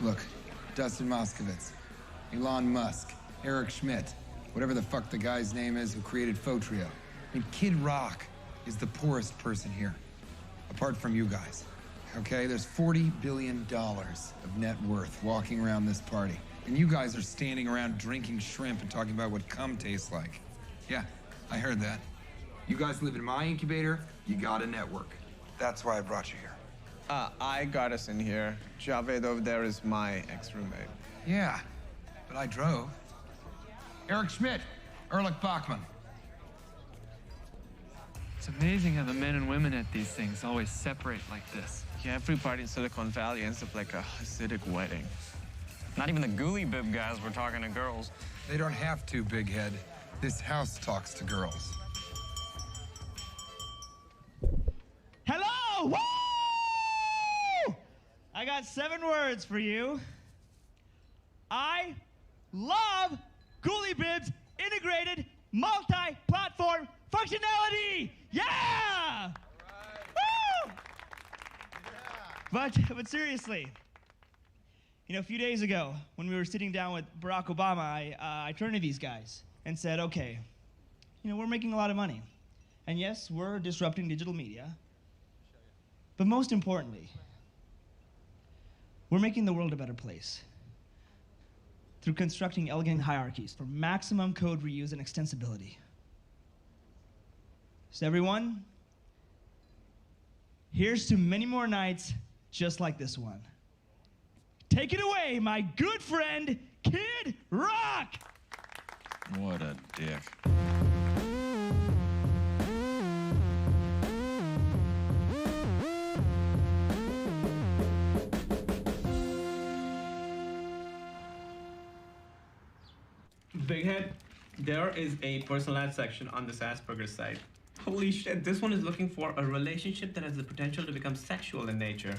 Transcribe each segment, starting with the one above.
Look, Dustin Moskovitz, Elon Musk, Eric Schmidt, whatever the fuck the guy's name is who created Fotrio. I mean, Kid Rock is the poorest person here, apart from you guys. Okay, there's $40 billion of net worth walking around this party. And you guys are standing around drinking shrimp and talking about what cum tastes like. Yeah, I heard that. You guys live in my incubator, you got a network. That's why I brought you here. I got us in here. Javed over there is my ex-roommate. Yeah, but I drove. Eric Schmidt, Erlich Bachman. It's amazing how the men and women at these things always separate like this. Yeah, every party in Silicon Valley ends up like a Hasidic wedding. Not even the ghoulie bib guys were talking to girls. They don't have to, big head. This house talks to girls. Hello! Woo! I got 7 words for you. I love Ghoulie Bib's integrated multi-platform functionality! Yeah! Woo! But seriously, you know, a few days ago, when we were sitting down with Barack Obama, I turned to these guys and said, okay, you know, we're making a lot of money. And yes, we're disrupting digital media. But most importantly, we're making the world a better place through constructing elegant hierarchies for maximum code reuse and extensibility. So everyone, here's to many more nights just like this one. Take it away, my good friend, Kid Rock! What a dick. Big Head, there is a personal ad section on this Asperger's site. Holy shit, this one is looking for a relationship that has the potential to become sexual in nature.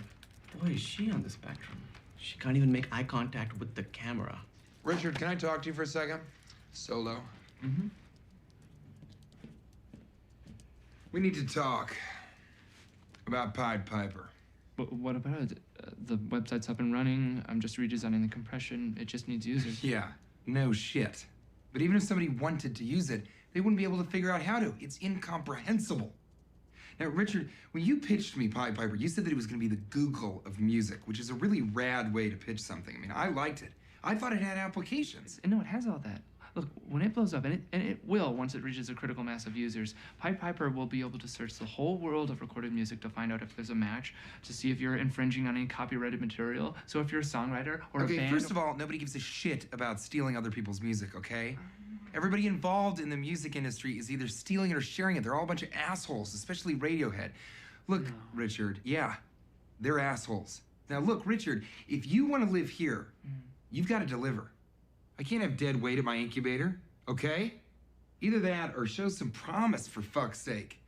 Boy, is she on the spectrum. She can't even make eye contact with the camera. Richard, can I talk to you for a second? Solo. Mm-hmm. We need to talk about Pied Piper. What about it? The website's up and running. I'm just redesigning the compression. It just needs users. Yeah, no shit. But even if somebody wanted to use it, they wouldn't be able to figure out how to. It's incomprehensible. Now, Richard, when you pitched me Pied Piper, you said that it was going to be the Google of music, which is a really rad way to pitch something. I mean, I liked it. I thought it had applications. No, it has all that. Look, when it blows up, and it will once it reaches a critical mass of users, Pied Piper will be able to search the whole world of recorded music to find out if there's a match, to see if you're infringing on any copyrighted material. So if you're a songwriter or a band... Okay, first of all, nobody gives a shit about stealing other people's music, okay? Everybody involved in the music industry is either stealing it or sharing it. They're all a bunch of assholes, especially Radiohead. Look, no. Richard, yeah, they're assholes. Now look, Richard, if you want to live here, you've got to deliver. I can't have dead weight at my incubator, okay? Either that or show some promise, for fuck's sake.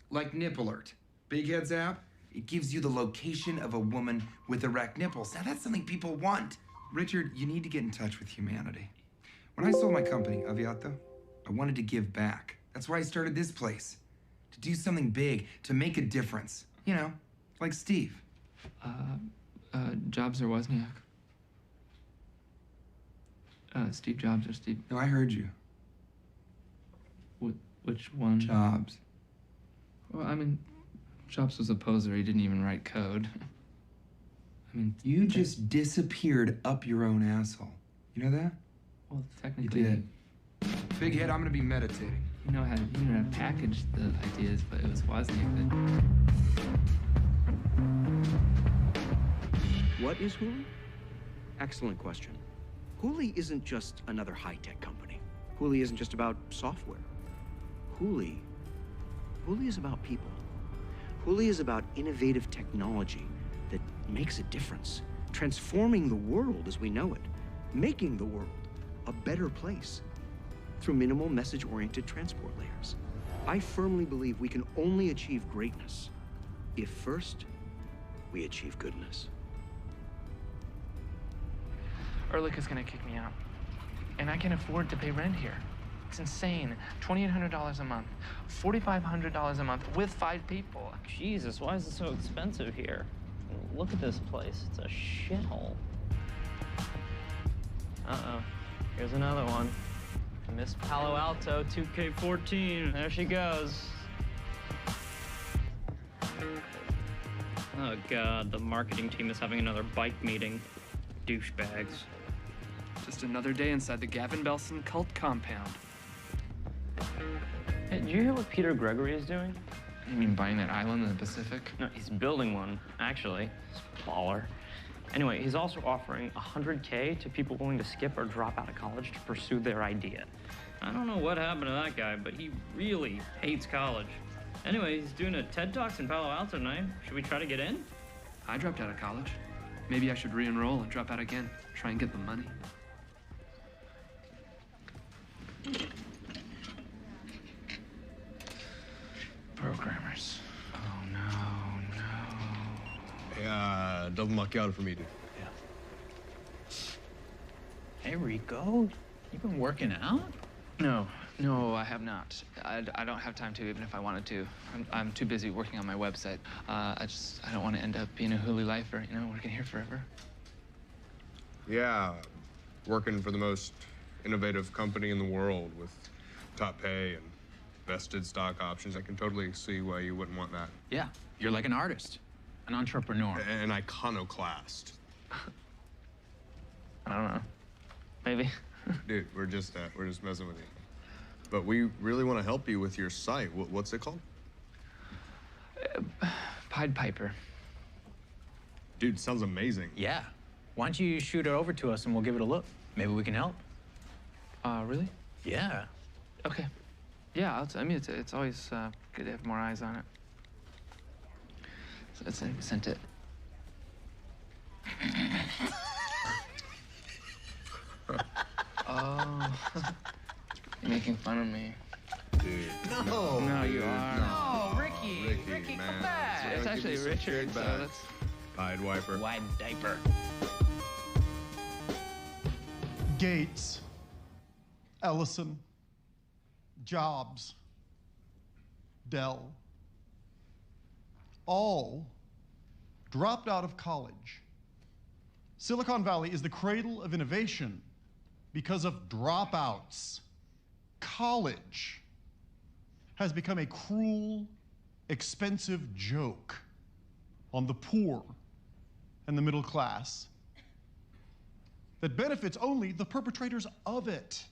Like Nip Alert. Big Head's app, it gives you the location of a woman with erect nipples. Now that's something people want. Richard, you need to get in touch with humanity. When I sold my company, Aviato, I wanted to give back. That's why I started this place. To do something big, to make a difference. You know, like Steve. Jobs or Wozniak? Steve Jobs or Steve... No, I heard you. Which one? Jobs. Well, I mean, Jobs was a poser. He didn't even write code. I mean... You just disappeared up your own asshole. You know that? Well, technically... You did. Big Head, I'm gonna be meditating. You know how to package the ideas, but it was Wozniak that... What is Huli? Excellent question. Huli isn't just another high-tech company. Huli isn't just about software. Huli is about people. Huli is about innovative technology that makes a difference, transforming the world as we know it, making the world a better place through minimal message-oriented transport layers. I firmly believe we can only achieve greatness if first we achieve goodness. Erlich is gonna kick me out. And I can't afford to pay rent here. It's insane. $2,800 a month. $4,500 a month with 5 people. Jesus, why is it so expensive here? Look at this place. It's a shithole. Uh-oh. Here's another one. Miss Palo Alto 2K14. There she goes. Oh, God. The marketing team is having another bike meeting. Douchebags. Just another day inside the Gavin Belson cult compound. Hey, did you hear what Peter Gregory is doing? You mean buying that island in the Pacific? No, he's building one, actually. He's a baller. Anyway, he's also offering $100K to people willing to skip or drop out of college to pursue their idea. I don't know what happened to that guy, but he really hates college. Anyway, he's doing a TED Talks in Palo Alto tonight. Should we try to get in? I dropped out of college. Maybe I should re-enroll and drop out again. Try and get the money. Programmers. Oh, no. Hey, double macchiato for me, dude. Hey, Rico, you been working out? No, I have not. I don't have time to, even if I wanted to. I'm too busy working on my website. I don't want to end up being a Huli lifer, working here forever. Yeah, working for the most innovative company in the world with top pay and vested stock options. I can totally see why you wouldn't want that. Yeah, you're like an artist, an entrepreneur. An iconoclast. I don't know. Maybe. Dude, we're just messing with you. But we really want to help you with your site. What's it called? Pied Piper. Dude, sounds amazing. Yeah. Why don't you shoot it over to us and we'll give it a look? Maybe we can help. Really? Yeah. Okay. Yeah, it's always good to have more eyes on it. So I sent it. Oh. You're making fun of me. Dude. No, you are. No, Ricky, man. come back. It's actually Richard, so that's... Pied Wiper. Wide diaper. Gates, Ellison, Jobs, Dell, all dropped out of college. Silicon Valley is the cradle of innovation because of dropouts. College has become a cruel, expensive joke on the poor and the middle class that benefits only the perpetrators of it,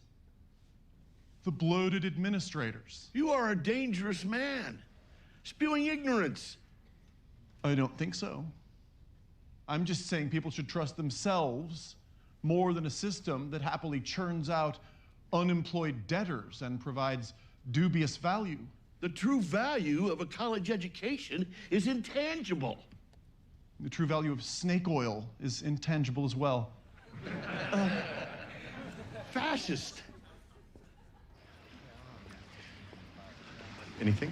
the bloated administrators. You are a dangerous man, spewing ignorance. I don't think so. I'm just saying people should trust themselves more than a system that happily churns out unemployed debtors and provides dubious value. The true value of a college education is intangible. The true value of snake oil is intangible as well. Fascist. Anything?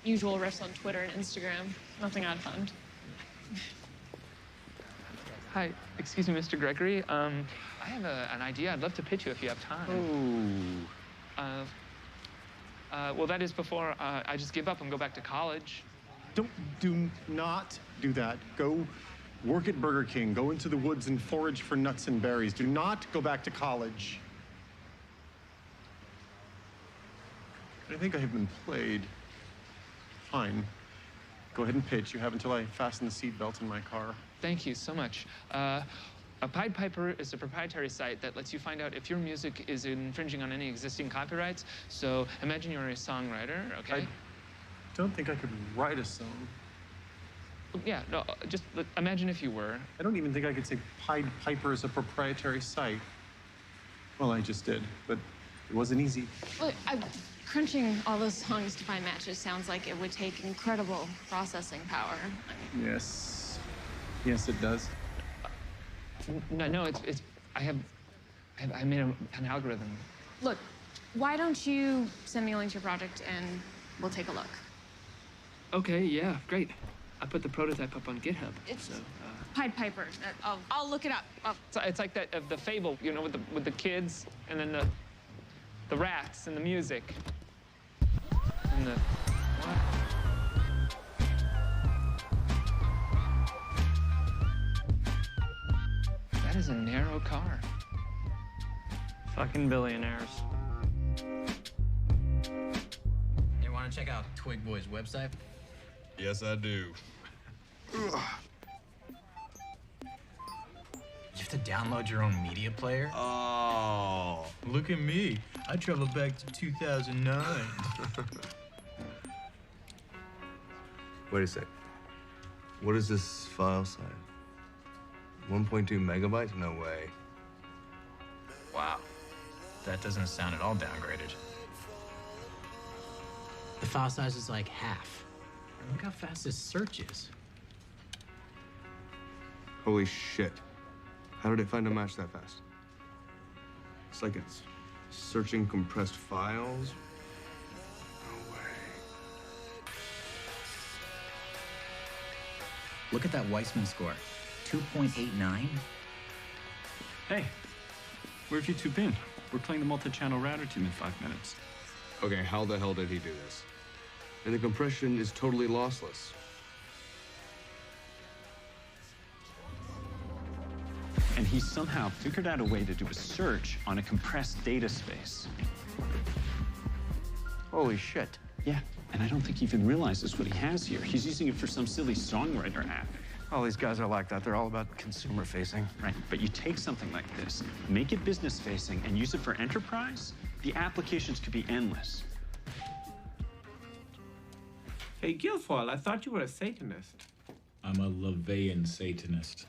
Usual riffs on Twitter and Instagram. Nothing I'd find. Hi, excuse me, Mr. Gregory. I have an idea I'd love to pitch you if you have time. Well, that is before I just give up and go back to college. Do not do that. Go work at Burger King. Go into the woods and forage for nuts and berries. Do not go back to college. I think I have been played. Fine. Go ahead and pitch. You have until I fasten the seatbelt in my car. Thank you so much. A Pied Piper is a proprietary site that lets you find out if your music is infringing on any existing copyrights. So imagine you're a songwriter, okay? I don't think I could write a song. Yeah, no, just imagine if you were. I don't even think I could say Pied Piper is a proprietary site. Well, I just did, but it wasn't easy. Look, crunching all those songs to find matches sounds like it would take incredible processing power. Yes. Yes, it does. No, I made an algorithm. Look, why don't you send me a link to your project and we'll take a look. Okay, yeah, great. I put the prototype up on GitHub. It's Pied Piper. I'll look it up. It's like that of the fable, with the kids and then the rats and the music and the That is a narrow car. Fucking billionaires. You want to check out Twig Boy's website? Yes, I do. You have to download your own media player? Oh. Look at me. I traveled back to 2009. Wait a sec. What is this file size? 1.2 megabytes? No way. Wow. That doesn't sound at all downgraded. The file size is like half. And look how fast this search is. Holy shit. How did it find a match that fast? It's like it's searching compressed files. No way. Look at that Weissman score. 2.89. Hey, where have you two been? We're playing the multi-channel router team in 5 minutes. Okay, how the hell did he do this? And the compression is totally lossless. And he somehow figured out a way to do a search on a compressed data space. Holy shit. Yeah, and I don't think he even realizes what he has here. He's using it for some silly songwriter app. All these guys are like that. They're all about consumer facing. Right, but you take something like this, make it business facing, and use it for enterprise, the applications could be endless. Hey, Guilfoyle, I thought you were a Satanist. I'm a Levian Satanist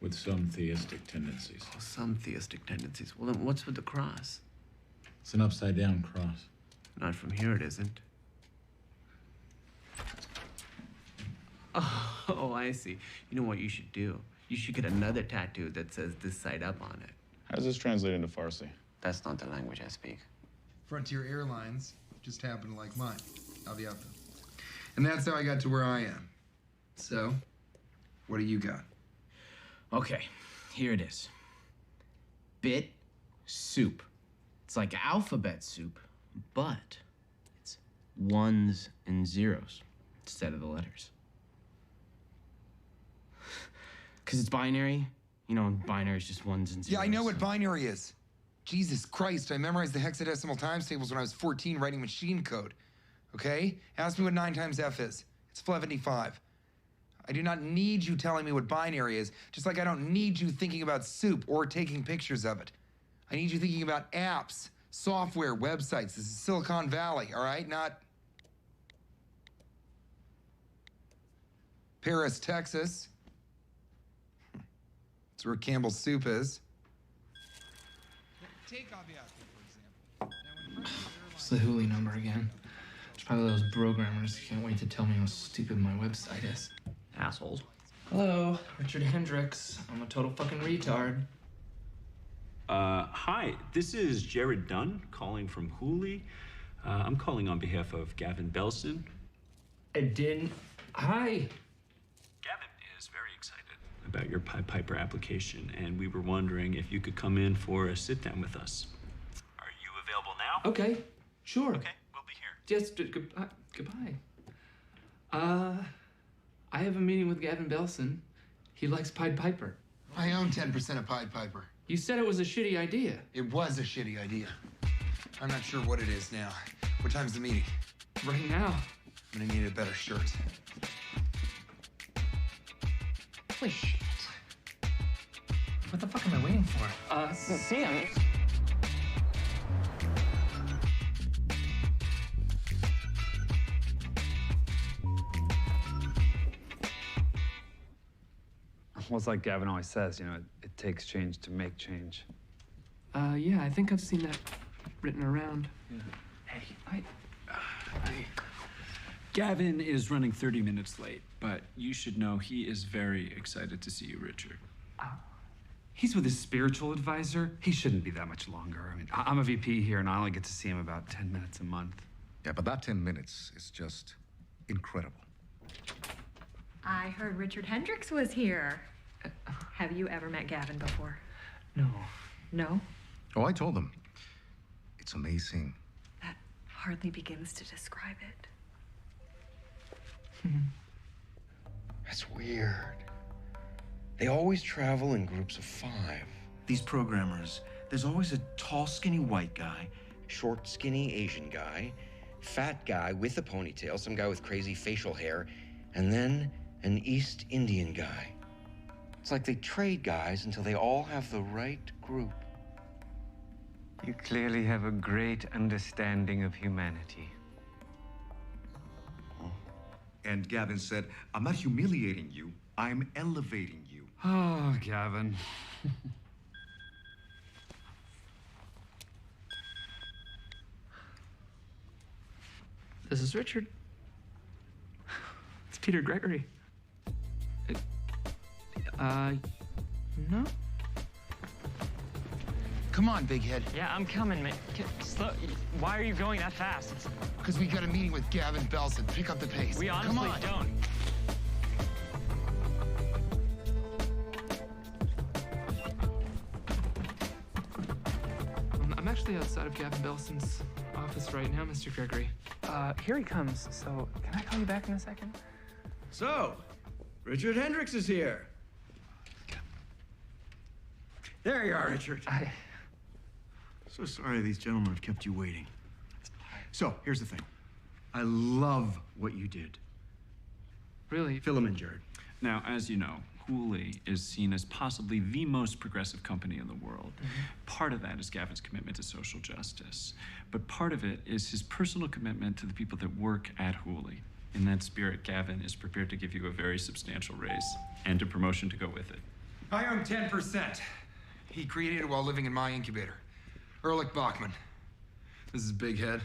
with some theistic tendencies. Oh, some theistic tendencies. Well, then what's with the cross? It's an upside-down cross. Not from here, it isn't. Oh, I see. You know what you should do? You should get another tattoo that says this side up on it. How does this translate into Farsi? That's not the language I speak. Frontier Airlines just happened to like mine. Aviato. And that's how I got to where I am. So, what do you got? Okay, here it is. Bit soup. It's like alphabet soup, but it's ones and zeros instead of the letters. Because it's binary. You know, binary is just ones and zeros. Yeah, I know what binary is. Jesus Christ, I memorized the hexadecimal times tables when I was 14 writing machine code. Okay? Ask me what 9 times F is. It's 75. I do not need you telling me what binary is, just like I don't need you thinking about soup or taking pictures of it. I need you thinking about apps, software, websites. This is Silicon Valley, all right? Not Paris, Texas. That's where Campbell's soup is. Take Aviato, for example. It's the Hooli number again. It's probably those programmers who can't wait to tell me how stupid my website is. Assholes. Hello, Richard Hendricks. I'm a total fucking retard. Hi, this is Jared Dunn calling from Hooli. I'm calling on behalf of Gavin Belson. Hi. Gavin is very excited about your Pied Piper application, and we were wondering if you could come in for a sit-down with us. Are you available now? Okay, sure. Okay, we'll be here. Just goodbye. I have a meeting with Gavin Belson. He likes Pied Piper. I own 10% of Pied Piper. You said it was a shitty idea. It was a shitty idea. I'm not sure what it is now. What time's the meeting? Right now. I'm gonna need a better shirt. Holy shit. What the fuck am I waiting for? See him. Well, it's like Gavin always says, you know, it takes change to make change. Yeah, I think I've seen that written around. Yeah. Hey, Gavin is running 30 minutes late, but you should know he is very excited to see you, Richard. He's with his spiritual advisor. He shouldn't be that much longer. I mean, I'm a VP here, and I only get to see him about 10 minutes a month. Yeah, but that 10 minutes is just incredible. I heard Richard Hendricks was here. Have you ever met Gavin before? No. No? Oh, I told him. It's amazing. That hardly begins to describe it. That's weird. They always travel in groups of 5. These programmers, There's always a tall, skinny white guy, short, skinny Asian guy, fat guy with a ponytail, some guy with crazy facial hair, and then an East Indian guy. It's like they trade guys until they all have the right group. You clearly have a great understanding of humanity. And Gavin said, I'm not humiliating you, I'm elevating you. Oh, Gavin. This is Richard. It's Peter Gregory. No? Come on, big head. Yeah, I'm coming, man. Slow. Why are you going that fast? Because we got a meeting with Gavin Belson. Pick up the pace. We honestly Come on. don't. I'm actually outside of Gavin Belson's office right now, Mr. Gregory. Here he comes, so can I call you back in a second? So, Richard Hendricks is here. There you are, Richard. So sorry these gentlemen have kept you waiting. So, here's the thing. I love what you did. Really? Fill him in, Jared. Now, as you know, Hooli is seen as possibly the most progressive company in the world. Part of that is Gavin's commitment to social justice, but part of it is his personal commitment to the people that work at Hooli. In that spirit, Gavin is prepared to give you a very substantial raise and a promotion to go with it. I own 10%. He created it while living in my incubator. Ehrlich Bachman. This is Big Head.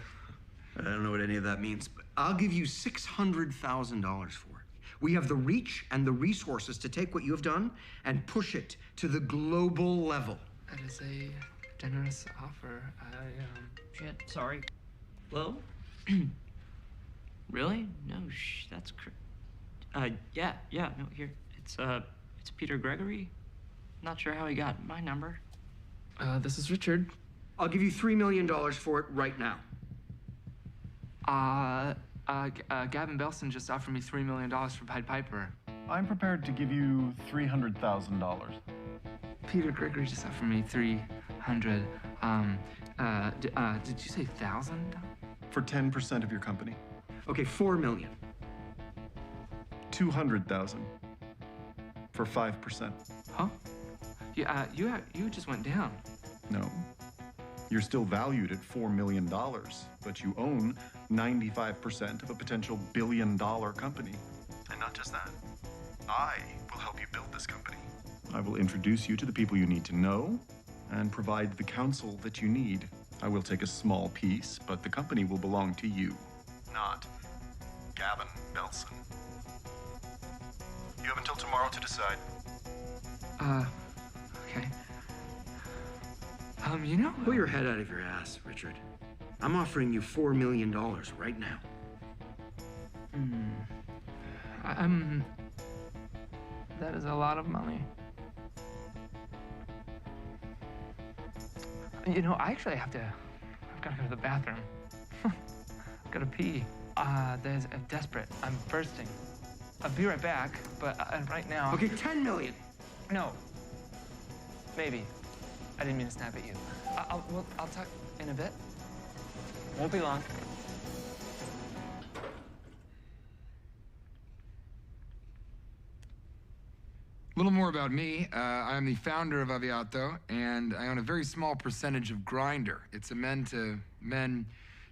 I don't know what any of that means, but I'll give you $600,000 for it. We have the reach and the resources to take what you have done and push it to the global level. That is a generous offer. Shit, sorry. Hello? Really? No, that's yeah, no, here. It's Peter Gregory. Not sure how he got my number. This is Richard. I'll give you $3 million for it right now. Gavin Belson just offered me $3 million for Pied Piper. I'm prepared to give you $300,000. Peter Gregory just offered me 300. Did you say 1,000? For 10% of your company. Okay, $4 million. 200,000. For 5%. Huh? Yeah, you just went down. No. You're still valued at $4 million, but you own 95% of a potential billion-dollar company. And not just that. I will help you build this company. I will introduce you to the people you need to know and provide the counsel that you need. I will take a small piece, but the company will belong to you, not Gavin Belson. You have until tomorrow to decide. Okay. You know... Pull your head out of your ass, Richard. I'm offering you $4 million right now. That is a lot of money. You know, I actually I've got to go to the bathroom. I've got to pee. I'm desperate. I'm bursting. I'll be right back, but right now... Okay, $10 million. No. Maybe. I didn't mean to snap at you. I'll talk in a bit. Won't be long. A little more about me. I am the founder of Aviato, and I own a very small percentage of Grindr. It's a men-to-men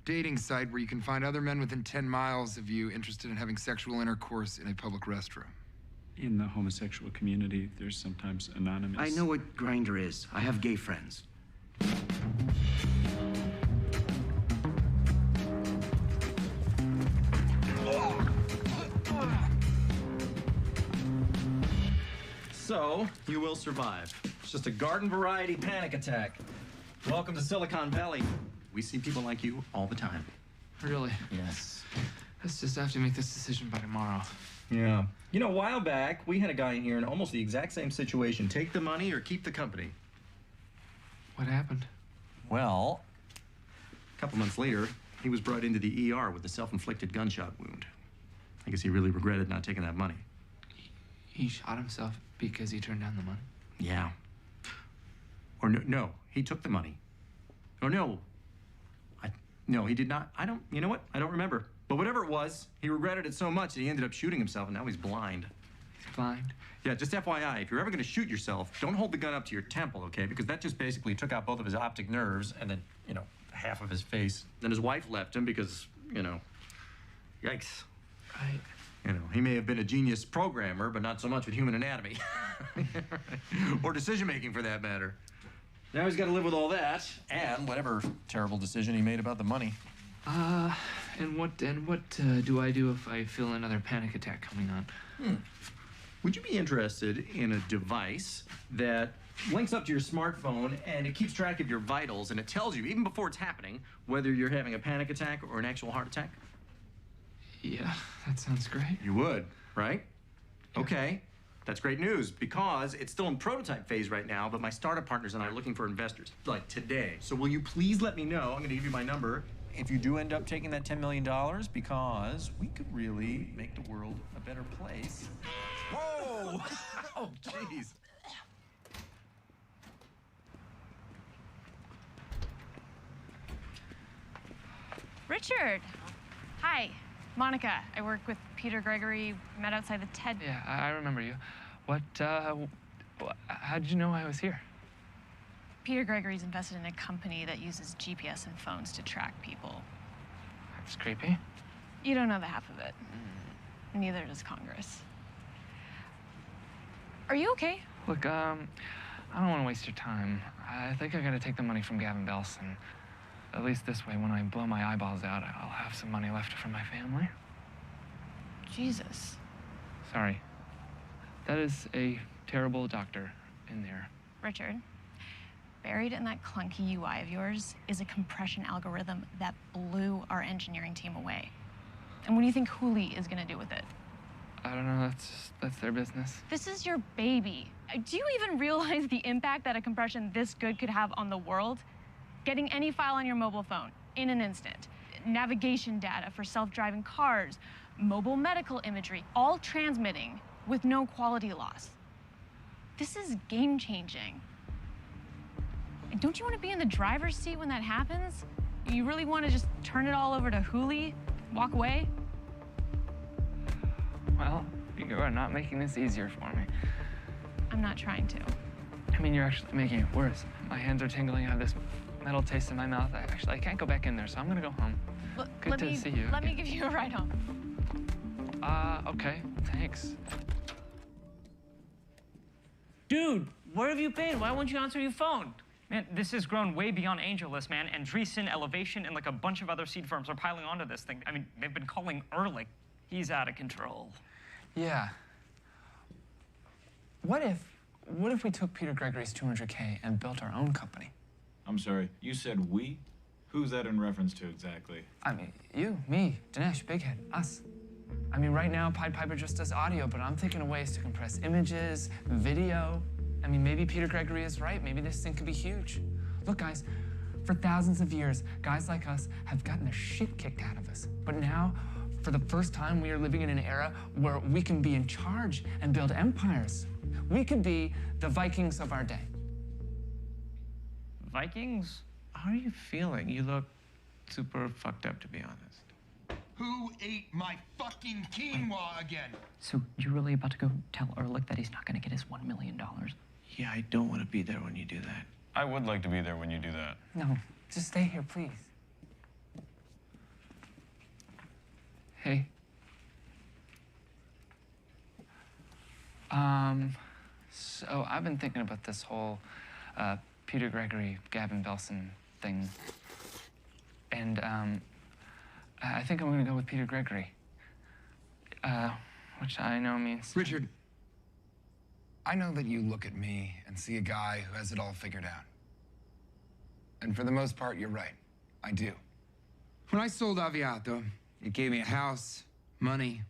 dating site where you can find other men within 10 miles of you interested in having sexual intercourse in a public restroom. In the homosexual community, there's sometimes anonymous... I know what Grindr is. I have gay friends. So, you will survive. It's just a garden variety panic attack. Welcome to Silicon Valley. We see people like you all the time. Really? Yes. Let's just have to make this decision by tomorrow. Yeah. You know, a while back, we had a guy in here in almost the exact same situation. Take the money or keep the company. What happened? Well, a couple months later, he was brought into the ER with a self-inflicted gunshot wound. I guess he really regretted not taking that money. He shot himself because he turned down the money? Yeah. Or no, he took the money. Or no. No, he did not. You know what? I don't remember. But whatever it was, he regretted it so much that he ended up shooting himself, and now he's blind. He's blind? Yeah, just FYI, if you're ever going to shoot yourself, don't hold the gun up to your temple, okay? Because that just basically took out both of his optic nerves and then, half of his face. Then his wife left him because, yikes. Right. He may have been a genius programmer, but not so much with human anatomy. Or decision-making, for that matter. Now he's got to live with all that, and whatever terrible decision he made about the money. And what do I do if I feel another panic attack coming on? Would you be interested in a device that links up to your smartphone and it keeps track of your vitals and it tells you, even before it's happening, whether you're having a panic attack or an actual heart attack? Yeah, that sounds great. You would, right? Yeah. Okay. That's great news because it's still in prototype phase right now, but my startup partners and I are looking for investors, like today. So will you please let me know, I'm gonna give you my number, if you do end up taking that $10 million, because we could really make the world a better place. Whoa! Oh, jeez. Richard, hi. Monica, I work with Peter Gregory, met outside the TED. Yeah, I remember you. How did you know I was here? Peter Gregory's invested in a company that uses GPS and phones to track people. That's creepy. You don't know the half of it. Neither does Congress. Are you okay? Look, I don't want to waste your time. I think I gotta take the money from Gavin Belson. At least this way, when I blow my eyeballs out, I'll have some money left for my family. Jesus. Sorry. That is a terrible doctor in there. Richard, buried in that clunky UI of yours is a compression algorithm that blew our engineering team away. And what do you think Hooli is gonna do with it? I don't know, that's their business. This is your baby. Do you even realize the impact that a compression this good could have on the world? Getting any file on your mobile phone in an instant. Navigation data for self-driving cars, mobile medical imagery, all transmitting with no quality loss. This is game-changing. And don't you want to be in the driver's seat when that happens? You really want to just turn it all over to Hooli, walk away? Well, you are not making this easier for me. I'm not trying to. I mean, you're actually making it worse. My hands are tingling, I have this metal taste in my mouth. I can't go back in there, so I'm gonna go home. Good to see you. Let me give you a ride home. Okay, thanks. Dude, where have you been? Why won't you answer your phone? Man, this has grown way beyond AngelList, man. Andreessen, Elevation, and like a bunch of other seed firms are piling onto this thing. I mean, they've been calling Ehrlich. He's out of control. Yeah. What if we took Peter Gregory's 200K and built our own company? I'm sorry, you said we? Who's that in reference to exactly? I mean, you, me, Dinesh, Big Head, us. I mean, right now, Pied Piper just does audio, but I'm thinking of ways to compress images, video. I mean, maybe Peter Gregory is right. Maybe this thing could be huge. Look, guys, for thousands of years, guys like us have gotten the shit kicked out of us. But now, for the first time, we are living in an era where we can be in charge and build empires. We could be the Vikings of our day. Vikings? How are you feeling? You look super fucked up, to be honest. Who ate my fucking quinoa again? So you're really about to go tell Ehrlich that he's not gonna get his $1 million? Yeah, I don't want to be there when you do that. I would like to be there when you do that. No, just stay here, please. Hey. So I've been thinking about this whole Peter Gregory, Gavin Belson thing. And I think I'm gonna go with Peter Gregory. Which I know means... Richard, I know that you look at me and see a guy who has it all figured out. And for the most part, you're right. I do. When I sold Aviato, it gave me a house, money,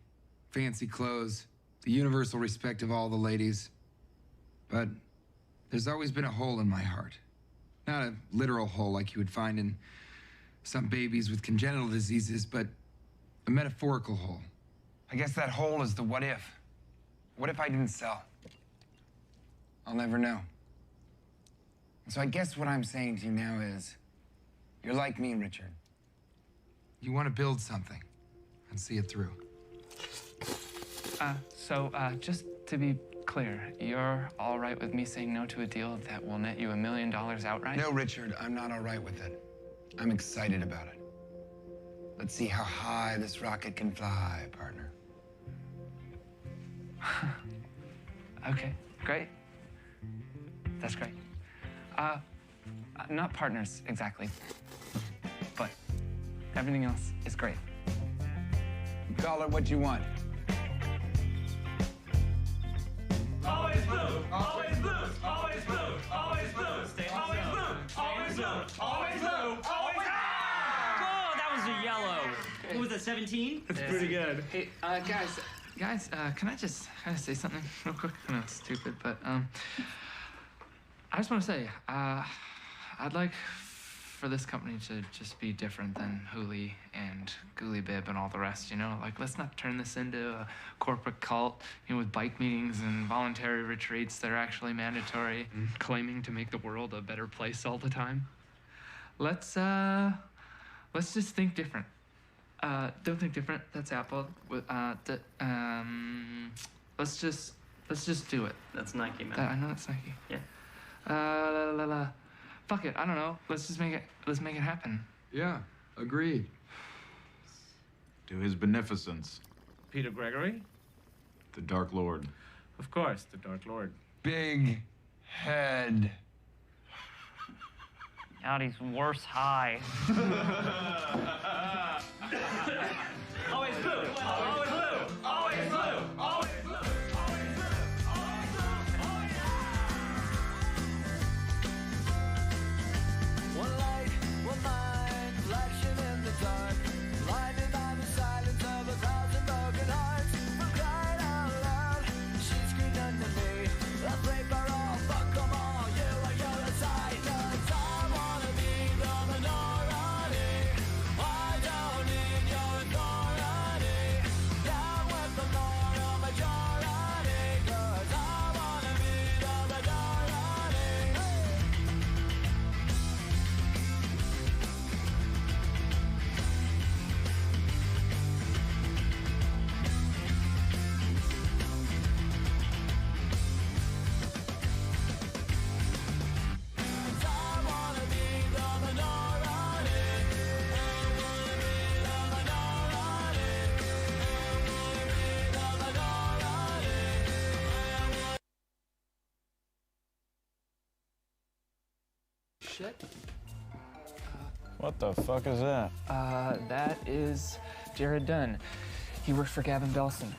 fancy clothes, the universal respect of all the ladies. But there's always been a hole in my heart. Not a literal hole like you would find in some babies with congenital diseases, but a metaphorical hole. I guess that hole is the what if. What if I didn't sell? I'll never know. So I guess what I'm saying to you now is, you're like me, Richard. You want to build something and see it through. Just to be clear, you're all right with me saying no to a deal that will net you $1 million outright? No, Richard, I'm not all right with it. I'm excited about it. Let's see how high this rocket can fly, partner. Okay, great. That's great. Not partners, exactly. But everything else is great. Call it what you want. Always blue, always blue, always blue, always blue, always blue, always blue, always blue, always. Oh, that was a yellow. What was that, 17? That's pretty good. Hey, guys, can I just say something real quick? I know it's stupid, but I just want to say, I'd like for this company to just be different than Hooli and Ghoulie Bib and all the rest, you know? Like, let's not turn this into a corporate cult, you know, with bike meetings and voluntary retreats that are actually mandatory, claiming to make the world a better place all the time. Let's just think different. Don't think different. That's Apple. Let's just do it. That's Nike, man. I know it's Nike. Yeah. Fuck it. I don't know. Let's make it happen. Yeah, agreed. To his beneficence, Peter Gregory? the Dark Lord. Of course, the Dark Lord. Big head. Audie's worst high. Always blue, always blue, always blue, always blue. One light, one mind, flashing in the dark, blinded by the silence of 1,000 broken hearts. For crying out loud, she screamed unto me, let's rape her all, fuck them all, you are your side, 'cause I wanna be the minority. I don't need your authority. Down with the moral majority, 'cause I wanna be the minority. Shit. What the fuck is that? That is Jared Dunn. He works for Gavin Belson.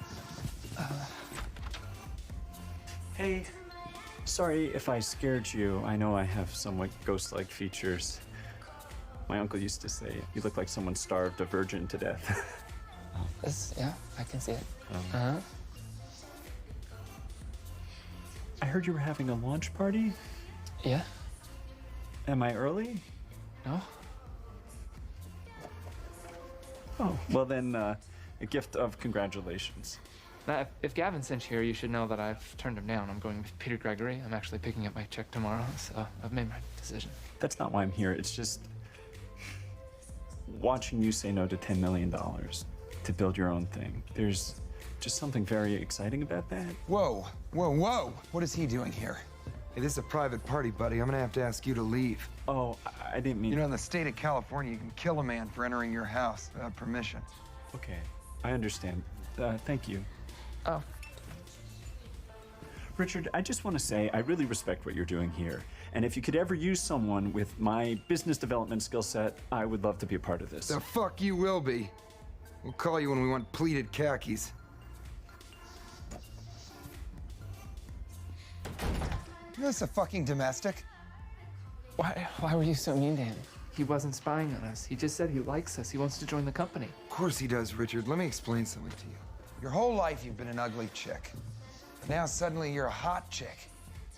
Hey, sorry if I scared you. I know I have somewhat ghost-like features. My uncle used to say, you look like someone starved a virgin to death. Yeah, I can see it. I heard you were having a launch party? Yeah. Am I early? No. Oh, well then, a gift of congratulations. Now, if Gavin sent you here, you should know that I've turned him down. I'm going with Peter Gregory. I'm actually picking up my check tomorrow, so I've made my decision. That's not why I'm here. It's just watching you say no to $10 million to build your own thing. There's just something very exciting about that. Whoa, whoa, whoa. What is he doing here? Hey, this is a private party, buddy. I'm gonna have to ask you to leave. Oh, I didn't mean... You know, in the state of California, you can kill a man for entering your house without permission. Okay, I understand. Thank you. Oh. Richard, I just want to say I really respect what you're doing here. And if you could ever use someone with my business development skill set, I would love to be a part of this. The fuck you will be. We'll call you when we want pleated khakis. Is this a fucking domestic? Why were you so mean to him? He wasn't spying on us. He just said he likes us. He wants to join the company. Of course he does, Richard. Let me explain something to you. Your whole life you've been an ugly chick. But now suddenly you're a hot chick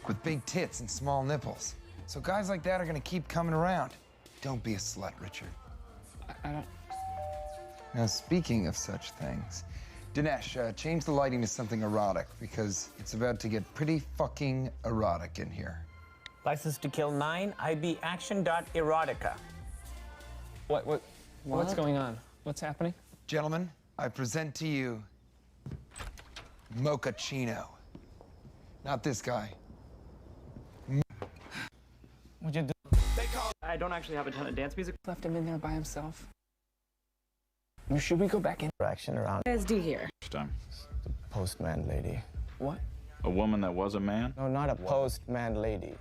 with big tits and small nipples. So guys like that are gonna keep coming around. Don't be a slut, Richard. I don't... Now, speaking of such things, Dinesh, change the lighting to something erotic because it's about to get pretty fucking erotic in here. License to Kill 9, IB Action.Erotica. What's going on? What's happening? Gentlemen, I present to you Mochaccino. Not this guy. Would you do? I don't actually have a ton of dance music. Left him in there by himself. Should we go back in? Action around. SD here. Time. The postman lady. What? A woman that was a man? No, not a postman lady.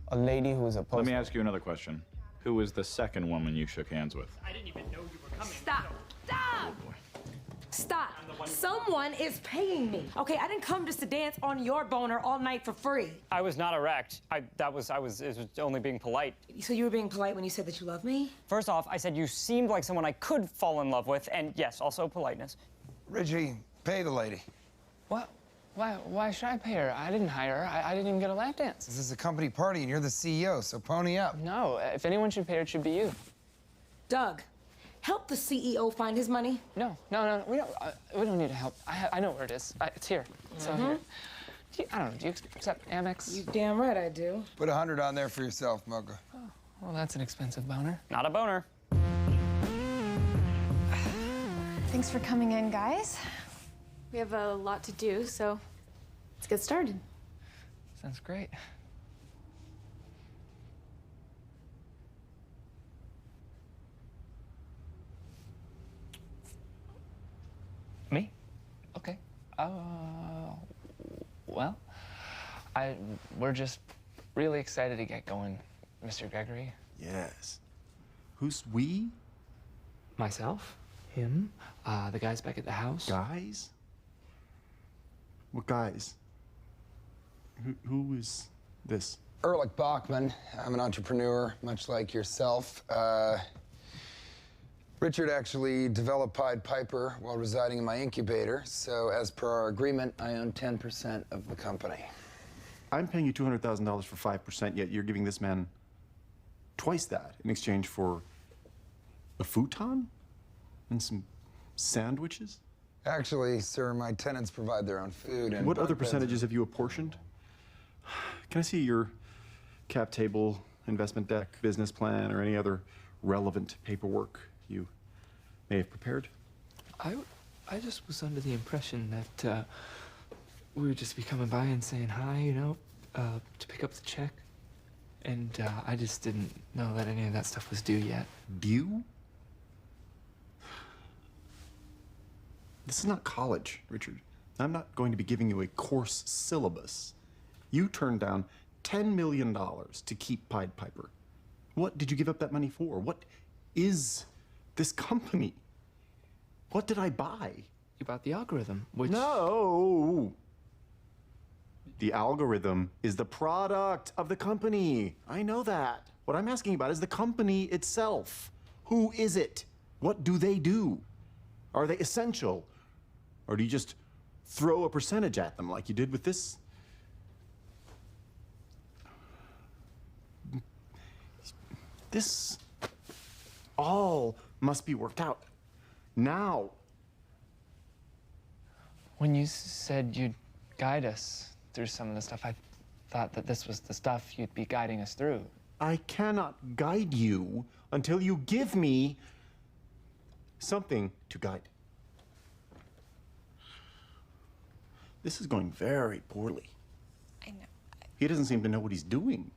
A lady who was a postman. Let me ask you another question. Who was the second woman you shook hands with? I didn't even know you were coming. Stop. Stop. Stop. Someone is paying me. Okay, I didn't come just to dance on your boner all night for free. I was not erect. It was only being polite. So you were being polite when you said that you love me? First off, I said you seemed like someone I could fall in love with, and yes, also politeness. Richie, pay the lady. What? Why should I pay her? I didn't hire her. I didn't even get a lap dance. This is a company party and you're the CEO, so pony up. No, if anyone should pay her, it should be you. Doug, help the CEO find his money. No. We don't need to help. I know where it is. It's here. It's out here. I don't know. Do you accept Amex? You damn right I do. Put 100 on there for yourself, Mocha. Oh, well, that's an expensive boner. Not a boner. Thanks for coming in, guys. We have a lot to do, so let's get started. Sounds great. Me? Okay. Well, we're just really excited to get going, Mr. Gregory. Yes. Who's we? Myself, him, the guys back at the house. Guys? What guys? Who is this? Erlich Bachman. I'm an entrepreneur, much like yourself. Richard actually developed Pied Piper while residing in my incubator, so as per our agreement, I own 10% of the company. I'm paying you $200,000 for 5%, yet you're giving this man twice that in exchange for a futon and some sandwiches? Actually, sir, my tenants provide their own food and... What other percentages have you apportioned? Can I see your cap table, investment deck, business plan, or any other relevant paperwork you may have prepared? I just was under the impression that we would just be coming by and saying hi, you know, to pick up the check. And I just didn't know that any of that stuff was due yet. Due? This is not college, Richard. I'm not going to be giving you a course syllabus. You turned down $10 million to keep Pied Piper. What did you give up that money for? What is this company? What did I buy? You bought the algorithm, which... No! The algorithm is the product of the company. I know that. What I'm asking about is the company itself. Who is it? What do they do? Are they essential? Or do you just throw a percentage at them like you did with this? This all must be worked out now. When you said you'd guide us through some of the stuff, I thought that this was the stuff you'd be guiding us through. I cannot guide you until you give me something to guide. This is going very poorly. I know. He doesn't seem to know what he's doing.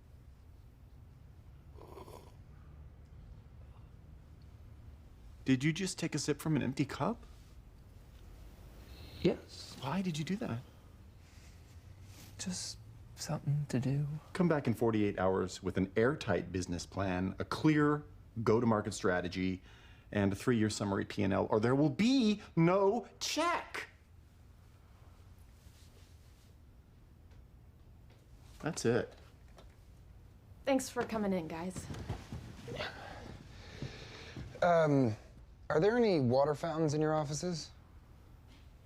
Did you just take a sip from an empty cup? Yes. Why did you do that? Just something to do. Come back in 48 hours with an airtight business plan, a clear go-to-market strategy, and a 3-year summary P&L, or there will be no check. That's it. Thanks for coming in, guys. Are there any water fountains in your offices?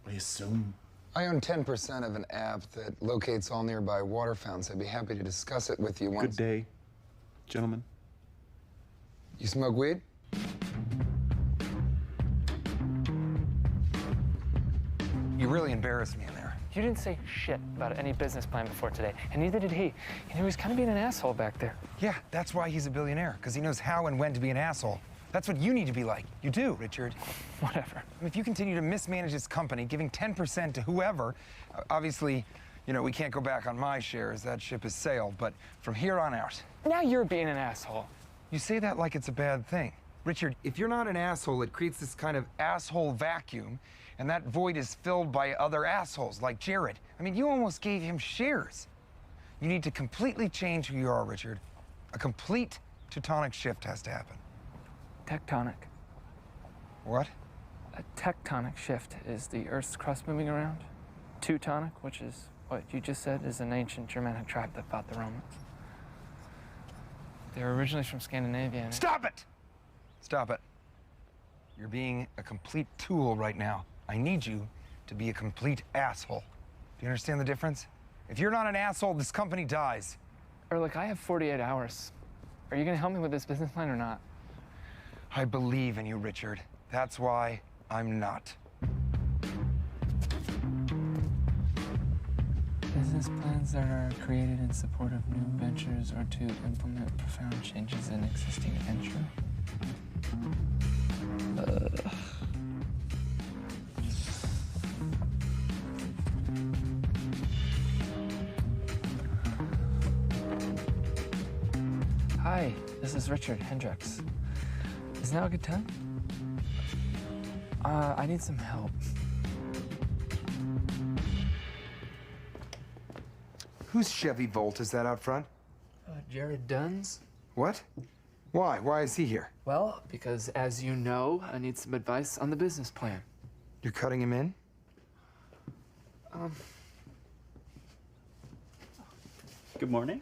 I assume. I own 10% of an app that locates all nearby water fountains. I'd be happy to discuss it with you once. Good day, gentlemen. You smoke weed? You really embarrassed me in there. You didn't say shit about any business plan before today, and neither did he. And he was kind of being an asshole back there. Yeah, that's why he's a billionaire, because he knows how and when to be an asshole. That's what you need to be like. You do, Richard. Whatever. If you continue to mismanage this company, giving 10% to whoever, obviously, you know, we can't go back on my shares. That ship has sailed. But from here on out... Now you're being an asshole. You say that like it's a bad thing. Richard, if you're not an asshole, it creates this kind of asshole vacuum, and that void is filled by other assholes, like Jared. I mean, you almost gave him shares. You need to completely change who you are, Richard. A complete tectonic shift has to happen. Tectonic. What? A tectonic shift is the Earth's crust moving around. Teutonic, which is what you just said, is an ancient Germanic tribe that fought the Romans. They were originally from Scandinavia. And Stop it! Stop it. You're being a complete tool right now. I need you to be a complete asshole. Do you understand the difference? If you're not an asshole, this company dies. Ehrlich, I have 48 hours. Are you gonna help me with this business plan or not? I believe in you, Richard. That's why I'm not. Business plans that are created in support of new ventures or to implement profound changes in existing venture. Hi, this is Richard Hendricks. Is now a good time? I need some help. Whose Chevy Volt is that out front? Jared Dunn's. What? Why? Why is he here? Well, because as you know, I need some advice on the business plan. You're cutting him in? Good morning.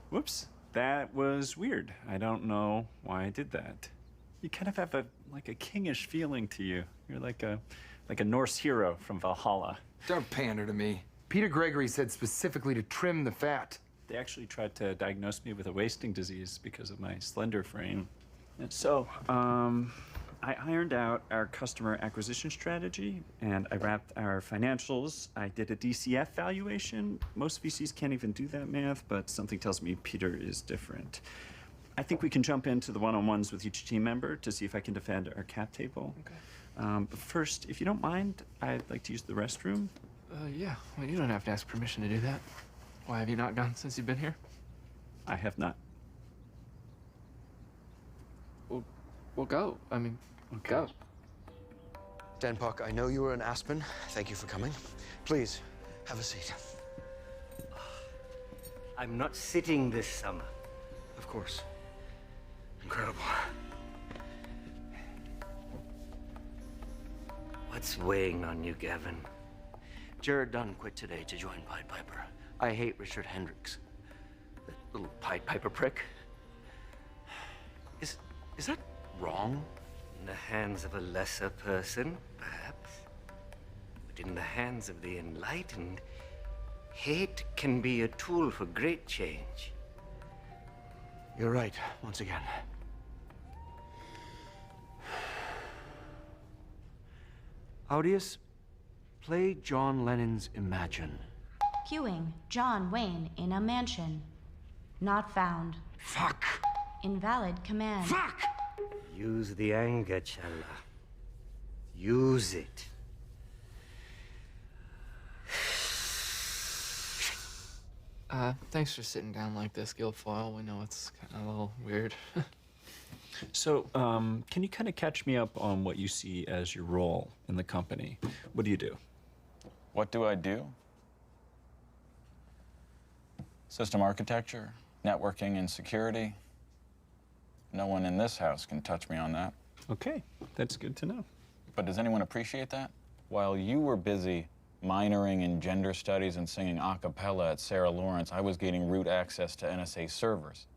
Whoops, that was weird. I don't know why I did that. You kind of have a kingish feeling to you. You're like a Norse hero from Valhalla. Don't pander to me. Peter Gregory said specifically to trim the fat. They actually tried to diagnose me with a wasting disease because of my slender frame. And so, I ironed out our customer acquisition strategy, and I wrapped our financials. I did a DCF valuation. Most VCs can't even do that math, but something tells me Peter is different. I think we can jump into the one-on-ones with each team member to see if I can defend our cap table. Okay. But first, if you don't mind, I'd like to use the restroom. Yeah. Well, you don't have to ask permission to do that. Why, have you not gone since you've been here? I have not. We'll go. I mean, go. Dan Puck, I know you were in Aspen. Thank you for coming. Please, have a seat. I'm not sitting this summer. Of course. Incredible. What's weighing on you, Gavin? Jared Dunn quit today to join Pied Piper. I hate Richard Hendricks. That little Pied Piper prick? Is that wrong? In the hands of a lesser person, perhaps. But in the hands of the enlightened, hate can be a tool for great change. You're right, once again. Audius, play John Lennon's Imagine. Queuing John Wayne in a mansion. Not found. Fuck! Invalid command. Fuck! Use the anger, Challa. Use it. Thanks for sitting down like this, Guilfoyle. We know it's kind of a little weird. So, can you kind of catch me up on what you see as your role in the company? What do you do? What do I do? System architecture, networking, and security. No one in this house can touch me on that. Okay, that's good to know. But does anyone appreciate that? While you were busy minoring in gender studies and singing a cappella at Sarah Lawrence, I was gaining root access to NSA servers.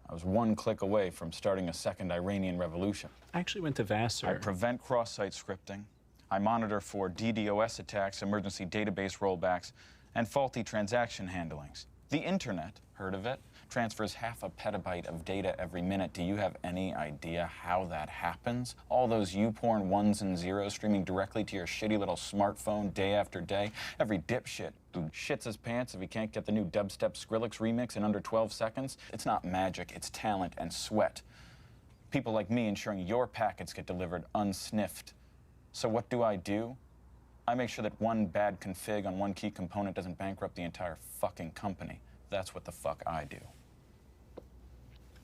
I was one click away from starting a second Iranian revolution. I actually went to Vassar. I prevent cross-site scripting. I monitor for DDoS attacks, emergency database rollbacks, and faulty transaction handlings. The internet, heard of it? Transfers half a petabyte of data every minute. Do you have any idea how that happens? All those YouPorn ones and zeros streaming directly to your shitty little smartphone day after day. Every dipshit who shits his pants if he can't get the new dubstep Skrillex remix in under 12 seconds. It's not magic, it's talent and sweat. People like me ensuring your packets get delivered unsniffed. So what do? I make sure that one bad config on one key component doesn't bankrupt the entire fucking company. That's what the fuck I do.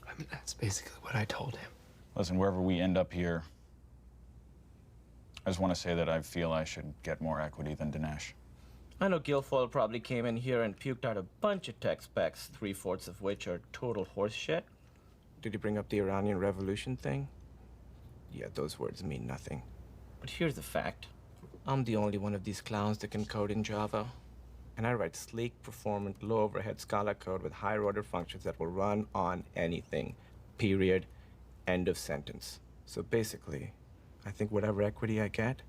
I mean, that's basically what I told him. Listen, wherever we end up here, I just want to say that I feel I should get more equity than Dinesh. I know Guilfoyle probably came in here and puked out a bunch of tech specs, 3/4 of which are total horse shit. Did he bring up the Iranian Revolution thing? Yeah, those words mean nothing. But here's the fact. I'm the only one of these clowns that can code in Java. And I write sleek, performant, low-overhead Scala code with higher-order functions that will run on anything. Period. End of sentence. So basically, I think whatever equity I get,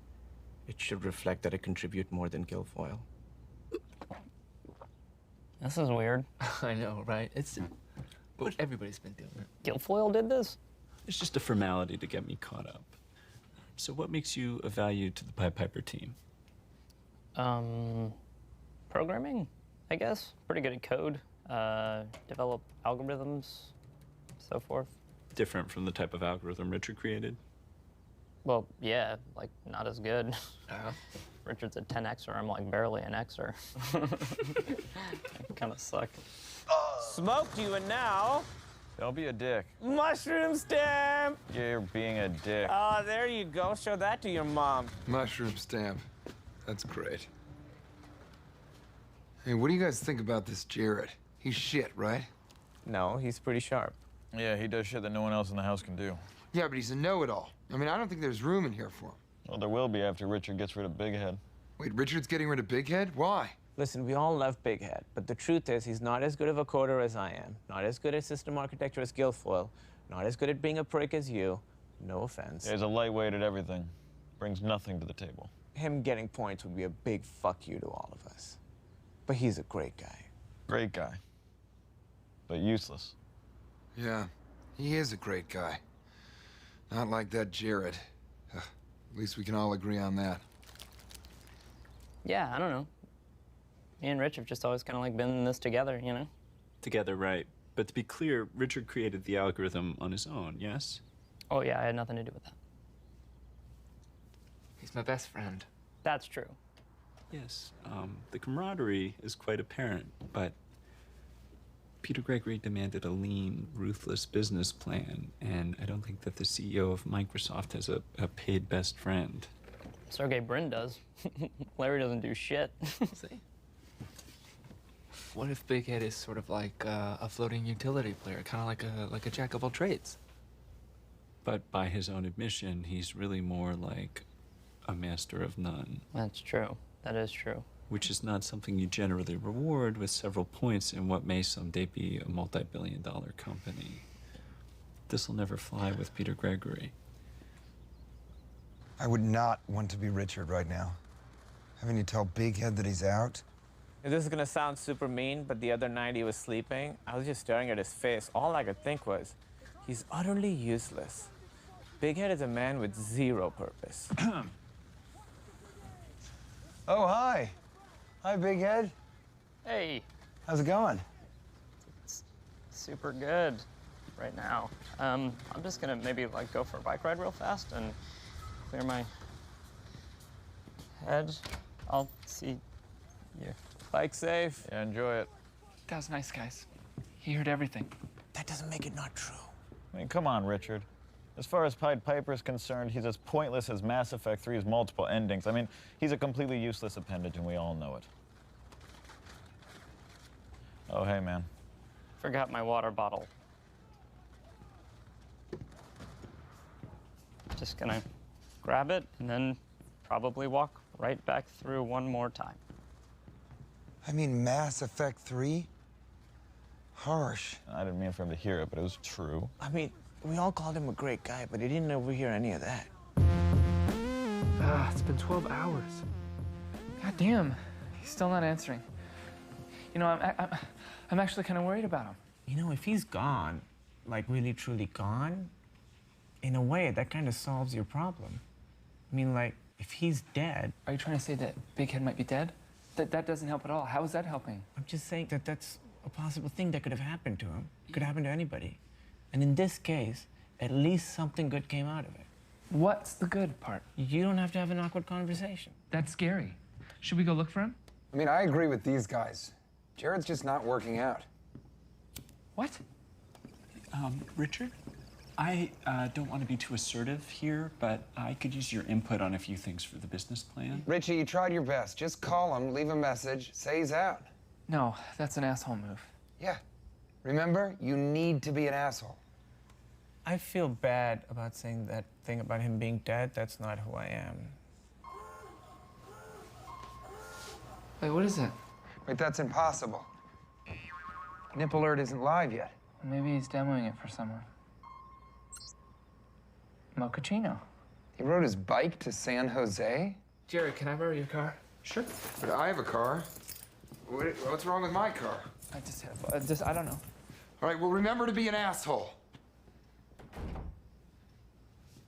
it should reflect that I contribute more than Guilfoyle. This is weird. I know, right? It's what everybody's been doing. Guilfoyle did this? It's just a formality to get me caught up. So what makes you a value to the Pied Piper team? Programming, I guess. Pretty good at code. Develop algorithms, so forth. Different from the type of algorithm Richard created? Well, yeah, like not as good. Richard's a 10xer, I'm like barely an xer. I kind of suck. Smoked you, and now... Don't be a dick. Mushroom stamp! You're being a dick. Oh, there you go. Show that to your mom. Mushroom stamp. That's great. Hey, what do you guys think about this Jared? He's shit, right? No, he's pretty sharp. Yeah, he does shit that no one else in the house can do. Yeah, but he's a know-it-all. I mean, I don't think there's room in here for him. Well, there will be after Richard gets rid of Big Head. Wait, Richard's getting rid of Big Head? Why? Listen, we all love Big Head, but the truth is he's not as good of a coder as I am, not as good at system architecture as Guilfoyle, not as good at being a prick as you. No offense. He's a lightweight at everything. Brings nothing to the table. Him getting points would be a big fuck you to all of us. But he's a great guy. Great guy. But useless. Yeah, he is a great guy. Not like that Jared. At least we can all agree on that. Yeah, I don't know. Me and Rich have just always kind of like been in this together, you know? Together, right. But to be clear, Richard created the algorithm on his own, yes? Oh, yeah, I had nothing to do with that. He's my best friend. That's true. Yes, the camaraderie is quite apparent, but Peter Gregory demanded a lean, ruthless business plan, and I don't think that the CEO of Microsoft has a paid best friend. Sergey Brin does. Larry doesn't do shit. See? What if Big Head is sort of like a floating utility player, kind of like a jack of all trades? But by his own admission, he's really more like a master of none. That's true. That is true. Which is not something you generally reward with several points in what may someday be a multi-billion-dollar company. This'll never fly with Peter Gregory. I would not want to be Richard right now. Having to tell Big Head that he's out. This is gonna sound super mean, but the other night he was sleeping, I was just staring at his face. All I could think was, he's utterly useless. Big Head is a man with zero purpose. Oh, hi. Hi, Big Head. Hey. How's it going? It's super good right now. I'm just gonna maybe like go for a bike ride real fast and clear my head. I'll see you. Bike safe. Yeah, enjoy it. That was nice, guys. He heard everything. That doesn't make it not true. I mean, come on, Richard. As far as Pied Piper is concerned, he's as pointless as Mass Effect 3's multiple endings. I mean, he's a completely useless appendage, and we all know it. Oh, hey, man. Forgot my water bottle. Just gonna grab it and then probably walk right back through one more time. I mean, Mass Effect 3? Harsh. I didn't mean for him to hear it, but it was true. I mean, we all called him a great guy, but he didn't overhear any of that. It's been 12 hours. God damn, he's still not answering. You know, I'm I'm actually kind of worried about him. You know, if he's gone, like really truly gone, in a way, that kind of solves your problem. I mean, like, if he's dead... Are you trying to say that Big Head might be dead? That doesn't help at all. How is that helping? I'm just saying that that's a possible thing that could have happened to him. It could happen to anybody. And in this case, at least something good came out of it. What's the good part? You don't have to have an awkward conversation. That's scary. Should we go look for him? I mean, I agree with these guys. Jared's just not working out. What? Richard, I don't want to be too assertive here, but I could use your input on a few things for the business plan. Richie, you tried your best. Just call him, leave a message, say he's out. No, that's an asshole move. Yeah. Remember, you need to be an asshole. I feel bad about saying that thing about him being dead. That's not who I am. Wait, what is it? Wait, that's impossible. Nipple Alert isn't live yet. Maybe he's demoing it for someone. Mochaccino. He rode his bike to San Jose? Jared, can I borrow your car? Sure. But I have a car. What's wrong with my car? I don't know. All right, well, remember to be an asshole.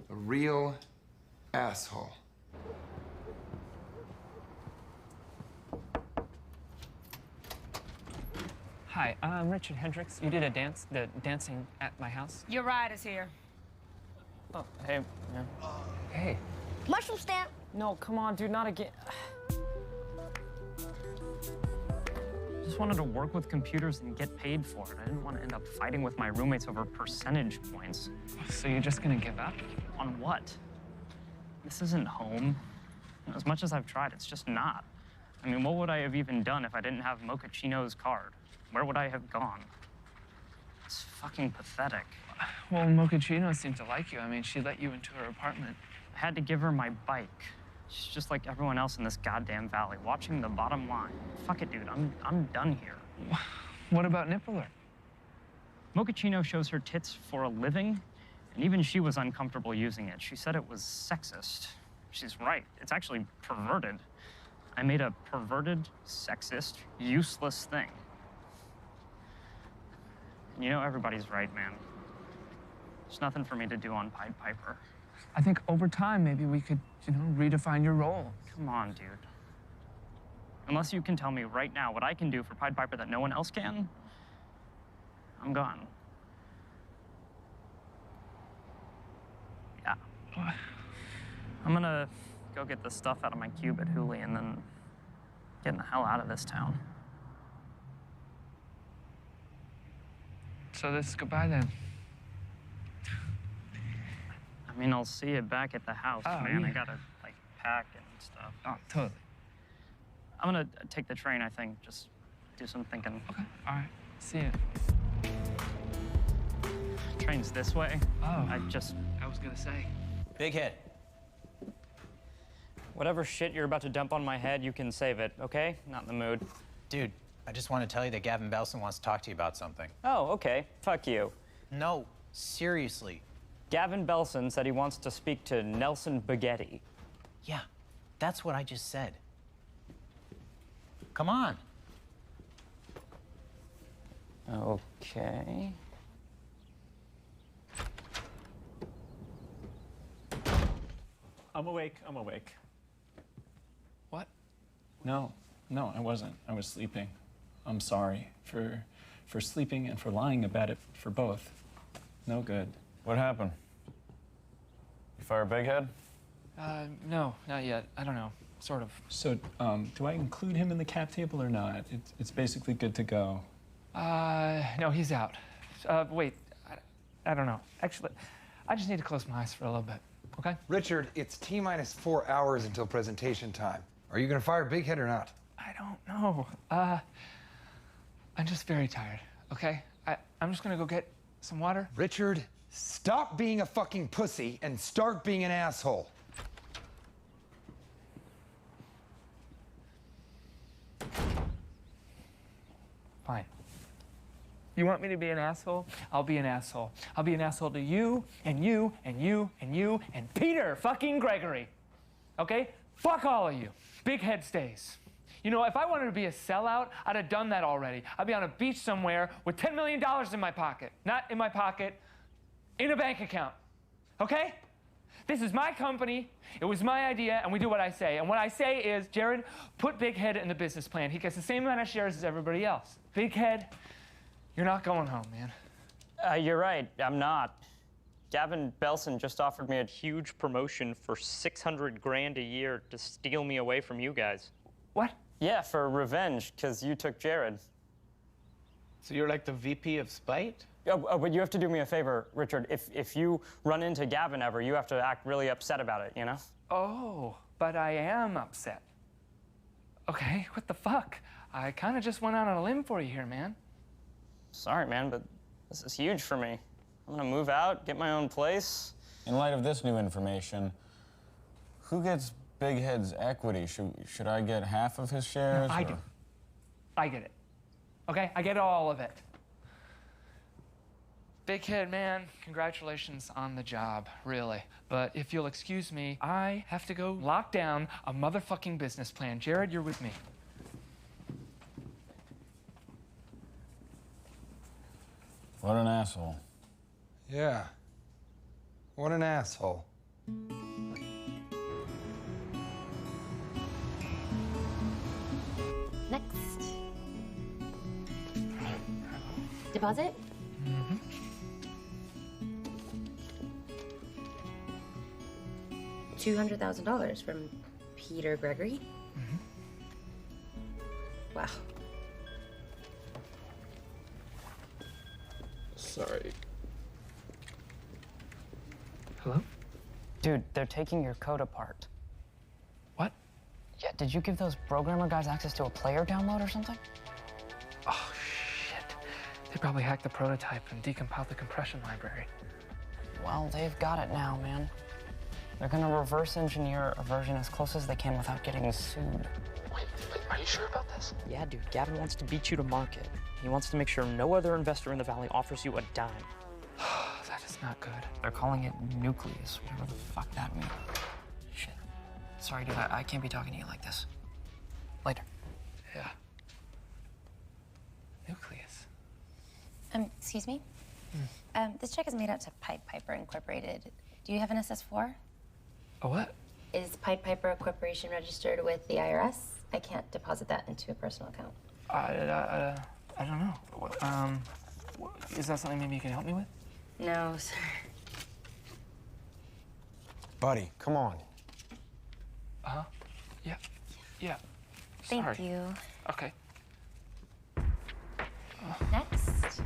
A real asshole. Hi, I'm Richard Hendricks. You did the dancing at my house? Your ride is here. Oh, hey, man. Hey. Mushroom stamp. No, come on, dude, not again. Just wanted to work with computers and get paid for it. I didn't want to end up fighting with my roommates over percentage points. So you're just gonna give up? On what? This isn't home. As much as I've tried, it's just not. I mean, what would I have even done if I didn't have Mochaccino's card? Where would I have gone? It's fucking pathetic. Well, Mochaccino seemed to like you. I mean, she let you into her apartment. I had to give her my bike. She's just like everyone else in this goddamn valley, watching the bottom line. Fuck it, dude. I'm done here. What about Nipple Alert? Mochaccino shows her tits for a living, and even she was uncomfortable using it. She said it was sexist. She's right. It's actually perverted. I made a perverted, sexist, useless thing. And you know, everybody's right, man. There's nothing for me to do on Pied Piper. I think over time, maybe we could, redefine your role. Come on, dude. Unless you can tell me right now what I can do for Pied Piper that no one else can, I'm gone. Yeah. I'm gonna go get the stuff out of my cube at Hooli and then get the hell out of this town. So this is goodbye then. I mean, I'll see you back at the house, man. Yeah. I gotta, pack and stuff. Oh, totally. I'm gonna take the train, I think. Just do some thinking. Okay, all right. See you. Train's this way. Oh. I was gonna say. Big Head. Whatever shit you're about to dump on my head, you can save it, okay? Not in the mood. Dude, I just want to tell you that Gavin Belson wants to talk to you about something. Oh, okay. Fuck you. No, seriously. Gavin Belson said he wants to speak to Nelson Baguetti. Yeah, that's what I just said. Come on. Okay. I'm awake. What? No, I wasn't. I was sleeping. I'm sorry for sleeping and for lying about it for both. No good. What happened? You fire Big Head? No, not yet. I don't know. Sort of. So, do I include him in the cap table or not? It's basically good to go. No, he's out. Wait, I don't know. Actually, I just need to close my eyes for a little bit, okay? Richard, it's T-minus 4 hours until presentation time. Are you gonna fire Big Head or not? I don't know. I'm just very tired, okay? I'm just gonna go get some water. Richard, stop being a fucking pussy and start being an asshole. Fine. You want me to be an asshole? I'll be an asshole. I'll be an asshole to you, and you, and you, and you, and Peter fucking Gregory. Okay? Fuck all of you. Big Head stays. You know, if I wanted to be a sellout, I'd have done that already. I'd be on a beach somewhere with $10 million in my pocket. Not in my pocket, in a bank account. Okay? This is my company, it was my idea, and we do what I say. And what I say is, Jared, put Big Head in the business plan. He gets the same amount of shares as everybody else. Big Head, you're not going home, man. You're right, I'm not. Gavin Belson just offered me a huge promotion for $600 grand a year to steal me away from you guys. What? Yeah, for revenge, because you took Jared. So you're like the VP of spite? Oh, but you have to do me a favor, Richard. If you run into Gavin ever, you have to act really upset about it, you know? Oh, but I am upset. Okay, what the fuck? I kind of just went out on a limb for you here, man. Sorry, man, but this is huge for me. I'm gonna move out, get my own place. In light of this new information, who gets Big Head's equity? Should I get half of his shares? No, I do. I get it. Okay, I get all of it. Big Head, man, congratulations on the job, really. But if you'll excuse me, I have to go lock down a motherfucking business plan. Jared, you're with me. What an asshole. Yeah. What an asshole. Next. Deposit? Mm-hmm. $200,000 from Peter Gregory? Mm-hmm. Wow. Sorry. Hello? Dude, they're taking your code apart. What? Yeah, did you give those programmer guys access to a player download or something? Oh, shit. They probably hacked the prototype and decompiled the compression library. Well, they've got it now, man. They're gonna reverse engineer a version as close as they can without getting sued. Wait, are you sure about this? Yeah, dude, Gavin wants to beat you to market. He wants to make sure no other investor in the Valley offers you a dime. That is not good. They're calling it nucleus, whatever the fuck that means. Shit. Sorry, dude, I can't be talking to you like this. Later. Yeah. Nucleus. Excuse me? This check is made out to Pied Piper Incorporated. Do you have an SS4? A what? Is Pied Piper Corporation registered with the IRS? I can't deposit that into a personal account. I don't know. Is that something maybe you can help me with? No, sir. Buddy, come on. Uh-huh. Yeah. Yeah. Thank Sorry. you. Okay. Next.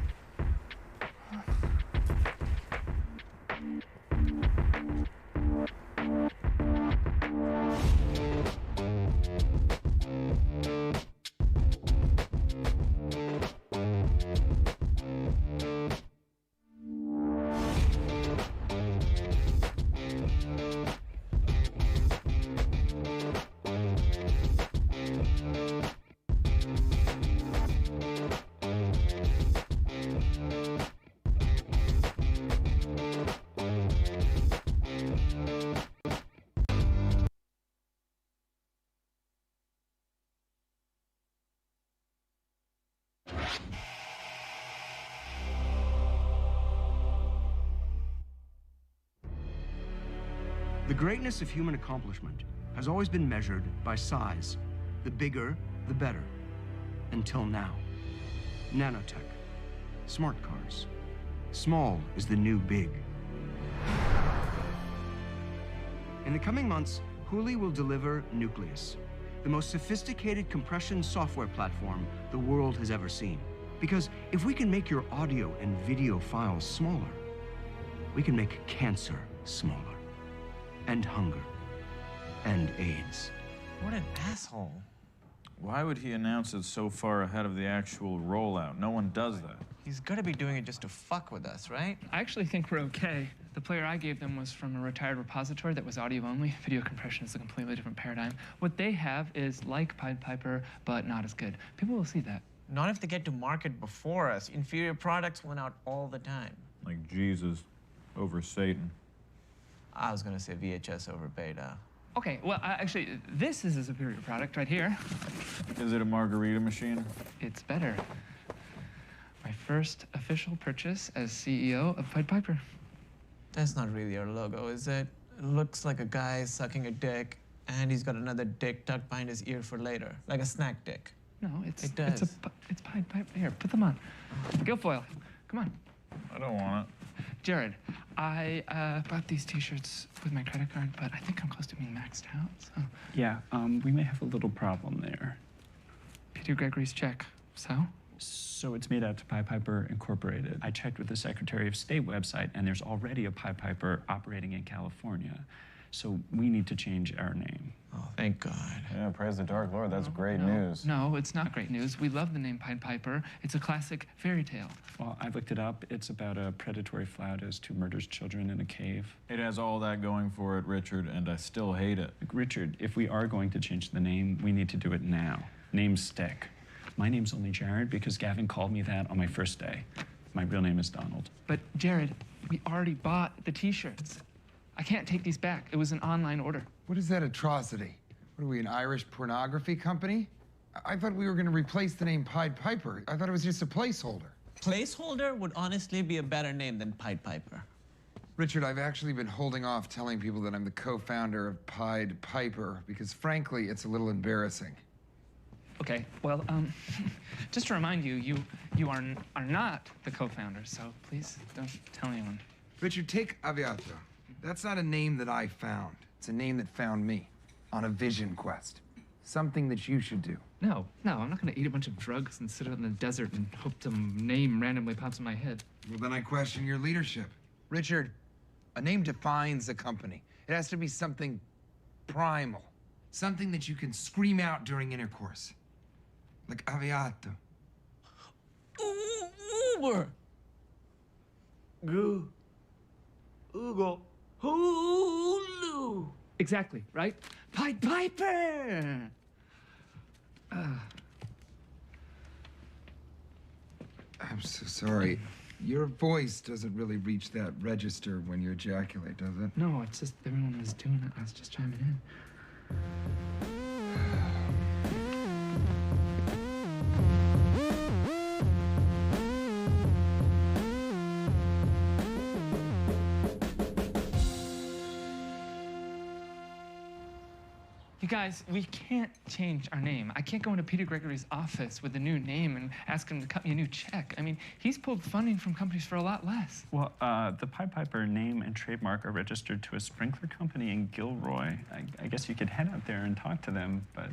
The greatness of human accomplishment has always been measured by size. The bigger, the better. Until now. Nanotech. Smart cars. Small is the new big. In the coming months, Hooli will deliver Nucleus, the most sophisticated compression software platform the world has ever seen. Because if we can make your audio and video files smaller, we can make cancer smaller. And hunger. And AIDS. What an asshole. Why would he announce it so far ahead of the actual rollout? No one does that. He's gotta be doing it just to fuck with us, right? I actually think we're okay. The player I gave them was from a retired repository that was audio only. Video compression is a completely different paradigm. What they have is like Pied Piper, but not as good. People will see that. Not if they get to market before us. Inferior products went out all the time. Like Jesus over Satan. I was gonna say VHS over beta. Okay, well, actually, this is a superior product right here. Is it a margarita machine? It's better. My first official purchase as CEO of Pied Piper. That's not really your logo, is it? It looks like a guy sucking a dick, and he's got another dick tucked behind his ear for later, like a snack dick. No, it's It does. it's Pied Piper. Here, put them on. Guilfoyle, come on. I don't want it. Jared, I bought these T-shirts with my credit card, but I think I'm close to being maxed out. So Yeah, we may have a little problem there. Peter Gregory's check. So? So it's made out to Pied Piper Incorporated. I checked with the Secretary of State website, and there's already a Pied Piper operating in California. So we need to change our name. Oh, thank God. Yeah, praise the Dark Lord. That's great news. No, it's not great news. We love the name Pied Piper. It's a classic fairy tale. Well, I looked it up. It's about a predatory flautist who murders children in a cave. It has all that going for it, Richard, and I still hate it. Richard, if we are going to change the name, we need to do it now. Names stick. My name's only Jared because Gavin called me that on my first day. My real name is Donald. But Jared, we already bought the T-shirts. I can't take these back. It was an online order. What is that atrocity? What are we, an Irish pornography company? I thought we were going to replace the name Pied Piper. I thought it was just a placeholder. Placeholder would honestly be a better name than Pied Piper. Richard, I've actually been holding off telling people that I'm the co-founder of Pied Piper because, frankly, it's a little embarrassing. Okay, well, just to remind you, you are not the co-founder, so please don't tell anyone. Richard, take Aviato. That's not a name that I found. It's a name that found me on a vision quest. Something that you should do. No, I'm not gonna eat a bunch of drugs and sit out in the desert and hope some name randomly pops in my head. Well, then I question your leadership. Richard, a name defines a company. It has to be something primal. Something that you can scream out during intercourse. Like Aviato. Uber! Ugo. Hulu! Exactly, right? Pied Piper! I'm so sorry. Your voice doesn't really reach that register when you ejaculate, does it? No, it's just everyone was doing it. I was just chiming in. You guys, we can't change our name. I can't go into Peter Gregory's office with a new name and ask him to cut me a new check. I mean, he's pulled funding from companies for a lot less. Well, the Pied Piper name and trademark are registered to a sprinkler company in Gilroy. I guess you could head out there and talk to them, but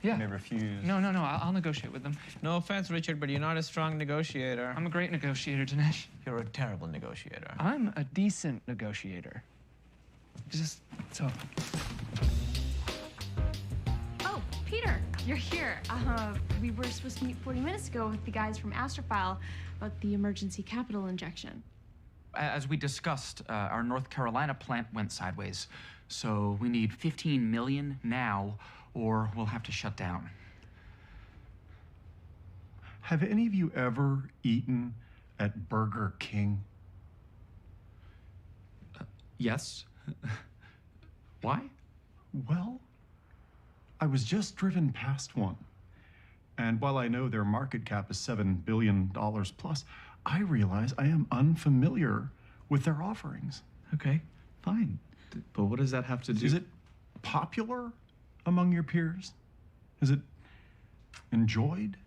Yeah. they refuse. No, I'll negotiate with them. No offense, Richard, but you're not a strong negotiator. I'm a great negotiator, Dinesh. You're a terrible negotiator. I'm a decent negotiator. Just so. Oh, Peter, you're here. We were supposed to meet 40 minutes ago with the guys from Astrophile about the emergency capital injection. As we discussed, our North Carolina plant went sideways. So we need 15 million now, or we'll have to shut down. Have any of you ever eaten at Burger King? Yes. Why? Well, I was just driven past one. And while I know their market cap is $7 billion plus, I realize I am unfamiliar with their offerings. Okay, fine. But what does that have to do? Is it popular among your peers? Is it enjoyed?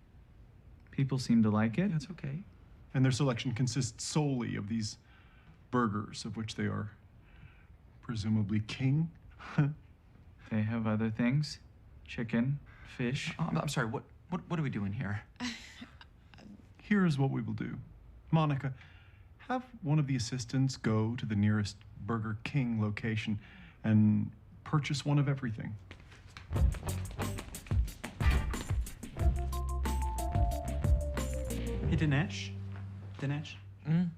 People seem to like it. That's okay. And their selection consists solely of these burgers, of which they are presumably king. They have other things? Chicken, fish. I'm sorry, what are we doing here? Here's what we will do. Monica, have one of the assistants go to the nearest Burger King location and purchase one of everything. Hey, Dinesh?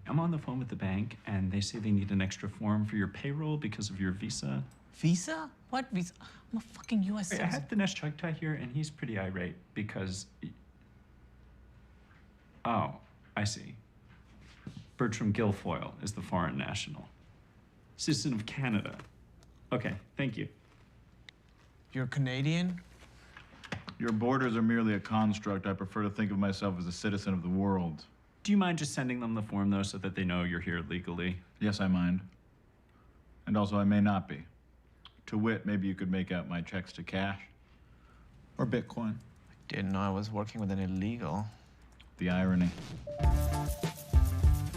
I'm on the phone with the bank, and they say they need an extra form for your payroll because of your visa. Visa? What visa? I'm a fucking U.S. I citizen. had Dinesh Chugtai here, and he's pretty irate because... Oh, I see. Bertram Guilfoyle is the foreign national. Citizen of Canada. Okay, thank you. You're Canadian? Your borders are merely a construct. I prefer to think of myself as a citizen of the world. Do you mind just sending them the form, though, so that they know you're here legally? Yes, I mind. And also, I may not be. To wit, maybe you could make out my checks to cash or Bitcoin. Didn't know I was working with an illegal. The irony.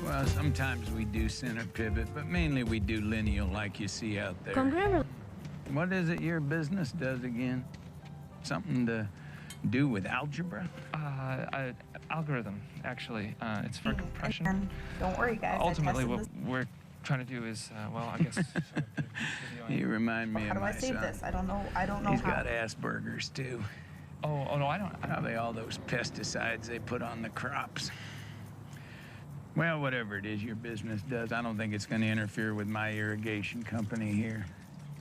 Well, sometimes we do center pivot, but mainly we do lineal like you see out there. What is it your business does again? Something to do with algebra? Algorithm, actually. It's for compression. Don't worry, guys. Ultimately, what we're trying to do is, well, I guess. You remind me How of do my I save son. this? I don't know He's how. got Asperger's, too. Oh, no, I don't. Probably all those pesticides they put on the crops. Well, whatever it is your business does, I don't think it's going to interfere with my irrigation company here.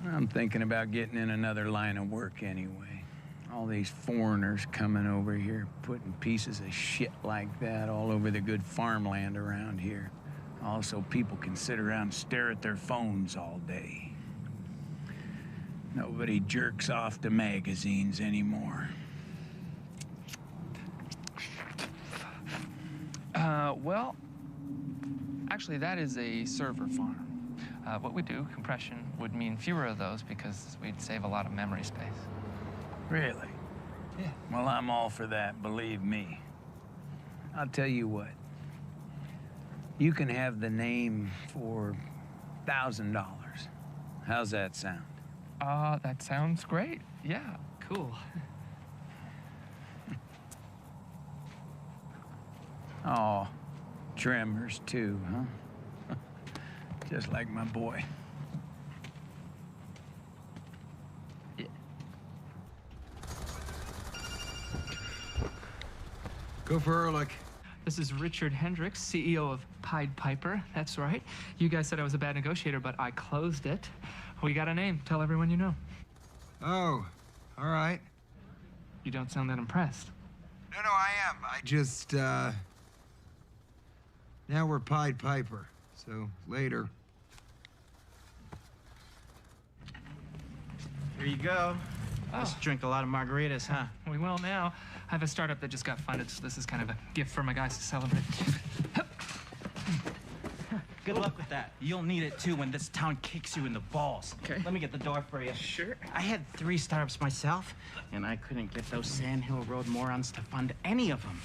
I'm thinking about getting in another line of work anyway. All these foreigners coming over here, putting pieces of shit like that all over the good farmland around here. Also, people can sit around and stare at their phones all day. Nobody jerks off to magazines anymore. Well, actually, that is a server farm. What we do, compression, would mean fewer of those because we'd save a lot of memory space. Really? Yeah. Well, I'm all for that, believe me. I'll tell you what. You can have the name for $1,000. How's that sound? That sounds great. Yeah, cool. Oh, Tremors too, huh? Just like my boy. Go for Ehrlich. This is Richard Hendricks, CEO of Pied Piper. That's right. You guys said I was a bad negotiator, but I closed it. We got a name. Tell everyone you know. Oh, all right. You don't sound that impressed. No, I am. I just, now we're Pied Piper, so later. Here you go. Must drink a lot of margaritas, huh? We will now. I have a startup that just got funded, so this is kind of a gift for my guys to celebrate. Good luck with that. You'll need it too when this town kicks you in the balls. Okay. Let me get the door for you. Sure. I had 3 startups myself, and I couldn't get those Sand Hill Road morons to fund any of them.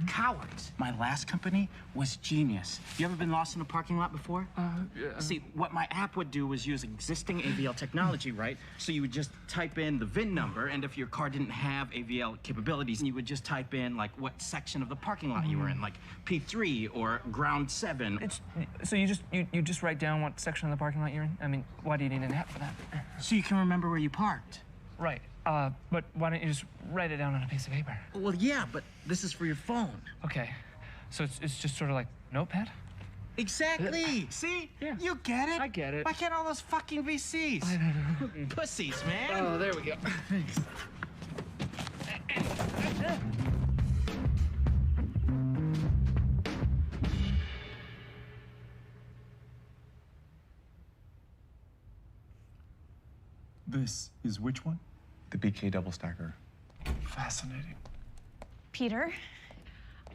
Cowards. My last company was genius. You ever been lost in a parking lot before? Yeah. See, what my app would do was use existing AVL technology, right? So you would just type in the VIN number, and if your car didn't have AVL capabilities, you would just type in, like, what section of the parking lot you were in, like P3 or ground 7. So you just write down what section of the parking lot you're in? I mean, why do you need an app for that? So you can remember where you parked. Right. But why don't you just write it down on a piece of paper? Well, yeah, but this is for your phone. Okay. So it's just sort of like Notepad? Exactly. See? Yeah. You get it? I get it. Why can't all those fucking VCs? I don't know. Pussies, man. Oh, there we go. Thanks. This is which one? The BK double stacker. Fascinating. Peter,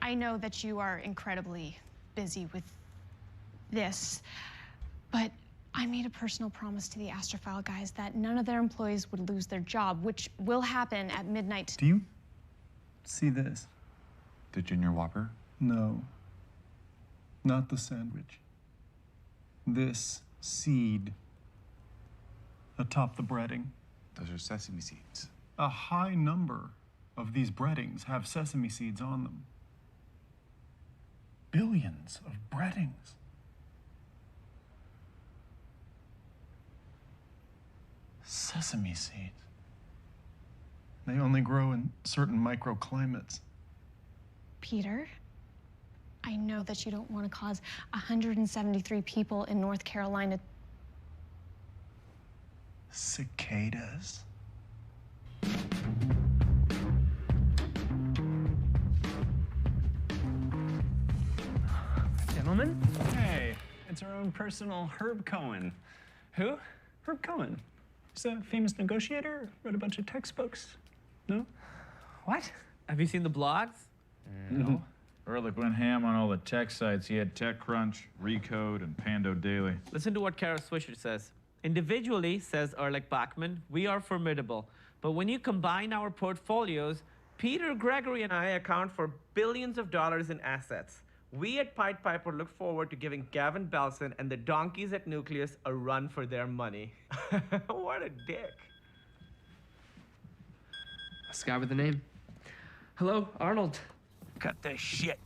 I know that you are incredibly busy with this, but I made a personal promise to the Astrophile guys that none of their employees would lose their job, which will happen at midnight. Do you see this? The Junior Whopper? No. Not the sandwich. This seed atop the breading. Those are sesame seeds. A high number of these breadings have sesame seeds on them. Billions of breadings. Sesame seeds. They only grow in certain microclimates. Peter, I know that you don't want to cause 173 people in North Carolina. Cicadas. Gentlemen? Hey, it's our own personal Herb Cohen. Who? Herb Cohen. He's a famous negotiator, wrote a bunch of textbooks. No? What? Have you seen the blogs? No. Ehrlich went ham on all the tech sites. He had TechCrunch, Recode, and Pando Daily. Listen to what Kara Swisher says. Individually, says Ehrlich Bachman, we are formidable. But when you combine our portfolios, Peter, Gregory, and I account for billions of dollars in assets. We at Pied Piper look forward to giving Gavin Belson and the donkeys at Nucleus a run for their money. What a dick. This guy with the name. Hello, Arnold. Cut the shit.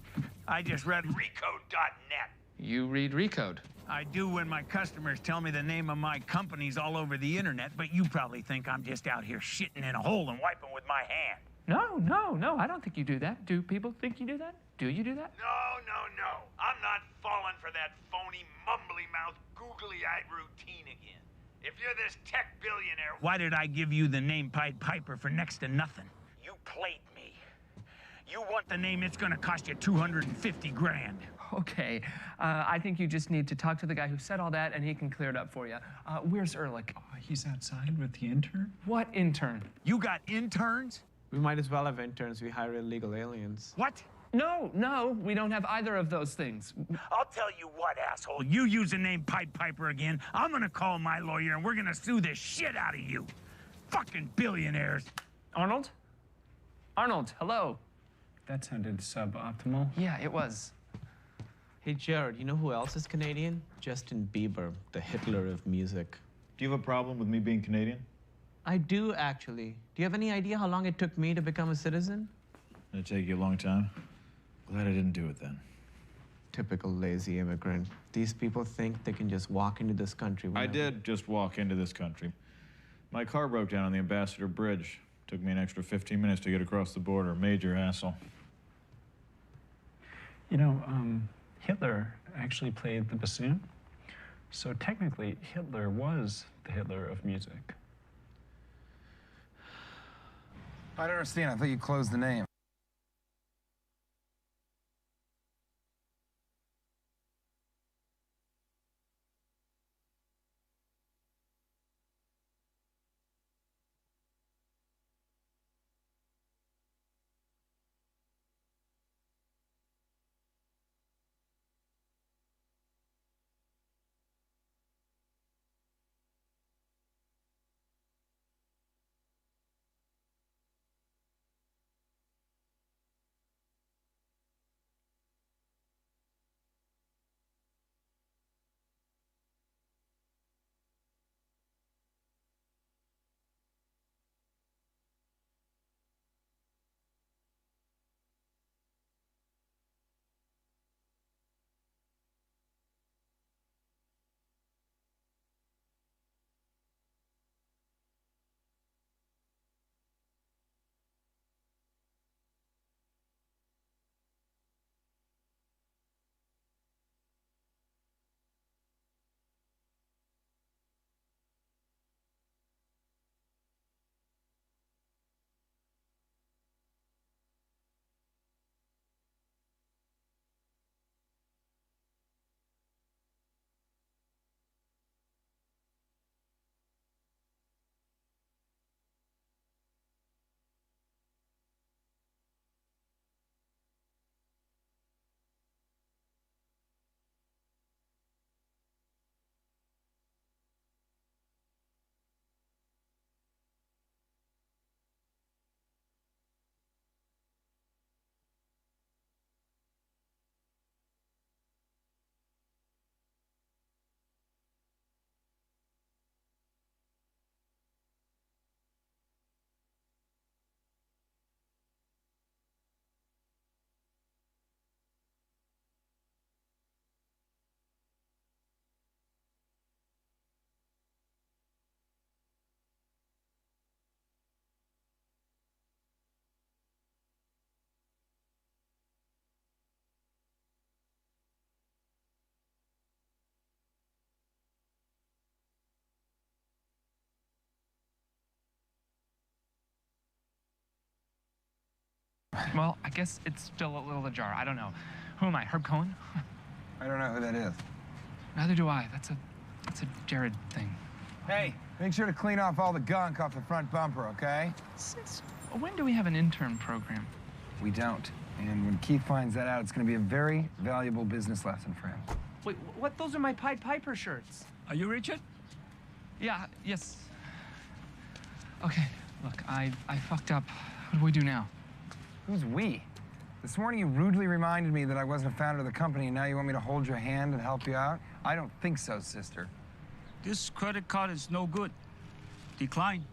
I just read Recode.net. You read Recode. I do when my customers tell me the name of my companies all over the internet, but you probably think I'm just out here shitting in a hole and wiping with my hand. No, I don't think you do that. Do people think you do that? Do you do that? No. I'm not falling for that phony, mumbly-mouthed, googly-eyed routine again. If you're this tech billionaire, why did I give you the name Pied Piper for next to nothing? You played me. You want the name, it's gonna cost you 250 grand. Okay, I think you just need to talk to the guy who said all that, and he can clear it up for you. Where's Ehrlich? He's outside with the intern. What intern? You got interns? We might as well have interns. We hire illegal aliens. What? No, we don't have either of those things. I'll tell you what, asshole. You use the name Pied Piper again, I'm gonna call my lawyer and we're gonna sue the shit out of you. Fucking billionaires. Arnold, hello. That sounded suboptimal. Yeah, it was. Hey, Jared, you know who else is Canadian? Justin Bieber, the Hitler of music. Do you have a problem with me being Canadian? I do, actually. Do you have any idea how long it took me to become a citizen? Did it take you a long time? Glad I didn't do it then. Typical lazy immigrant. These people think they can just walk into this country. I did just walk into this country. My car broke down on the Ambassador Bridge. Took me an extra 15 minutes to get across the border. Major hassle. You know, Hitler actually played the bassoon. So technically, Hitler was the Hitler of music. I don't understand. I thought you closed the name. Well, I guess it's still a little ajar. I don't know. Who am I, Herb Cohen? I don't know who that is. Neither do I. That's a Jared thing. Hey, make sure to clean off all the gunk off the front bumper, okay? When do we have an intern program? We don't. And when Keith finds that out, it's going to be a very valuable business lesson for him. Wait, what? Those are my Pied Piper shirts. Are you Richard? Yeah, yes. Okay, look, I fucked up. What do we do now? Who's we? This morning you rudely reminded me that I wasn't a founder of the company, and now you want me to hold your hand and help you out? I don't think so, sister. This credit card is no good. Decline.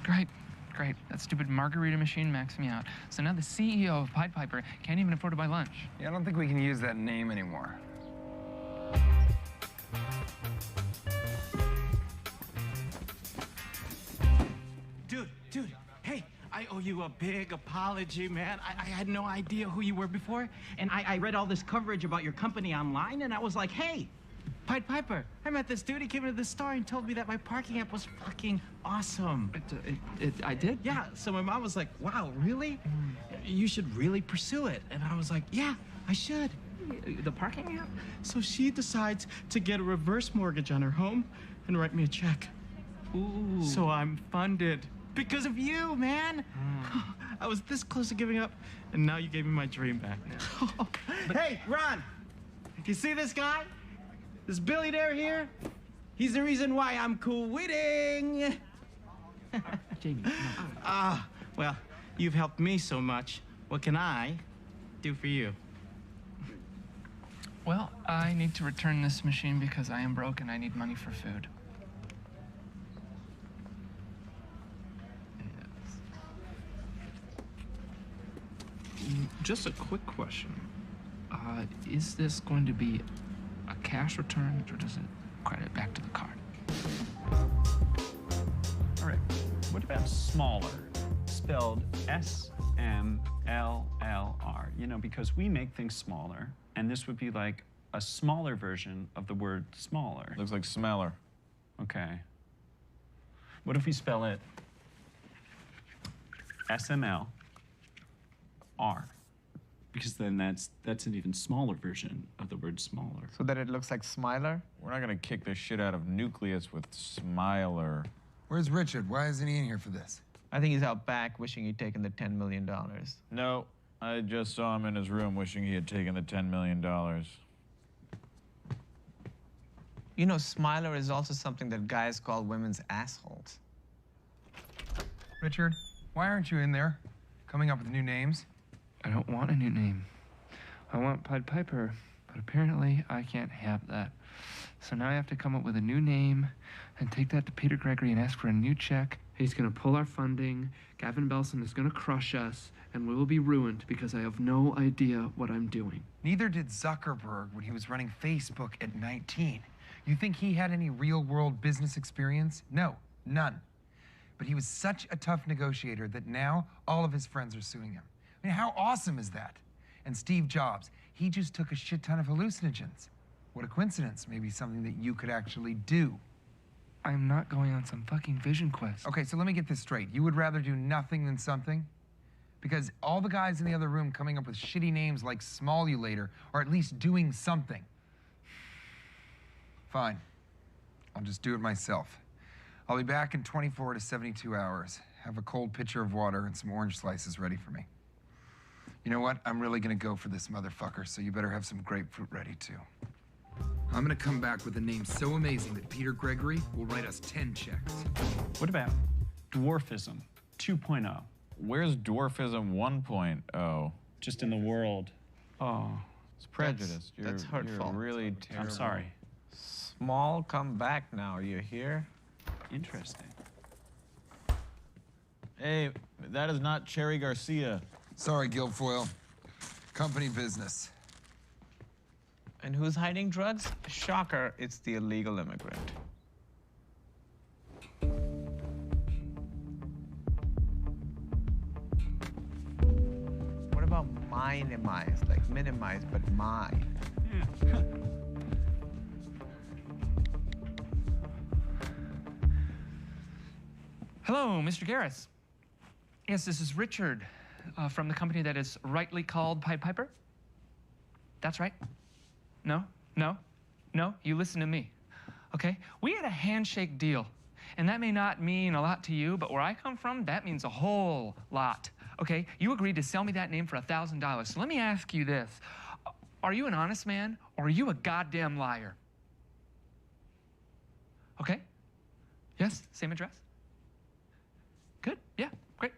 Great. Great. That stupid margarita machine maxed me out. So now the CEO of Pied Piper can't even afford to buy lunch. Yeah, I don't think we can use that name anymore. Dude, hey, I owe you a big apology, man. I had no idea who you were before, and I read all this coverage about your company online, and I was like, hey, Pied Piper, I met this dude. He came into the store and told me that my parking app was fucking awesome. I did? Yeah, so my mom was like, wow, really? You should really pursue it. And I was like, yeah, I should. The parking app? So she decides to get a reverse mortgage on her home and write me a check. Ooh. So I'm funded. Because of you, man. I was this close to giving up, and now you gave me my dream back. Hey, Ron, you see this guy? This billionaire here? He's the reason why I'm quitting. Jamie, well, you've helped me so much. What can I do for you? Well, I need to return this machine because I am broke and I need money for food. Just a quick question. Is this going to be a cash return, or does it credit back to the card? All right, what about smaller? Spelled S-M-L-L-R. You know, because we make things smaller, and this would be like a smaller version of the word smaller. Looks like smeller. Okay. What if we spell it S-M-L-R? Because then that's an even smaller version of the word smaller. So that it looks like Smiler? We're not gonna kick the shit out of Nucleus with Smiler. Where's Richard? Why isn't he in here for this? I think he's out back wishing he'd taken the $10 million. No, I just saw him in his room wishing he had taken the $10 million. You know, Smiler is also something that guys call women's assholes. Richard, why aren't you in there? Coming up with new names? I don't want a new name. I want Pied Piper, but apparently I can't have that. So now I have to come up with a new name and take that to Peter Gregory and ask for a new check. He's gonna pull our funding, Gavin Belson is gonna crush us, and we will be ruined because I have no idea what I'm doing. Neither did Zuckerberg when he was running Facebook at 19. You think he had any real-world business experience? No, none. But he was such a tough negotiator that now all of his friends are suing him. I mean, how awesome is that? And Steve Jobs, he just took a shit ton of hallucinogens. What a coincidence. Maybe something that you could actually do. I'm not going on some fucking vision quest. Okay, so let me get this straight. You would rather do nothing than something? Because all the guys in the other room coming up with shitty names like Smallulator are at least doing something. Fine. I'll just do it myself. I'll be back in 24 to 72 hours. Have a cold pitcher of water and some orange slices ready for me. You know what? I'm really gonna go for this motherfucker, so you better have some grapefruit ready too. I'm gonna come back with a name so amazing that Peter Gregory will write us 10 checks. What about dwarfism 2.0? Where's dwarfism 1.0? Just in the world. Oh, it's prejudice. That's hurtful. You're really terrible. I'm sorry. Small, come back now. You hear? Interesting. Hey, that is not Cherry Garcia. Sorry, Guilfoyle. Company business. And who's hiding drugs? Shocker, it's the illegal immigrant. What about minimize? Like minimize, but mine. Yeah. Hello, Mr. Garris. Yes, this is Richard from the company that is rightly called Pied Piper. That's right. No, you listen to me. okay? We had a handshake deal. And that may not mean a lot to you, but where I come from, that means a whole lot, okay? You agreed to sell me that name for $1,000. So let me ask you this. Are you an honest man, or are you a goddamn liar? Okay? Yes? Same address? Good? Yeah, great.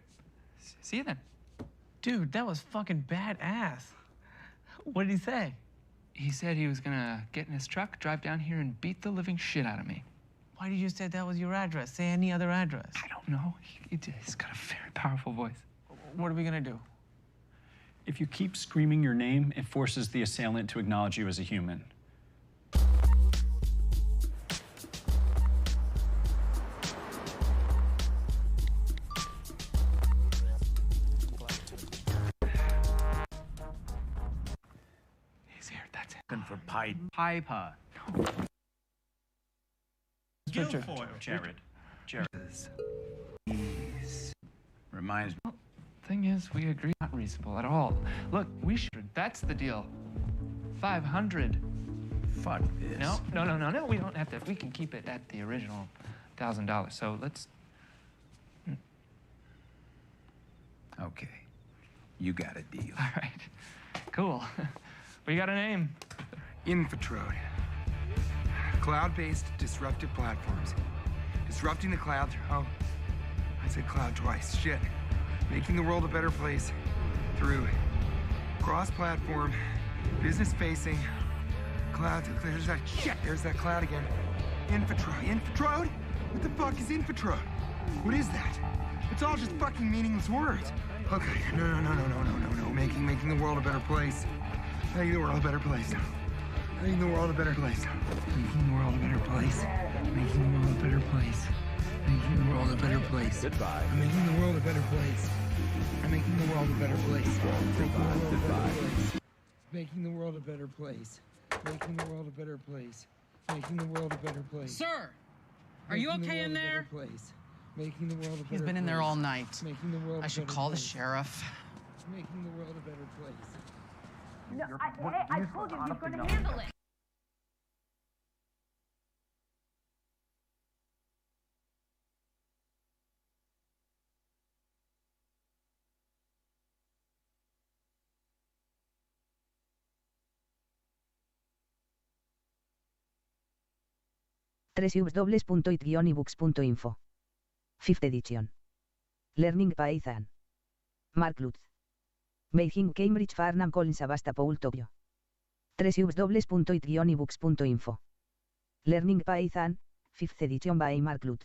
See you then. Dude, that was fucking badass. What did he say? He said he was gonna get in his truck, drive down here, and beat the living shit out of me. Why did you say that was your address? Say any other address. I don't know. He's got a very powerful voice. What are we gonna do? If you keep screaming your name, it forces the assailant to acknowledge you as a human. He's here, that's it. Looking for Piper. Richard. Jared. Reminds me. Thing is, we agree not reasonable at all. Look, we should. That's the deal. 500. Fuck this. No. We don't have to. We can keep it at the original $1,000. So let's. Okay. You got a deal. All right. Cool. We got a name. Infotrode. Cloud-based disruptive platforms. Disrupting the cloud. Oh, I said cloud twice. Shit. Making the world a better place through cross-platform, business-facing cloud. There's that shit. There's that cloud again. Infotrode. Infotrode? What the fuck is Infotrode? What is that? It's all just fucking meaningless words. Okay. No. Making the world a better place. Making the world a better place. Making the world a better place. Making the world a better place. Making the world a better place. Making the world a better place. Goodbye. I'm making the world a better place. I'm making the world a better place. Making the world a better place. Making the world a better place. Making the world a better place. Sir, are you okay in there? Making the world a better place. He's been in there all night. Making the world I should call the sheriff. Making the world a better place. No, I told you he's going to handle it. www.it-ebooks.info. 5th edition. Learning Python. Mark Lutz. Beijing Cambridge Farnham Collins Sebastopol Tokyo. www.it-ebooks.info. Learning Python, 5th edition by Mark Lutz.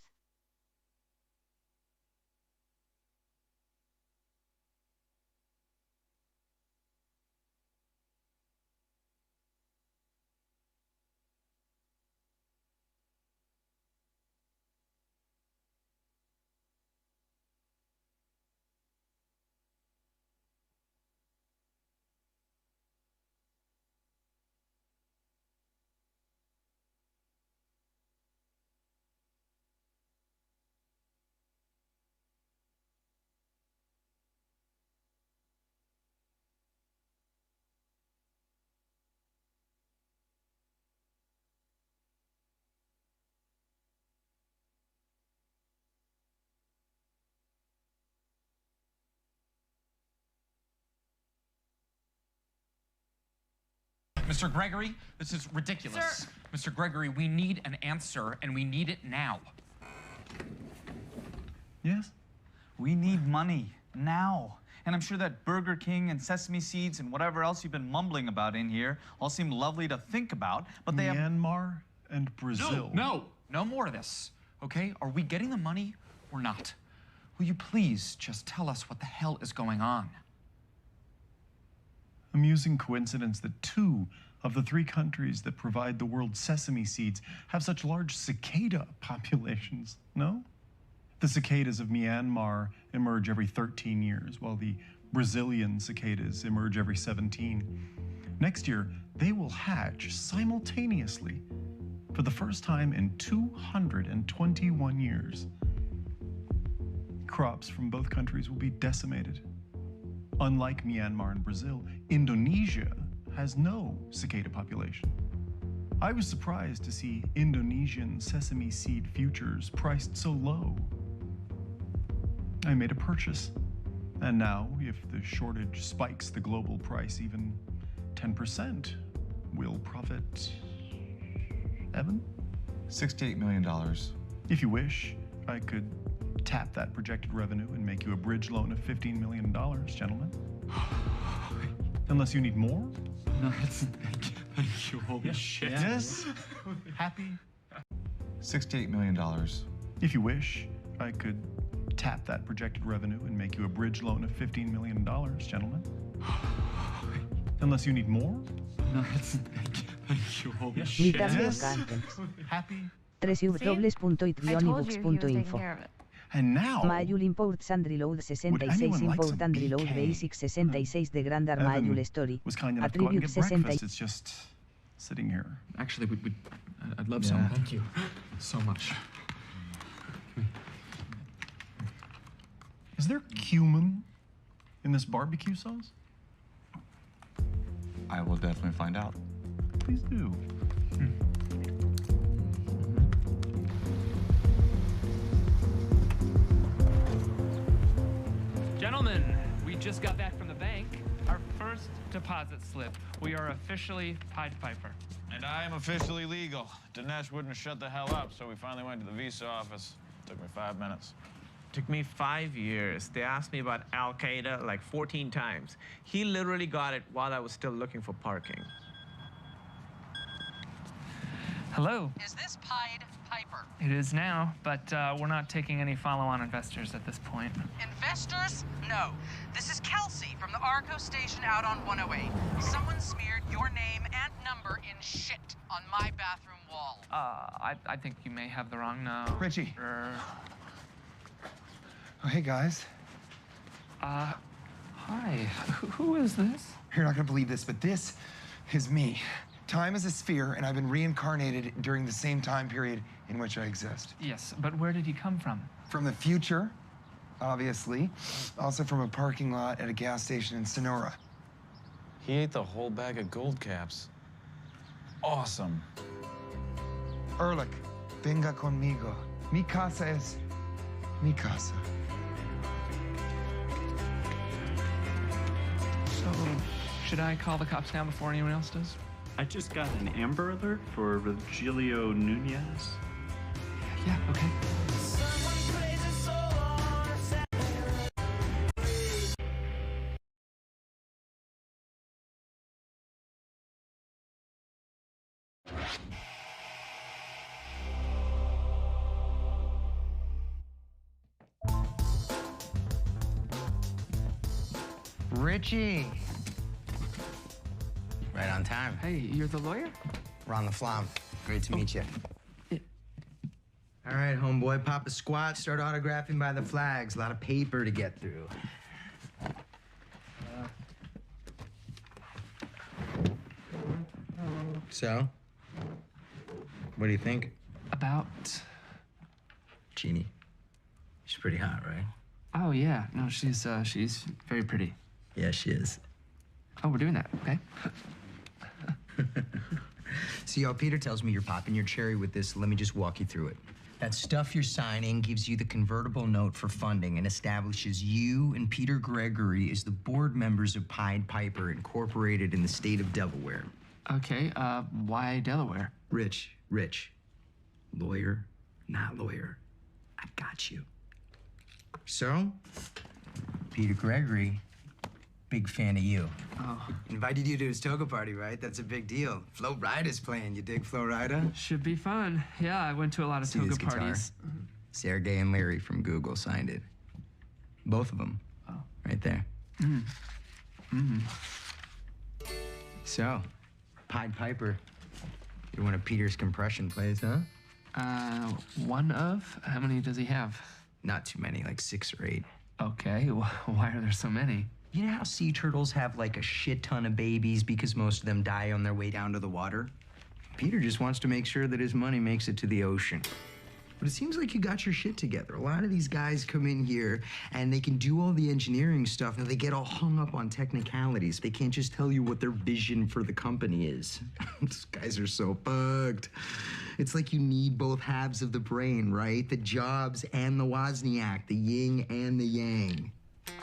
Mr. Gregory, this is ridiculous. Sir. Mr. Gregory, we need an answer, and we need it now. Yes? We need money now. And I'm sure that Burger King and sesame seeds and whatever else you've been mumbling about in here all seem lovely to think about, but they have... Myanmar and Brazil. No more of this, okay? Are we getting the money or not? Will you please just tell us what the hell is going on? Amusing coincidence that 2 of the 3 countries that provide the world sesame seeds have such large cicada populations, no? The cicadas of Myanmar emerge every 13 years, while the Brazilian cicadas emerge every 17. Next year, they will hatch simultaneously for the first time in 221 years. Crops from both countries will be decimated. Unlike Myanmar and Brazil, Indonesia has no cicada population. I was surprised to see Indonesian sesame seed futures priced so low. I made a purchase, and now, if the shortage spikes the global price even 10%, we'll profit, Evan? $68 million. If you wish, I could tap that projected revenue and make you a bridge loan of $15 million, gentlemen. Unless you need more? No, thank you. Holy shit. Yes? Happy? $68 million. If you wish, I could tap that projected revenue and make you a bridge loan of $15 million, gentlemen. Unless you need more? No, thank you. Holy shit. Yes? Happy? www.it-books.info. And now, Maayul Imports and Reload 66 Import and Reload Basic 66 The Grand Maayul Story. was kind enough to go out and Attribute get 60. breakfast. It's just sitting here. Actually, I'd love some. Thank you so much. Is there cumin in this barbecue sauce? I will definitely find out. Please do. Gentlemen, we just got back from the bank. Our first deposit slip. We are officially Pied Piper. And I am officially legal. Dinesh wouldn't shut the hell up, so we finally went to the visa office. Took me 5 minutes. Took me 5 years. They asked me about Al Qaeda like 14 times. He literally got it while I was still looking for parking. Hello. Is this Pied Piper? It is now, but we're not taking any follow-on investors at this point. Investors? No. This is Kelsey from the Arco station out on 108. Someone smeared your name and number in shit on my bathroom wall. I think you may have the wrong Richie. Oh, hey, guys. Hi. Who is this? You're not gonna believe this, but this is me. Time is a sphere, and I've been reincarnated during the same time period in which I exist. Yes, but where did he come from? From the future, obviously. Also from a parking lot at a gas station in Sonora. He ate the whole bag of gold caps. Awesome. Ehrlich, venga conmigo. Mi casa es mi casa. So, should I call the cops now before anyone else does? I just got an Amber Alert for Rogelio Nunez. Yeah, okay. Richie. Right on time. Hey, you're the lawyer? Ron the Flom. Great to meet you. All right, homeboy, pop a squat, start autographing by the flags. A lot of paper to get through. So, what do you think? About? Jeannie. She's pretty hot, right? Oh, yeah. No, she's very pretty. Yeah, she is. Oh, we're doing that, okay? See, y'all, Peter tells me you're popping your cherry with this. Let me just walk you through it. That stuff you're signing gives you the convertible note for funding and establishes you and Peter Gregory as the board members of Pied Piper, Incorporated in the state of Delaware. Okay, why Delaware? Rich. Lawyer, not lawyer. I got you. So, Peter Gregory, big fan of you. Oh. Invited you to his toga party, right? That's a big deal. Flo Rida's playing. You dig Flo Rida? Should be fun. Yeah, I went to a lot of See toga this guitar? parties. Sergey and Larry from Google signed it. Both of them. Oh. Right there. So, Pied Piper. You're one of Peter's compression plays, huh? One of? How many does he have? Not too many, like 6 or 8. Okay, why are there so many? You know how sea turtles have like a shit ton of babies because most of them die on their way down to the water? Peter just wants to make sure that his money makes it to the ocean. But it seems like you got your shit together. A lot of these guys come in here and they can do all the engineering stuff and they get all hung up on technicalities. They can't just tell you what their vision for the company is. These guys are so bugged. It's like you need both halves of the brain, right? The Jobs and the Wozniak, the yin and the yang.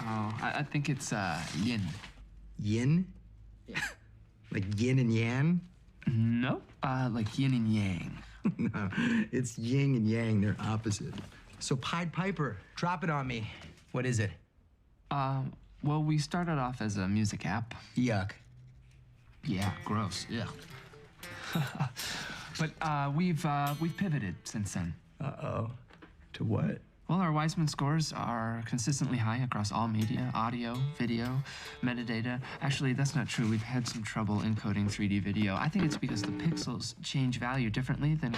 Oh, I think it's yin. Yin? Yeah. Like yin and yang? Nope. Like yin and yang. No, it's yin and yang. They're opposite. So Pied Piper, drop it on me. What is it? Well, we started off as a music app. Yuck. Yeah, gross. Yeah. But we've pivoted since then. Uh-oh. To what? Well, our Weissman scores are consistently high across all media, audio, video, metadata. Actually, that's not true. We've had some trouble encoding 3D video. I think it's because the pixels change value differently than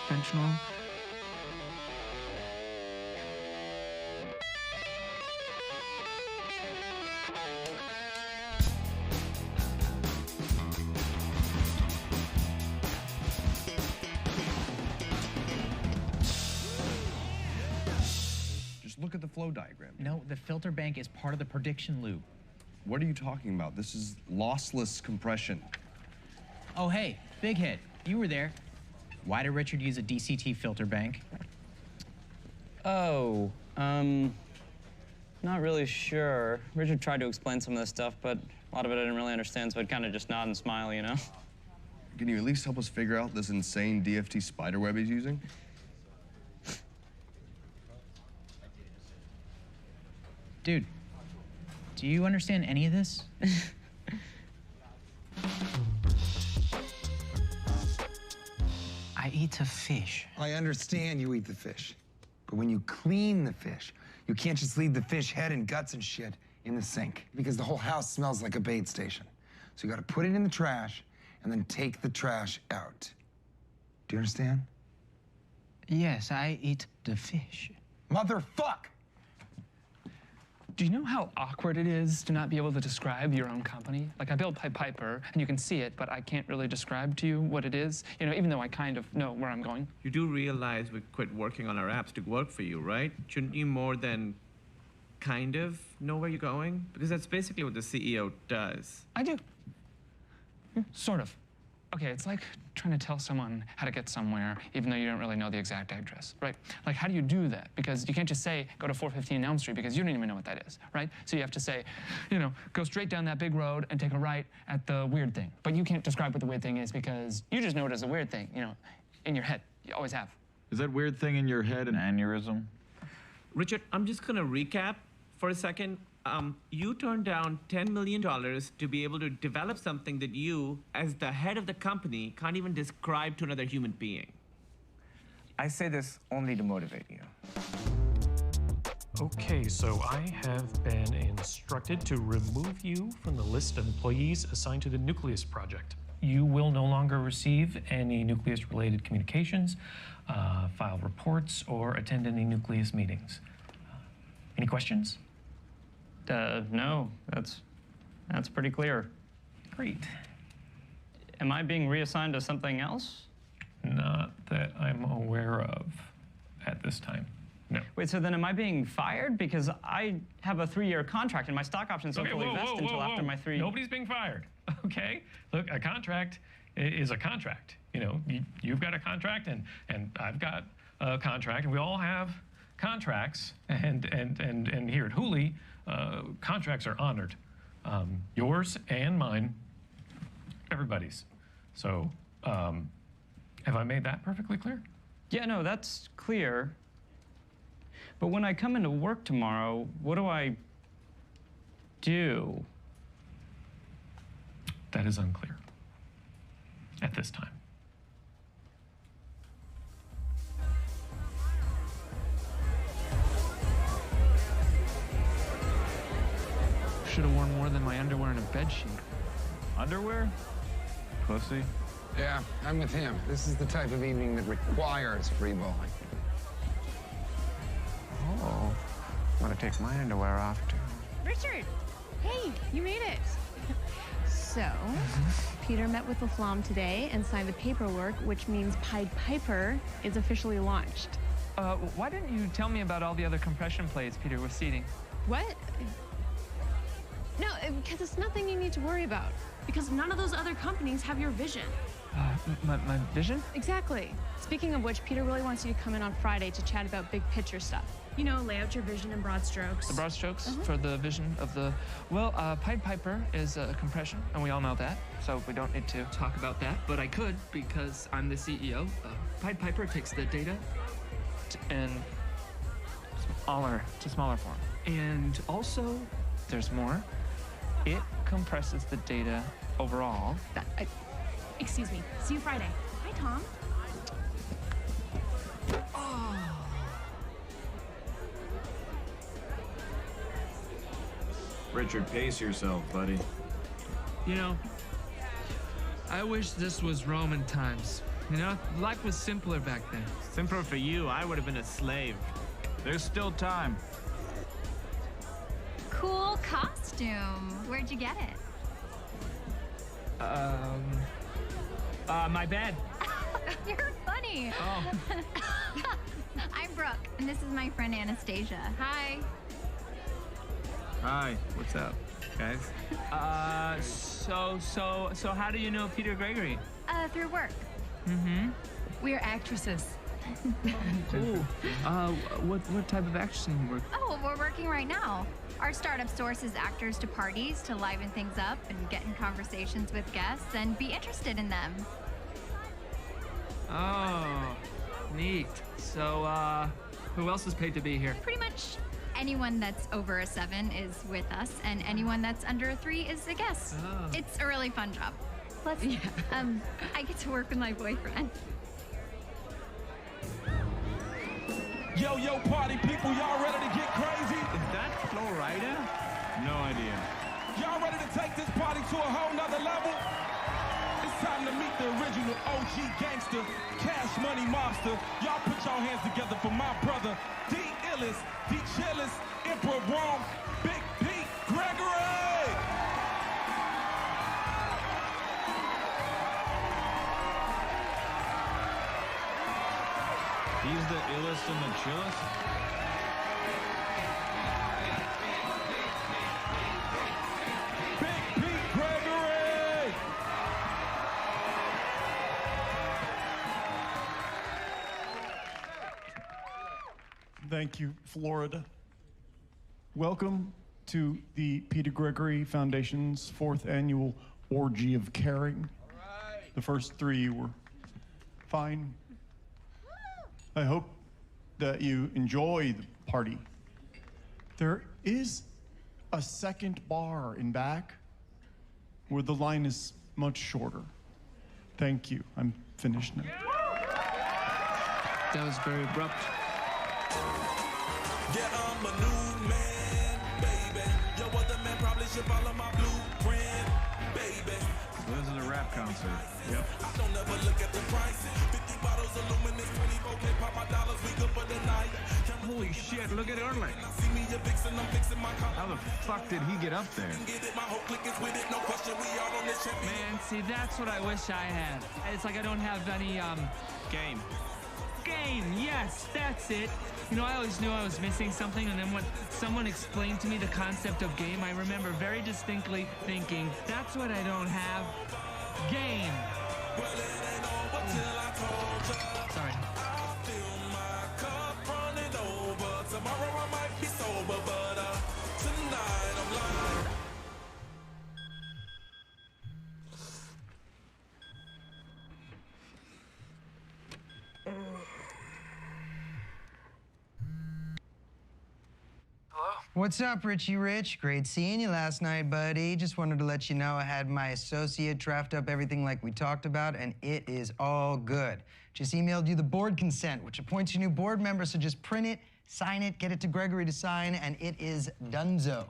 conventional. Look at the flow diagram. No, the filter bank is part of the prediction loop. What are you talking about? This is lossless compression. Oh, hey, big hit. You were there. Why did Richard use a DCT filter bank? Oh, not really sure. Richard tried to explain some of this stuff, but a lot of it I didn't really understand, so I'd kind of just nod and smile, you know? Can you at least help us figure out this insane DFT spiderweb he's using? Dude, do you understand any of this? I eat a fish. I understand you eat the fish. But when you clean the fish, you can't just leave the fish head and guts and shit in the sink because the whole house smells like a bait station. So you gotta put it in the trash and then take the trash out. Do you understand? Yes, I eat the fish. Motherfuck! Do you know how awkward it is to not be able to describe your own company? Like, I build Pied Piper, and you can see it, but I can't really describe to you what it is, you know, even though I kind of know where I'm going. You do realize we quit working on our apps to work for you, right? Shouldn't you more than kind of know where you're going? Because that's basically what the CEO does. I do. Yeah, sort of. Okay, it's like trying to tell someone how to get somewhere, even though you don't really know the exact address, right? Like, how do you do that? Because you can't just say, go to 415 Elm Street, because you don't even know what that is, right? So you have to say, you know, go straight down that big road and take a right at the weird thing. But you can't describe what the weird thing is because you just know it as a weird thing, you know, in your head. You always have. Is that weird thing in your head an aneurysm? Richard, I'm just gonna recap for a second. You turned down $10 million to be able to develop something that you, as the head of the company, can't even describe to another human being. I say this only to motivate you. Okay, so I have been instructed to remove you from the list of employees assigned to the Nucleus project. You will no longer receive any Nucleus-related communications, file reports, or attend any Nucleus meetings. Any questions? No, that's pretty clear. Great. Am I being reassigned to something else? Not that I'm aware of at this time, no. Wait, so then am I being fired? Because I have a 3-year contract and my stock options don't fully vest until after my 3 years. Nobody's being fired, okay? Look, a contract is a contract. You know, you've got a contract and I've got a contract, and we all have contracts, and here at Hooli, contracts are honored. Yours and mine, everybody's. So, have I made that perfectly clear? Yeah, no, that's clear. But when I come into work tomorrow, what do I do? That is unclear at this time. Should have worn more than my underwear and a bedsheet. Underwear? Pussy? Yeah, I'm with him. This is the type of evening that requires free bowling. Oh, I'm gonna take my underwear off too. Richard, hey, you made it. So, Peter met with LaFlamme today and signed the paperwork, which means Pied Piper is officially launched. Why didn't you tell me about all the other compression plates Peter was seeding? What? No, because it's nothing you need to worry about. Because none of those other companies have your vision. My vision? Exactly. Speaking of which, Peter really wants you to come in on Friday to chat about big picture stuff. You know, lay out your vision in broad strokes. The broad strokes for the vision of the... Well, Pied Piper is compression, and we all know that, so we don't need to Talk about that, but I could because I'm the CEO. Pied Piper takes the data in smaller form. and also There's more. It compresses the data overall. Excuse me. See you Friday. Hi, Tom. Richard, pace yourself, buddy. You know, I wish this was Roman times. You know, life was simpler back then. Simpler for you, I would have been a slave. There's still time. Cool costume. Where'd you get it? My bed. You're funny. Oh. I'm Brooke, and this is my friend Anastasia. Hi. Hi, what's up, guys? So how do you know Peter Gregory? Through work. Mm-hmm. We're actresses. Cool. What type of acting work? Oh, we're working right now. Our startup sources actors to parties to liven things up and get in conversations with guests and be interested in them. Oh, neat. So, who else is paid to be here? Pretty much anyone that's over a 7 is with us, and anyone that's under a 3 is a guest. Oh. It's a really fun job. Plus, I get to work with my boyfriend. Yo, party people, y'all ready to get crazy? Is that Florida? No idea. Y'all ready to take this party to a whole nother level? It's time to meet the original OG gangster, Cash Money Mobster. Y'all put your hands together for my brother, the illest, the chillest, Emperor of Rome, Big Pete Gregory! He's the illest and the chillest? Big Pete Gregory! Thank you, Florida. Welcome to the Peter Gregory Foundation's 4th annual Orgy of Caring. The first 3 were fine. I hope that you enjoy the party. There is a second bar in back where the line is much shorter. Thank you. I'm finished now. That was very abrupt. Yeah, I'm a new man, baby. Yo, other man probably should follow my blueprint, baby. So this is a rap concert. Yep. I don't ever look at the price. 50 bottles of luminous, 24K, pop my dollars, we good for the night. Holy shit, look at Erling. See me a vixen, I'm fixing my car. How the fuck did he get up there? Get it, my whole clique is with it, no question, we all on this champion. Man, see, that's what I wish I had. It's like I don't have any, Game. Game, yes, that's it. You know, I always knew I was missing something, and then when someone explained to me the concept of game, I remember very distinctly thinking, that's what I don't have. Game. Sorry. Tomorrow I might be sober, but tonight I'm lying. What's up, Richie Rich? Great seeing you last night, buddy. Just wanted to let you know I had my associate draft up everything like we talked about, and it is all good. Just emailed you the board consent, which appoints your new board member, so just print it, sign it, get it to Gregory to sign, and it is donezo.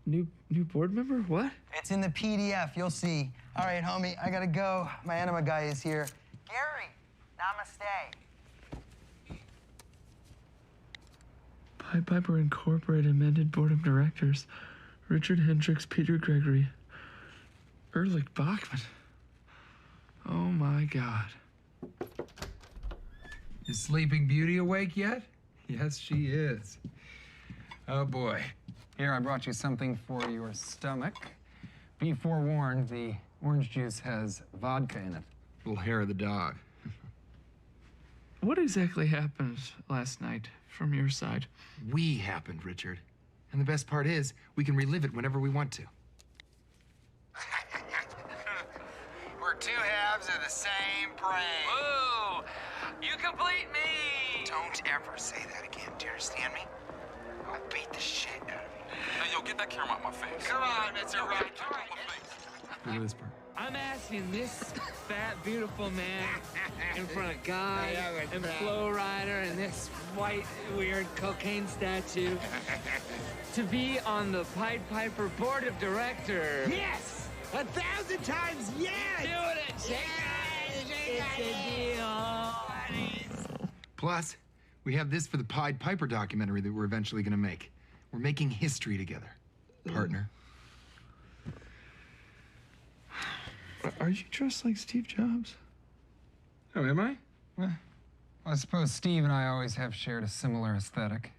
New board member? What? It's in the PDF, you'll see. All right, homie, I gotta go. My anima guy is here. Gary, namaste. Pied Piper Incorporated amended board of directors. Richard Hendricks, Peter Gregory, Erlich Bachman. Oh my God. Is Sleeping Beauty awake yet? Yes, she is. Oh, boy. Here, I brought you something for your stomach. Be forewarned, the orange juice has vodka in it. Little hair of the dog. What exactly happened last night from your side? We happened, Richard. And the best part is, we can relive it whenever we want to. We're two halves of the same brain. Whoa! You complete me! Don't ever say that again. Do you understand me? I'll beat the shit out of you. Hey, yo, get that camera out my face. Come on, Mr. Right. Look at this part. I'm asking this fat, beautiful man in front of God and Flow Rider and this white, weird cocaine statue to be on the Pied Piper board of directors. Yes! 1,000 times yes! Doing it, Jake! It's a deal. Plus, we have this for the Pied Piper documentary that we're eventually gonna make. We're making history together, partner. Are you dressed like Steve Jobs? Oh, am I? Well, I suppose Steve and I always have shared a similar aesthetic.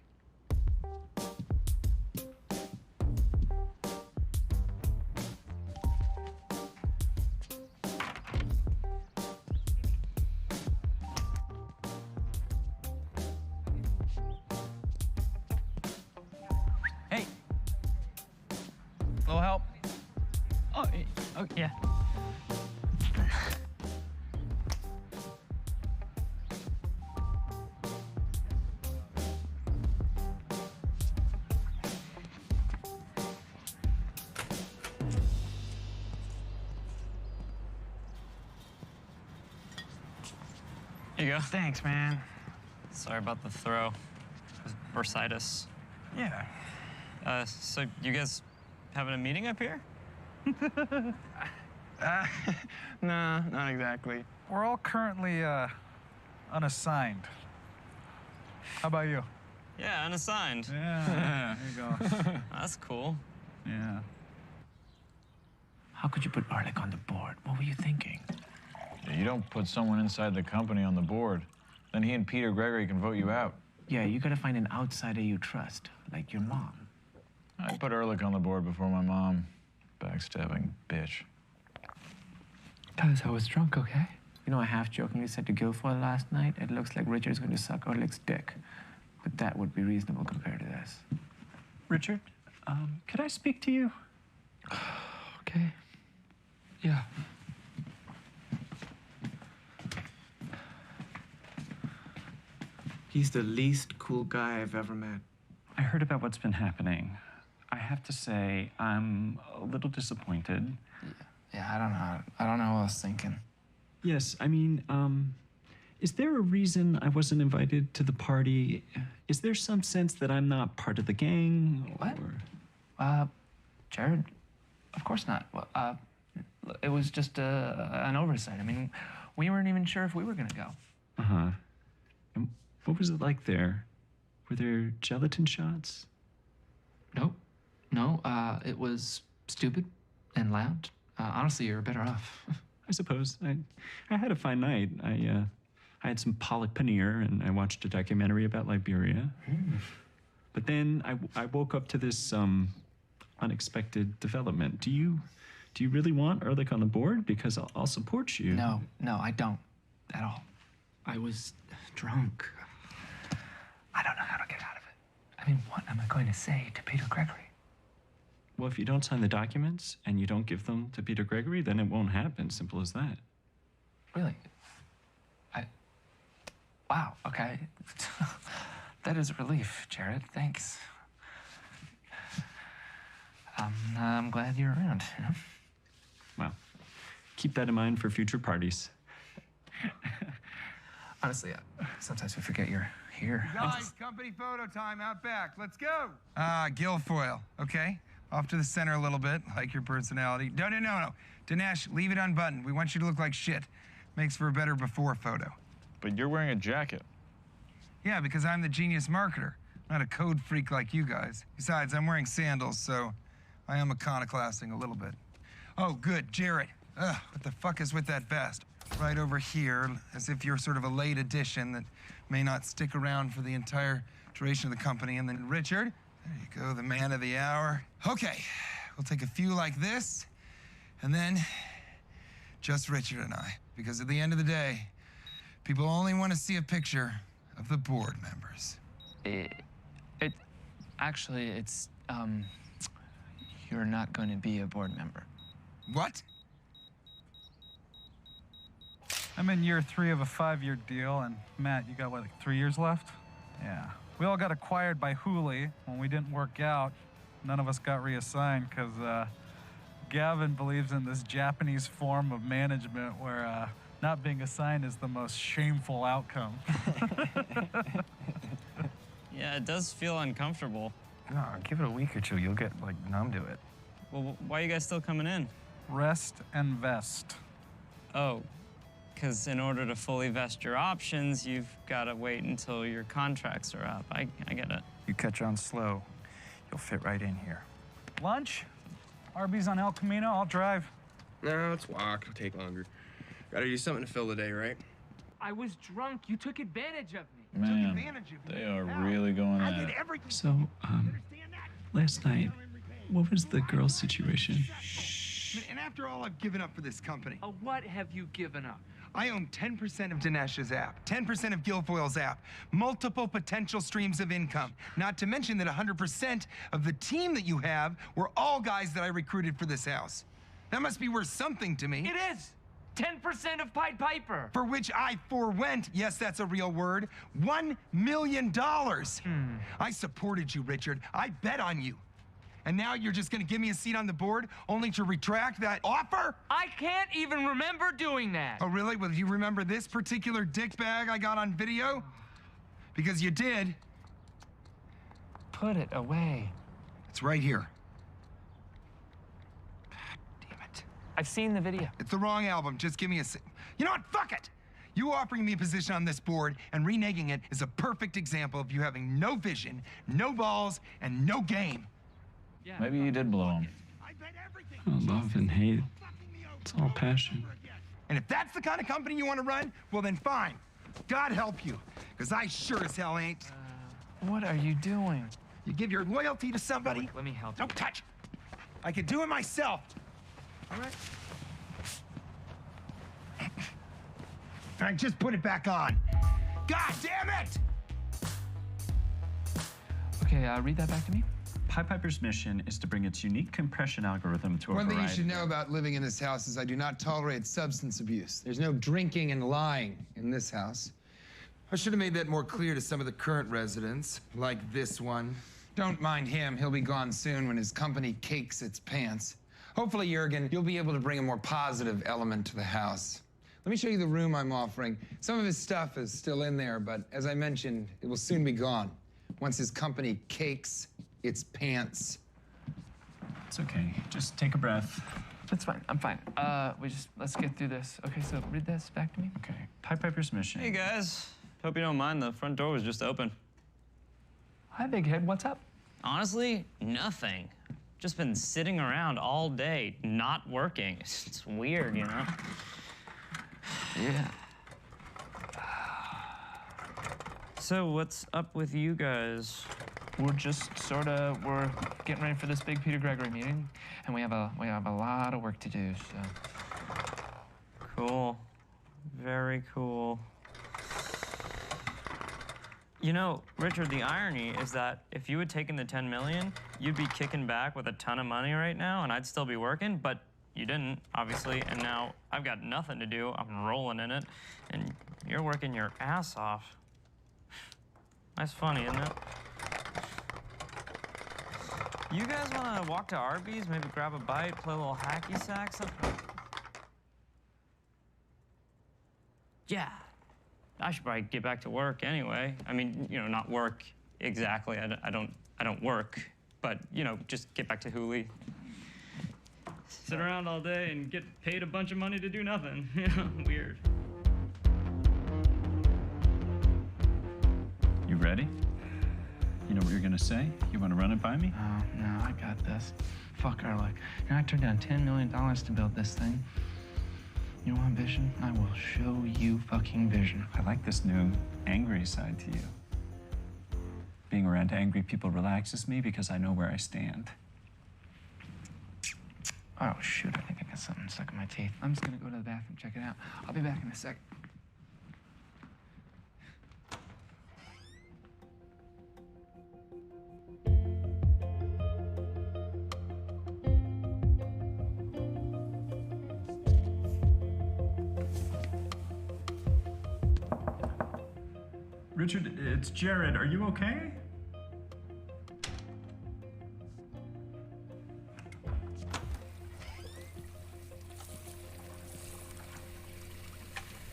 Hey. Little help? Oh, yeah. Here you go. Thanks, man. Sorry about the throw. It was bursitis. Yeah. So you guys having a meeting up here? No, not exactly. We're all currently unassigned. How about you? Yeah, unassigned. Yeah, there you go. That's cool. Yeah. How could you put Arlick on the board? What were you thinking? Yeah, you don't put someone inside the company on the board. Then he and Peter Gregory can vote you out. Yeah, you gotta find an outsider you trust, like your mom. I put Ehrlich on the board before my mom. Backstabbing bitch. Guys, I was drunk, okay? You know, I half-jokingly said to Guilfoyle last night, it looks like Richard's going to suck Ehrlich's dick. But that would be reasonable compared to this. Richard, could I speak to you? Okay. Yeah. He's the least cool guy I've ever met. I heard about what's been happening. I have to say, I'm a little disappointed. Yeah, I don't know what I was thinking. Yes, I mean, is there a reason I wasn't invited to the party? Is there some sense that I'm not part of the gang? What? Jared, of course not. Well, it was just an oversight. I mean, we weren't even sure if we were gonna go. Uh-huh. And what was it like there? Were there gelatin shots? Nope. No, it was stupid and loud. Honestly, you're better off. I suppose. I had a fine night. I had some Pollock paneer and I watched a documentary about Liberia. But then I woke up to this unexpected development. Do you really want Ehrlich on the board? Because I'll support you. No, I don't at all. I was drunk. I don't know how to get out of it. I mean, what am I going to say to Peter Gregory? Well, if you don't sign the documents and you don't give them to Peter Gregory, then it won't happen. Simple as that. Really? Wow, okay. That is a relief, Jared. Thanks. I'm glad you're around. Well, keep that in mind for future parties. Honestly, sometimes we forget you're here. Guys, company photo time out back. Let's go. Guilfoyle, okay? Off to the center a little bit, like your personality. No. Dinesh, leave it unbuttoned. We want you to look like shit. Makes for a better before photo. But you're wearing a jacket. Yeah, because I'm the genius marketer, not a code freak like you guys. Besides, I'm wearing sandals, so I am iconoclasting a little bit. Oh, good, Jared. Ugh, what the fuck is with that vest? right over here, as if you're sort of a late addition that may not stick around for the entire duration of the company. And then Richard, there you go, the man of the hour. Okay, we'll take a few like this, and then just Richard and I. Because at the end of the day, people only want to see a picture of the board members. Actually, it's, you're not going to be a board member. What? I'm in year 3 of a 5-year deal, and Matt, you got, what, like 3 years left? Yeah. We all got acquired by Hooli. When we didn't work out, none of us got reassigned because Gavin believes in this Japanese form of management where not being assigned is the most shameful outcome. Yeah, it does feel uncomfortable. No, give it a week or two. You'll get, like, numb to it. Well, why are you guys still coming in? Rest and vest. Oh, because in order to fully vest your options, you've got to wait until your contracts are up. I get it. You catch on slow, you'll fit right in here. Lunch? Arby's on El Camino. I'll drive. No, let's walk. It'll take longer. Gotta do something to fill the day, right? I was drunk. You took advantage of me. Man, they are really going at it. So, last night, what was the girl situation? And after all I've given up for this company. What have you given up? I own 10% of Dinesh's app, 10% of Guilfoyle's app, multiple potential streams of income. Not to mention that 100% of the team that you have were all guys that I recruited for this house. That must be worth something to me. It is! 10% of Pied Piper. For which I forwent, yes, that's a real word, $1 million. I supported you, Richard. I bet on you. And now you're just gonna give me a seat on the board only to retract that offer? I can't even remember doing that. Oh, really? Well, do you remember this particular dick bag I got on video? Because you did. Put it away. It's right here. I've seen the video. It's the wrong album. Just give me a You know what? Fuck it! You offering me a position on this board and reneging it is a perfect example of you having no vision, no balls, and no game. Maybe you did blow him. Oh, love and hate. It's all passion. And if that's the kind of company you want to run, well then fine. God help you. Because I sure as hell ain't. What are you doing? You give your loyalty to somebody. Let me help you. Don't touch. I can do it myself. All right. All right, just put it back on. God damn it! Okay, read that back to me. Pied Piper's mission is to bring its unique compression algorithm to a One thing you variety should know about living in this house is I do not tolerate substance abuse. There's no drinking and lying in this house. I should have made that more clear to some of the current residents, like this one. Don't mind him. He'll be gone soon when his company cakes its pants. Hopefully, Jurgen, you'll be able to bring a more positive element to the house. Let me show you the room I'm offering. Some of his stuff is still in there, but as I mentioned, it will soon be gone once his company cakes its pants. It's okay. Just take a breath. That's fine. I'm fine. Let's get through this. Okay, so read this back to me. Okay. Pied Piper's mission. Hey, guys. Hope you don't mind. The front door was just open. Hi, big head. What's up? Honestly, nothing. Just been sitting around all day, not working. It's weird, you know? Yeah. So what's up with you guys? We're just we're getting ready for this big Peter Gregory meeting, and we have a lot of work to do, so. Cool. Very cool. You know, Richard, the irony is that if you had taken the 10 million, you'd be kicking back with a ton of money right now, and I'd still be working, but you didn't, obviously, and now I've got nothing to do. I'm rolling in it, and you're working your ass off. That's funny, isn't it? You guys want to walk to Arby's, maybe grab a bite, play a little hacky sack, something? Yeah. I should probably get back to work anyway. I mean, you know, not work exactly. I don't work, but you know, just get back to Hooli. Sit around all day and get paid a bunch of money to do nothing. You know, weird. You ready? You know what you're gonna say? You want to run it by me? Oh, no, I got this. Fuck Erlich. You know, I turned down $10 million to build this thing. You want vision? I will show you fucking vision. I like this new angry side to you. Being around angry people relaxes me because I know where I stand. Oh, shoot, I think I got something stuck in my teeth. I'm just gonna go to the bathroom, check it out. I'll be back in a sec. Richard, it's Jared. Are you okay?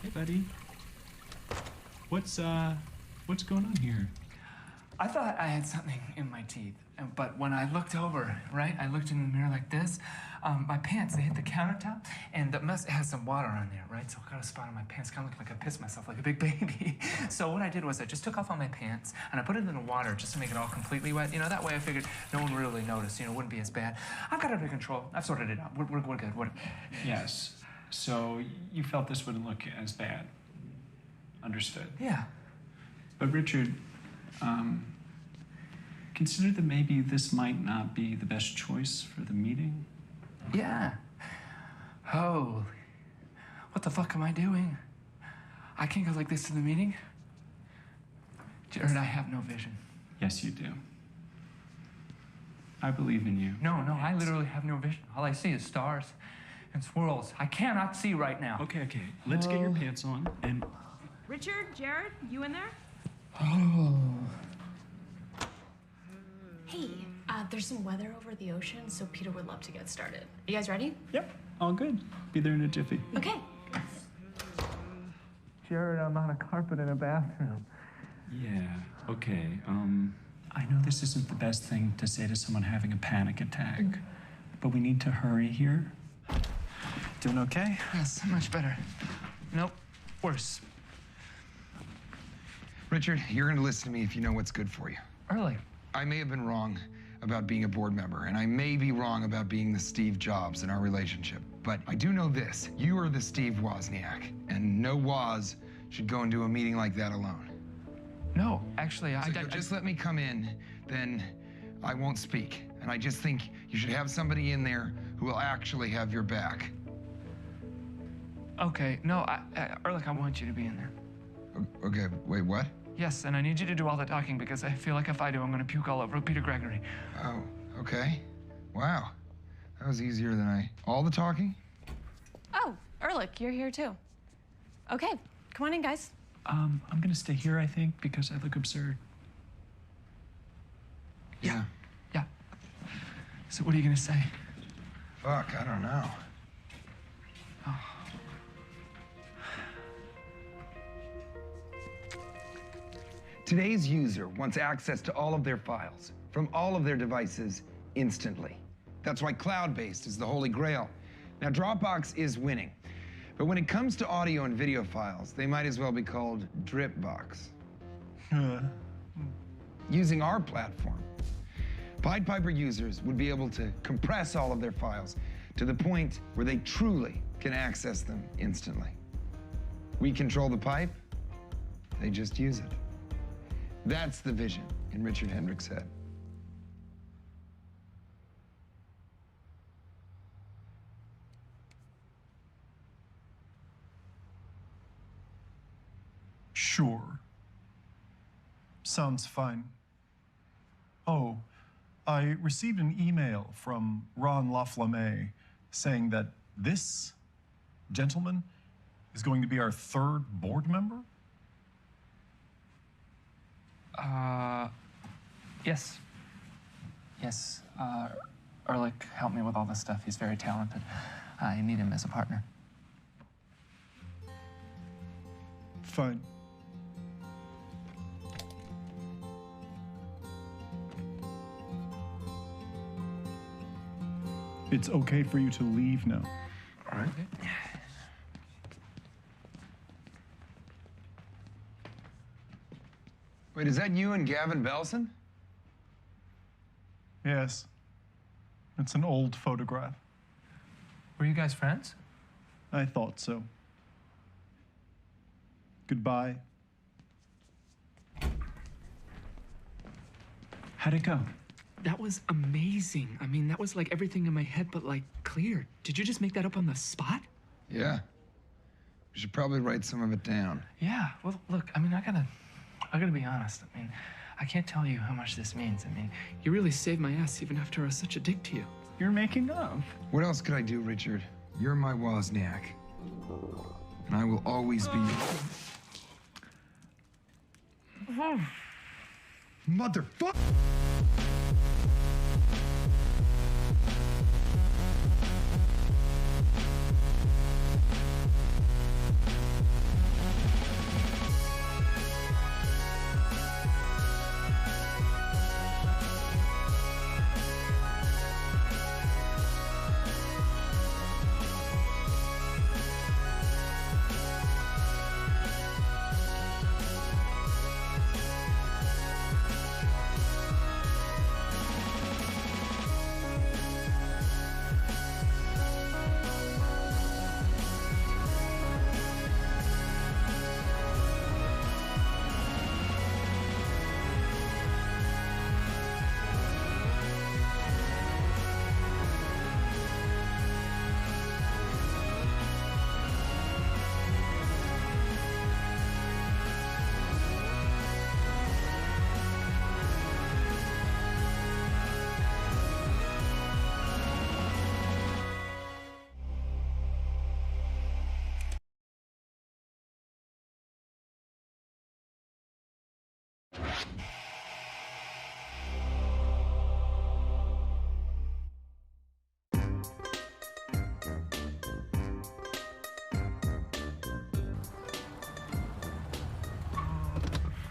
Hey, buddy. What's going on here? I thought I had something in my teeth, but when I looked over, right, I looked in the mirror like this, my pants, they hit the countertop, and the mess has some water on there, right? So I got a spot on my pants, kind of looked like I pissed myself like a big baby. So what I did was I just took off all my pants, and I put it in the water just to make it all completely wet. You know, that way I figured no one would really notice, you know, it wouldn't be as bad. I've got it under control. I've sorted it out. We're good. Yes. So you felt this wouldn't look as bad. Understood. Yeah. But Richard, consider that maybe this might not be the best choice for the meeting. Yeah. Holy. What the fuck am I doing? I can't go like this to the meeting. Jared, I have no vision. Yes, you do. I believe in you. No, I literally have no vision. All I see is stars and swirls. I cannot see right now. Okay. Let's get your pants on and... Richard, Jared, you in there? Oh. Hey, there's some weather over the ocean, so Peter would love to get started. You guys ready? Yep, all good. Be there in a jiffy. Okay. Jared, I'm on a carpet in a bathroom. Yeah, okay. I know this isn't the best thing to say to someone having a panic attack, but we need to hurry here. Doing okay? Yes, much better. Nope, worse. Richard, you're gonna listen to me if you know what's good for you. Early. I may have been wrong about being a board member, and I may be wrong about being the Steve Jobs in our relationship. But I do know this. You are the Steve Wozniak, and no Woz should go into a meeting like that alone. No, actually, So if you'll just let me come in, then I won't speak. And I just think you should have somebody in there who will actually have your back. Okay, no, Ehrlich, I want you to be in there. Okay, wait, what? Yes, and I need you to do all the talking because I feel like if I do, I'm gonna puke all over Peter Gregory. Oh, okay. Wow. That was easier than all the talking? Oh, Ehrlich, you're here too. Okay, come on in, guys. I'm gonna stay here, I think, because I look absurd. Yeah. So what are you gonna say? Fuck, I don't know. Today's user wants access to all of their files from all of their devices instantly. That's why cloud-based is the holy grail. Now, Dropbox is winning, but when it comes to audio and video files, they might as well be called Dripbox. Using our platform, Pied Piper users would be able to compress all of their files to the point where they truly can access them instantly. We control the pipe, they just use it. That's the vision in Richard Hendrick's head. Sure. Sounds fine. Oh, I received an email from Ron LaFlamme saying that this gentleman is going to be our third board member? Yes. Yes, Ehrlich helped me with all this stuff. He's very talented. I need him as a partner. Fine. It's okay for you to leave now. All right. Wait, is that you and Gavin Belson? Yes. It's an old photograph. Were you guys friends? I thought so. Goodbye. How'd it go? That was amazing. I mean, that was like everything in my head, but like clear. Did you just make that up on the spot? Yeah. You should probably write some of it down. Yeah. Well, look, I mean, I gotta be honest. I mean, I can't tell you how much this means. I mean, You really saved my ass even after I was such a dick to you. You're making up. What else could I do, Richard? You're my Wozniak. And I will always be Motherfucker!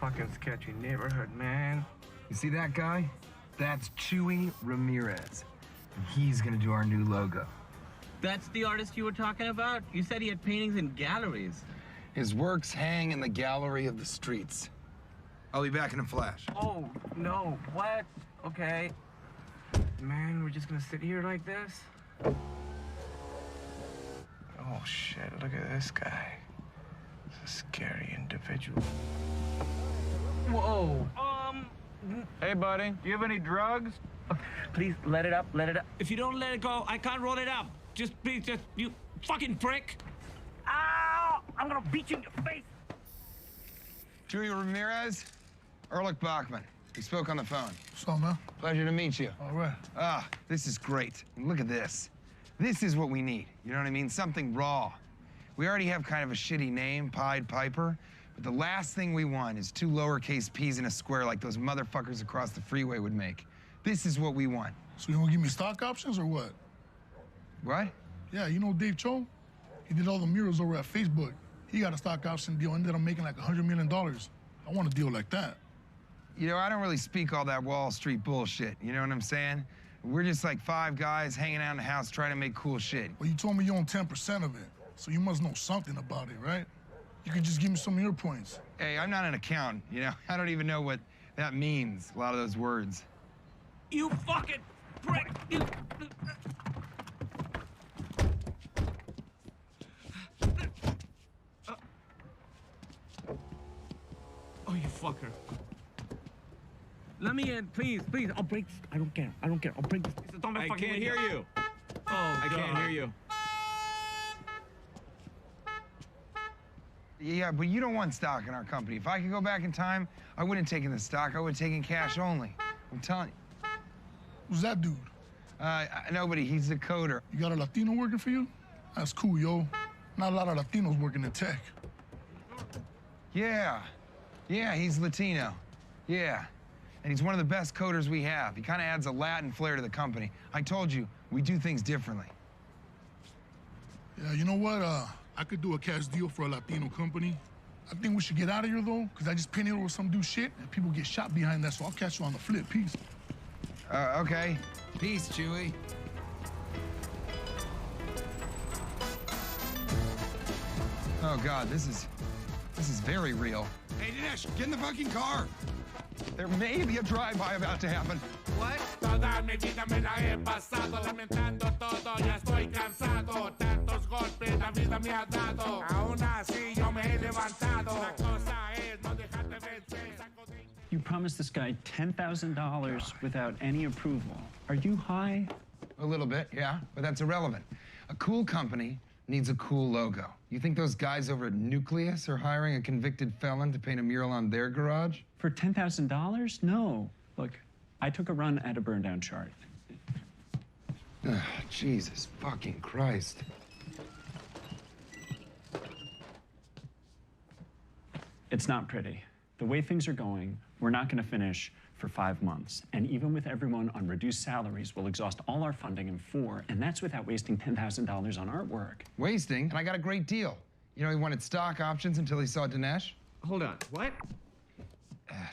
Fucking sketchy neighborhood, man. You see that guy? That's Chewy Ramirez. And he's gonna do our new logo. That's the artist you were talking about? You said he had paintings in galleries. His works hang in the gallery of the streets. I'll be back in a flash. Oh, no. What? Okay. Man, we're just gonna sit here like this? Oh, shit. Look at this guy. He's a scary individual. Whoa. Hey, buddy. Do you have any drugs? Please, let it up, let it up. If you don't let it go, I can't roll it up. Just, please, just, you fucking prick. Ow! I'm gonna beat you in your face. Chewy Ramirez, Erlich Bachman. We spoke on the phone. What's up, man? Pleasure to meet you. All right. Ah, this is great. And look at this. This is what we need. You know what I mean? Something raw. We already have kind of a shitty name, Pied Piper. But the last thing we want is 2 lowercase p's in a square like those motherfuckers across the freeway would make. This is what we want. So you gonna give me stock options or what? What? Yeah, you know Dave Cho? He did all the murals over at Facebook. He got a stock option deal, ended up making like $100 million. I want a deal like that. You know, I don't really speak all that Wall Street bullshit. You know what I'm saying? We're just like 5 guys hanging out in the house trying to make cool shit. Well, you told me you own 10% of it, so you must know something about it, right? You could just give me some of your points. Hey, I'm not an accountant, you know? I don't even know what that means, a lot of those words. You fucking prick! You... Oh, you fucker. Let me in, please, please. I'll break this. I don't care. I don't care. I'll break this. I can't hear you. Oh, I can't hear you. Yeah, but you don't want stock in our company. If I could go back in time, I wouldn't have taken the stock. I would have taken cash only. I'm telling you. Who's that dude? Nobody. He's a coder. You got a Latino working for you? That's cool, yo. Not a lot of Latinos working in tech. Yeah. Yeah, he's Latino. Yeah. And he's one of the best coders we have. He kind of adds a Latin flair to the company. I told you, we do things differently. Yeah, you know what? I could do a cash deal for a Latino company. I think we should get out of here, though, because I just painted over some dude's shit, and people get shot behind that, so I'll catch you on the flip. Peace. Okay. Peace, Chewy. Oh, God, this is This is very real. Hey, Dinesh, get in the fucking car. There may be a drive-by about to happen. What? Toda mi vida me la he pasado lamentando todo, ya estoy cansado. Tantos golpes la vida me ha dado. Aún así yo me he levantado. La cosa es no dejarte vencer. You promised this guy $10,000 without any approval. Are you high? A little bit, yeah, but that's irrelevant. A cool company needs a cool logo. You think those guys over at Nucleus are hiring a convicted felon to paint a mural on their garage? For $10,000? No. Look, I took a run at a burn-down chart. Ugh, Jesus fucking Christ. It's not pretty. The way things are going, we're not going to finish for 5 months. And even with everyone on reduced salaries, we'll exhaust all our funding in 4, and that's without wasting $10,000 on artwork. Wasting? And I got a great deal. You know, he wanted stock options until he saw Dinesh. Hold on, what?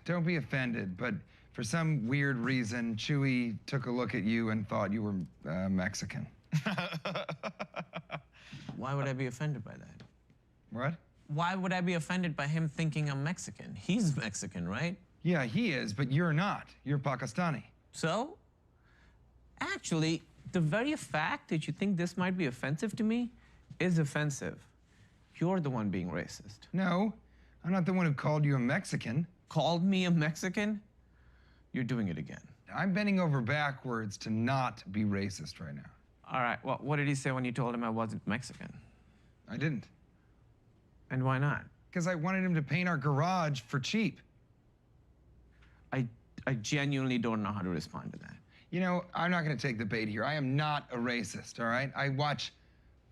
Don't be offended, but for some weird reason, Chewy took a look at you and thought you were Mexican. Why would I be offended by that? What? Why would I be offended by him thinking I'm Mexican? He's Mexican, right? Yeah, he is, but you're not. You're Pakistani. So? Actually, the very fact that you think this might be offensive to me is offensive. You're the one being racist. No, I'm not the one who called you a Mexican. Called me a Mexican? You're doing it again. I'm bending over backwards to not be racist right now. All right, well, what did he say when you told him I wasn't Mexican? I didn't. And why not? Because I wanted him to paint our garage for cheap. I genuinely don't know how to respond to that. You know, I'm not going to take the bait here. I am not a racist, all right? I watch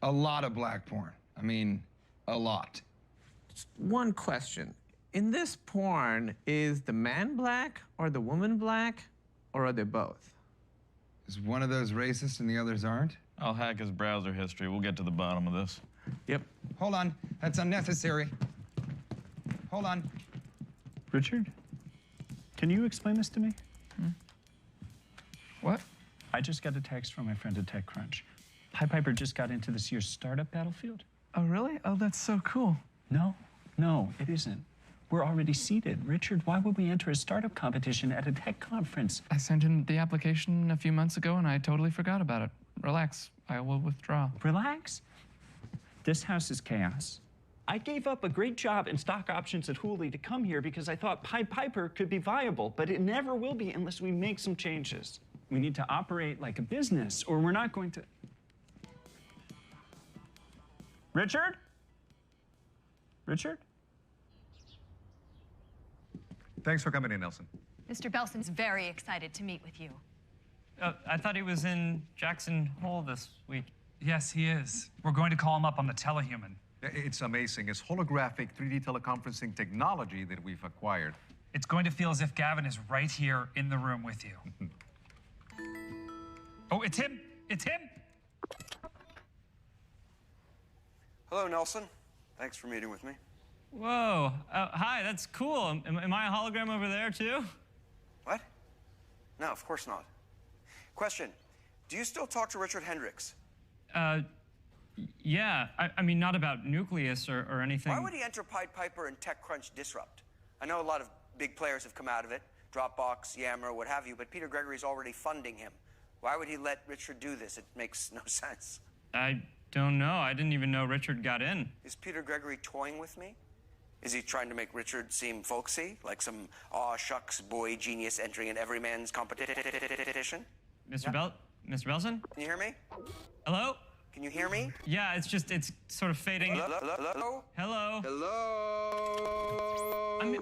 a lot of black porn. I mean, a lot. Just one question. In this porn, is the man black or the woman black, or are they both? Is one of those racist and the others aren't? I'll hack his browser history. We'll get to the bottom of this. Yep. Hold on. That's unnecessary. Hold on. Richard, can you explain this to me? What? I just got a text from my friend at TechCrunch. Pied Piper just got into this year's startup battlefield. Oh, really? Oh, that's so cool. No, it isn't. We're already seated. Richard, why would we enter a startup competition at a tech conference? I sent in the application a few months ago, and I totally forgot about it. Relax. I will withdraw. Relax? This house is chaos. I gave up a great job in stock options at Hooli to come here because I thought Pied Piper could be viable, but it never will be unless we make some changes. We need to operate like a business, or we're not going to... Richard? Richard? Thanks for coming in, Nelson. Mr. Belson's very excited to meet with you. I thought he was in Jackson Hole this week. Yes, he is. We're going to call him up on the telehuman. It's amazing. It's holographic 3D teleconferencing technology that we've acquired. It's going to feel as if Gavin is right here in the room with you. Oh, it's him! It's him! Hello, Nelson. Thanks for meeting with me. Whoa. Hi, that's cool. Am I a hologram over there, too? What? No, of course not. Question. Do you still talk to Richard Hendricks? Yeah. I mean, not about Nucleus or anything. Why would he enter Pied Piper and TechCrunch Disrupt? I know a lot of big players have come out of it. Dropbox, Yammer, what have you, but Peter Gregory's already funding him. Why would he let Richard do this? It makes no sense. I don't know. I didn't even know Richard got in. Is Peter Gregory toying with me? Is he trying to make Richard seem folksy, like some aw shucks boy genius entering an everyman's competition? Mr. Belson? Can you hear me? Hello? Can you hear me? Yeah, it's sort of fading. Hello? Hello? Hello?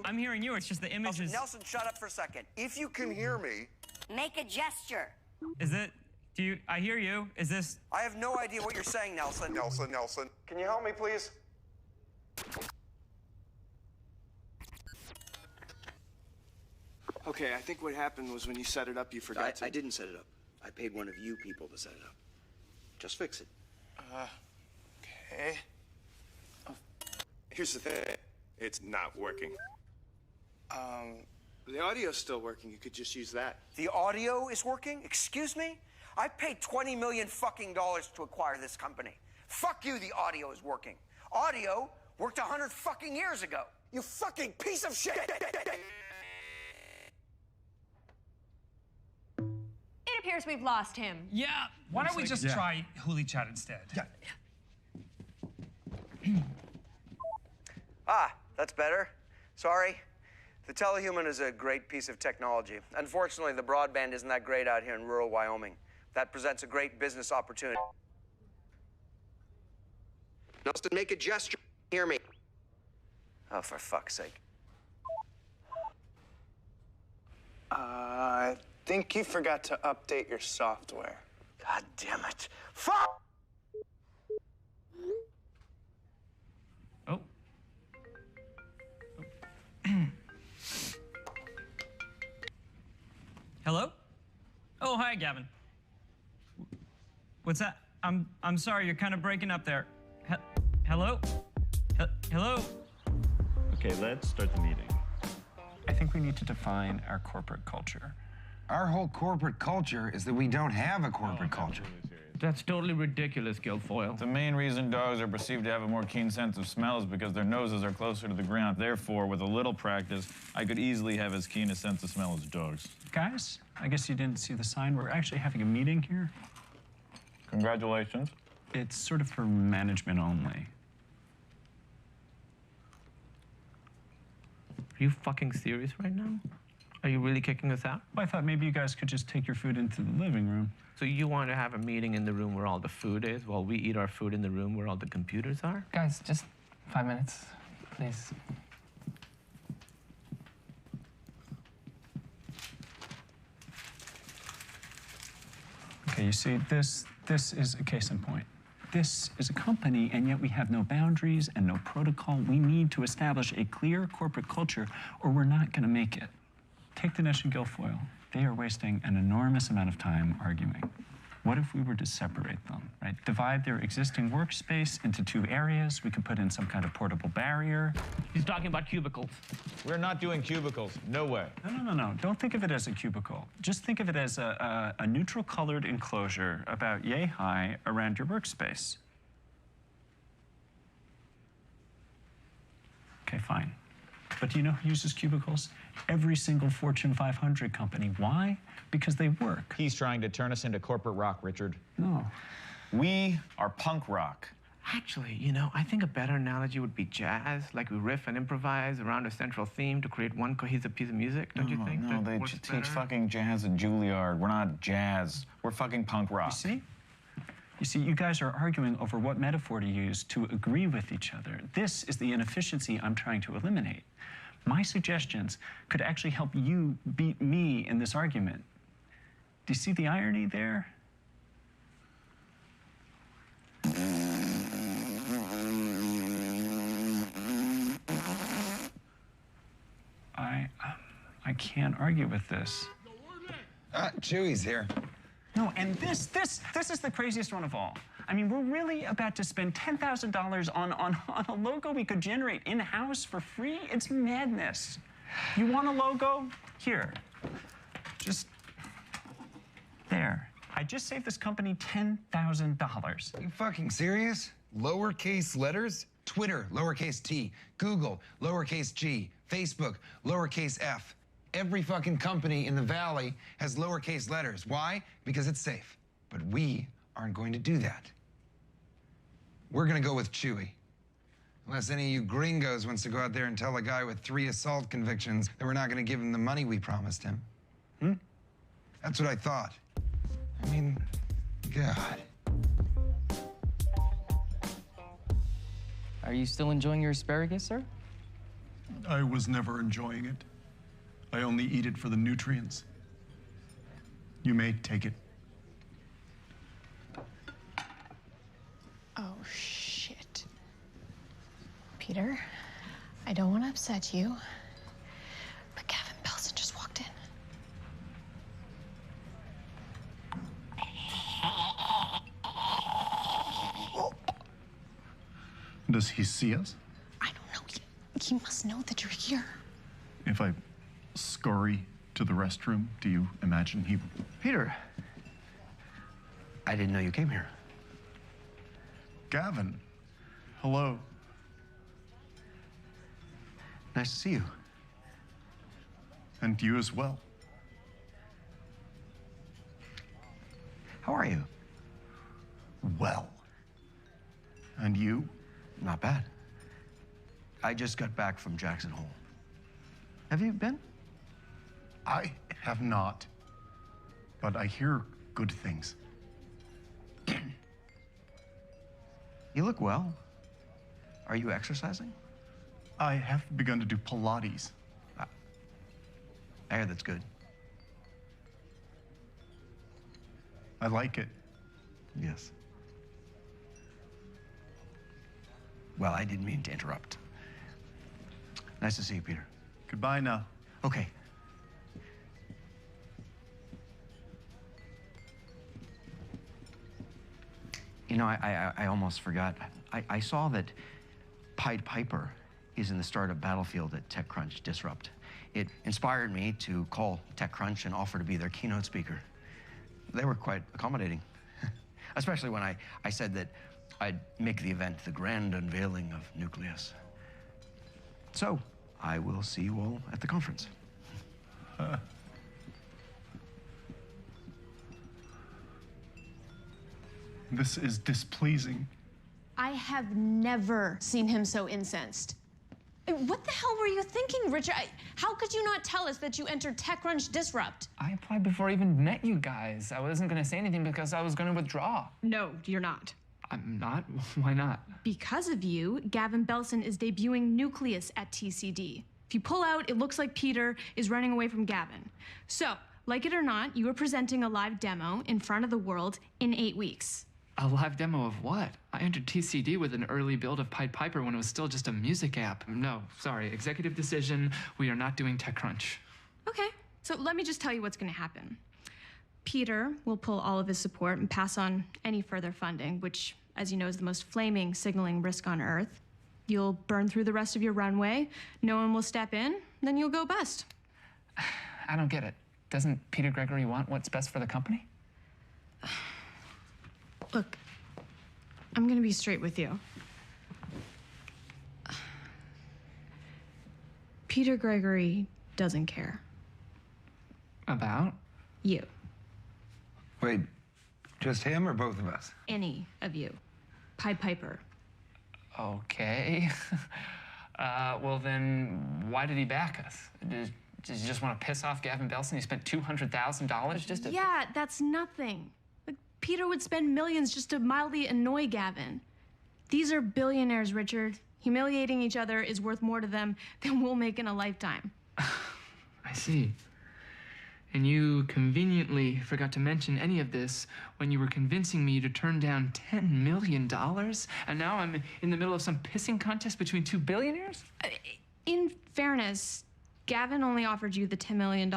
I'm hearing you. It's just the image is... Nelson, shut up for a second. If you can hear me... Make a gesture. Is it... I hear you. Is this... I have no idea what you're saying, Nelson. Nelson. Can you help me, please? Okay, I think what happened was when you set it up, you forgot to... I didn't set it up. I paid one of you people to set it up. Just fix it. Okay. Here's the thing. It's not working. The audio's still working. You could just use that. The audio is working? Excuse me? I paid $20 million fucking to acquire this company. Fuck you, the audio is working. Audio Worked 100 fucking years ago. You fucking piece of shit! It appears we've lost him. Yeah. Why don't we just try Huli Chat instead? Yeah. Ah, that's better. Sorry. The telehuman is a great piece of technology. Unfortunately, the broadband isn't that great out here in rural Wyoming. That presents a great business opportunity. Nelson, make a gesture. Hear me. Oh, for fuck's sake. I think you forgot to update your software. God damn it. Fuck! Oh. Hello? Oh, hi, Gavin. What's that? I'm sorry, you're kind of breaking up there. Hello? Hello? Okay, let's start the meeting. I think we need to define our corporate culture. Our whole corporate culture is that we don't have a corporate culture. That's totally ridiculous, Guilfoyle. The main reason dogs are perceived to have a more keen sense of smell is because their noses are closer to the ground. Therefore, with a little practice, I could easily have as keen a sense of smell as dogs. Guys, I guess you didn't see the sign. We're actually having a meeting here. Congratulations. It's sort of for management only. Are you fucking serious right now? Are you really kicking us out? Well, I thought maybe you guys could just take your food into the living room. So you want to have a meeting in the room where all the food is, while we eat our food in the room where all the computers are? Guys, just 5 minutes, please. Okay, you see, this is a case in point. This is a company, and yet we have no boundaries and no protocol. We need to establish a clear corporate culture, or we're not going to make it. Take Dinesh and Guilfoyle. They are wasting an enormous amount of time arguing. What if we were to separate them, right? Divide their existing workspace into 2 areas. We could put in some kind of portable barrier. He's talking about cubicles. We're not doing cubicles. No way. No. Don't think of it as a cubicle. Just think of it as a neutral colored enclosure about yay high around your workspace. Okay, fine. But do you know who uses cubicles? Every single Fortune 500 company. Why? Because they work. He's trying to turn us into corporate rock, Richard. No. We are punk rock. Actually, you know, I think a better analogy would be jazz. Like we riff and improvise around a central theme to create one cohesive piece of music, don't you think? No, they teach fucking jazz at Juilliard. We're not jazz. We're fucking punk rock. You see, you guys are arguing over what metaphor to use to agree with each other. This is the inefficiency I'm trying to eliminate. My suggestions could actually help you beat me in this argument. Do you see the irony there? I can't argue with this. Chewy's here. No, and this is the craziest one of all. I mean, we're really about to spend $10,000 on a logo we could generate in-house for free? It's madness. You want a logo? Here. Just there. I just saved this company $10,000. Are you fucking serious? Lowercase letters? Twitter, lowercase t. Google, lowercase g. Facebook, lowercase f. Every fucking company in the Valley has lowercase letters. Why? Because it's safe. But we aren't going to do that. We're gonna go with Chewy. Unless any of you gringos wants to go out there and tell a guy with 3 assault convictions that we're not gonna give him the money we promised him. That's what I thought. I mean, God. Are you still enjoying your asparagus, sir? I was never enjoying it. I only eat it for the nutrients. You may take it. Oh, shit. Peter, I don't want to upset you, but Gavin Belson just walked in. Does he see us? I don't know. He must know that you're here. If I scurry to the restroom, do you imagine he... Peter, I didn't know you came here. Gavin, hello. Nice to see you. And you as well. How are you? Well. And you? Not bad. I just got back from Jackson Hole. Have you been? I have not. But I hear good things. You look well. Are you exercising? I have begun to do Pilates. I hear that's good. I like it. Yes. Well, I didn't mean to interrupt. Nice to see you, Peter. Goodbye now. Okay. You know, I almost forgot. I saw that Pied Piper is in the startup battlefield at TechCrunch Disrupt. It inspired me to call TechCrunch and offer to be their keynote speaker. They were quite accommodating, especially when I said that I'd make the event the grand unveiling of Nucleus. So, I will see you all at the conference. This is displeasing. I have never seen him so incensed. What the hell were you thinking, Richard? How could you not tell us that you entered TechCrunch Disrupt? I applied before I even met you guys. I wasn't gonna say anything because I was gonna withdraw. No, you're not. I'm not? Why not? Because of you, Gavin Belson is debuting Nucleus at TCD. If you pull out, it looks like Peter is running away from Gavin. So, like it or not, you are presenting a live demo in front of the world in 8 weeks. A live demo of what? I entered TCD with an early build of Pied Piper when it was still just a music app. No, sorry, executive decision, we are not doing TechCrunch. Okay, so let me just tell you what's gonna happen. Peter will pull all of his support and pass on any further funding, which, as you know, is the most flaming signaling risk on Earth. You'll burn through the rest of your runway, no one will step in, then you'll go bust. I don't get it. Doesn't Peter Gregory want what's best for the company? Look, I'm gonna be straight with you. Peter Gregory doesn't care. About? You. Wait, just him or both of us? Any of you. Pied Piper. Okay. Well then, why did he back us? Did you just want to piss off Gavin Belson? He spent $200,000 just to... Yeah, that's nothing. Like, Peter would spend millions just to mildly annoy Gavin. These are billionaires, Richard. Humiliating each other is worth more to them than we'll make in a lifetime. I see. And you conveniently forgot to mention any of this when you were convincing me to turn down $10 million? And now I'm in the middle of some pissing contest between two billionaires? In fairness, Gavin only offered you the $10 million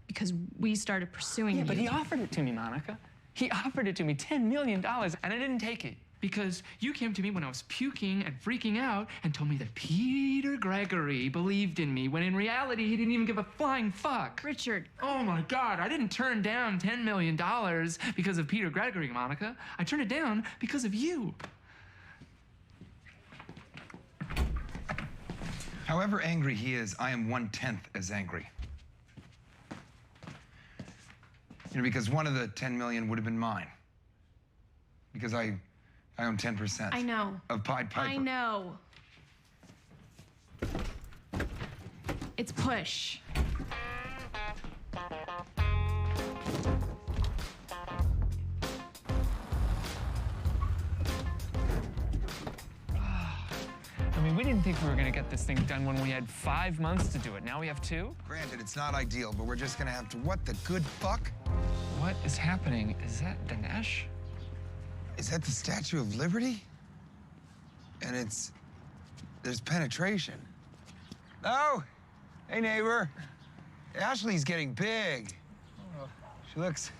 because we started pursuing you. Yeah, but he offered it to me, Monica. He offered it to me, $10 million, and I didn't take it. Because you came to me when I was puking and freaking out and told me that Peter Gregory believed in me, when in reality, he didn't even give a flying fuck. Richard. Oh my God, I didn't turn down $10 million because of Peter Gregory, Monica. I turned it down because of you. However angry he is, I am 1/10 as angry. You know, because one of the 10 million would have been mine. Because I own 10%. I know. Of Pied Piper. I know. It's push. I mean, we didn't think we were gonna get this thing done when we had 5 months to do it. Now we have 2? Granted, it's not ideal, but we're just gonna have to, what the good fuck? What is happening? Is that Dinesh? Is that the Statue of Liberty? And there's penetration. Oh, hey neighbor. Ashley's getting big. She looks,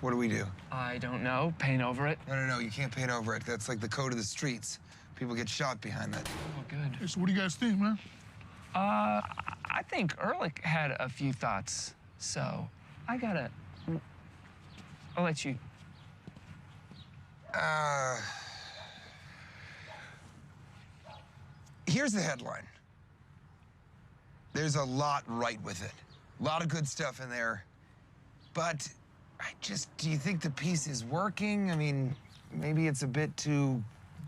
what do we do? I don't know, paint over it. No, you can't paint over it. That's like the code of the streets. People get shot behind that. Oh, good. Hey, so what do you guys think, man? I think Ehrlich had a few thoughts, so I'll let you. Here's the headline. there's a lot right with it. A lot of good stuff in there. But do you think the piece is working? I mean, maybe it's a bit too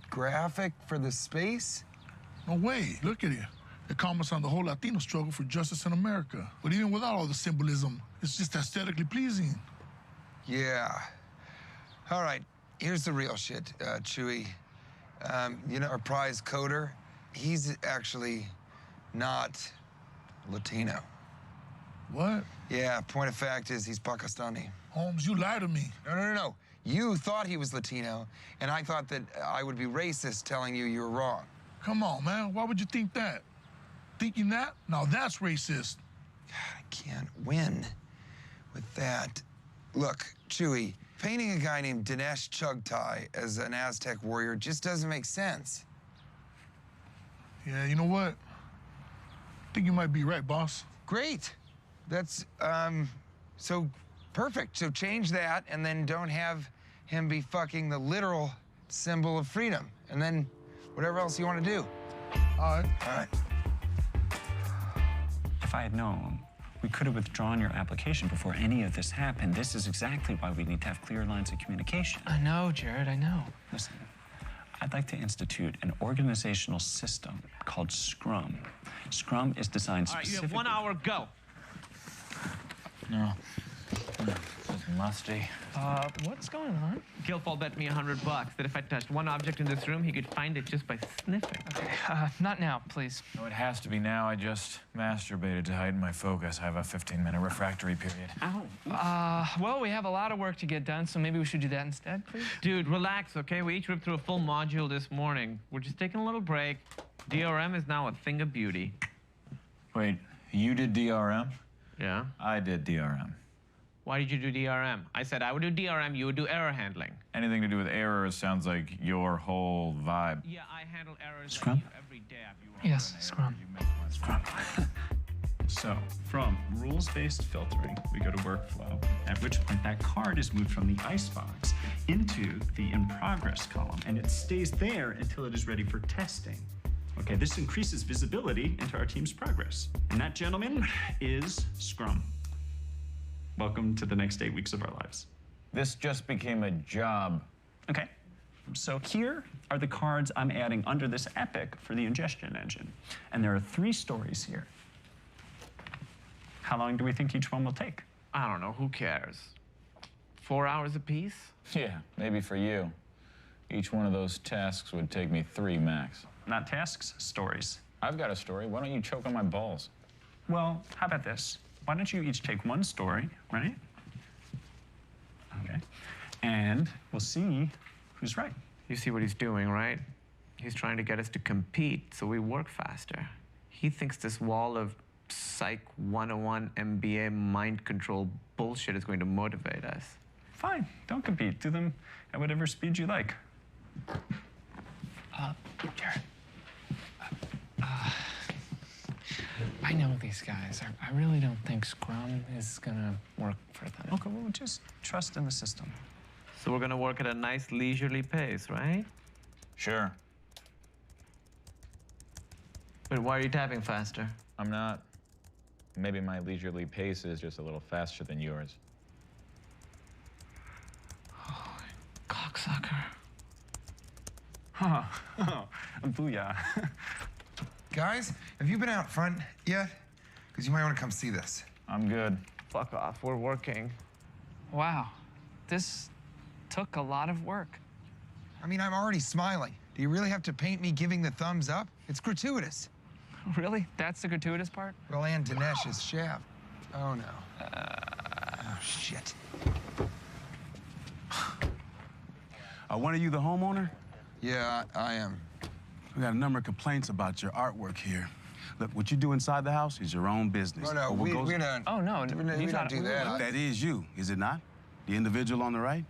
graphic for the space? No way. Look at it. It comments on the whole Latino struggle for justice in America. But even without all the symbolism, it's just aesthetically pleasing. Yeah. All right, here's the real shit, Chewy. You know, our prize coder, he's actually not Latino. What? Yeah, point of fact is he's Pakistani. Holmes, you lied to me. No. You thought he was Latino, and I thought that I would be racist telling you were wrong. Come on, man. Why would you think that? Thinking that? Now that's racist. God, I can't win with that. Look, Chewy, painting a guy named Dinesh Chugtai as an Aztec warrior just doesn't make sense. Yeah, you know what? I think you might be right, boss. Great. That's, so perfect. So change that, and then don't have him be fucking the literal symbol of freedom. And then whatever else you want to do. All right. All right. If I had known, we could have withdrawn your application before any of this happened. This is exactly why we need to have clear lines of communication. I know, Jared, I know. Listen, I'd like to institute an organizational system called Scrum. Scrum is designed specifically... All right, you have 1 hour, go. No. It's musty. What's going on? Guilford bet me $100 that if I touched one object in this room, he could find it just by sniffing. Okay, not now, please. No, it has to be now. I just masturbated to heighten my focus. I have a 15-minute refractory period. Ow. Well, we have a lot of work to get done, so maybe we should do that instead, please? Dude, relax, okay? We each ripped through a full module this morning. We're just taking a little break. DRM is now a thing of beauty. Wait, you did DRM? Yeah. I did DRM. Why did you do DRM? I said I would do DRM, you would do error handling. Anything to do with errors sounds like your whole vibe. Yeah, I handle errors Scrum? like you every day. Yes, Scrum. Scrum. So, from rules-based filtering, we go to workflow, at which point that card is moved from the icebox into the in-progress column, and it stays there until it is ready for testing. Okay, this increases visibility into our team's progress. And that, gentlemen, is Scrum. Welcome to the next 8 weeks of our lives. This just became a job. Okay, so here are the cards I'm adding under this epic for the ingestion engine. And there are 3 stories here. How long do we think each one will take? I don't know, who cares? 4 hours apiece? Yeah, maybe for you. Each one of those tasks would take me 3 max. Not tasks, stories. I've got a story. Why don't you choke on my balls? Well, how about this? Why don't you each take 1 story, right? Okay. And we'll see who's right. You see what he's doing, right? He's trying to get us to compete so we work faster. He thinks this wall of Psych 101 MBA mind control bullshit is going to motivate us. Fine, don't compete. Do them at whatever speed you like. Jared. I know these guys. I really don't think Scrum is gonna work for them. Okay, well, just trust in the system. So we're gonna work at a nice leisurely pace, right? Sure. But why are you tapping faster? I'm not. Maybe my leisurely pace is just a little faster than yours. Oh, cocksucker. Oh, booyah. Guys, have you been out front yet? Because you might want to come see this. I'm good. Fuck off, we're working. Wow, this took a lot of work. I mean, I'm already smiling. Do you really have to paint me giving the thumbs up? It's gratuitous. Really? That's the gratuitous part? Well, and Dinesh's shaft. Oh, no. Oh, shit. One of you the homeowner? Yeah, I am. We got a number of complaints about your artwork here. Look, what you do inside the house is your own business. Oh, no, we don't. Oh, no, we don't do that. But that is you, is it not? The individual on the right?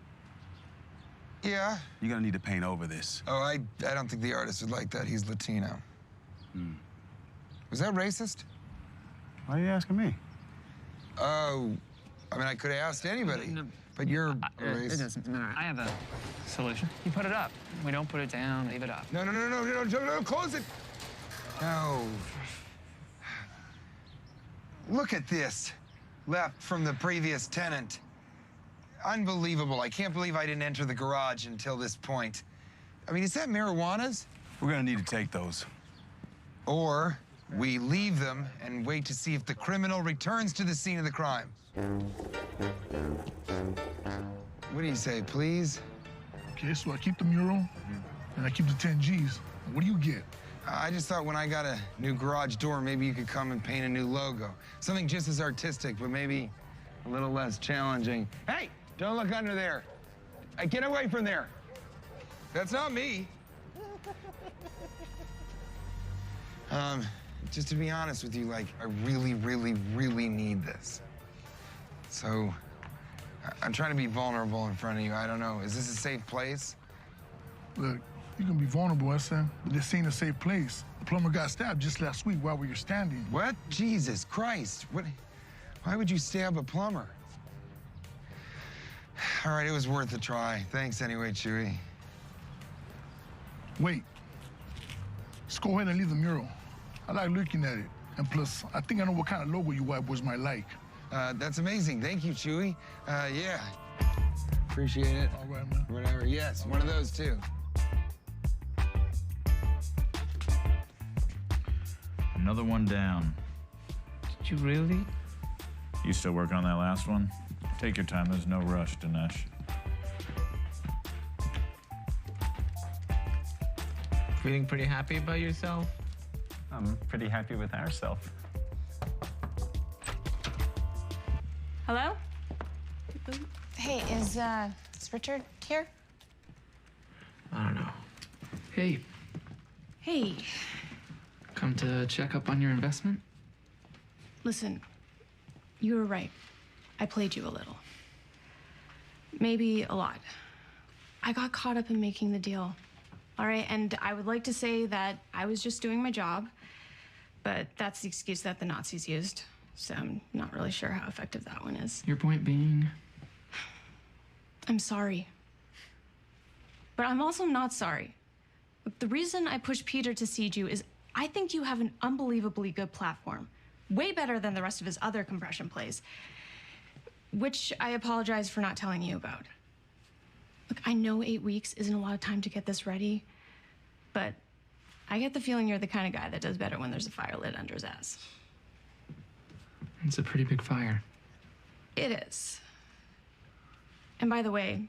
Yeah. You're gonna need to paint over this. Oh, I don't think the artist would like that. He's Latino. Was that racist? Why are you asking me? Oh, I mean, I could have asked anybody. No. But you're It doesn't matter. I have a solution. You put it up. We don't put it down, leave it up. No, close it. No. Look at this. Left from the previous tenant. Unbelievable. I can't believe I didn't enter the garage until this point. I mean, is that marijuana's? We're gonna need to take those. Or we leave them and wait to see if the criminal returns to the scene of the crime. What do you say, please? Okay, so I keep the mural, and I keep the 10 G's. What do you get? I just thought when I got a new garage door, maybe you could come and paint a new logo. Something just as artistic, but maybe a little less challenging. Hey, don't look under there. Get away from there. That's not me. Just to be honest with you, like, I really, really, really need this. So, I'm trying to be vulnerable in front of you. I don't know. Is this a safe place? Look, you can be vulnerable, SM, but this ain't a safe place. The plumber got stabbed just last week while we were standing. What? Jesus Christ. What? Why would you stab a plumber? All right, it was worth a try. Thanks anyway, Chewy. Wait. Just go ahead and leave the mural. I like looking at it. And plus, I think I know what kind of logo you white boys might like. That's amazing. Thank you, Chewy. Yeah. Appreciate it. All right, man. Whatever. Yes, one of those, too. Another one down. Did you really? You still working on that last one? Take your time. There's no rush, Dinesh. Feeling pretty happy about yourself? I'm pretty happy with ourselves. Hello? Hey, is Richard here? I don't know. Hey, Hey, come to check up on your investment? listen, you were right. I played you a little. Maybe a lot. I got caught up in making the deal. All right, and I would like to say that I was just doing my job, but that's the excuse that the Nazis used. So I'm not really sure how effective that one is. Your point being? I'm sorry. But I'm also not sorry. Look, the reason I pushed Peter to seed you is I think you have an unbelievably good platform. Way better than the rest of his other compression plays. Which I apologize for not telling you about. Look, I know 8 weeks isn't a lot of time to get this ready, but I get the feeling you're the kind of guy that does better when there's a fire lit under his ass. It's a pretty big fire. It is. And by the way,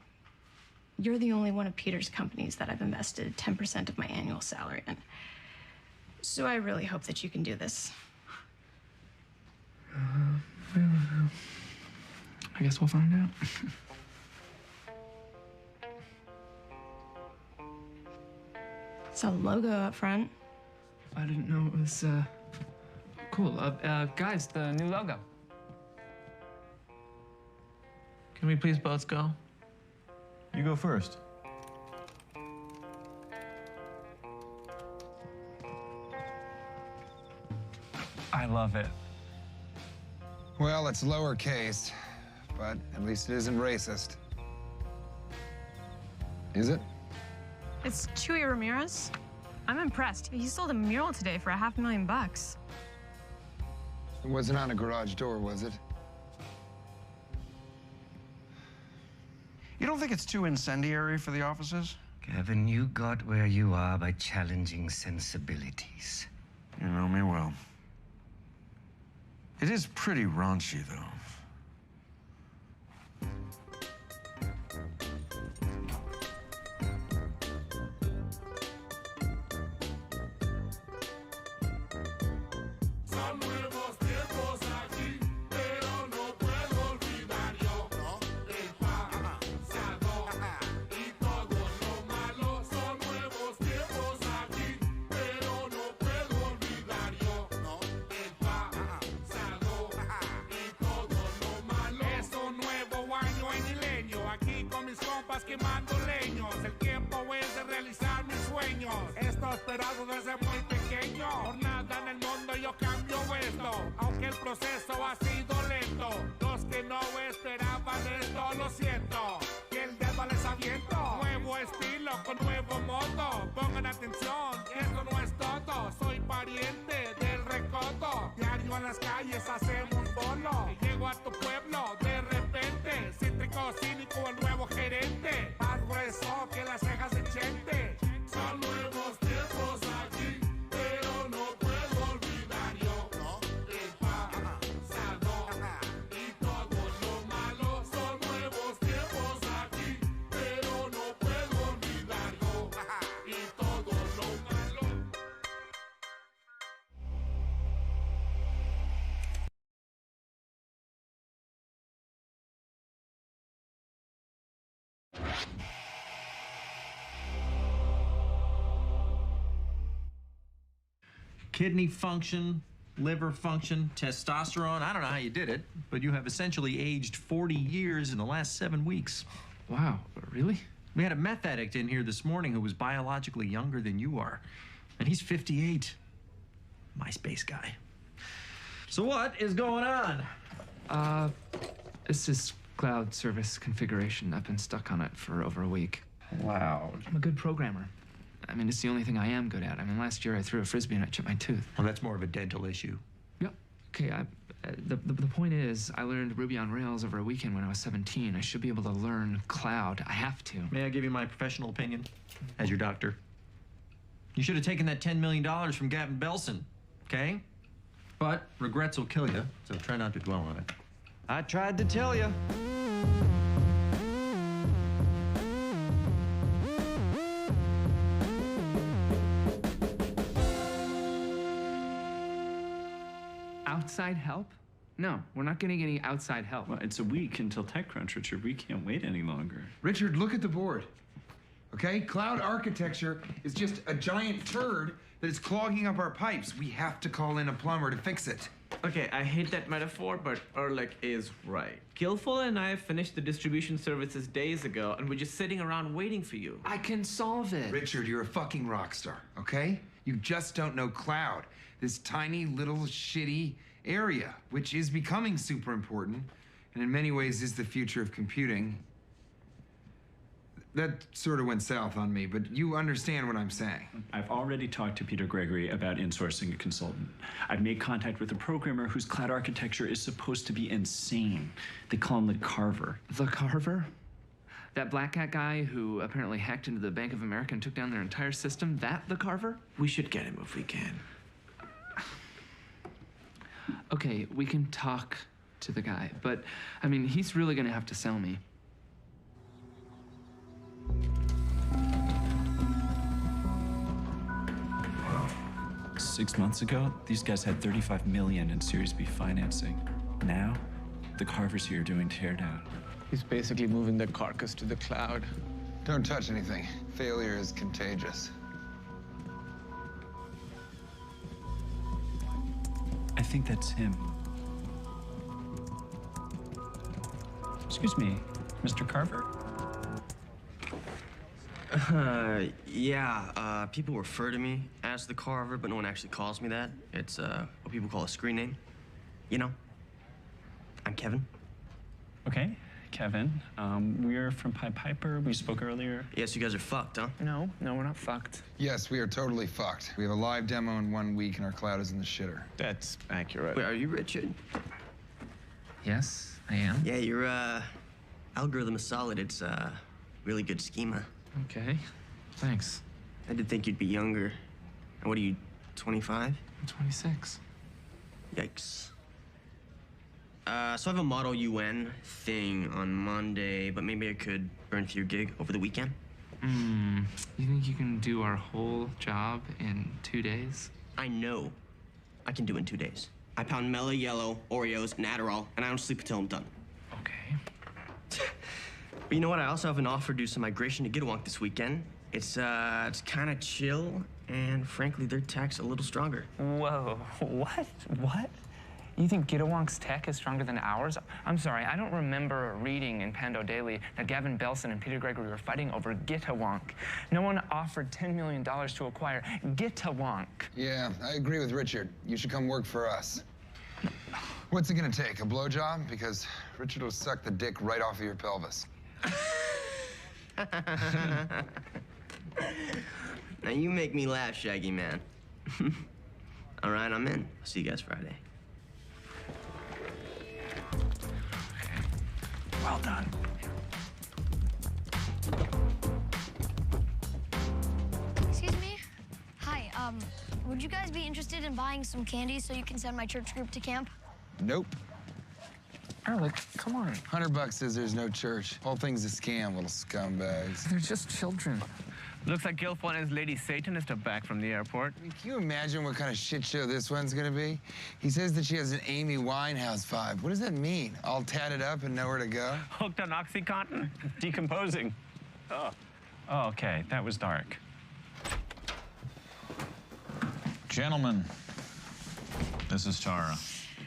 you're the only one of Peter's companies that I've invested 10% of my annual salary in. So I really hope that you can do this. I guess we'll find out. It's a logo up front. I didn't know it was, cool. Guys, the new logo. Can we please both go? You go first. I love it. Well, it's lowercase, but at least it isn't racist. Is it? It's Chuy Ramirez. I'm impressed. He sold a mural today for $500,000. It wasn't on a garage door, was it? You don't think it's too incendiary for the offices? Gavin, you got where you are by challenging sensibilities. You know me well. It is pretty raunchy, though. Quemando leños, el tiempo es de realizar mis sueños. Esto esperado desde muy pequeño. Por nada en el mundo yo cambio esto, aunque el proceso ha sido lento. Los que no esperaban esto lo siento. Y el dedo les aviento. Nuevo estilo con nuevo modo. Pongan atención, esto no es todo. Soy pariente del recodo. Diario en las calles hacemos kidney function, liver function, testosterone. I don't know how you did it, but you have essentially aged 40 years in the last 7 weeks. Wow, really? We had a meth addict in here this morning who was biologically younger than you are, and he's 58. MySpace guy. So what is going on? It's this cloud service configuration. I've been stuck on it for over a week. Wow. I'm a good programmer. I mean, it's the only thing I am good at. I mean, last year I threw a Frisbee and I chipped my tooth. Well, that's more of a dental issue. Yep. Okay, the point is, I learned Ruby on Rails over a weekend when I was 17. I should be able to learn cloud. I have to. May I give you my professional opinion as your doctor? You should have taken that $10 million from Gavin Belson, okay? But regrets will kill you, so try not to dwell on it. I tried to tell you. Outside help? No, we're not getting any outside help. Well, it's a week until TechCrunch, Richard. We can't wait any longer. Richard, look at the board. Okay? Cloud architecture is just a giant turd that is clogging up our pipes. We have to call in a plumber to fix it. Okay, I hate that metaphor, but Erlich is right. Guilfoyle and I finished the distribution services days ago, and we're just sitting around waiting for you. I can solve it. Richard, you're a fucking rock star, okay? You just don't know cloud. This tiny little shitty area, which is becoming super important, and in many ways is the future of computing. That sort of went south on me, but you understand what I'm saying. I've already talked to Peter Gregory about insourcing a consultant. I've made contact with a programmer whose cloud architecture is supposed to be insane. They call him the Carver. The Carver? That black cat guy who apparently hacked into the Bank of America and took down their entire system? That the Carver? We should get him if we can. Okay, we can talk to the guy, but I mean, he's really gonna have to sell me. Six months ago, these guys had $35 million in Series B financing. Now, the Carver's here doing teardown. He's basically moving the carcass to the cloud. Don't touch anything. Failure is contagious. I think that's him. Excuse me, Mr. Carver? People refer to me as the Carver, but no one actually calls me that. It's what people call a screen name. You know, I'm Kevin. Okay, Kevin. We're from Pied Piper. We spoke earlier. Yes, you guys are fucked, huh? No, we're not fucked. Yes, we are totally fucked. We have a live demo in 1 week, and our cloud is in the shitter. That's accurate. Wait, are you Richard? Yes, I am. Yeah, your algorithm is solid. It's really good schema. Okay, thanks. I did think you'd be younger. And what are you, 25? I'm 26. Yikes. So I have a Model UN thing on Monday, but maybe I could burn through your gig over the weekend. You think you can do our whole job in 2 days? I know I can do it in 2 days. I pound Mellow Yellow, Oreos, and Adderall, and I don't sleep until I'm done. Okay. But you know what? I also have an offer to do some migration to GECNDev this weekend. It's kind of chill, and frankly, their tech's a little stronger. Whoa, what? You think GECNDev's tech is stronger than ours? I'm sorry, I don't remember reading in Pando Daily that Gavin Belson and Peter Gregory were fighting over GECNDev. No one offered $10 million to acquire GECNDev. Yeah, I agree with Richard. You should come work for us. What's it gonna take, a blowjob? Because Richard will suck the dick right off of your pelvis. Now you make me laugh, Shaggy Man. All right, I'm in. I'll see you guys Friday. Well done. Excuse me? Hi, would you guys be interested in buying some candy so you can send my church group to camp? Nope. Erlich, come on. $100 says there's no church. Whole thing's a scam, little scumbags. They're just children. Looks like Guilfoyle and his lady Satanist are back from the airport. I mean, can you imagine what kind of shit show this one's gonna be? He says that she has an Amy Winehouse vibe. What does that mean? All tatted up and nowhere to go? Hooked on OxyContin? Decomposing. Oh, okay, that was dark. Gentlemen, This is Tara.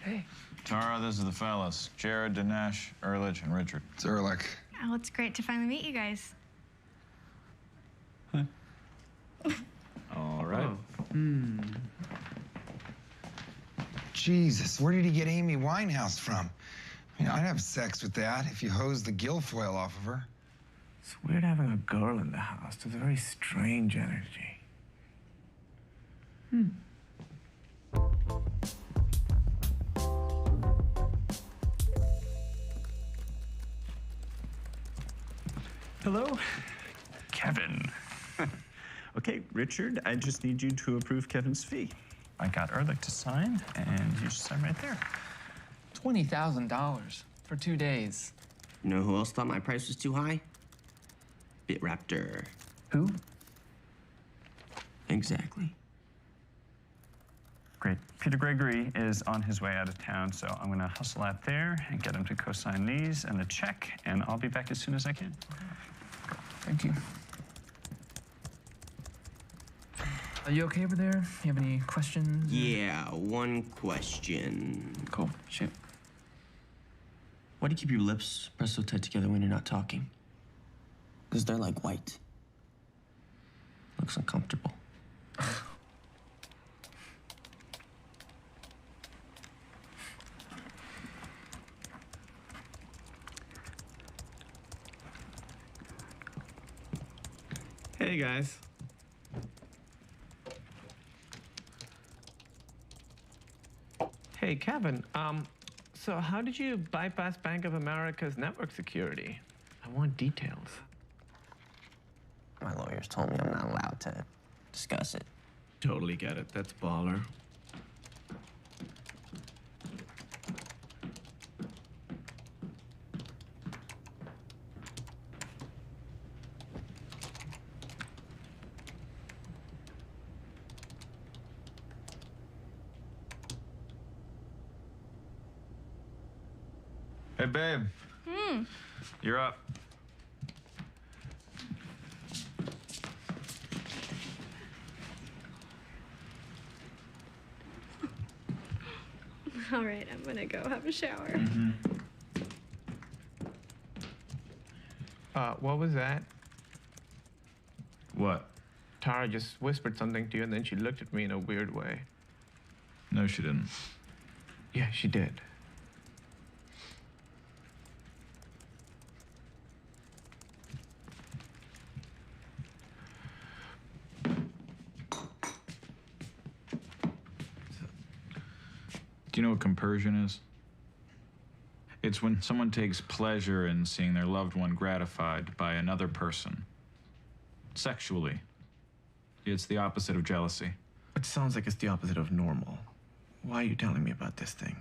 Hey. Tara, this is the fellas. Jared, Dinesh, Ehrlich, and Richard. It's Ehrlich. Oh, it's great to finally meet you guys. All right. Jesus, where did he get Amy Winehouse from? I mean, I'd have sex with that if you hosed the guilfoyle off of her. It's weird having a girl in the house. There's a very strange energy. Hello, Kevin. Okay, Richard, I just need you to approve Kevin's fee. I got Ehrlich to sign, and you should sign right there. $20,000 for 2 days. You know who else thought my price was too high? BitRaptor. Who? Exactly. Great. Peter Gregory is on his way out of town, so I'm going to hustle out there and get him to co-sign these and the check, and I'll be back as soon as I can. Thank you. Are you okay over there? You have any questions? Yeah, one question. Cool. Shoot. Why do you keep your lips pressed so tight together when you're not talking? Because they're like white. Looks uncomfortable. Hey, guys. Hey, Kevin, so how did you bypass Bank of America's network security? I want details. My lawyers told me I'm not allowed to discuss it. Totally get it. That's baller. Hey, babe. You're up. All right, I'm gonna go have a shower. What was that? What? Tara just whispered something to you, and then she looked at me in a weird way. No, she didn't. Yeah, she did. Do you know what compersion is? It's when someone takes pleasure in seeing their loved one gratified by another person. Sexually. It's the opposite of jealousy. It sounds like it's the opposite of normal. Why are you telling me about this thing?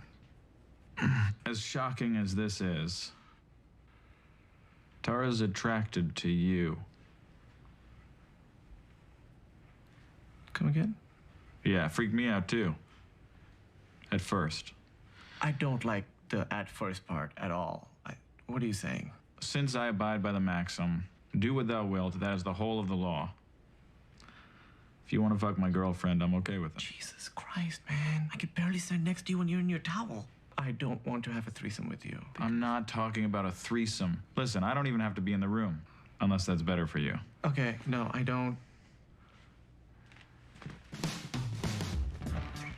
As shocking as this is, Tara's attracted to you. Come again? Yeah, freaked me out too. At first. I don't like the at first part at all. What are you saying? Since I abide by the maxim, do what thou wilt, that is the whole of the law. If you want to fuck my girlfriend, I'm okay with it. Jesus Christ, man. I could barely stand next to you when you're in your towel. I don't want to have a threesome with you. I'm not talking about a threesome. Listen, I don't even have to be in the room, unless that's better for you. Okay, no, I don't.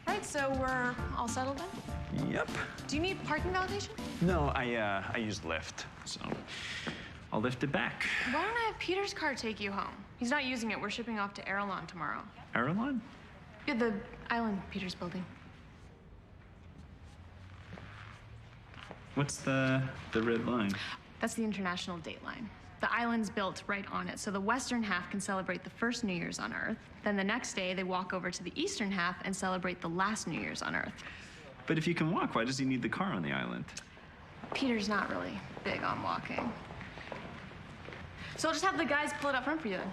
Right, so we're all settled then? Yep. Do you need parking validation? No, I used Lyft, so I'll lift it back. Why don't I have Peter's car take you home? He's not using it. We're shipping off to Airlon tomorrow. Airline? Yeah, the island Peter's building. What's the red line? That's the international date line. The island's built right on it, so the western half can celebrate the first New Year's on Earth. Then the next day, they walk over to the eastern half and celebrate the last New Year's on Earth. But if you can walk, why does he need the car on the island? Peter's not really big on walking. So I'll just have the guys pull it up front for you then.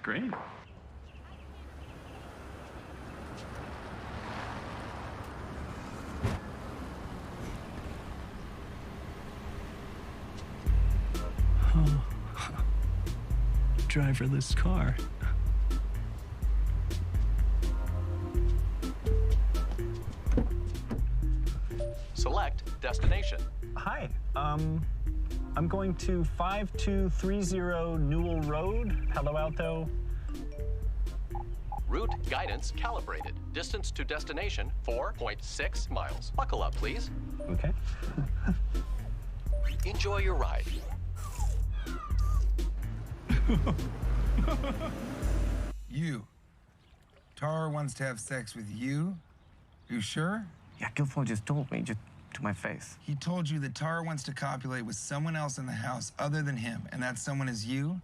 Great. Oh. Driverless car. Select destination. Hi, I'm going to 5230 Newell Road, Palo Alto. Route guidance calibrated. Distance to destination 4.6 miles. Buckle up, please. Okay. Enjoy your ride. You. Tara wants to have sex with you? You sure? Yeah, Guilfoyle just told me, just to my face. He told you that Tara wants to copulate with someone else in the house other than him, and that someone is you?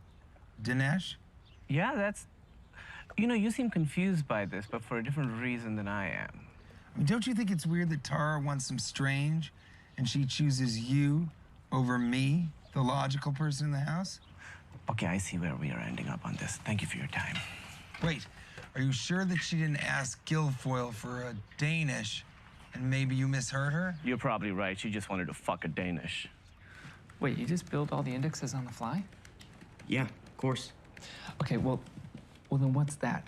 Dinesh? Yeah, that's... You know, you seem confused by this, but for a different reason than I am. I mean, don't you think it's weird that Tara wants some strange, and she chooses you over me, the logical person in the house? Okay, I see where we are ending up on this. Thank you for your time. Wait, are you sure that she didn't ask Guilfoyle for a Danish, and maybe you misheard her? You're probably right. She just wanted to fuck a Danish. Wait, you just build all the indexes on the fly? Yeah, of course. Okay, well then what's that?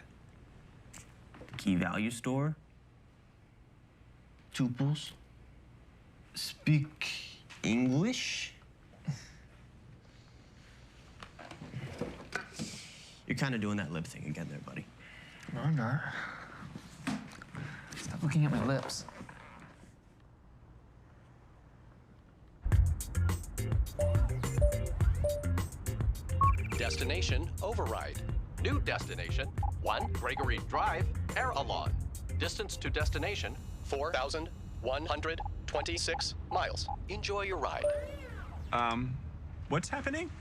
Key value store. Tuples. Speak English. You're kind of doing that lip thing again there, buddy. No, I'm not. Stop looking at my lips. Destination override. New destination 1 Gregory Drive, Air Alon. Distance to destination 4,126 miles. Enjoy your ride. What's happening?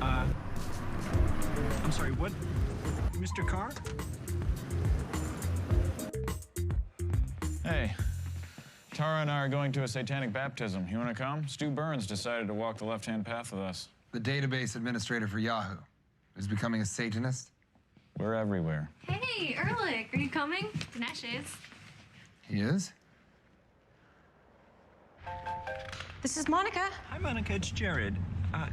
I'm sorry, what? Mr. Carr? Hey, Tara and I are going to a satanic baptism. You want to come? Stu Burns decided to walk the left-hand path with us. The database administrator for Yahoo is becoming a Satanist. We're everywhere. Hey, Ehrlich, are you coming? Dinesh is. He is? This is Monica. Hi, Monica, it's Jared.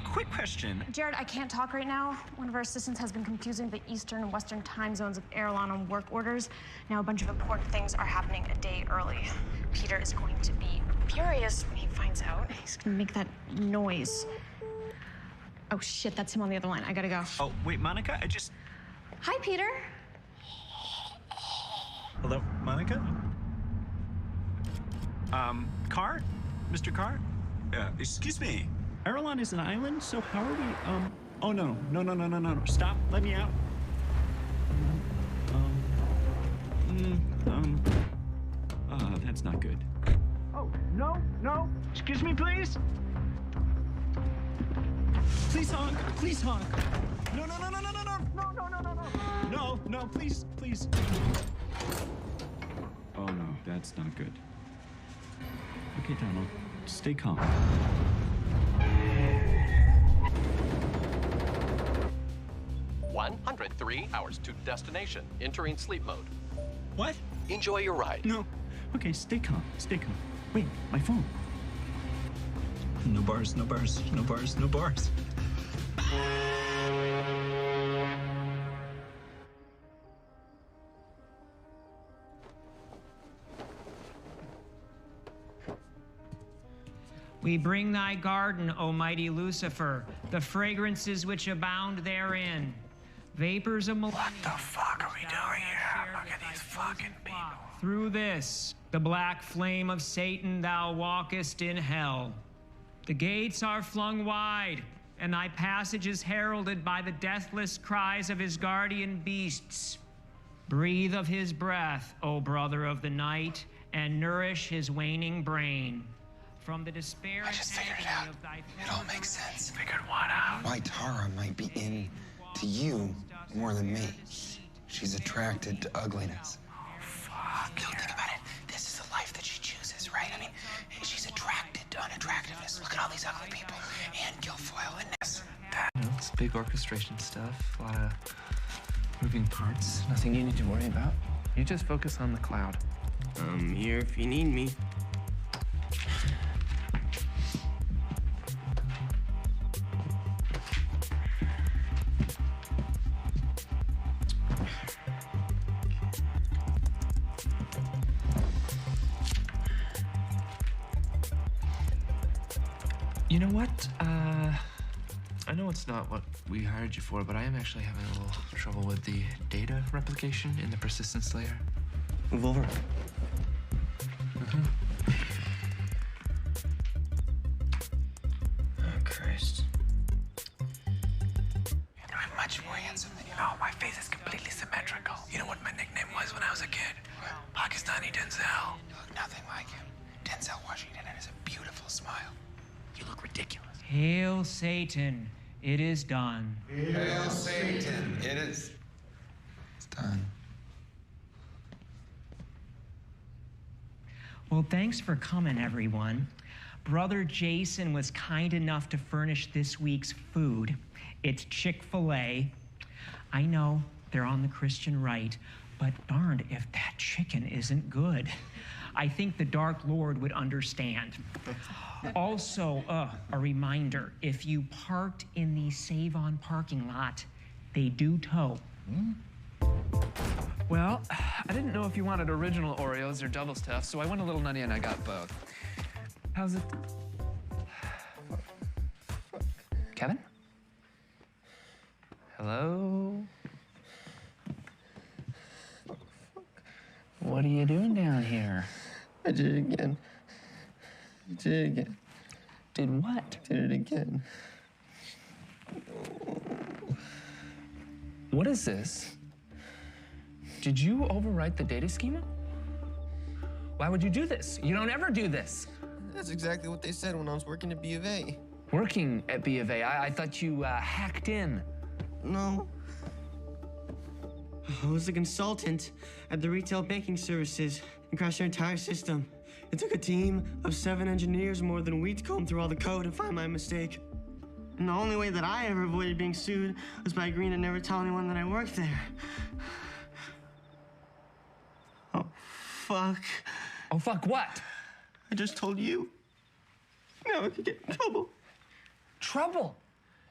Quick question. Jared, I can't talk right now. One of our assistants has been confusing the Eastern and Western time zones of Airline on work orders. Now a bunch of important things are happening a day early. Peter is going to be furious when he finds out. He's gonna make that noise. Oh shit, that's him on the other line. I gotta go. Oh, wait, Monica, I just... Hi, Peter. Hello, Monica? Carr? Mr. Carr? Excuse me. Airline is an island, so how are we, Oh, no. Stop, let me out. That's not good. Oh, no. Excuse me, please. Please honk. No, please. Oh, no, that's not good. Okay, Donald, stay calm. One 103 hours to destination. Entering sleep mode. What? Enjoy your ride. No. Okay, stay calm. Wait, my phone. No bars. We bring thy garden, O mighty Lucifer, the fragrances which abound therein. Vapors of millennium. What the fuck are we doing here? Look at these fucking people. Through this, the black flame of Satan, thou walkest in hell. The gates are flung wide, and thy passage is heralded by the deathless cries of his guardian beasts. Breathe of his breath, O brother of the night, and nourish his waning brain. From the despair I just figured it out. It all makes sense. Figured what out? Why Tara might be into you more than me. She's attracted to ugliness. Fuck. Don't think about it. This is the life that she chooses, right? I mean, she's attracted to unattractiveness. Look at all these ugly people. And Guilfoyle and Ness. It's big orchestration stuff, a lot of moving parts. Nothing you need to worry about. You just focus on the cloud. I'm here if you need me. You know what? I know it's not what we hired you for, but I am actually having a little trouble with the data replication in the persistence layer. Move over. Oh, Christ. You're doing much more handsome than you know. My face is completely symmetrical. You know what my nickname was when I was a kid? Pakistani Denzel. You look nothing like him. Denzel Washington has a beautiful smile. You look ridiculous. Hail Satan, it is done. Hail Satan, it is. It's done. Well, thanks for coming, everyone. Brother Jason was kind enough to furnish this week's food. It's Chick-fil-A. I know they're on the Christian right, but darned if that chicken isn't good. I think the Dark Lord would understand. Also, a reminder, if you parked in the Save-On parking lot, they do tow. Well, I didn't know if you wanted original Oreos or double stuff, so I went a little nutty and I got both. How's it? Kevin? Hello? What are you doing down here? I did it again. I did it again. Did what? Did it again. What is this? Did you overwrite the data schema? Why would you do this? You don't ever do this. That's exactly what they said when I was working at B of A. Working at B of A? I thought you hacked in. No. I was a consultant at the retail banking services and crashed their entire system. It took a team of 7 engineers more than a week to comb through all the code and find my mistake. And the only way that I ever avoided being sued was by agreeing to never tell anyone that I worked there. Oh, fuck. Oh, fuck what? I just told you. Now I could get in trouble. Trouble?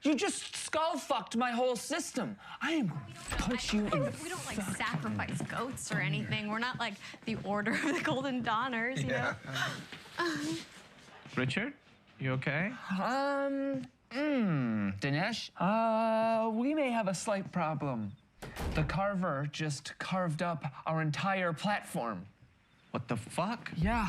You just skull-fucked my whole system. I am gonna put you in the We don't like sacrifice goats or anything. We're not like the Order of the Golden Dawners, you know? Richard, you okay? Dinesh, we may have a slight problem. The carver just carved up our entire platform. What the fuck? Yeah.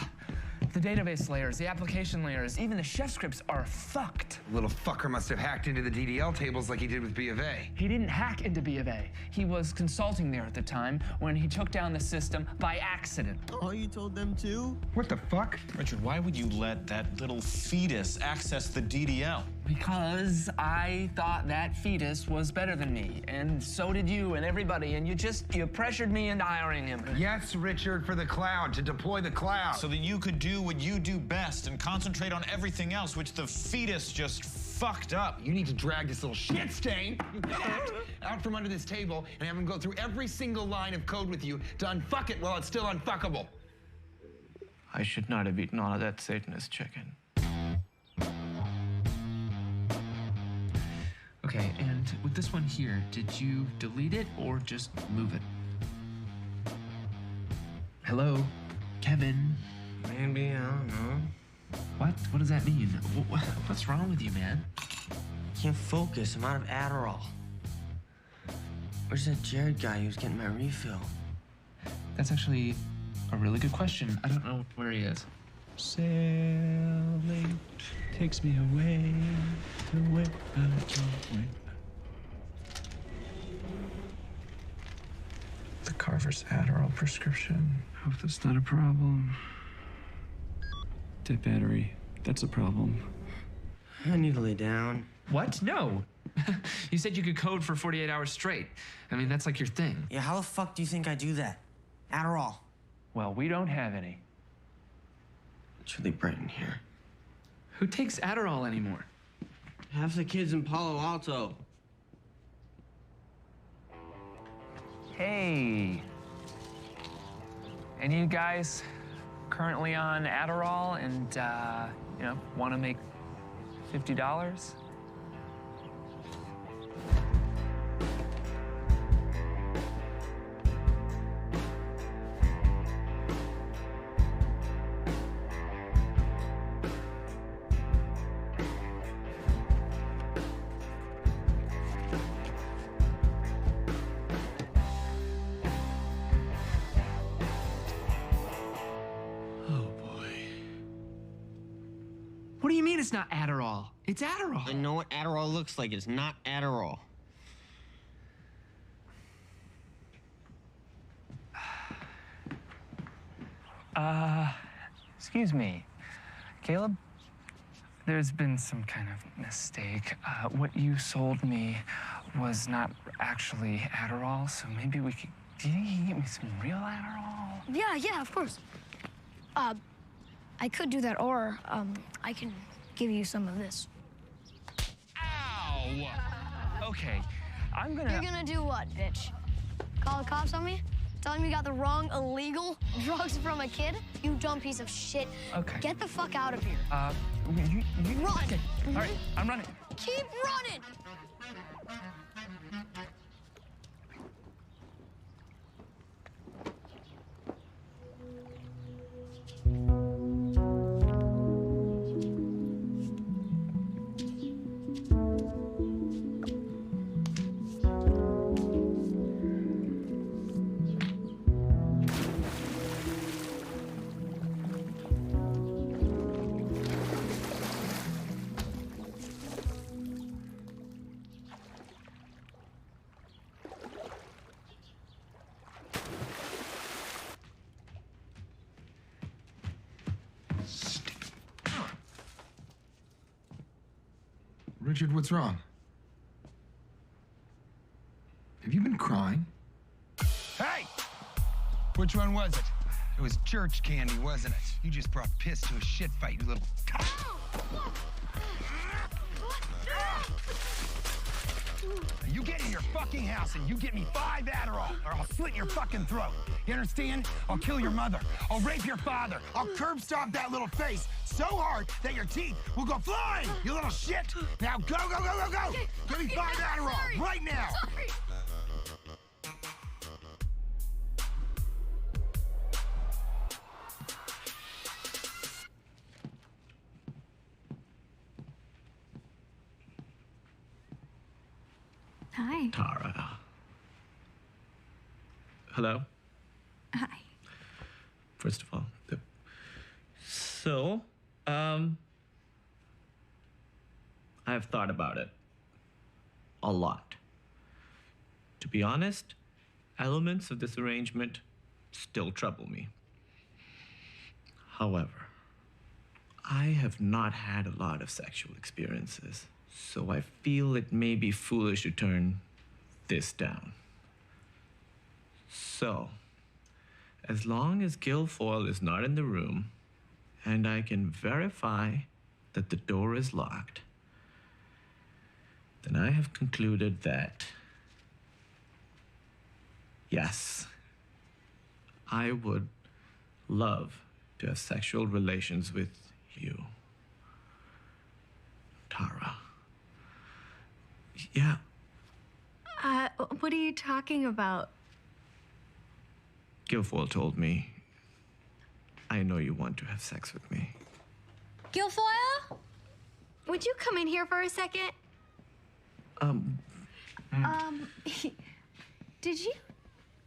The database layers, the application layers, even the chef scripts are fucked. Little fucker must have hacked into the DDL tables like he did with B of A. He didn't hack into B of A. He was consulting there at the time when he took down the system by accident. Oh, you told them too? What the fuck? Richard, why would you let that little fetus access the DDL? Because I thought that fetus was better than me, and so did you and everybody, and you pressured me into hiring him. Yes, Richard, for the cloud, to deploy the cloud. So that you could do what you do best and concentrate on everything else, which the fetus just fucked up. You need to drag this little shit stain out from under this table and have him go through every single line of code with you to unfuck it while it's still unfuckable. I should not have eaten all of that Satanist chicken. Okay, and with this one here, did you delete it or just move it? Hello? Kevin? Maybe, I don't know. What? What does that mean? What's wrong with you, man? Can't focus. I'm out of Adderall. Where's that Jared guy who was getting my refill? That's actually a really good question. I don't know where he is. Sailing takes me away to where I don't wait. The Carver's Adderall prescription. Hope that's not a problem. Dead battery. That's a problem. I need to lay down. What? No. You said you could code for 48 hours straight. I mean, that's like your thing. Yeah, how the fuck do you think I do that? Adderall. Well, we don't have any. It's really bright in here. Who takes Adderall anymore? Half the kids in Palo Alto. Hey. Any of you guys currently on Adderall and, want to make $50? What do you mean it's not Adderall? It's Adderall. I know what Adderall looks like. It's not Adderall. Excuse me. Caleb, there's been some kind of mistake. What you sold me was not actually Adderall, so maybe we could... Do you think you can get me some real Adderall? Yeah, of course. I could do that, or I can give you some of this. Ow! Okay, I'm gonna... You're gonna do what, bitch? Call the cops on me? Tell them you got the wrong illegal drugs from a kid? You dumb piece of shit. Okay. Get the fuck out of here. You run. Okay. All right, I'm running. Keep running. Richard, what's wrong? Have you been crying? Hey! Which one was it? It was church candy, wasn't it? You just brought piss to a shit fight, you little cock. You get in your fucking house and you get me 5 Adderall, or I'll slit your fucking throat. You understand? I'll kill your mother. I'll rape your father. I'll curb stomp that little face so hard that your teeth will go flying, you little shit. Now go, go, go, go, go. Give me 5 Adderall right now. Sorry. Hi. Tara. Hello? Hi. First of all, so, I've thought about it a lot. To be honest, elements of this arrangement still trouble me. However, I have not had a lot of sexual experiences, so I feel it may be foolish to turn this down. So, as long as Guilfoyle is not in the room, and I can verify that the door is locked, then I have concluded that, yes, I would love to have sexual relations with you, Tara. Yeah. What are you talking about? Guilfoyle told me, I know you want to have sex with me. Guilfoyle? Would you come in here for a second? Did you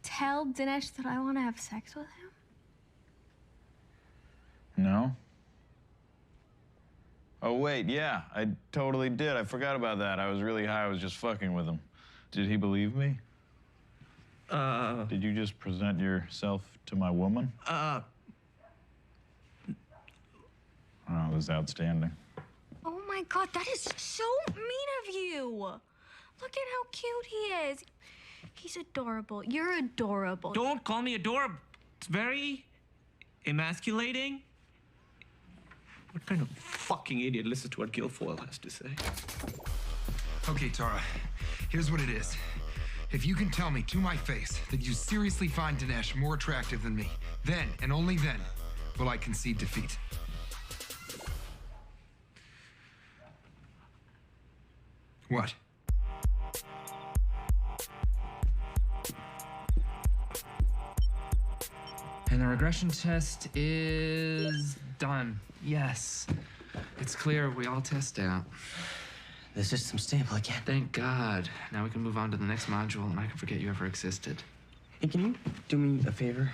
tell Dinesh that I want to have sex with him? No? Oh, wait, yeah, I totally did. I forgot about that. I was really high. I was just fucking with him. Did he believe me? Did you just present yourself to my woman? Oh, it was outstanding. Oh my God, that is so mean of you. Look at how cute he is. He's adorable. You're adorable. Don't call me adorable. It's very emasculating. What kind of fucking idiot listens to what Guilfoyle has to say? Okay, Tara, here's what it is. If you can tell me to my face that you seriously find Dinesh more attractive than me, then and only then will I concede defeat. What? And the regression test is done. Yes. It's clear. We all test out. The system's stable again. Thank God. Now we can move on to the next module, and I can forget you ever existed. Hey, can you do me a favor?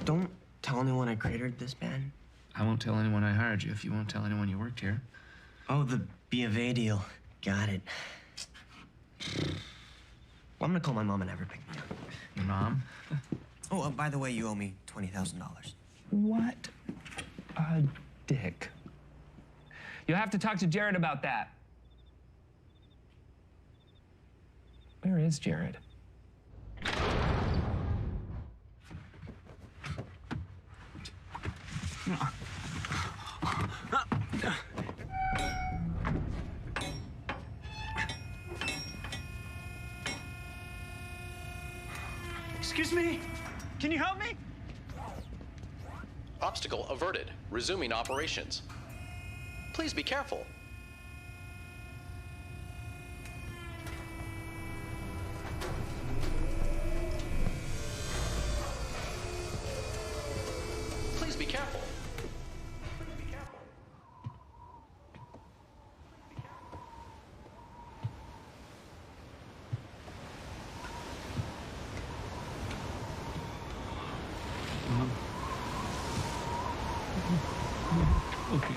Don't tell anyone I cratered this band. I won't tell anyone I hired you if you won't tell anyone you worked here. Oh, the B of A deal. Got it. Well, I'm gonna call my mom and have her pick me up. Your mom? Oh, by the way, you owe me $20,000. What a dick. You'll have to talk to Jared about that. Where is Jared? Excuse me? Can you help me? Obstacle averted. Resuming operations. Please be careful. Please be careful. Be careful. Okay.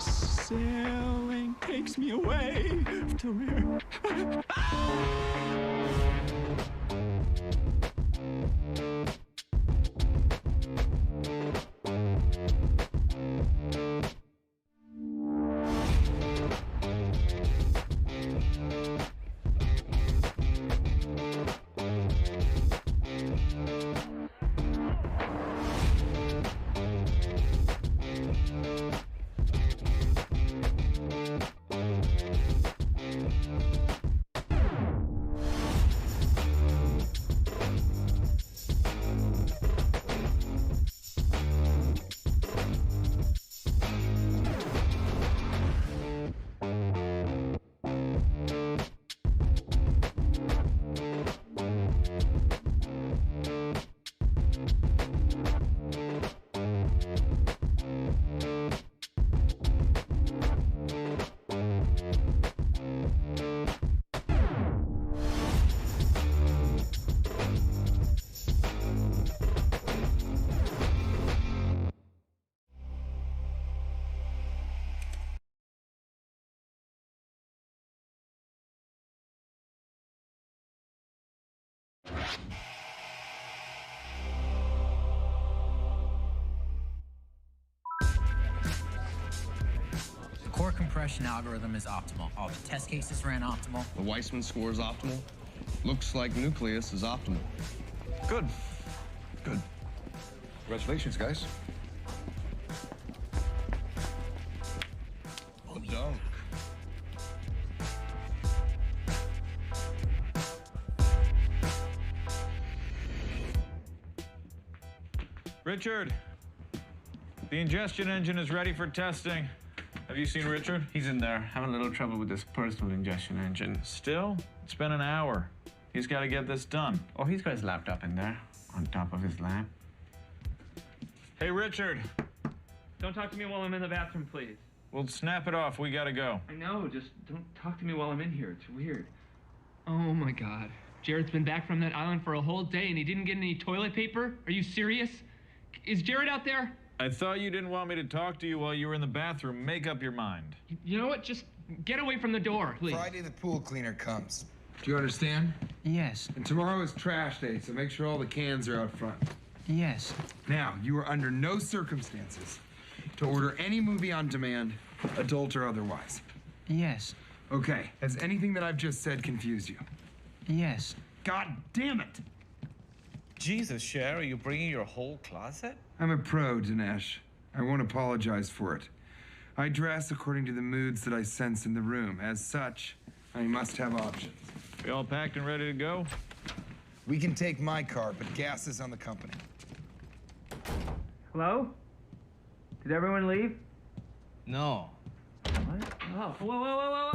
Sailing takes me away to where? The core compression algorithm is optimal. All the test cases ran optimal. The Weissman score is optimal. Looks like nucleus is optimal. Good. Good. Congratulations, guys. Well done. Richard, the ingestion engine is ready for testing. Have you seen Richard? He's in there, having a little trouble with his personal ingestion engine. Still? It's been an hour. He's got to get this done. Oh, he's got his laptop in there, on top of his lap. Hey, Richard. Don't talk to me while I'm in the bathroom, please. Well, snap it off. We got to go. I know, just don't talk to me while I'm in here. It's weird. Oh my God. Jared's been back from that island for a whole day and he didn't get any toilet paper? Are you serious? Is Jared out there? I thought you didn't want me to talk to you while you were in the bathroom. Make up your mind. You know what? Just get away from the door, please. Friday the pool cleaner comes. Do you understand? Yes. And tomorrow is trash day, so make sure all the cans are out front. Yes. Now, you are under no circumstances to order any movie on demand, adult or otherwise. Yes. Okay. Has anything that I've just said confused you? Yes. God damn it! Jesus, Cher, are you bringing your whole closet? I'm a pro, Dinesh. I won't apologize for it. I dress according to the moods that I sense in the room. As such, I must have options. We all packed and ready to go? We can take my car, but gas is on the company. Hello? Did everyone leave? No. What? Oh, whoa.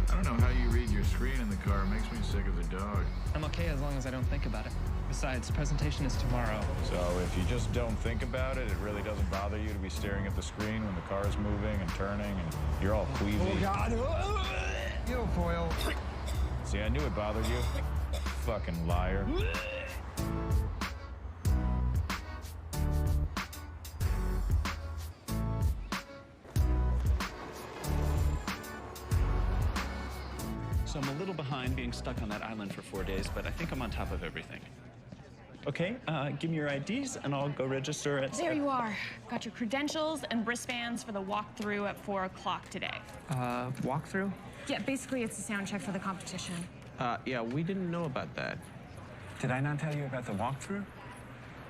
I don't know how you read your screen in the car. It makes me sick as a dog. I'm okay as long as I don't think about it. Besides, the presentation is tomorrow. So if you just don't think about it, it really doesn't bother you to be staring at the screen when the car is moving and turning and you're all queasy. Oh, God. Foil. See, I knew it bothered you. Fucking liar. So I'm a little behind being stuck on that island for 4 days, but I think I'm on top of everything. Okay, give me your IDs and I'll go register at... There you are. Got your credentials and wristbands for the walkthrough at 4 o'clock today. Walkthrough? Yeah, basically it's a sound check for the competition. Yeah, we didn't know about that. Did I not tell you about the walkthrough?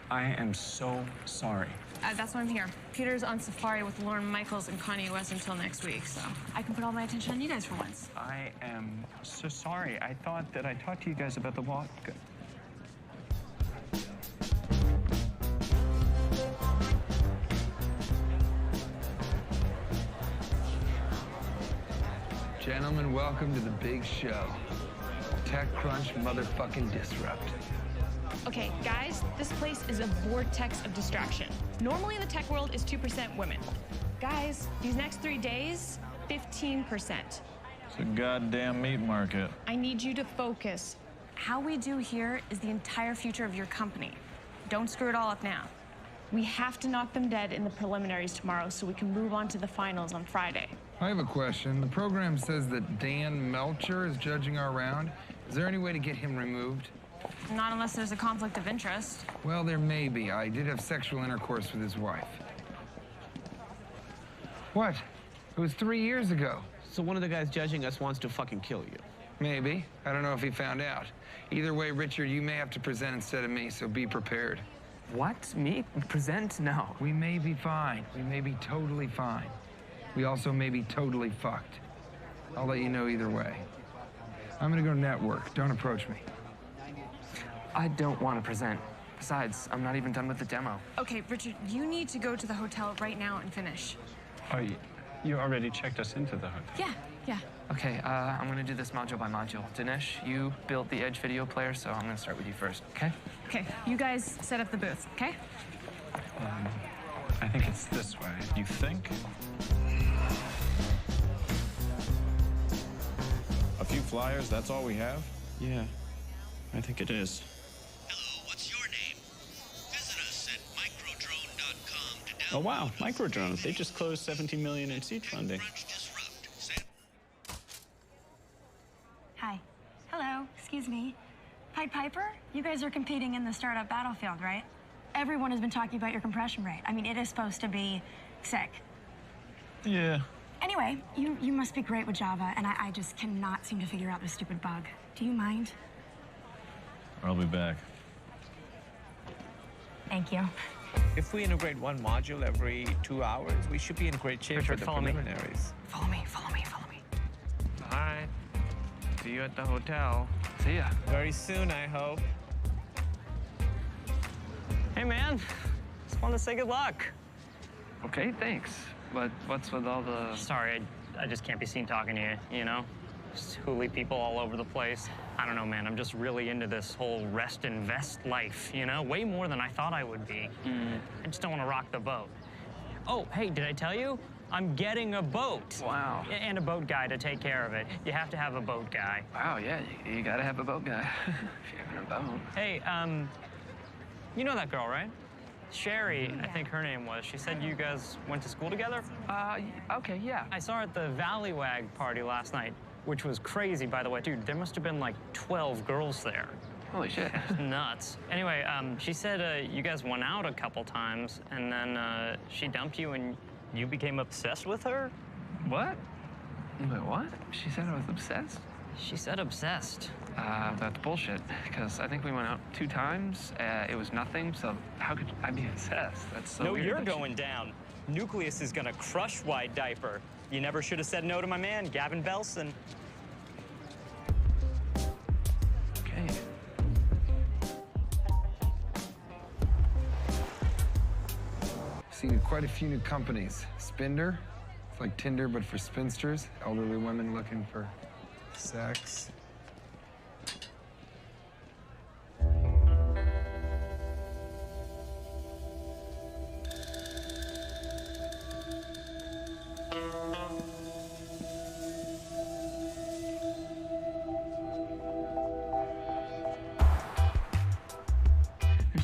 I am so sorry. That's why I'm here. Peter's on safari with Lauren Michaels and Kanye West until next week, so I can put all my attention on you guys for once. I am so sorry. I thought that I talked to you guys about the walk. Gentlemen, welcome to the big show. TechCrunch motherfucking Disrupt. Okay, guys, this place is a vortex of distraction. Normally in the tech world is 2% women. Guys, these next 3 days, 15%. It's a goddamn meat market. I need you to focus. How we do here is the entire future of your company. Don't screw it all up now. We have to knock them dead in the preliminaries tomorrow so we can move on to the finals on Friday. I have a question. The program says that Dan Melcher is judging our round. Is there any way to get him removed? Not unless there's a conflict of interest. Well, there may be. I did have sexual intercourse with his wife. What? It was 3 years ago. So one of the guys judging us wants to fucking kill you. Maybe. I don't know if he found out. Either way, Richard, you may have to present instead of me, so be prepared. What? Me? Present? No. We may be fine. We may be totally fine. We also may be totally fucked. I'll let you know either way. I'm gonna go network. Don't approach me. I don't want to present. Besides, I'm not even done with the demo. Okay, Richard, you need to go to the hotel right now and finish. Oh, you already checked us into the hotel. Yeah. Okay, I'm gonna do this module by module. Dinesh, you built the Edge video player, so I'm gonna start with you first, okay? Okay, you guys set up the booth, okay? I think it's this way. You think? A few flyers, that's all we have? Yeah, I think it is. Hello, what's your name? Visit us at microdrone.com to download. Oh, wow, Microdrone. They just closed $17 million in seed funding. Hi. Hello, excuse me. Pied Piper, you guys are competing in the startup battlefield, right? Everyone has been talking about your compression rate. I mean, it is supposed to be sick. Yeah. Anyway, you must be great with Java, and I just cannot seem to figure out this stupid bug. Do you mind? I'll be back. Thank you. If we integrate one module every 2 hours, we should be in great shape Richard, for the follow me. preliminaries. Follow me, follow me, follow me. All right. See you at the hotel. See ya. Very soon, I hope. Hey, man. Just wanted to say good luck. Okay, thanks. But what's with all the... Sorry, I just can't be seen talking to you, you know? Just hooly people all over the place. I don't know, man. I'm just really into this whole rest and vest life, you know? Way more than I thought I would be. I just don't want to rock the boat. Oh, hey, did I tell you? I'm getting a boat. Wow. And a boat guy to take care of it. You have to have a boat guy. Wow, yeah, you gotta have a boat guy if you're having a boat. Hey, you know that girl, right? Sherry, I think her name was. She said you guys went to school together? Okay, yeah. I saw her at the Valleywag party last night, which was crazy, by the way. Dude, there must have been like 12 girls there. Holy shit. Nuts. Anyway, she said you guys went out a couple times, and then she dumped you, and you became obsessed with her? What? Wait, what? She said I was obsessed? She said obsessed. That's bullshit, because I think we went out 2 times. It was nothing, so how could I be obsessed? That's so no, weird. you're going down. Nucleus is gonna crush White Diaper. You never should have said no to my man, Gavin Belson. Okay. Seen quite a few new companies. Spinder, it's like Tinder, but for spinsters, elderly women looking for sex.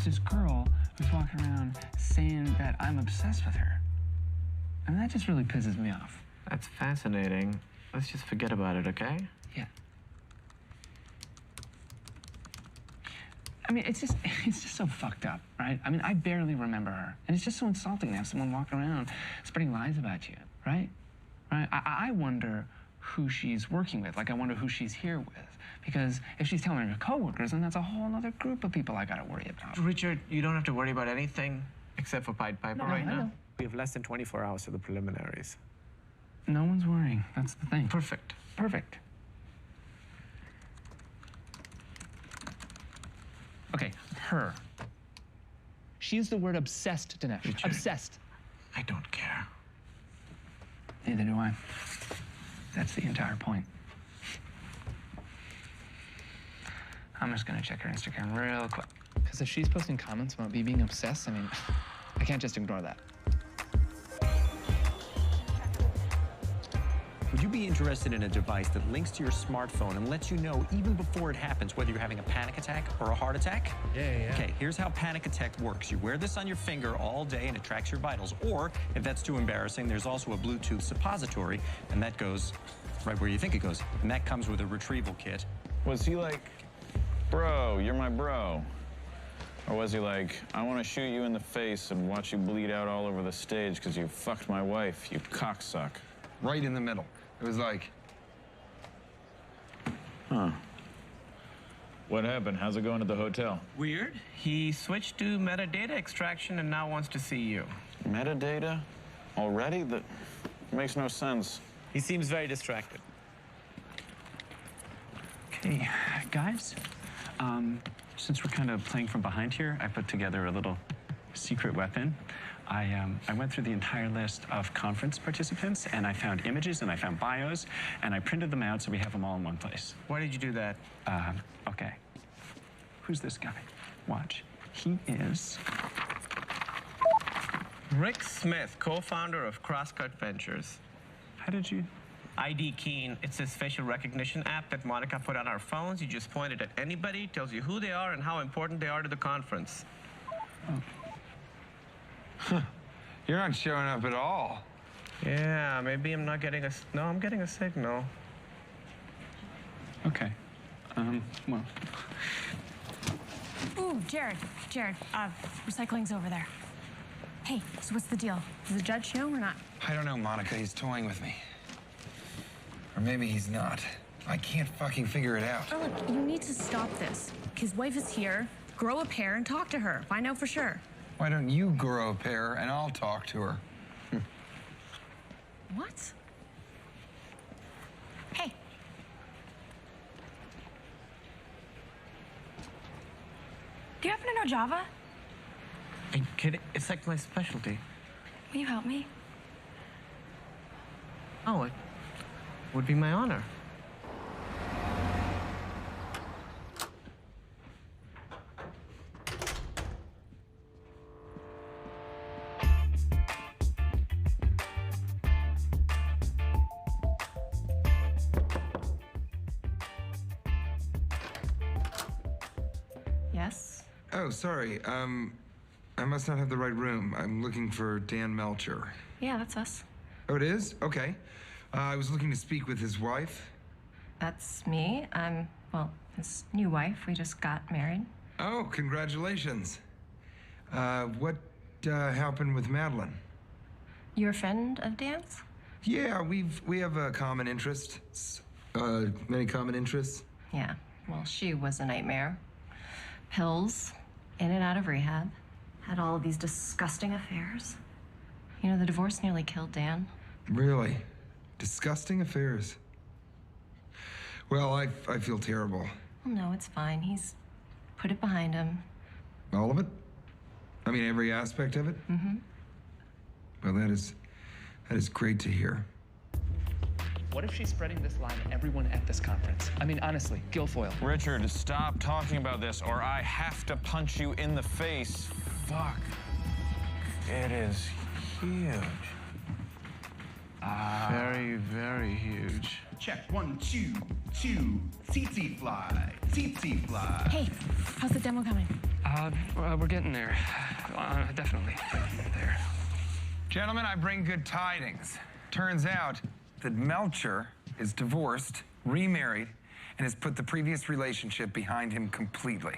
this girl who's walking around saying that I'm obsessed with her. And that just really pisses me off. That's fascinating. Let's just forget about it, okay? Yeah. I mean, it's just so fucked up, right? I mean, I barely remember her. And it's just so insulting to have someone walk around spreading lies about you, right? Right? I wonder who she's working with. Like, I wonder who she's here with. Because if she's telling her coworkers, then that's a whole other group of people I gotta worry about. Richard, you don't have to worry about anything except for Pied Piper right now. We have less than 24 hours for the preliminaries. No one's worrying. That's the thing. Perfect. Perfect. Okay, her. She used the word obsessed, Dinesh. Richard, obsessed. I don't care. Neither do I. That's the entire point. I'm just gonna check her Instagram real quick. Because if she's posting comments about me being obsessed, I mean, I can't just ignore that. Would you be interested in a device that links to your smartphone and lets you know even before it happens whether you're having a panic attack or a heart attack? Yeah. Okay, here's how Panic Attack works. You wear this on your finger all day and it tracks your vitals. Or, if that's too embarrassing, there's also a Bluetooth suppository, and that goes right where you think it goes. And that comes with a retrieval kit. Was he like, bro, you're my bro? Or was he like, I want to shoot you in the face and watch you bleed out all over the stage because you fucked my wife, you cocksuck? Right in the middle. It was like... Huh. What happened? How's it going at the hotel? Weird. He switched to metadata extraction and now wants to see you. Metadata? Already? That makes no sense. He seems very distracted. Okay, guys, since we're kind of playing from behind here, I put together a little secret weapon. I went through the entire list of conference participants, and I found images, and I found bios, and I printed them out so we have them all in one place. Why did you do that? Okay. Who's this guy? Watch. He is... Rick Smith, co-founder of Crosscut Ventures. How did you... ID Keen. It's this facial recognition app that Monica put on our phones. You just point it at anybody, tells you who they are and how important they are to the conference. Oh. Huh. You're not showing up at all. Yeah, maybe I'm not getting a... No, I'm getting a signal. Okay. Well... Ooh, Jared, recycling's over there. Hey, so what's the deal? Does the judge know or not? I don't know, Monica. He's toying with me. Or maybe he's not. I can't fucking figure it out. Oh, look, you need to stop this. His wife is here. Grow a pair and talk to her. Find out for sure. Why don't you grow a pair and I'll talk to her? What? Hey. Do you happen to know Java? Are you kidding? It's like my specialty. Will you help me? Oh, it would be my honor. Yes? Oh, sorry. I must not have the right room. I'm looking for Dan Melcher. Yeah, that's us. Oh, it is? Okay. I was looking to speak with his wife. That's me. I'm, well, his new wife. We just got married. Oh, congratulations. What happened with Madeline? You're a friend of Dan's? Yeah, we have a common interest. Many common interests. Yeah. Well, she was a nightmare. Pills, in and out of rehab. Had all of these disgusting affairs. You know, the divorce nearly killed Dan. Really? Disgusting affairs. Well, I feel terrible. Well, no, it's fine. He's put it behind him. All of it? I mean, every aspect of it? Mm-hmm. Well, that is great to hear. What if she's spreading this lie to everyone at this conference? I mean, honestly, Guilfoyle. Richard, stop talking about this or I have to punch you in the face. Fuck. It is huge. Very, very huge. Check 1, 2, 2. Tsetse fly. Tsetse fly. Hey, how's the demo coming? We're getting there. Definitely getting there. Gentlemen, I bring good tidings. Turns out that Melcher is divorced, remarried, and has put the previous relationship behind him completely.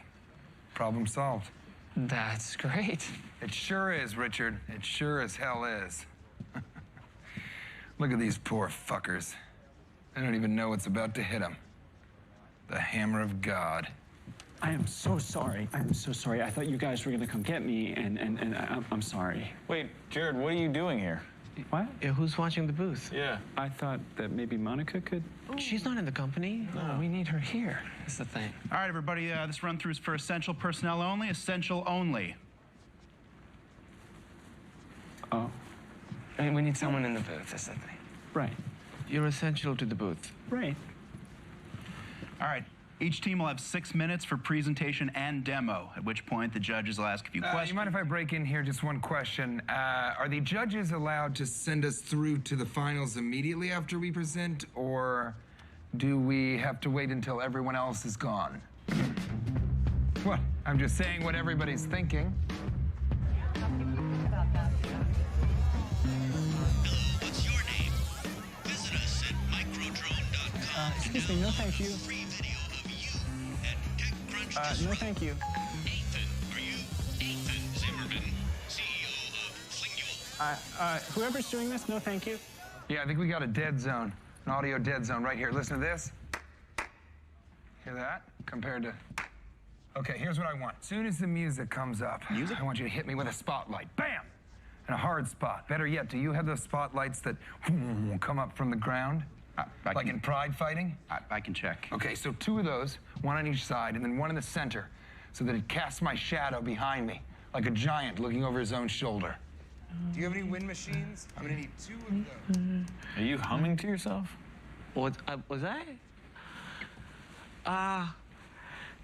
Problem solved. That's great. It sure is, Richard. It sure as hell is. Look at these poor fuckers. They don't even know what's about to hit them. The hammer of God. I am so sorry. I am so sorry. I thought you guys were gonna come get me, and I'm sorry. Wait, Jared, what are you doing here? What? Yeah, who's watching the booth? Yeah. I thought that maybe Monica could. She's not in the company. No, we need her here. That's the thing. All right, everybody, this run-through is for essential personnel only. Essential only. Oh. I mean, we need someone in the booth. That's the thing. Right. You're essential to the booth. Right. All right. Each team will have 6 minutes for presentation and demo, at which point the judges will ask a few questions. You mind if I break in here just one question? Are the judges allowed to send us through to the finals immediately after we present, or do we have to wait until everyone else is gone? What? I'm just saying what everybody's thinking. What's your name? Visit us at microdrone.com. Excuse me, no thank you. No thank you. Ethan, are you Ethan Zimmerman, CEO of Flingule? Whoever's doing this, no thank you. Yeah, I think we got a dead zone, an audio dead zone right here. Listen to this. Hear that? Compared to... Okay, here's what I want. As soon as the music comes up, I want you to hit me with a spotlight. Bam! And a hard spot. Better yet, do you have those spotlights that come up from the ground? Like in pride fighting? I can check. Okay, so 2 of those, one on each side, and then one in the center, so that it casts my shadow behind me, like a giant looking over his own shoulder. Do you have any wind machines? I'm gonna need 2 of those. Are you humming to yourself? Was I?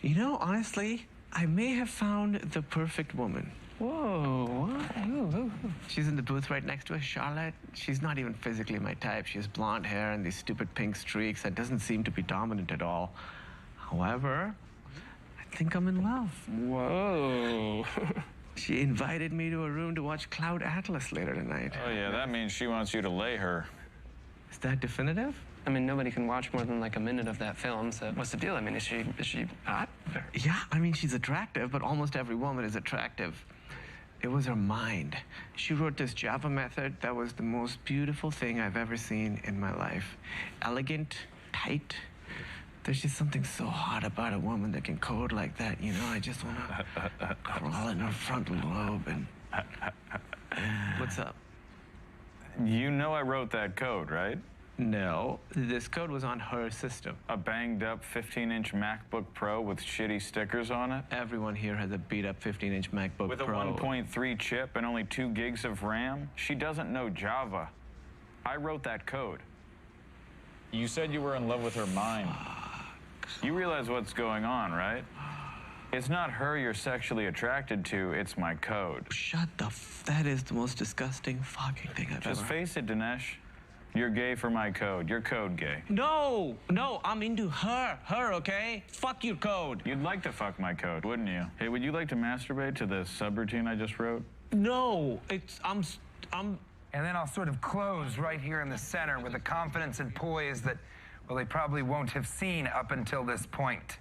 You know, honestly, I may have found the perfect woman. Whoa, what? Ooh. She's in the booth right next to us, Charlotte. She's not even physically my type. She has blonde hair and these stupid pink streaks that doesn't seem to be dominant at all. However, I think I'm in love. Whoa. She invited me to a room to watch Cloud Atlas later tonight. Oh, yeah, that means she wants you to lay her. Is that definitive? I mean, nobody can watch more than like a minute of that film, so what's the deal? I mean, is she hot? Yeah, I mean, she's attractive, but almost every woman is attractive. It was her mind. She wrote this Java method that was the most beautiful thing I've ever seen in my life. Elegant, tight. There's just something so hot about a woman that can code like that, you know? I just want to crawl in her frontal lobe and... What's up? You know I wrote that code, right? No, this code was on her system. A banged-up 15-inch MacBook Pro with shitty stickers on it? Everyone here has a beat-up 15-inch MacBook with Pro. With a 1.3 chip and only 2 gigs of RAM? She doesn't know Java. I wrote that code. You said you were in love with her mind. You realize what's going on, right? It's not her you're sexually attracted to, it's my code. Shut the that is the most disgusting fucking thing I've ever... Just face it, Dinesh. You're gay for my code. You're code gay. No, I'm into her, okay? Fuck your code. You'd like to fuck my code, wouldn't you? Hey, would you like to masturbate to the subroutine I just wrote? No, I'm... And then I'll sort of close right here in the center with the confidence and poise that, well, they probably won't have seen up until this point.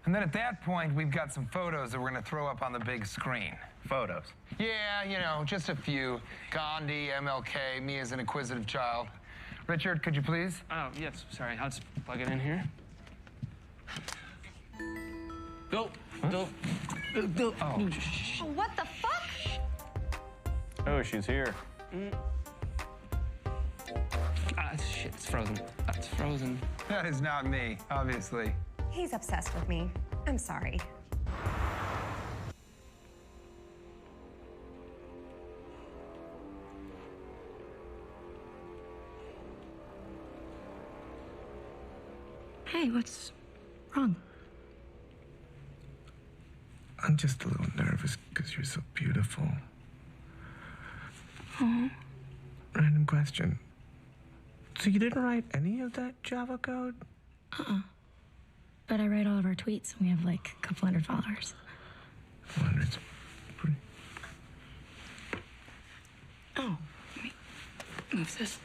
And then at that point, we've got some photos that we're gonna throw up on the big screen. Photos? Yeah, you know, just a few. Gandhi, MLK, me as an inquisitive child. Richard, could you please? Oh, yes, sorry, I'll just plug it in here. Go. Oh. What the fuck? Oh, she's here. Shit, it's frozen. It's frozen. That is not me, obviously. He's obsessed with me. I'm sorry. Hey, what's wrong? I'm just a little nervous because you're so beautiful. Oh. Random question. So you didn't write any of that Java code? But I write all of our tweets. We have like a couple hundred followers. It's pretty. Oh, wait. Move this.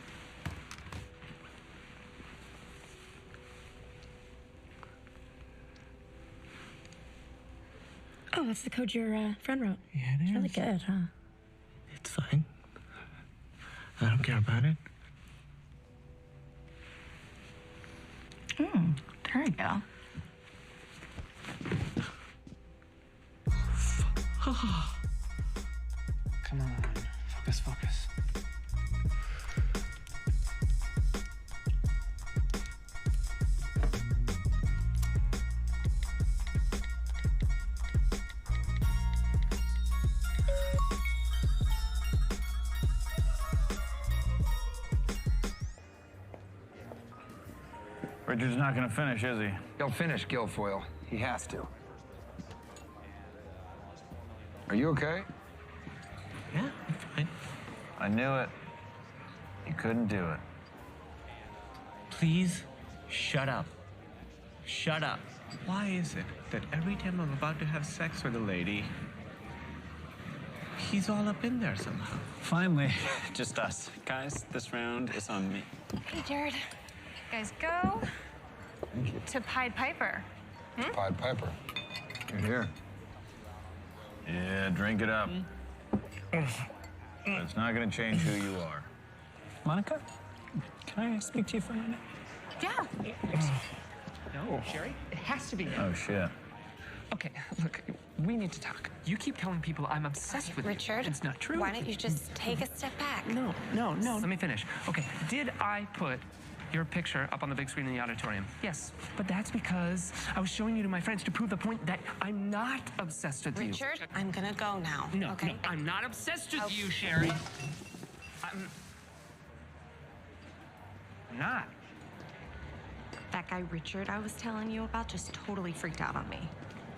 Oh, that's the code your friend wrote. Yeah, it It's is. really good, huh? It's fine. I don't care about it. There we go. Come on, focus. Richard's not gonna finish, is he? He'll finish, Guilfoyle. He has to. Are you okay? Yeah, I'm fine. I knew it. You couldn't do it. Please, shut up. Shut up. Why is it that every time I'm about to have sex with a lady, he's all up in there somehow? Finally, just us. Guys, this round is on me. Hey, Jared. Guys, go to Pied Piper. Pied Piper. You're here. Yeah, drink it up. It's not gonna change who you are. Monica, can I speak to you for a minute? Yeah. No, Sherry, it has to be me. Oh, shit. Okay, look, we need to talk. You keep telling people I'm obsessed with Richard, you. It's not true. Why don't you just take a step back? No. Let me finish. Okay, did I put your picture up on the big screen in the auditorium? Yes, but that's because I was showing you to my friends to prove the point that I'm not obsessed with you. Richard, I'm gonna go now. No, okay? no, I'm not obsessed with you, Sherry. I'm not. That guy Richard I was telling you about just totally freaked out on me.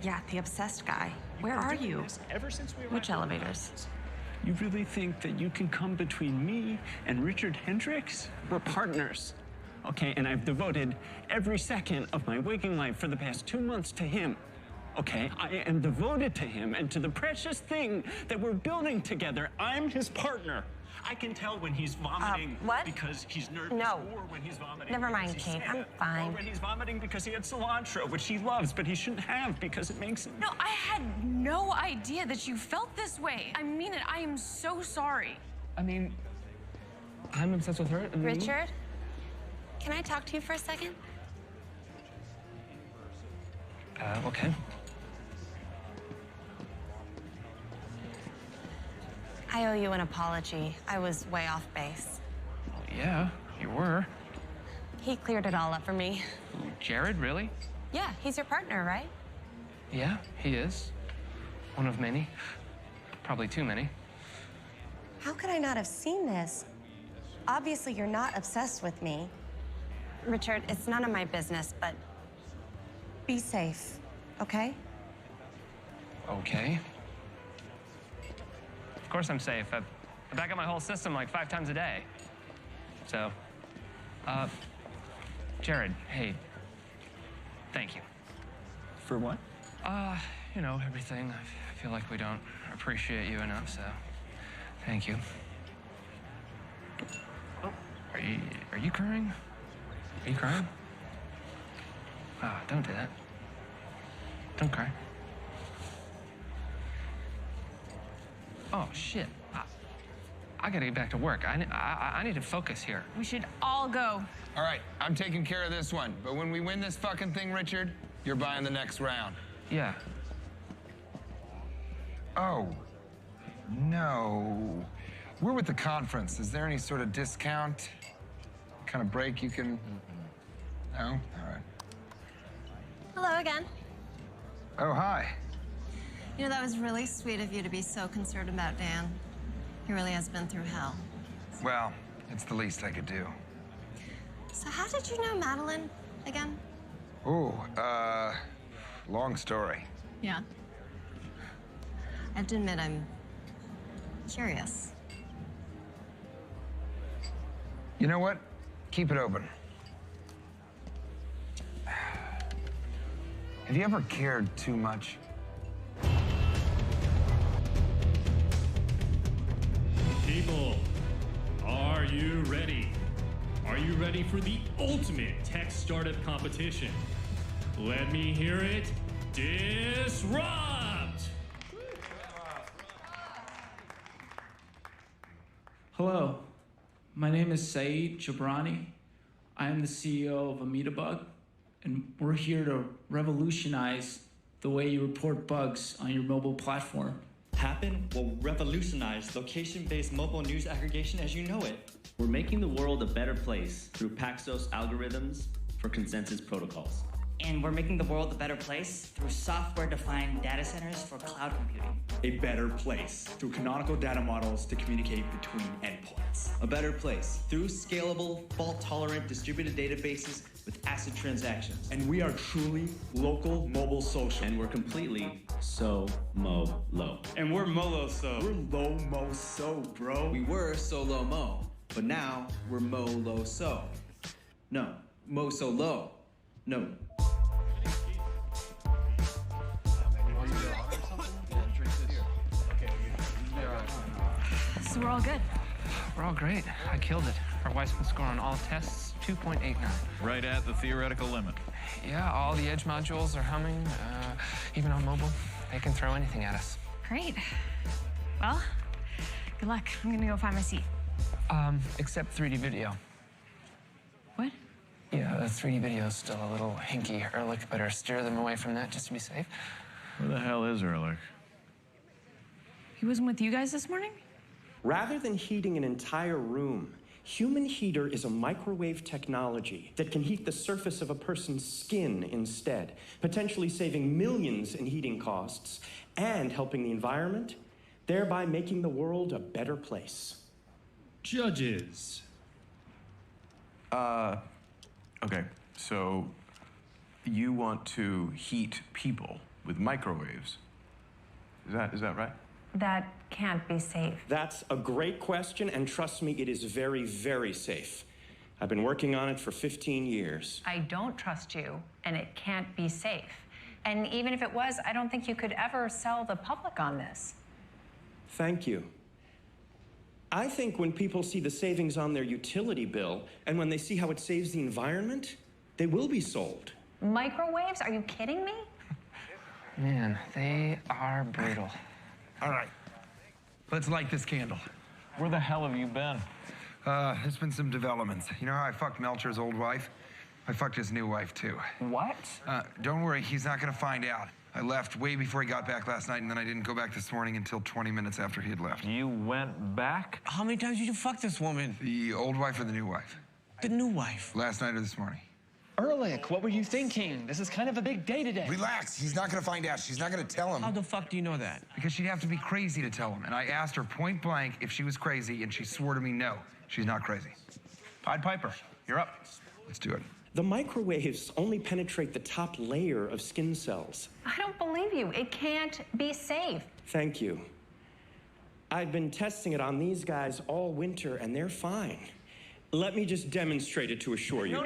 Yeah, the obsessed guy. Where are you? Ever since we Which elevators? You really think that you can come between me and Richard Hendricks? We're partners. Okay, and I've devoted every second of my waking life for the past 2 months to him. Okay, I am devoted to him and to the precious thing that we're building together. I'm his partner. I can tell when he's vomiting what? because he's nervous, No. or when he's vomiting Never mind, because he's Kate. I'm sad, fine. or when he's vomiting because he had cilantro, which he loves, but he shouldn't have because it makes him... No, I had no idea that you felt this way. I mean it. I am so sorry. I mean, I'm obsessed with her. And Richard, can I talk to you for a second? Okay. I owe you an apology. I was way off base. Well, yeah, you were. He cleared it all up for me. Jared, really? Yeah, he's your partner, right? Yeah, he is. One of many. Probably too many. How could I not have seen this? Obviously, you're not obsessed with me. Richard, it's none of my business, but be safe, okay? Okay. Of course I'm safe. I back up my whole system like 5 times a day. So, Jared, hey, thank you. For what? You know, everything. I feel like we don't appreciate you enough, so thank you. Oh, are you crying? Are you crying? Ah, don't do that. Don't cry. Oh, shit. I gotta get back to work. I need to focus here. We should all go. All right, I'm taking care of this one. But when we win this fucking thing, Richard, you're buying the next round. Yeah. Oh, no. We're with the conference. Is there any sort of discount? Kind of break you can... No? All right. Hello again. Oh, hi. You know, that was really sweet of you to be so concerned about Dan. He really has been through hell. Well, it's the least I could do. So how did you know Madeline again? Ooh, long story. Yeah. I have to admit, I'm curious. You know what? Keep it open. Have you ever cared too much? People, are you ready? Are you ready for the ultimate tech startup competition? Let me hear it. Disrupt! Hello, my name is Saeed Jabrani. I am the CEO of Ametabug, and we're here to revolutionize the way you report bugs on your mobile platform. Happen will revolutionize location-based mobile news aggregation as you know it. We're making the world a better place through Paxos algorithms for consensus protocols. And we're making the world a better place through software-defined data centers for cloud computing. A better place through canonical data models to communicate between endpoints. A better place through scalable, fault-tolerant distributed databases with ACID transactions. And we are truly local mobile social. And we're completely so-mo-low. And we're molo-so. We're low-mo-so, bro. We were so-low-mo, but now we're mo-low-so. No, mo-so-low. No. So we're all good. We're all great. I killed it. Our Weissman score on all tests, 2.89. Right at the theoretical limit. Yeah, all the edge modules are humming. Even on mobile, they can throw anything at us. Great. Well, good luck. I'm gonna go find my seat. Except 3D video. What? Yeah, the 3D video is still a little hinky. Ehrlich, better steer them away from that just to be safe. Where the hell is Ehrlich? He wasn't with you guys this morning? Rather than heating an entire room, human heater is a microwave technology that can heat the surface of a person's skin instead, potentially saving millions in heating costs and helping the environment, thereby making the world a better place. Judges. Okay, so you want to heat people with microwaves. Is that right? That can't be safe. That's a great question, and trust me, it is very, very safe. I've been working on it for 15 years. I don't trust you, and it can't be safe. And even if it was, I don't think you could ever sell the public on this. Thank you. I think when people see the savings on their utility bill, and when they see how it saves the environment, they will be sold. Microwaves? Are you kidding me? Man, they are brutal. All right, let's light this candle. Where the hell have you been? There's been some developments. You know how I fucked Melcher's old wife? I fucked his new wife, too. What? Don't worry, he's not gonna find out. I left way before he got back last night, and then I didn't go back this morning until 20 minutes after he had left. You went back? How many times did you fuck this woman? The old wife or the new wife? The new wife. Last night or this morning? Ehrlich, what were you thinking? This is kind of a big day today. Relax, he's not gonna find out. She's not gonna tell him. How the fuck do you know that? Because she'd have to be crazy to tell him. And I asked her point blank if she was crazy, and she swore to me no, she's not crazy. Pied Piper, you're up. Let's do it. The microwaves only penetrate the top layer of skin cells. I don't believe you. It can't be safe. Thank you. I've been testing it on these guys all winter, and they're fine. Let me just demonstrate it to assure you. No.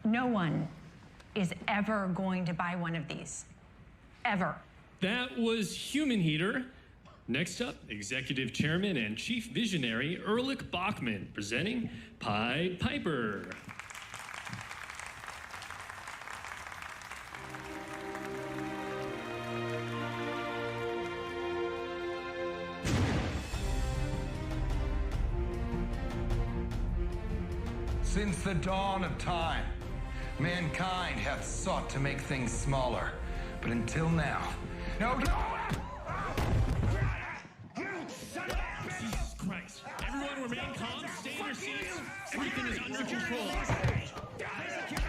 No one is ever going to buy one of these. Ever. That was Human Heater. Next up, Executive Chairman and Chief Visionary Ehrlich Bachman presenting Pied Piper. Since the dawn of time, mankind hath sought to make things smaller. But until now, no! Jesus Christ. Everyone remain calm, stay in your seats. Everything is under control.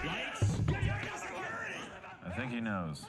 Lights. I think he knows.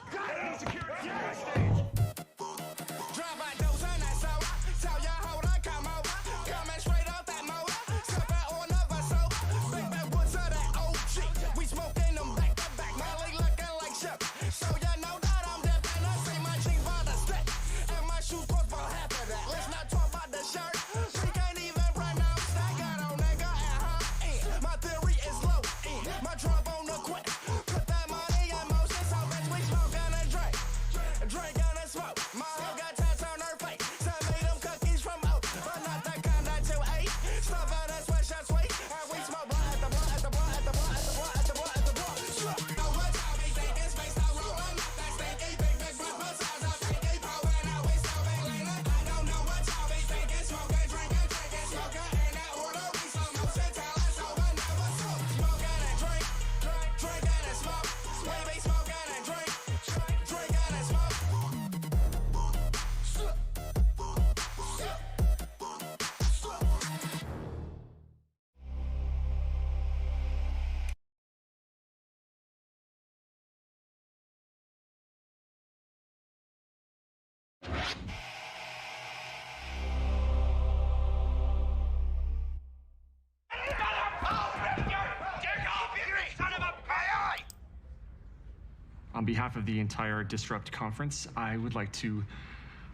behalf of the entire Disrupt conference, I would like to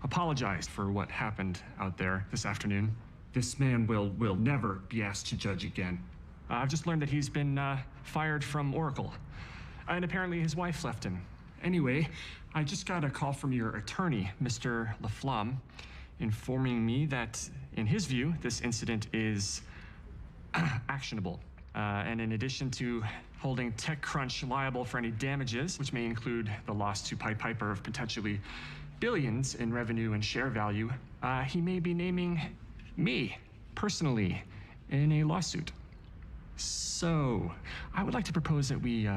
apologize for what happened out there this afternoon. This man will never be asked to judge again. I've just learned that he's been fired from Oracle, and apparently his wife left him. Anyway, I just got a call from your attorney, Mr. Laflamme, informing me that, in his view, this incident is actionable. And in addition to holding TechCrunch liable for any damages, which may include the loss to Pied Piper of potentially billions in revenue and share value, he may be naming me, personally, in a lawsuit. So, I would like to propose that we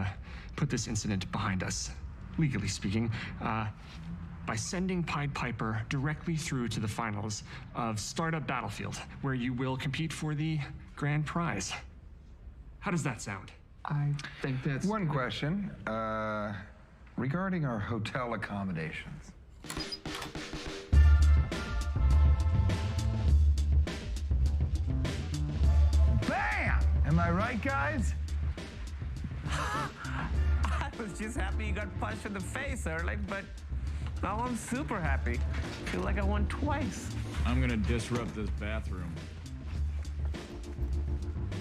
put this incident behind us, legally speaking, by sending Pied Piper directly through to the finals of Startup Battlefield, where you will compete for the grand prize. How does that sound? I think that's... One question, regarding our hotel accommodations. Bam! Am I right, guys? I was just happy you got punched in the face early, but now I'm super happy. Feel like I won twice. I'm gonna disrupt this bathroom.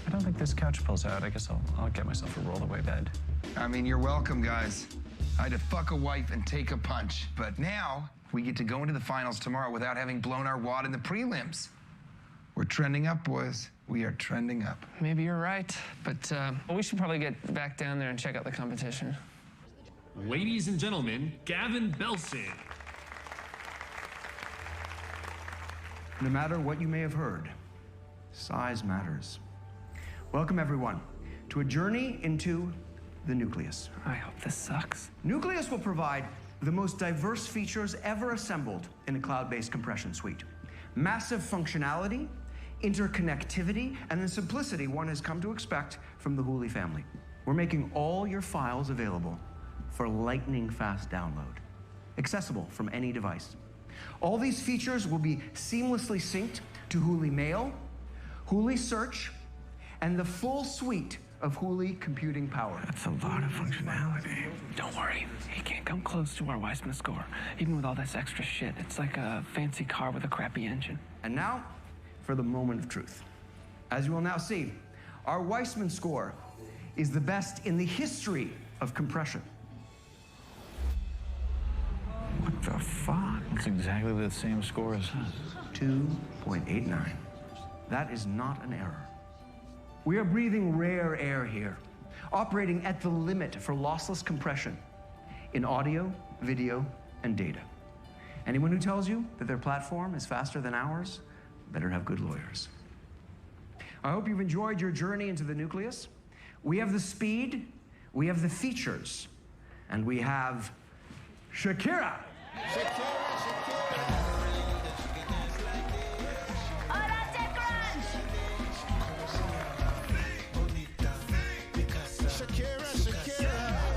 I don't think this couch pulls out. I guess I'll get myself a roll-away bed. I mean, you're welcome, guys. I had to fuck a wife and take a punch, but now we get to go into the finals tomorrow without having blown our wad in the prelims. We're trending up, boys. We are trending up. Maybe you're right, but we should probably get back down there and check out the competition. Ladies and gentlemen, Gavin Belson. No matter what you may have heard, size matters. Welcome, everyone, to a journey into the nucleus. I hope this sucks. Nucleus will provide the most diverse features ever assembled in a cloud-based compression suite. Massive functionality, interconnectivity, and the simplicity one has come to expect from the Hooli family. We're making all your files available for lightning-fast download, accessible from any device. All these features will be seamlessly synced to Hooli Mail, Hooli Search, and the full suite of Hooli computing power. That's a lot of functionality. Don't worry, he can't come close to our Weissman score, even with all this extra shit. It's like a fancy car with a crappy engine. And now, for the moment of truth. As you will now see, our Weissman score is the best in the history of compression. What the fuck? It's exactly the same score as us. 2.89. That is not an error. We are breathing rare air here, operating at the limit for lossless compression in audio, video, and data. Anyone who tells you that their platform is faster than ours better have good lawyers. I hope you've enjoyed your journey into the nucleus. We have the speed, we have the features, and we have Shakira.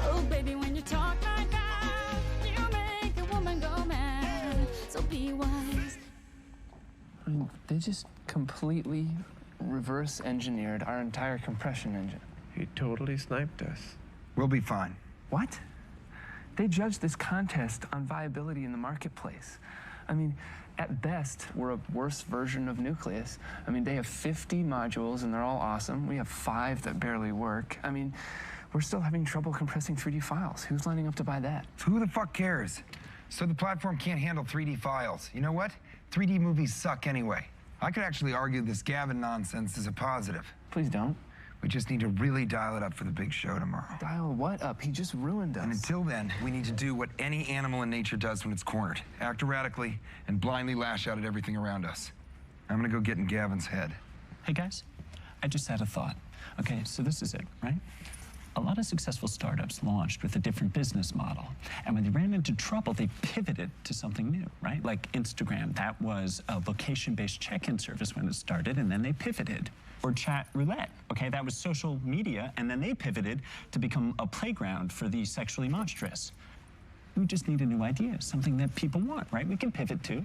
Oh, baby, when you talk like that, you make a woman go mad. So be wise. I mean, they just completely reverse engineered our entire compression engine. He totally sniped us. We'll be fine. What? They judged this contest on viability in the marketplace. I mean, at best, we're a worse version of Nucleus. I mean, they have 50 modules and they're all awesome. We have 5 that barely work. I mean, we're still having trouble compressing 3D files. Who's lining up to buy that? Who the fuck cares? So the platform can't handle 3D files. You know what? 3D movies suck anyway. I could actually argue this Gavin nonsense is a positive. Please don't. We just need to really dial it up for the big show tomorrow. Dial what up? He just ruined us. And until then, we need to do what any animal in nature does when it's cornered. Act erratically and blindly lash out at everything around us. I'm gonna go get in Gavin's head. Hey guys, I just had a thought. Okay, so this is it, right? A lot of successful startups launched with a different business model. And when they ran into trouble, they pivoted to something new, right? Like Instagram, that was a location-based check-in service when it started, and then they pivoted. Or chat roulette, okay? That was social media, and then they pivoted to become a playground for the sexually monstrous. We just need a new idea, something that people want, right? We can pivot to.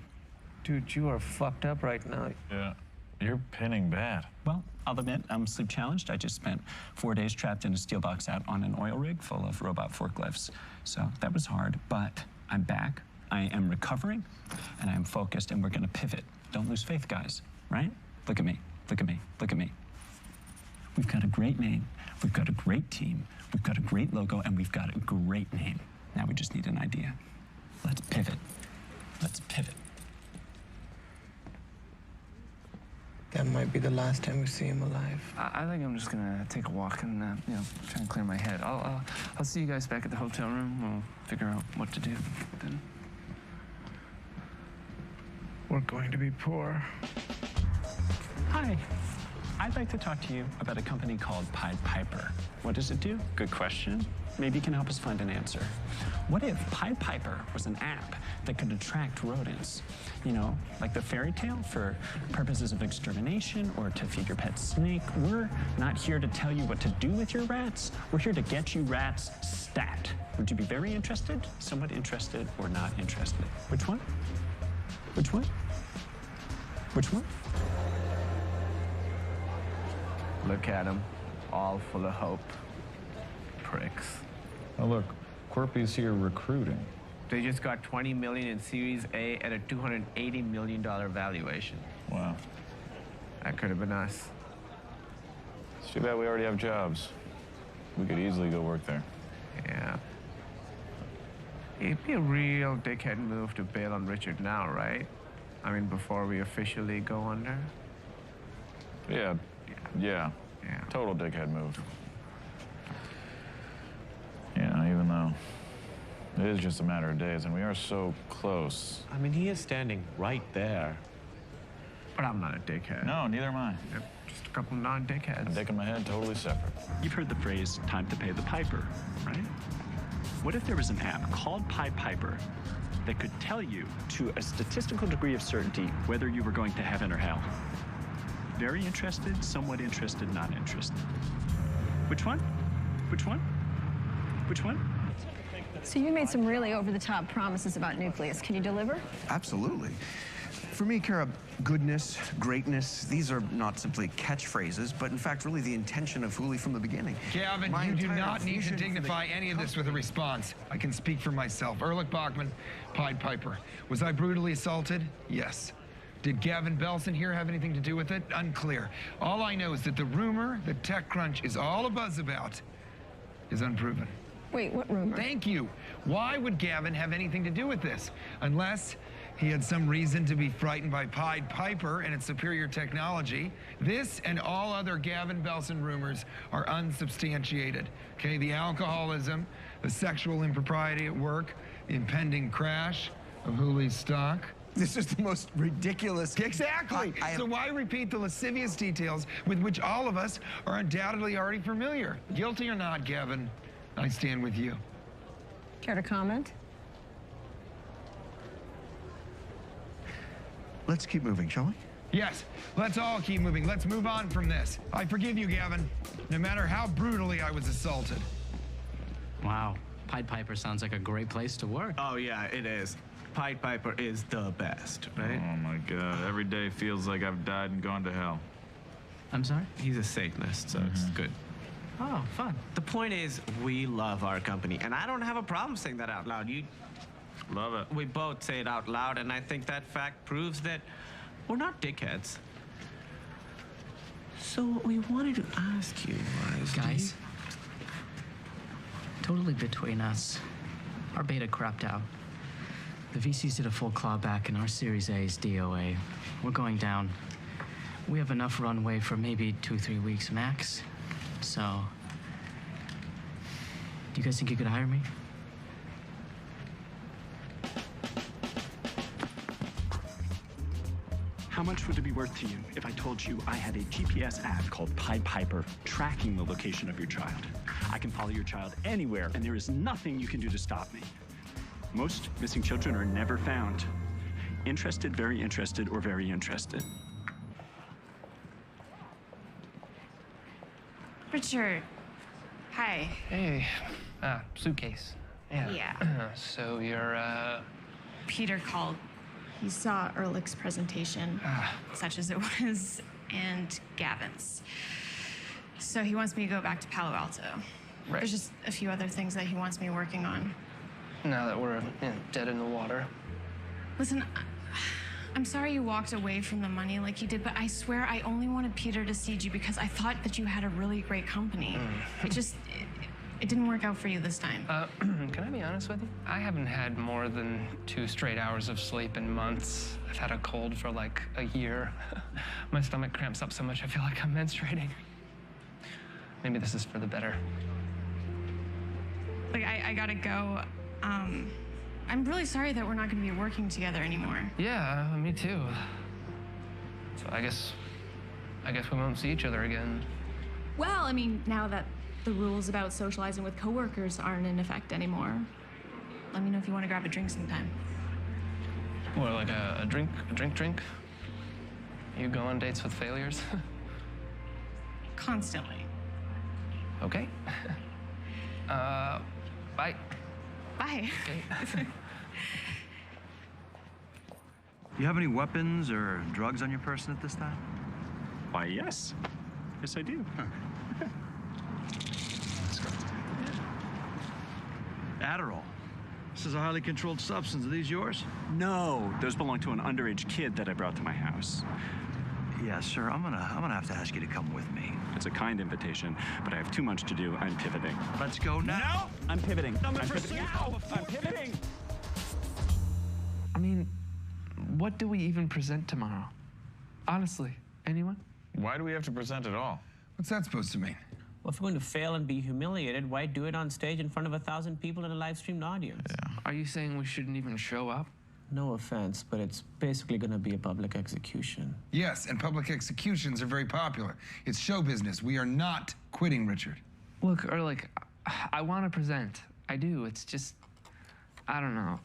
Dude, you are fucked up right now. Yeah. You're pinning bad. Well, I'll admit I'm sleep challenged. I just spent 4 days trapped in a steel box out on an oil rig full of robot forklifts. So that was hard, but I'm back. I am recovering, and I'm focused, and we're gonna pivot. Don't lose faith, guys, right? Look at me, look at me, look at me. We've got a great name, we've got a great team, we've got a great logo, and we've got a great name. Now we just need an idea. Let's pivot. Let's pivot. That might be the last time we see him alive. I think I'm just gonna take a walk and try and clear my head. I'll see you guys back at the hotel room. We'll figure out what to do then. We're going to be poor. Hi. I'd like to talk to you about a company called Pied Piper. What does it do? Good question. Maybe you can help us find an answer. What if Pied Piper was an app that could attract rodents? You know, like the fairy tale for purposes of extermination or to feed your pet snake. We're not here to tell you what to do with your rats. We're here to get you rats stat. Would you be very interested, somewhat interested, or not interested? Which one? Which one? Which one? Look at them, all full of hope. Pricks. Oh, look, Quirpy's here recruiting. They just got 20 million in Series A at a $280 million valuation. Wow. That could have been us. It's too bad we already have jobs. We could easily go work there. Yeah. It'd be a real dickhead move to bail on Richard now, right? I mean, before we officially go under? Yeah. Total dickhead move. Yeah, even though it is just a matter of days, and we are so close. I mean, he is standing right there. But I'm not a dickhead. No, neither am I. Yep, just a couple non-dickheads. I'm dick in my head, totally separate. You've heard the phrase, time to pay the piper, right? What if there was an app called Pied Piper that could tell you to a statistical degree of certainty whether you were going to heaven or hell? Very interested, somewhat interested, not interested. Which one? Which one? Which one? So you made some really over-the-top promises about Nucleus. Can you deliver? Absolutely. For me, Kara, goodness, greatness, these are not simply catchphrases, but in fact really the intention of Hooli from the beginning. Gavin, you do not need to dignify any of this with a response. I can speak for myself. Ehrlich Bachman, Pied Piper. Was I brutally assaulted? Yes. Did Gavin Belson here have anything to do with it? Unclear. All I know is that the rumor that TechCrunch is all abuzz about is unproven. Wait, what rumor? Thank you. Why would Gavin have anything to do with this? Unless he had some reason to be frightened by Pied Piper and its superior technology. This and all other Gavin Belson rumors are unsubstantiated. Okay, the alcoholism, the sexual impropriety at work, the impending crash of Hooli's stock. This is the most ridiculous. Exactly. So why repeat the lascivious details with which all of us are undoubtedly already familiar? Guilty or not, Gavin, I stand with you. Care to comment? Let's keep moving, shall we? Yes, let's all keep moving. Let's move on from this. I forgive you, Gavin, no matter how brutally I was assaulted. Wow, Pied Piper sounds like a great place to work. Oh, yeah, it is. Pied Piper is the best, right? Oh my God, every day feels like I've died and gone to hell. I'm sorry? He's a Satanist, so it's good. Oh, fun. The point is, we love our company, and I don't have a problem saying that out loud. You love it. We both say it out loud, and I think that fact proves that we're not dickheads. So what we wanted to ask you was... Guys, totally between us, our beta crapped out. The VCs did a full clawback, and our Series A is DOA. We're going down. We have enough runway for maybe 2-3 weeks max. So, do you guys think you could hire me? How much would it be worth to you if I told you I had a GPS app called Pied Piper tracking the location of your child? I can follow your child anywhere, and there is nothing you can do to stop me. Most missing children are never found. Interested, very interested, or very interested. Richard. Hi. Hey. Suitcase. Yeah. Yeah. So you're, Peter called He saw Ehrlich's presentation, such as it was, and Gavin's. So he wants me to go back to Palo Alto. Right. There's just a few other things that he wants me working on. Now that we're dead in the water. Listen, I'm sorry you walked away from the money like you did, but I swear I only wanted Peter to see you because I thought that you had a really great company. It didn't work out for you this time. Can I be honest with you? I haven't had more than 2 straight hours of sleep in months. I've had a cold for like a year. My stomach cramps up so much I feel like I'm menstruating. Maybe this is for the better. Like, I gotta go. I'm really sorry that we're not gonna be working together anymore. Yeah, me too. So I guess we won't see each other again. Well, I mean, now that the rules about socializing with coworkers aren't in effect anymore, let me know if you want to grab a drink sometime. Or like a drink? You go on dates with failures? Constantly. Okay. Bye. Bye. Okay. You have any weapons or drugs on your person at this time? Why, yes. Yes, I do. Adderall. This is a highly controlled substance. Are these yours? No, those belong to an underage kid that I brought to my house. Yeah, sir, I'm gonna have to ask you to come with me. It's a kind invitation, but I have too much to do. I'm pivoting. Let's go now. No! I'm pivoting. I'm gonna pivoting. I'm pivoting. I mean, what do we even present tomorrow? Honestly, anyone? Why do we have to present at all? What's that supposed to mean? Well, if we're going to fail and be humiliated, why do it on stage in front of 1,000 people in a live-streamed audience? Yeah. Are you saying we shouldn't even show up? No offense, but it's basically going to be a public execution. Yes, and public executions are very popular. It's show business. We are not quitting, Richard. Look, Ehrlich, I want to present. I do. It's just, I don't know.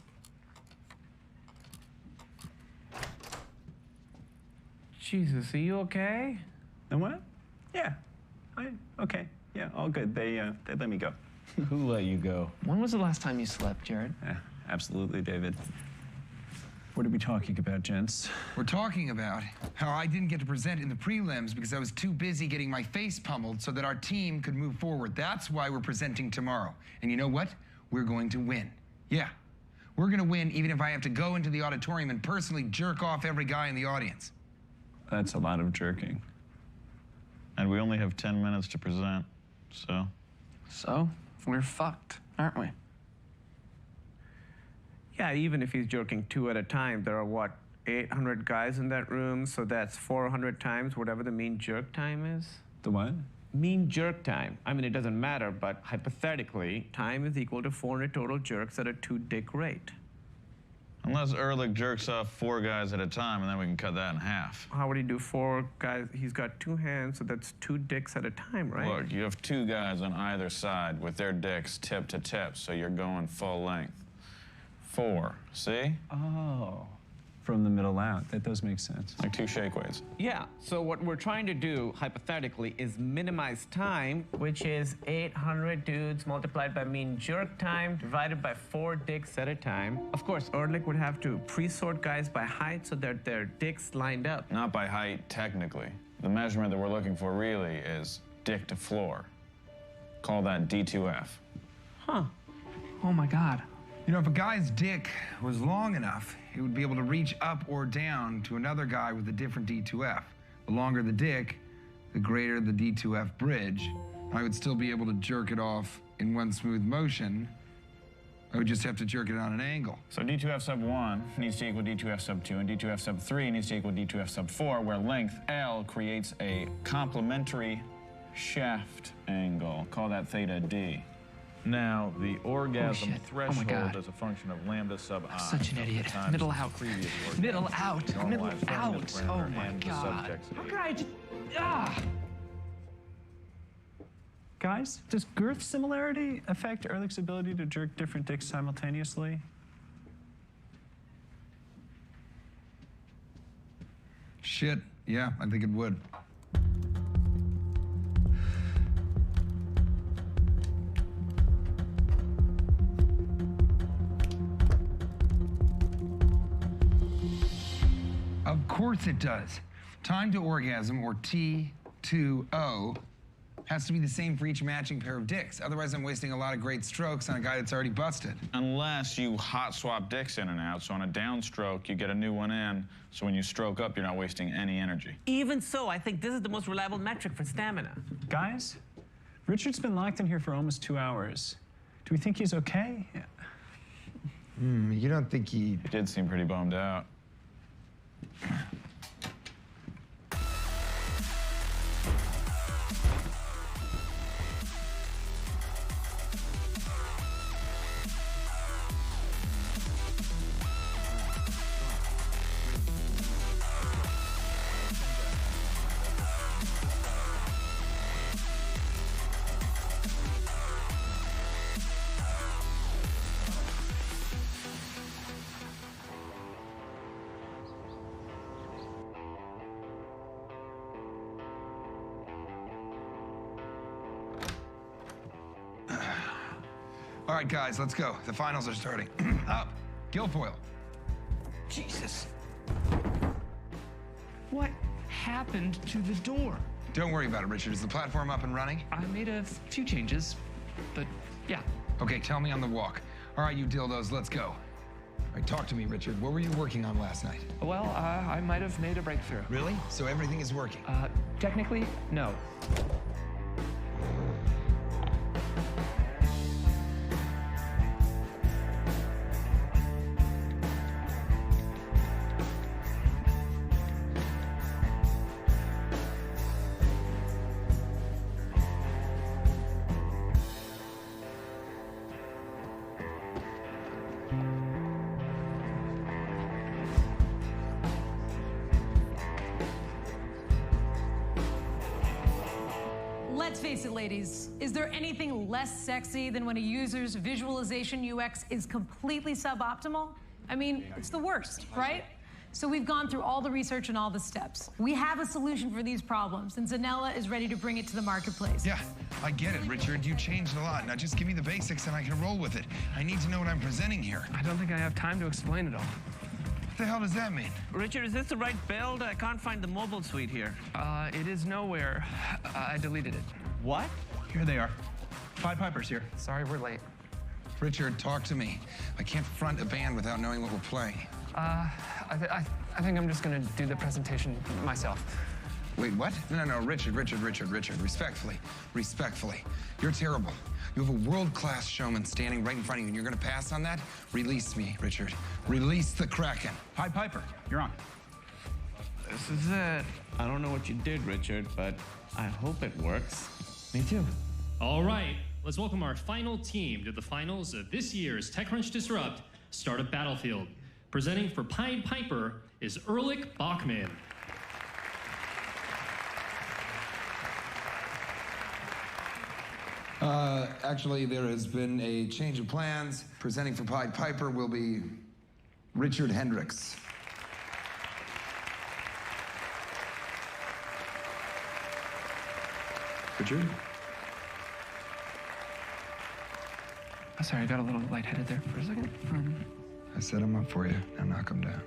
Jesus, are you okay? And what? Yeah. Okay. Yeah, all good. They let me go. Who let you go? When was the last time you slept, Jared? Yeah, absolutely, David. What are we talking about, gents? We're talking about how I didn't get to present in the prelims because I was too busy getting my face pummeled so that our team could move forward. That's why we're presenting tomorrow. And you know what? We're going to win. Yeah, we're going to win even if I have to go into the auditorium and personally jerk off every guy in the audience. That's a lot of jerking. And we only have 10 minutes to present, so. So, we're fucked, aren't we? Yeah, even if he's jerking 2 at a time, there are, what, 800 guys in that room, so that's 400 times whatever the mean jerk time is? The what? Mean jerk time. I mean, it doesn't matter, but hypothetically, time is equal to 400 total jerks at a 2-dick rate. Unless Ehrlich jerks off 4 guys at a time, and then we can cut that in half. How would he do 4 guys? He's got 2 hands, so that's 2 dicks at a time, right? Look, you have 2 guys on either side with their dicks tip to tip, so you're going full length. 4, see? Oh, from the middle out. That does make sense. Like 2 shake weights. Yeah, so what we're trying to do, hypothetically, is minimize time, which is 800 dudes multiplied by mean jerk time divided by 4 dicks at a time. Of course, Ehrlich would have to pre-sort guys by height so that their dicks lined up. Not by height, technically. The measurement that we're looking for really is dick to floor. Call that D2F. Huh. Oh my God. You know, if a guy's dick was long enough, he would be able to reach up or down to another guy with a different D2F. The longer the dick, the greater the D2F bridge. I would still be able to jerk it off in one smooth motion. I would just have to jerk it on an angle. So D2F sub 1 needs to equal D2F sub 2, and D2F sub 3 needs to equal D2F sub 4, where length L creates a complementary shaft angle. Call that theta D. Now, the orgasm threshold is a function of lambda sub I. Such an idiot. Middle out. Middle out. Middle out. Oh my God. How could I just... Guys, does girth similarity affect Ehrlich's ability to jerk different dicks simultaneously? Shit, yeah, I think it would. course it does. Time to orgasm, or T2O, has to be the same for each matching pair of dicks. Otherwise, I'm wasting a lot of great strokes on a guy that's already busted. Unless you hot swap dicks in and out, so on a downstroke, you get a new one in, so when you stroke up, you're not wasting any energy. Even so, I think this is the most reliable metric for stamina. Guys, Richard's been locked in here for almost 2 hours. Do we think he's okay? You don't think he did seem pretty bummed out. All right, guys, let's go. The finals are starting. Up, Guilfoyle. Jesus. What happened to the door? Don't worry about it, Richard. Is the platform up and running? I made a few changes, but yeah. Okay, tell me on the walk. All right, you dildos, let's go. All right, talk to me, Richard. What were you working on last night? Well, I might have made a breakthrough. Really? So everything is working? Technically, no. Let's face it, ladies. Is there anything less sexy than when a user's visualization UX is completely suboptimal? I mean, it's the worst, right? So we've gone through all the research and all the steps. We have a solution for these problems, and Zanella is ready to bring it to the marketplace. Yeah, I get it, Richard. You changed a lot. Now just give me the basics and I can roll with it. I need to know what I'm presenting here. I don't think I have time to explain it all. What the hell does that mean? Richard, is this the right build? I can't find the mobile suite here. It is nowhere. I deleted it. What? Here they are. Pied Piper's here. Sorry, we're late. Richard, talk to me. I can't front a band without knowing what we're playing. I think I'm just gonna do the presentation myself. Wait, what? No, Richard. Respectfully. You're terrible. You have a world-class showman standing right in front of you, and you're gonna pass on that? Release me, Richard. Release the Kraken. Pied Piper, you're on. This is it. I don't know what you did, Richard, but I hope it works. Me too. All right, let's welcome our final team to the finals of this year's TechCrunch Disrupt Startup Battlefield. Presenting for Pied Piper is Erlich Bachman. Actually, there has been a change of plans. Presenting for Pied Piper will be Richard Hendricks. Richard? Oh, sorry, I got a little lightheaded there for a second. I set him up for you. Now knock him down.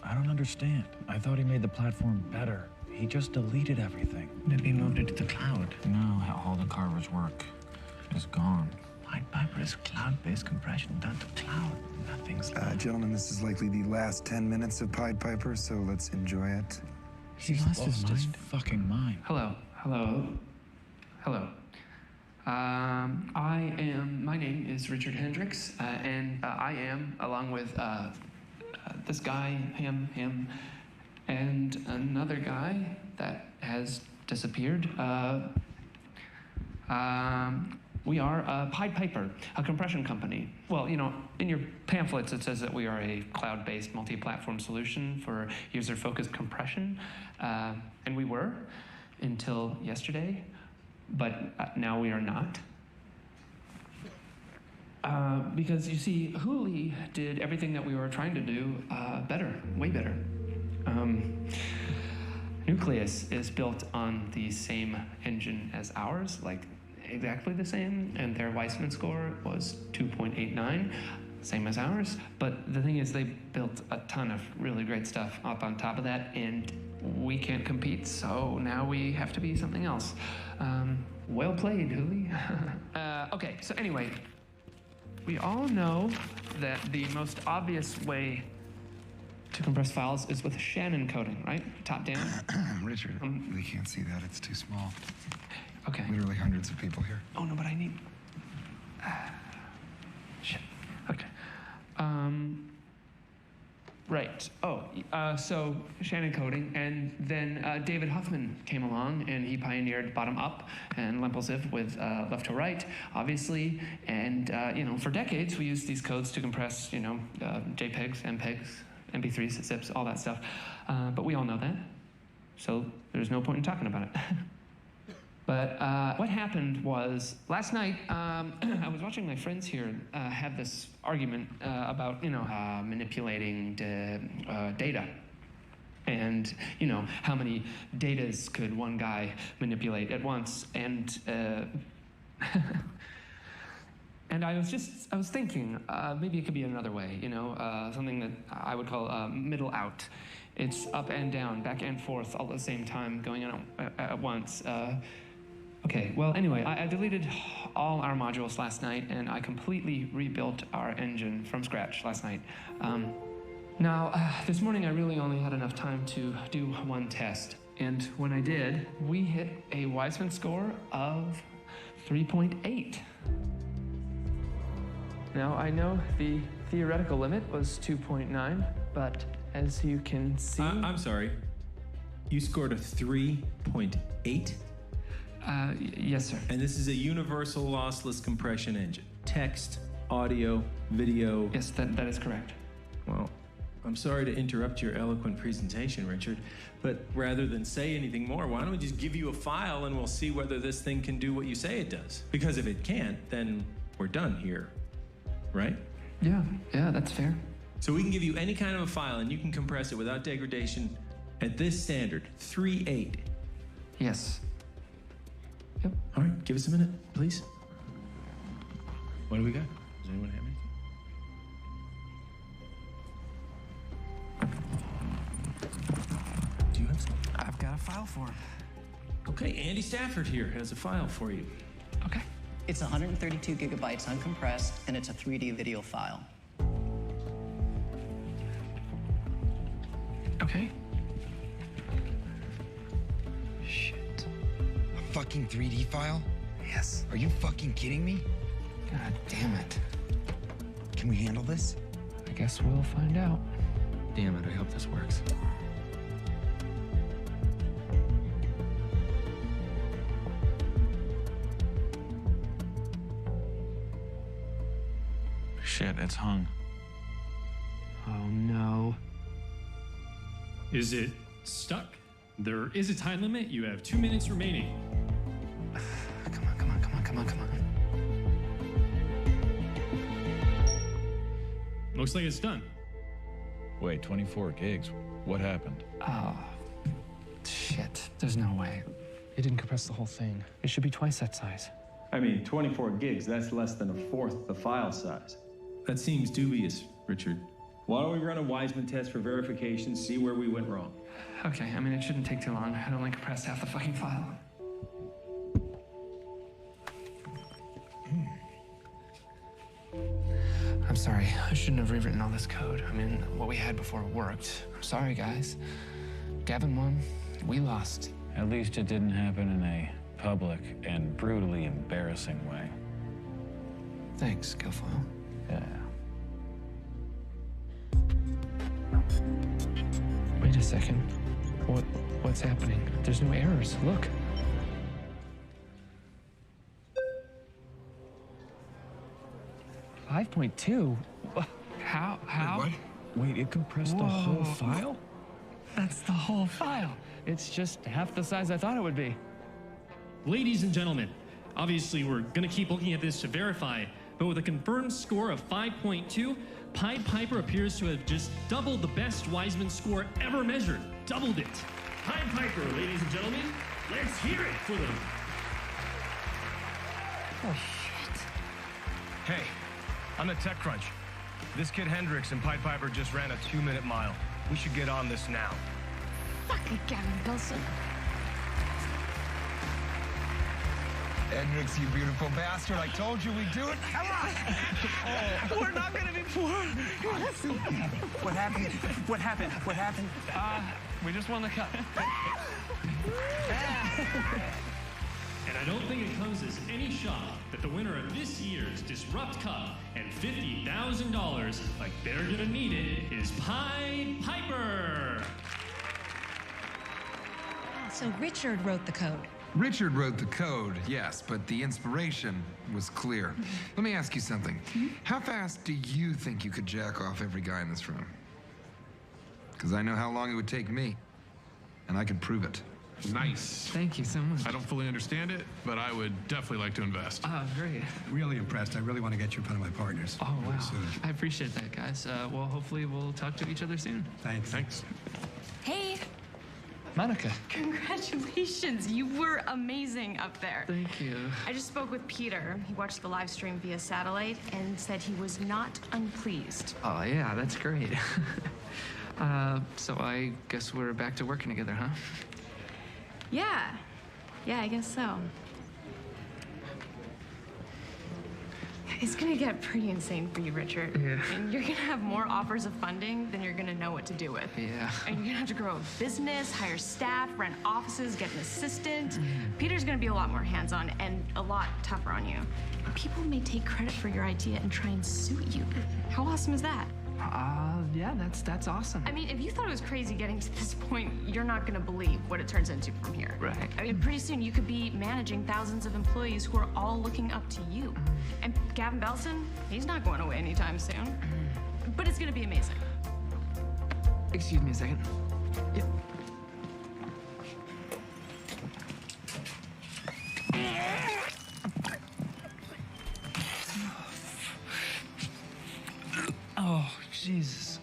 I don't understand. I thought he made the platform better. He just deleted everything. Maybe he moved it to the cloud. No, how all the carvers work is gone. Pied Piper is cloud-based compression done to cloud. Nothing's Gentlemen, this is likely the last 10 minutes of Pied Piper, so let's enjoy it. He lost his fucking mind. Hello. My name is Richard Hendricks, and I am, along with this guy, him, and another guy that has disappeared. We are Pied Piper, a compression company. Well, you know, in your pamphlets it says that we are a cloud-based multi-platform solution for user-focused compression, and we were until yesterday, but now we are not. Because you see, Hooli did everything that we were trying to do better, way better. Nucleus is built on the same engine as ours, like exactly the same, and their Weissman score was 2.89. same as ours. But the thing is, they built a ton of really great stuff up on top of that, and we can't compete, so now we have to be something else. Well played, Hooli. Okay, so anyway, we all know that the most obvious way to compress files is with Shannon coding, right? Top down. Richard, we can't see that. It's too small. Okay. Literally hundreds of people here. Oh, no, but I need... shit. Okay. Right. Oh, so Shannon coding, and then David Huffman came along, and he pioneered bottom up and Lemplziv with left to right, obviously. And for decades we used these codes to compress, JPEGs, MPEGs, MP3s, zips, all that stuff. But we all know that, so there's no point in talking about it. But what happened was, last night, I was watching my friends here have this argument about, manipulating data. And, how many datas could one guy manipulate at once? And, and I was thinking, maybe it could be another way, something that I would call middle out. It's up and down, back and forth, all at the same time, going on at once. Okay, well, anyway, I deleted all our modules last night, and I completely rebuilt our engine from scratch last night. Now, this morning I really only had enough time to do one test, and when I did, we hit a Wiseman score of 3.8. Now, I know the theoretical limit was 2.9, but as you can see... I'm sorry. You scored a 3.8? Yes, sir. And this is a universal lossless compression engine. Text, audio, video. Yes, that is correct. Well, I'm sorry to interrupt your eloquent presentation, Richard, but rather than say anything more, why don't we just give you a file and we'll see whether this thing can do what you say it does? Because if it can't, then we're done here, right? Yeah, that's fair. So we can give you any kind of a file and you can compress it without degradation at this standard, 3.8. Yes. Yep. All right, give us a minute, please. What do we got? Does anyone have anything? Do you have something? I've got a file for him. Okay, Andy Stafford here has a file for you. Okay. It's 132 gigabytes uncompressed, and it's a 3D video file. Okay. Shit. A fucking 3D file? Yes. Are you fucking kidding me? God damn it. Can we handle this? I guess we'll find out. Damn it, I hope this works. Shit, it's hung. Oh no. Is it stuck? There is a time limit. You have 2 minutes remaining. Come on. Looks like it's done. Wait, 24 gigs. What happened? Oh, shit. There's no way. It didn't compress the whole thing. It should be twice that size. I mean, 24 gigs, that's less than a fourth the file size. That seems dubious, Richard. Why don't we run a Wiseman test for verification, see where we went wrong? Okay, I mean, it shouldn't take too long. It only compressed half the fucking file. I'm sorry. I shouldn't have rewritten all this code. I mean, what we had before worked. I'm sorry, guys. Gavin won. We lost. At least it didn't happen in a public and brutally embarrassing way. Thanks, Guilfoyle. Yeah. Wait a second. What's happening? There's no errors. Look. .2? How? Wait, what? Wait, it compressed the whole file? That's the whole file. It's just half the size I thought it would be. Ladies and gentlemen, obviously we're gonna keep looking at this to verify, but with a confirmed score of 5.2, Pied Piper appears to have just doubled the best Wiseman score ever measured. Doubled it. Pied Piper, ladies and gentlemen, let's hear it for them. Oh, shit. Hey, I'm the TechCrunch. This kid Hendricks and Pied Piper just ran a 2-minute mile. We should get on this now. Fucking Gavin Wilson. Hendricks, you beautiful bastard. I told you we'd do it. Come on. Oh, we're not gonna be poor. What happened? What happened? What happened? We just won the cup. And I don't think it comes as any shock that the winner of this year's Disrupt Cup and $50,000, like they're gonna need it, is Pied Piper. So Richard wrote the code. Richard wrote the code, yes, but the inspiration was clear. Let me ask you something. How fast do you think you could jack off every guy in this room? Because I know how long it would take me, and I can prove it. Nice. Thank you so much. I don't fully understand it, but I would definitely like to invest. Great. Really impressed. I really want to get you in front of my partners. Oh, wow. Soon. I appreciate that, guys. Well, hopefully we'll talk to each other soon. Thanks. Thanks. Hey, Monica. congratulations. You were amazing up there. Thank you. I just spoke with Peter. He watched the live stream via satellite and said he was not unpleased. Oh, yeah, that's great. So I guess we're back to working together, huh? Yeah, I guess so. It's gonna get pretty insane for you, Richard. Yeah. And you're gonna have more offers of funding than you're gonna know what to do with. Yeah. And you're gonna have to grow a business, hire staff, rent offices, get an assistant. Peter's gonna be a lot more hands-on and a lot tougher on you. People may take credit for your idea and try and sue you. How awesome is that? Yeah, that's awesome. I mean, if you thought it was crazy getting to this point, you're not gonna believe what it turns into from here. Right. I mean, pretty soon you could be managing thousands of employees who are all looking up to you. And Gavin Belson, he's not going away anytime soon. But it's gonna be amazing. Excuse me a second. Yep. Oh, Jesus.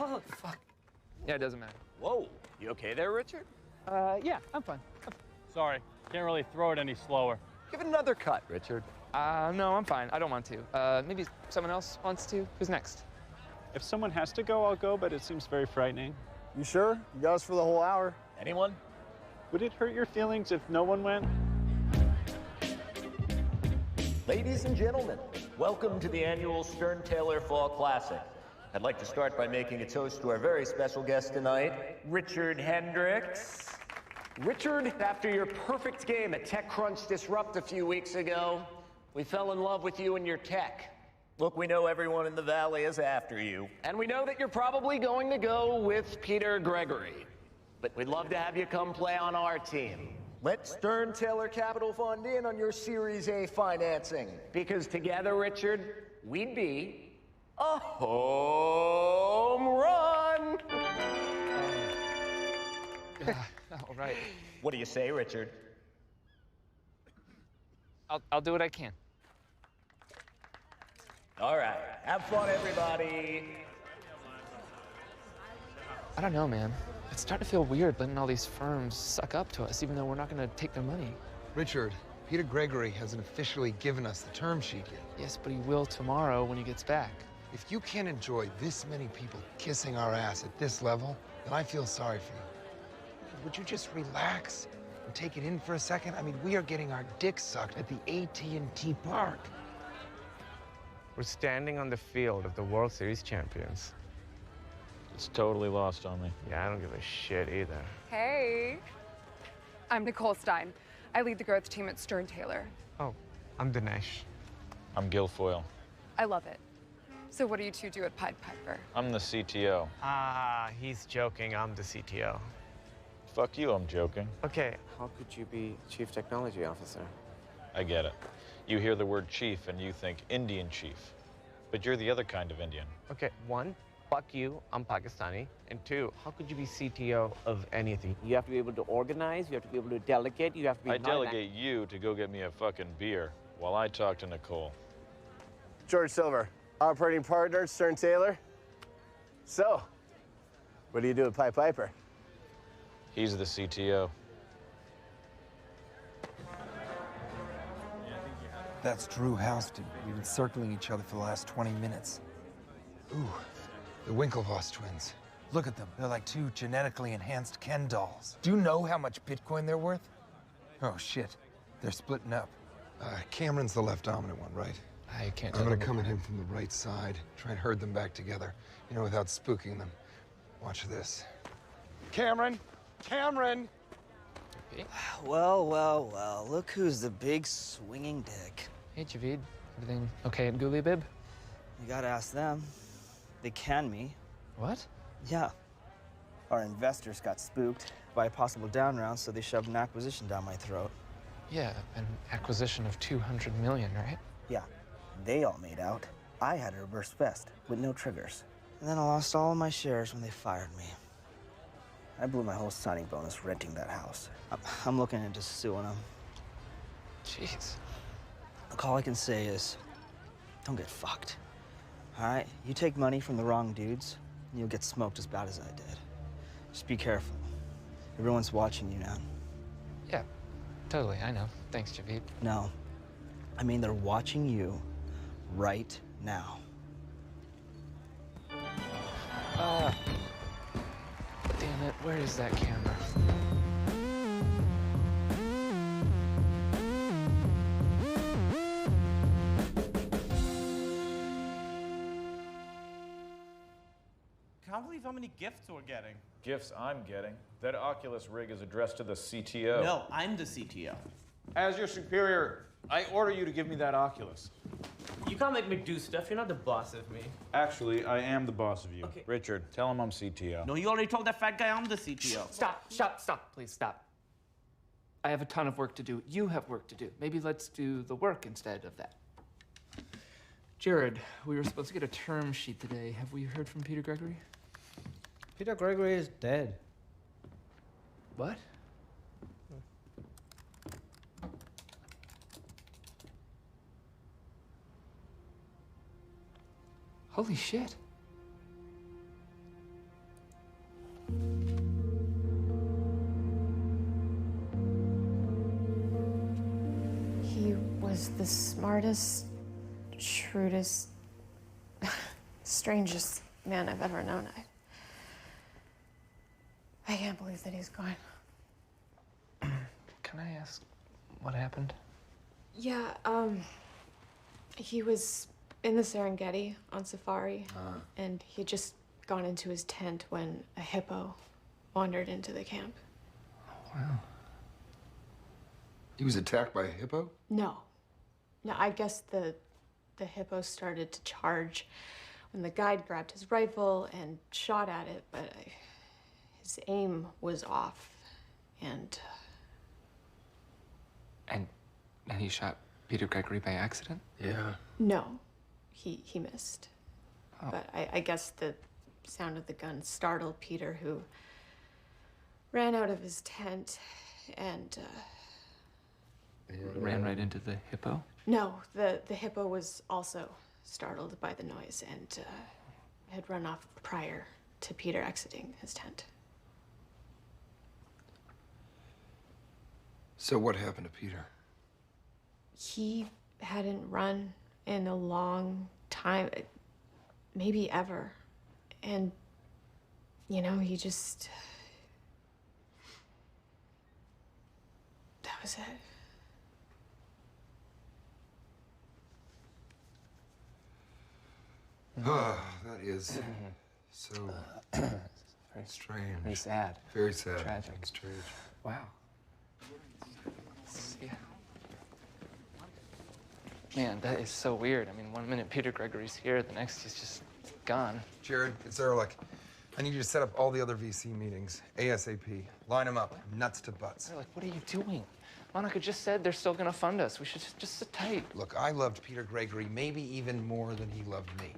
Oh, fuck. Yeah, it doesn't matter. Whoa, you okay there, Richard? Yeah, I'm fine. Sorry, can't really throw it any slower. Give it another cut, Richard. No, I'm fine. I don't want to. Maybe someone else wants to. Who's next? If someone has to go, I'll go, but it seems very frightening. You sure? You got us for the whole hour. Anyone? Would it hurt your feelings if no one went? Ladies and gentlemen, welcome to the annual Stern-Taylor Fall Classic. I'd like to start by making a toast to our very special guest tonight, Richard Hendricks. Richard, after your perfect game at TechCrunch Disrupt a few weeks ago, we fell in love with you and your tech. Look, we know everyone in the Valley is after you, and we know that you're probably going to go with Peter Gregory. But we'd love to have you come play on our team. Let Stern-Taylor Capital Fund in on your Series A financing, because together, Richard, we'd be a home run! All right. What do you say, Richard? I'll do what I can. All right, have fun, everybody. I don't know, man. It's starting to feel weird letting all these firms suck up to us, even though we're not going to take their money. Richard, Peter Gregory hasn't officially given us the term sheet yet. Yes, but he will tomorrow when he gets back. If you can't enjoy this many people kissing our ass at this level, then I feel sorry for you. Would you just relax and take it in for a second? I mean, we are getting our dicks sucked at the AT&T Park. We're standing on the field of the World Series champions. It's totally lost on me. Yeah, I don't give a shit either. Hey, I'm Nicole Stein. I lead the growth team at Stern Taylor. Oh, I'm Dinesh. I'm Guilfoyle. I love it. So what do you two do at Pied Piper? I'm the CTO. Ah, he's joking. I'm the CTO. Fuck you, I'm joking. Okay, how could you be Chief Technology Officer? I get it. You hear the word chief and you think Indian chief. But you're the other kind of Indian. Okay, one, fuck you, I'm Pakistani. And two, how could you be CTO of anything? You have to be able to organize, you have to be able to delegate, you have to be... I delegate you to go get me a fucking beer while I talk to Nicole. George Silver, operating partner at Stern Taylor. So, what do you do at Pied Piper? He's the CTO. That's Drew Houston. We've been circling each other for the last 20 minutes. Ooh, the Winklevoss twins. Look at them. They're like two genetically enhanced Ken dolls. Do you know how much Bitcoin they're worth? Oh, shit. They're splitting up. Cameron's the left dominant one, right? I can't I'm gonna come at him from the right side, try and herd them back together, you know, without spooking them. Watch this. Cameron! Cameron! Well, look who's the big swinging dick. Hey, Javid. Everything okay at Ghoulie Bib? You gotta ask them. They canned me. What? Yeah. Our investors got spooked by a possible down round, so they shoved an acquisition down my throat. Yeah, an acquisition of 200 million, right? Yeah. They all made out. I had a reverse vest with no triggers. And then I lost all of my shares when they fired me. I blew my whole signing bonus renting that house. I'm looking into suing them. Jeez. Look, all I can say is, don't get fucked. All right? You take money from the wrong dudes, and you'll get smoked as bad as I did. Just be careful. Everyone's watching you now. Yeah, totally, I know. Thanks, Javid. No. I mean, they're watching you right now. Damn it, where is that camera? I can't believe how many gifts we're getting. Gifts I'm getting. That Oculus rig is addressed to the CTO. No, I'm the CTO. As your superior, I order you to give me that Oculus. You can't make me do stuff. You're not the boss of me. Actually, I am the boss of you. Okay. Richard, tell him I'm CTO. No, you already told that fat guy I'm the CTO. Stop, please stop. I have a ton of work to do. You have work to do. Maybe let's do the work instead of that. Jared, we were supposed to get a term sheet today. Have we heard from Peter Gregory? Peter Gregory is dead. What? Holy shit. He was the smartest, shrewdest, strangest man I've ever known. I can't believe that he's gone. Can I ask what happened? Yeah, he was in the Serengeti on safari, and he had just gone into his tent when a hippo wandered into the camp. Wow. He was attacked by a hippo? No, I guess the hippo started to charge when the guide grabbed his rifle and shot at it, but his aim was off, and... And he shot Peter Gregory by accident? Yeah. No, he missed. Oh. But I guess the sound of the gun startled Peter, who ran out of his tent and Ran right into the hippo? no, the hippo was also startled by the noise and had run off prior to Peter exiting his tent. So what happened to Peter? He hadn't run in a long time, maybe ever. And, you know, he just... That was it. Oh, that is so strange. Very sad. Very sad. Tragic. And strange. Wow. Yeah. Man, that is so weird. I mean, one minute Peter Gregory's here, the next he's just gone. Jared, it's Ehrlich. I need you to set up all the other VC meetings, ASAP. Line them up, nuts to butts. Ehrlich, what are you doing? Monica just said they're still gonna fund us. We should just sit tight. Look, I loved Peter Gregory maybe even more than he loved me.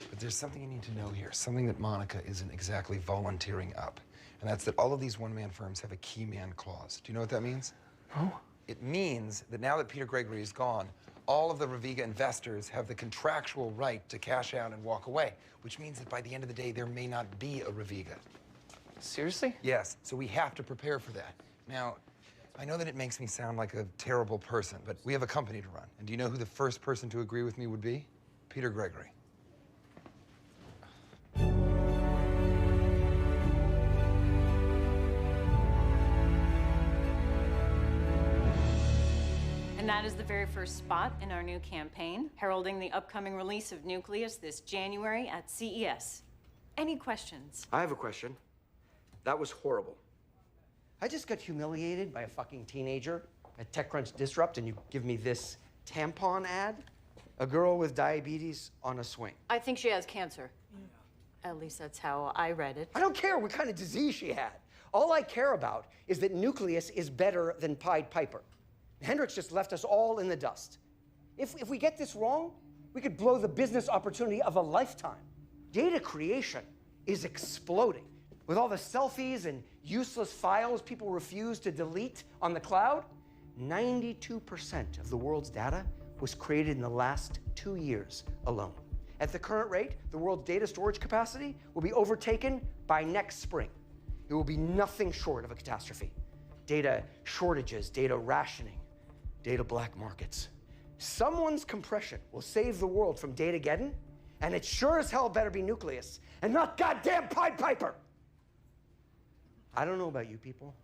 But there's something you need to know here, something that Monica isn't exactly volunteering up. And that's that all of these one-man firms have a key man clause. Do you know what that means? No. It means that now that Peter Gregory is gone, all of the Reviga investors have the contractual right to cash out and walk away, which means that by the end of the day, there may not be a Reviga. Seriously? Yes, so we have to prepare for that. Now, I know that it makes me sound like a terrible person, but we have a company to run. And do you know who the first person to agree with me would be? Peter Gregory. And that is the very first spot in our new campaign, heralding the upcoming release of Nucleus this January at CES. Any questions? I have a question. That was horrible. I just got humiliated by a fucking teenager at TechCrunch Disrupt, and you give me this tampon ad? A girl with diabetes on a swing. I think she has cancer. At least that's how I read it. I don't care what kind of disease she had. All I care about is that Nucleus is better than Pied Piper. Hendricks just left us all in the dust. If we get this wrong, we could blow the business opportunity of a lifetime. Data creation is exploding. With all the selfies and useless files people refuse to delete on the cloud, 92% of the world's data was created in the last 2 years alone. At the current rate, the world's data storage capacity will be overtaken by next spring. It will be nothing short of a catastrophe. Data shortages, data rationing, data black markets. Someone's compression will save the world from Datageddon, and it sure as hell better be Nucleus, and not goddamn Pied Piper! I don't know about you people,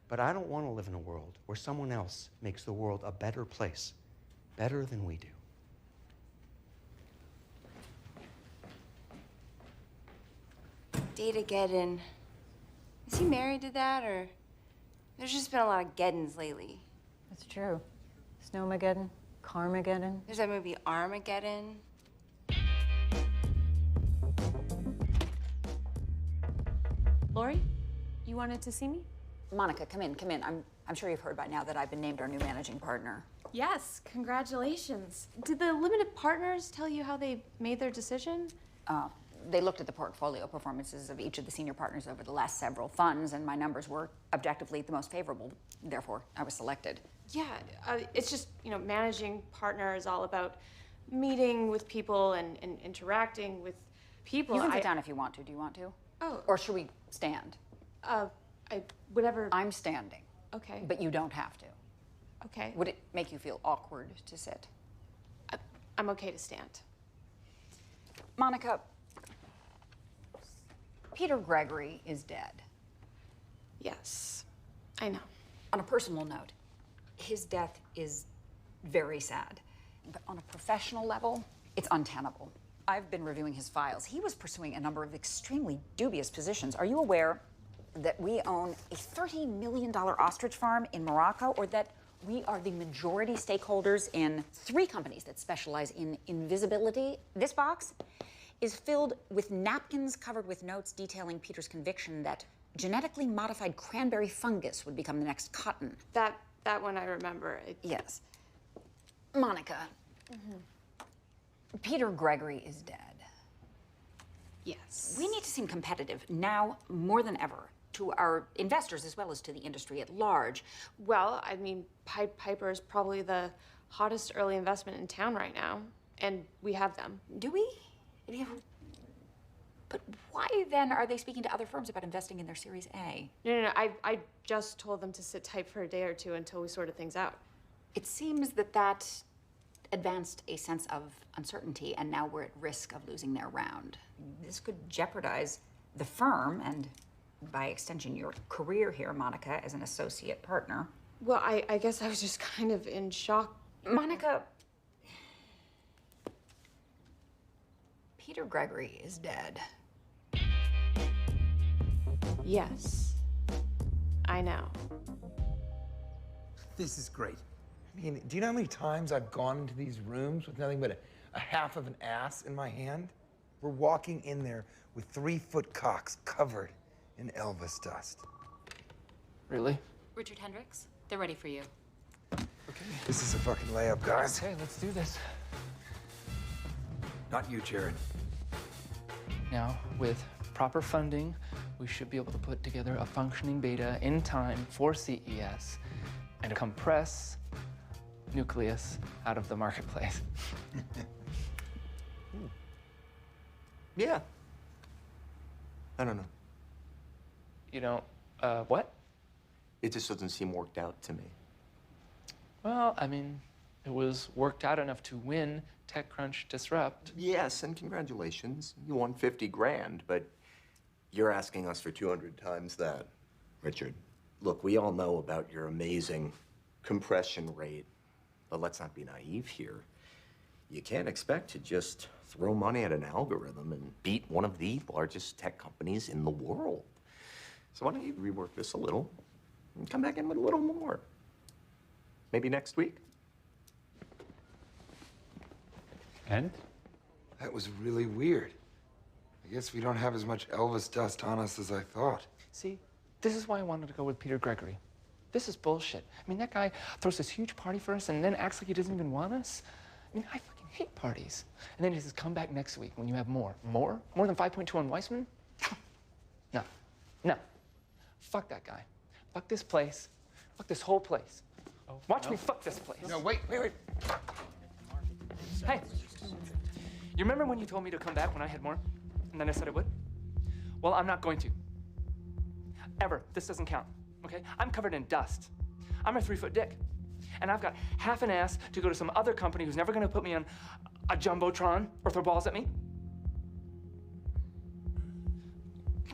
but I don't want to live in a world where someone else makes the world a better place, better than we do. Datageddon. Is he married to that, or? There's just been a lot of Geddons lately. That's true. Snowmageddon, Carmageddon. There's that movie Armageddon. Lori, you wanted to see me? Monica, come in, come in. I'm sure you've heard by now that I've been named our new managing partner. Yes, congratulations. Did the limited partners tell you how they made their decision? They looked at the portfolio performances of each of the senior partners over the last several funds, and my numbers were objectively the most favorable. Therefore, I was selected. Yeah, it's just, you know, managing partner is all about meeting with people and interacting with people. You can sit down if you want to. Do you want to? Oh. Or should we stand? Whatever. I'm standing. Okay. But you don't have to. Okay. Would it make you feel awkward to sit? I'm okay to stand. Monica, Peter Gregory is dead. Yes, I know. On a personal note, his death is very sad. But on a professional level, it's untenable. I've been reviewing his files. He was pursuing a number of extremely dubious positions. Are you aware that we own a $30 million ostrich farm in Morocco, or that we are the majority stakeholders in 3 companies that specialize in invisibility? This box is filled with napkins covered with notes detailing Peter's conviction that genetically modified cranberry fungus would become the next cotton. That one I remember. Yes. Monica, Peter Gregory is dead. Yes. We need to seem competitive now more than ever. to our investors as well as to the industry at large. Well, I mean, Pied Piper is probably the hottest early investment in town right now, and we have them. Do we? But why then are they speaking to other firms about investing in their Series A? No. I just told them to sit tight for a day or two until we sorted things out. It seems that advanced a sense of uncertainty, and now we're at risk of losing their round. This could jeopardize the firm and, by extension, your career here, Monica, as an associate partner. Well, I guess I was just kind of in shock. Monica, Peter Gregory is dead. Yes, I know. This is great. I mean, do you know how many times I've gone into these rooms with nothing but a half of an ass in my hand? We're walking in there with 3-foot cocks covered in Elvis dust. Really? Richard Hendricks, they're ready for you. Okay. This is a fucking layup, guys. Okay, let's do this. Not you, Jared. Now, with proper funding, we should be able to put together a functioning beta in time for CES and compress Nucleus out of the marketplace. Yeah. I don't know. You don't, what? It just doesn't seem worked out to me. Well, I mean, it was worked out enough to win TechCrunch Disrupt. Yes, and congratulations. You won 50 grand, but you're asking us for 200 times that. Richard, look, we all know about your amazing compression rate, but let's not be naive here. You can't expect to just throw money at an algorithm and beat one of the largest tech companies in the world. So why don't you rework this a little and come back in with a little more? Maybe next week? And? That was really weird. I guess we don't have as much Elvis dust on us as I thought. See, this is why I wanted to go with Peter Gregory. This is bullshit. I mean, that guy throws this huge party for us and then acts like he doesn't even want us. I mean, I fucking hate parties. And then he says, come back next week when you have more. More? More than 5.2 on Weissman? No. Fuck that guy. Fuck this place. Fuck this whole place. Watch me fuck this place. No, wait. Hey, you remember when you told me to come back when I had more? And then I said I would? Well, I'm not going to. Ever. This doesn't count, okay? I'm covered in dust. I'm a 3-foot dick. And I've got half an ass to go to some other company who's never gonna put me on a Jumbotron or throw balls at me.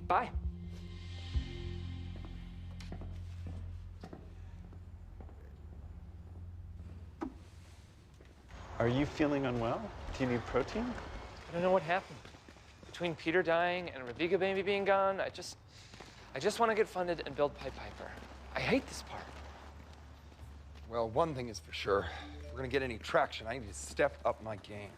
Bye. Are you feeling unwell? Do you need protein? I don't know what happened. Between Peter dying and Raviga baby being gone, I just want to get funded and build Pied Piper. I hate this part. Well, one thing is for sure. If we're gonna get any traction, I need to step up my game.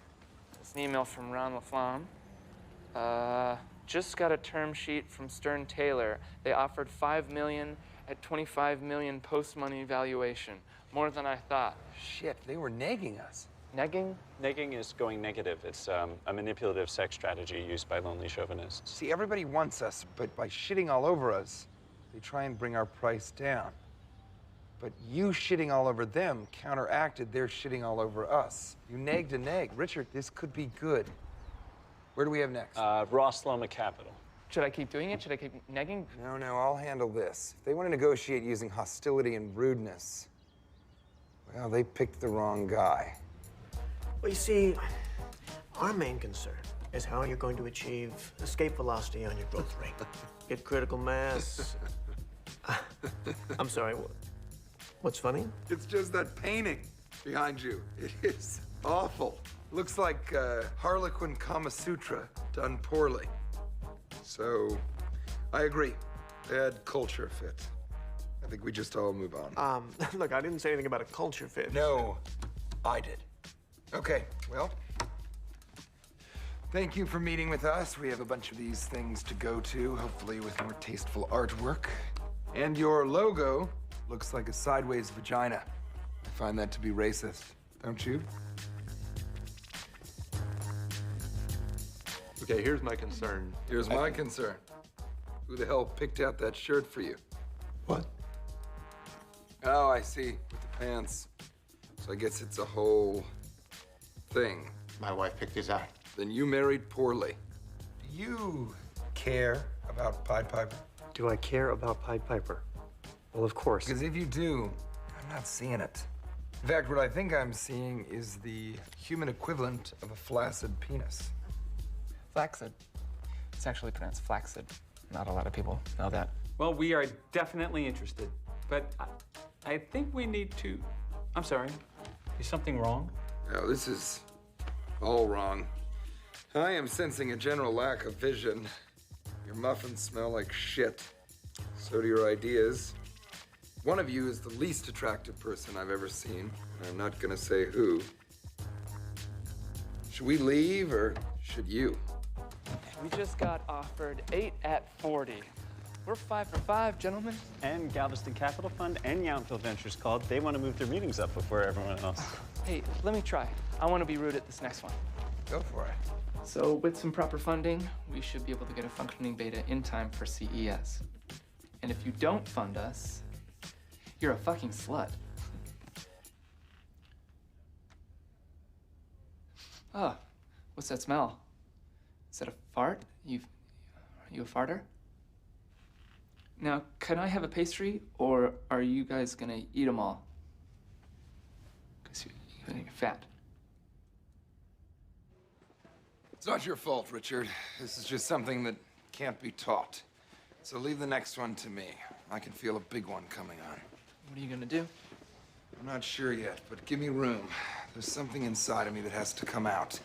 It's an email from Ron LaFlamme. Just got a term sheet from Stern Taylor. They offered $5 million at $25 million post-money valuation. More than I thought. Shit, they were nagging us. Negging? Negging is going negative. It's a manipulative sex strategy used by lonely chauvinists. See, everybody wants us, but by shitting all over us, they try and bring our price down. But you shitting all over them counteracted their shitting all over us. You nagged a nag. Richard, this could be good. Where do we have next? Ross Loma Capital. Should I keep doing it? Should I keep negging? No, I'll handle this. If they want to negotiate using hostility and rudeness, well, they picked the wrong guy. Well, you see, our main concern is how you're going to achieve escape velocity on your growth rate. Get critical mass. I'm sorry, what's funny? It's just that painting behind you. It is awful. Looks like Harlequin Kama Sutra done poorly. So, I agree. Bad culture fit. I think we just all move on. Look, I didn't say anything about a culture fit. No, I did. Okay, well, thank you for meeting with us. We have a bunch of these things to go to, hopefully with more tasteful artwork. And your logo looks like a sideways vagina. I find that to be racist, don't you? Okay, here's my concern. Here's my concern. Who the hell picked out that shirt for you? What? Oh, I see. With the pants. So I guess it's a whole thing. My wife picked these out. Then you married poorly. Do you care about Pied Piper? Do I care about Pied Piper? Well, of course. Because if you do, I'm not seeing it. In fact, what I think I'm seeing is the human equivalent of a flaccid penis. Flaccid. It's actually pronounced flaccid. Not a lot of people know that. Well, we are definitely interested, but I think we need to... I'm sorry. Is something wrong? No, this is all wrong. I am sensing a general lack of vision. Your muffins smell like shit. So do your ideas. One of you is the least attractive person I've ever seen. And I'm not gonna say who. Should we leave or should you? We just got offered 8 at 40. We're 5 for 5, gentlemen. And Galveston Capital Fund and Yountville Ventures called. They want to move their meetings up before everyone else. Hey, let me try. I want to be rude at this next one. Go for it. So with some proper funding, we should be able to get a functioning beta in time for CES. And if you don't fund us, you're a fucking slut. Oh, what's that smell? Is that a fart? Are you a farter? Now, can I have a pastry, or are you guys gonna eat them all? Because you're fat. It's not your fault, Richard. This is just something that can't be taught. So leave the next one to me. I can feel a big one coming on. What are you gonna do? I'm not sure yet, but give me room. There's something inside of me that has to come out.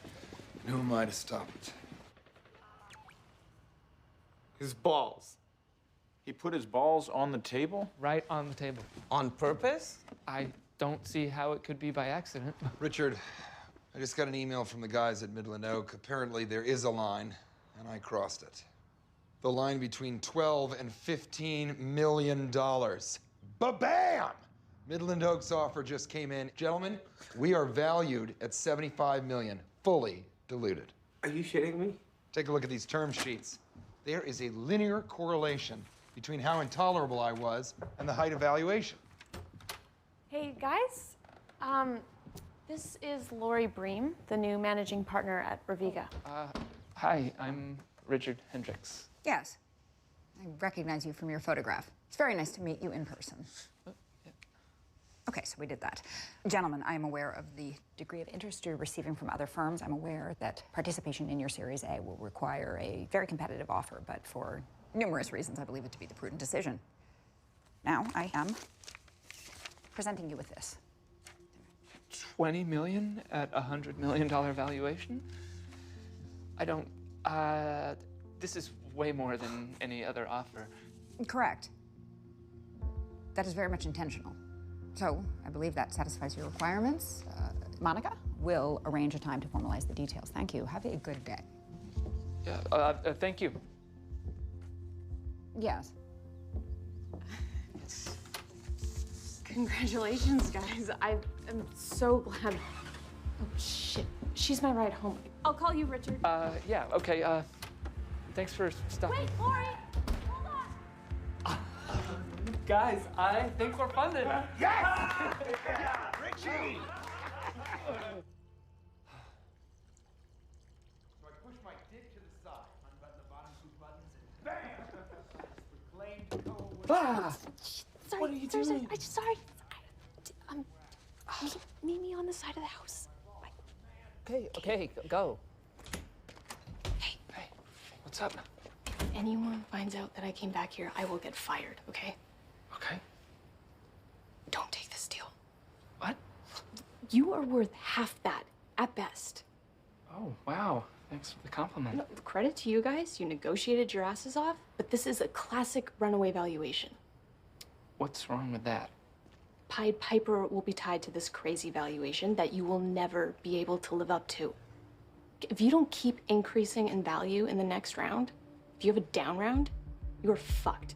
And who am I to stop it? His balls. He put his balls on the table? Right on the table. On purpose? I don't see how it could be by accident. Richard, I just got an email from the guys at Midland Oak. Apparently there is a line, and I crossed it. The line between $12 and $15 million. Ba-bam! Midland Oak's offer just came in. Gentlemen, we are valued at $75 million, fully diluted. Are you shitting me? Take a look at these term sheets. There is a linear correlation between how intolerable I was and the height of valuation. Hey, guys. This is Lori Bream, the new managing partner at Reviga. Hi, I'm Richard Hendricks. Yes. I recognize you from your photograph. It's very nice to meet you in person. Okay, so we did that. Gentlemen, I am aware of the degree of interest you're receiving from other firms. I'm aware that participation in your Series A will require a very competitive offer, but for numerous reasons, I believe it to be the prudent decision. Now, I am presenting you with this. 20 million at a $100 million valuation? I don't, this is way more than any other offer. Correct. That is very much intentional. So, I believe that satisfies your requirements. Monica will arrange a time to formalize the details. Thank you. Have a good day. Yeah, thank you. Yes. Congratulations, guys. I am so glad. Oh, shit. She's my ride home. I'll call you, Richard. Yeah, okay, thanks for stopping. Wait, Lori! Hold on! Guys, I think we're funded. Yes! Yeah, Richie! So I push my dick to the side, unbutton the bottom 2 buttons, and bam! Ah! Sorry, What are you doing? Sorry. Meet me on the side of the house. Okay, go. Hey, what's up? If anyone finds out that I came back here, I will get fired, okay? Okay. Don't take this deal. What? You are worth half that, at best. Oh, wow. Thanks for the compliment. No, credit to you guys. You negotiated your asses off, but this is a classic runaway valuation. What's wrong with that? Pied Piper will be tied to this crazy valuation that you will never be able to live up to. If you don't keep increasing in value in the next round, if you have a down round, you are fucked.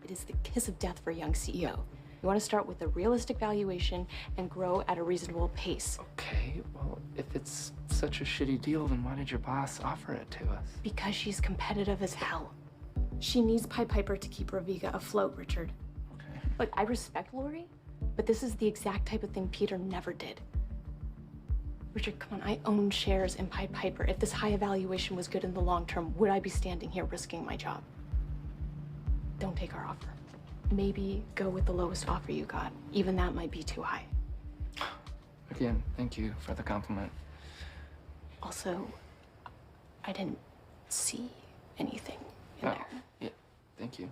It is the kiss of death for a young CEO. You want to start with a realistic valuation and grow at a reasonable pace. Okay, well, if it's such a shitty deal, then why did your boss offer it to us? Because she's competitive as hell. She needs Pied Piper to keep Raviga afloat, Richard. Okay. Look, I respect Lori, but this is the exact type of thing Peter never did. Richard, come on, I own shares in Pied Piper. If this high evaluation was good in the long term, would I be standing here risking my job? Don't take our offer. Maybe go with the lowest offer you got. Even that might be too high. Again, thank you for the compliment. Also, I didn't see anything in there. Yeah, thank you. I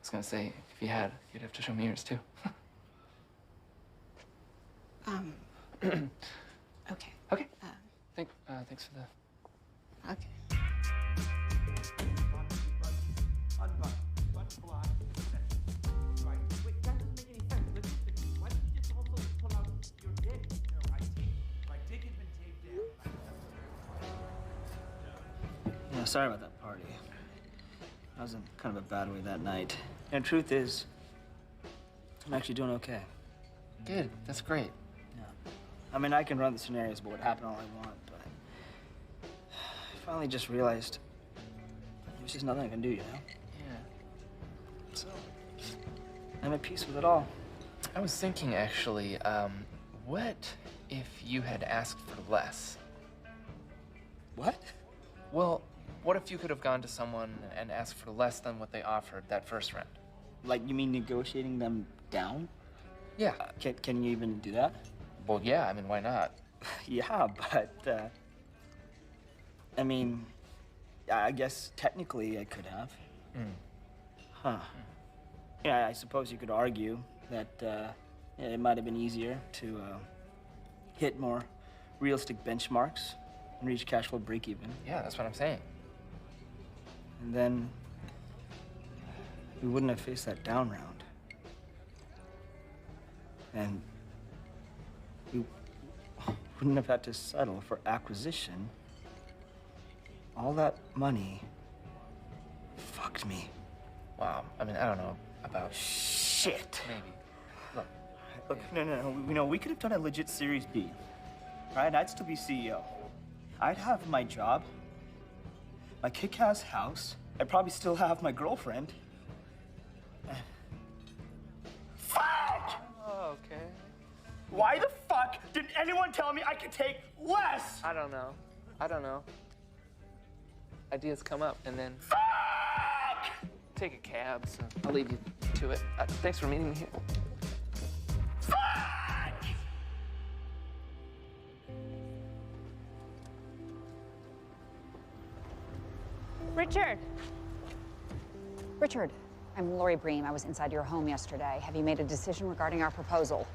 was gonna say, if you had, you'd have to show me yours too. Okay. Okay. Thanks for the... Okay. Yeah, sorry about that party. I was in kind of a bad way that night. And truth is, I'm actually doing okay. Good, that's great. Yeah. I mean, I can run the scenarios what would happen all I want, but I finally just realized there's just nothing I can do, you know? Yeah. So, I'm at peace with it all. I was thinking, actually, what if you had asked for less? What? Well, what if you could have gone to someone and asked for less than what they offered that first round? Like, you mean negotiating them down? Yeah. Can you even do that? Well, yeah, I mean, why not? Yeah, but, I mean, I guess technically I could have. Huh. Yeah, I suppose you could argue that it might have been easier to hit more realistic benchmarks and reach cash flow break even. Yeah, that's what I'm saying. And then we wouldn't have faced that down round. And we wouldn't have had to settle for acquisition. All that money fucked me. Wow. I mean, I don't know about... Shit. Maybe. Look, no. We could have done a legit Series B, right? I'd still be CEO. I'd have my job, my kick-ass house. I'd probably still have my girlfriend. Fuck! Oh, okay. Why the fuck didn't anyone tell me I could take less? I don't know. Ideas come up, and then... Fuck! Take a cab, so I'll leave you to it. Thanks for meeting me here. Fuck! Richard! Richard, I'm Lori Bream. I was inside your home yesterday. Have you made a decision regarding our proposal?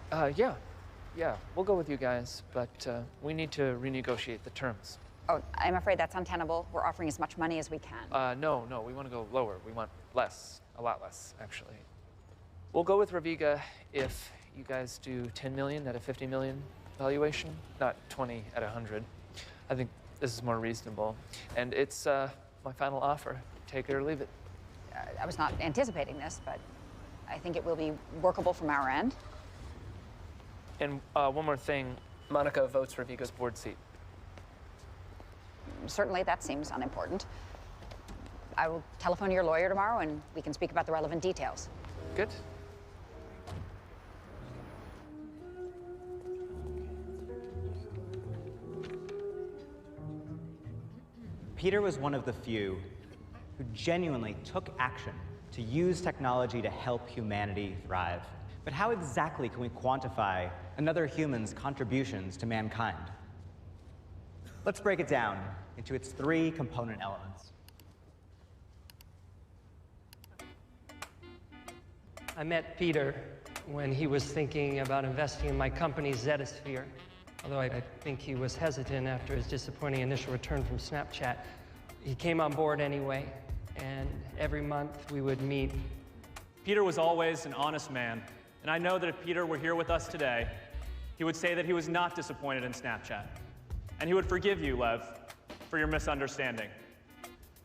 Yeah, we'll go with you guys, but we need to renegotiate the terms. Oh, I'm afraid that's untenable. We're offering as much money as we can. No, we want to go lower. We want less, a lot less, actually. We'll go with Raviga if you guys do 10 million at a 50 million valuation, not 20 at 100. I think this is more reasonable. And it's my final offer. Take it or leave it. I was not anticipating this, but I think it will be workable from our end. And one more thing, Monica votes Raviga's board seat. Certainly, that seems unimportant. I will telephone your lawyer tomorrow, and we can speak about the relevant details. Good. Peter was one of the few who genuinely took action to use technology to help humanity thrive. But how exactly can we quantify another human's contributions to mankind? Let's break it down into its 3 component elements. I met Peter when he was thinking about investing in my company, Zetasphere. Although I think he was hesitant after his disappointing initial return from Snapchat. He came on board anyway, and every month we would meet. Peter was always an honest man, and I know that if Peter were here with us today, he would say that he was not disappointed in Snapchat. And he would forgive you, Lev, for your misunderstanding.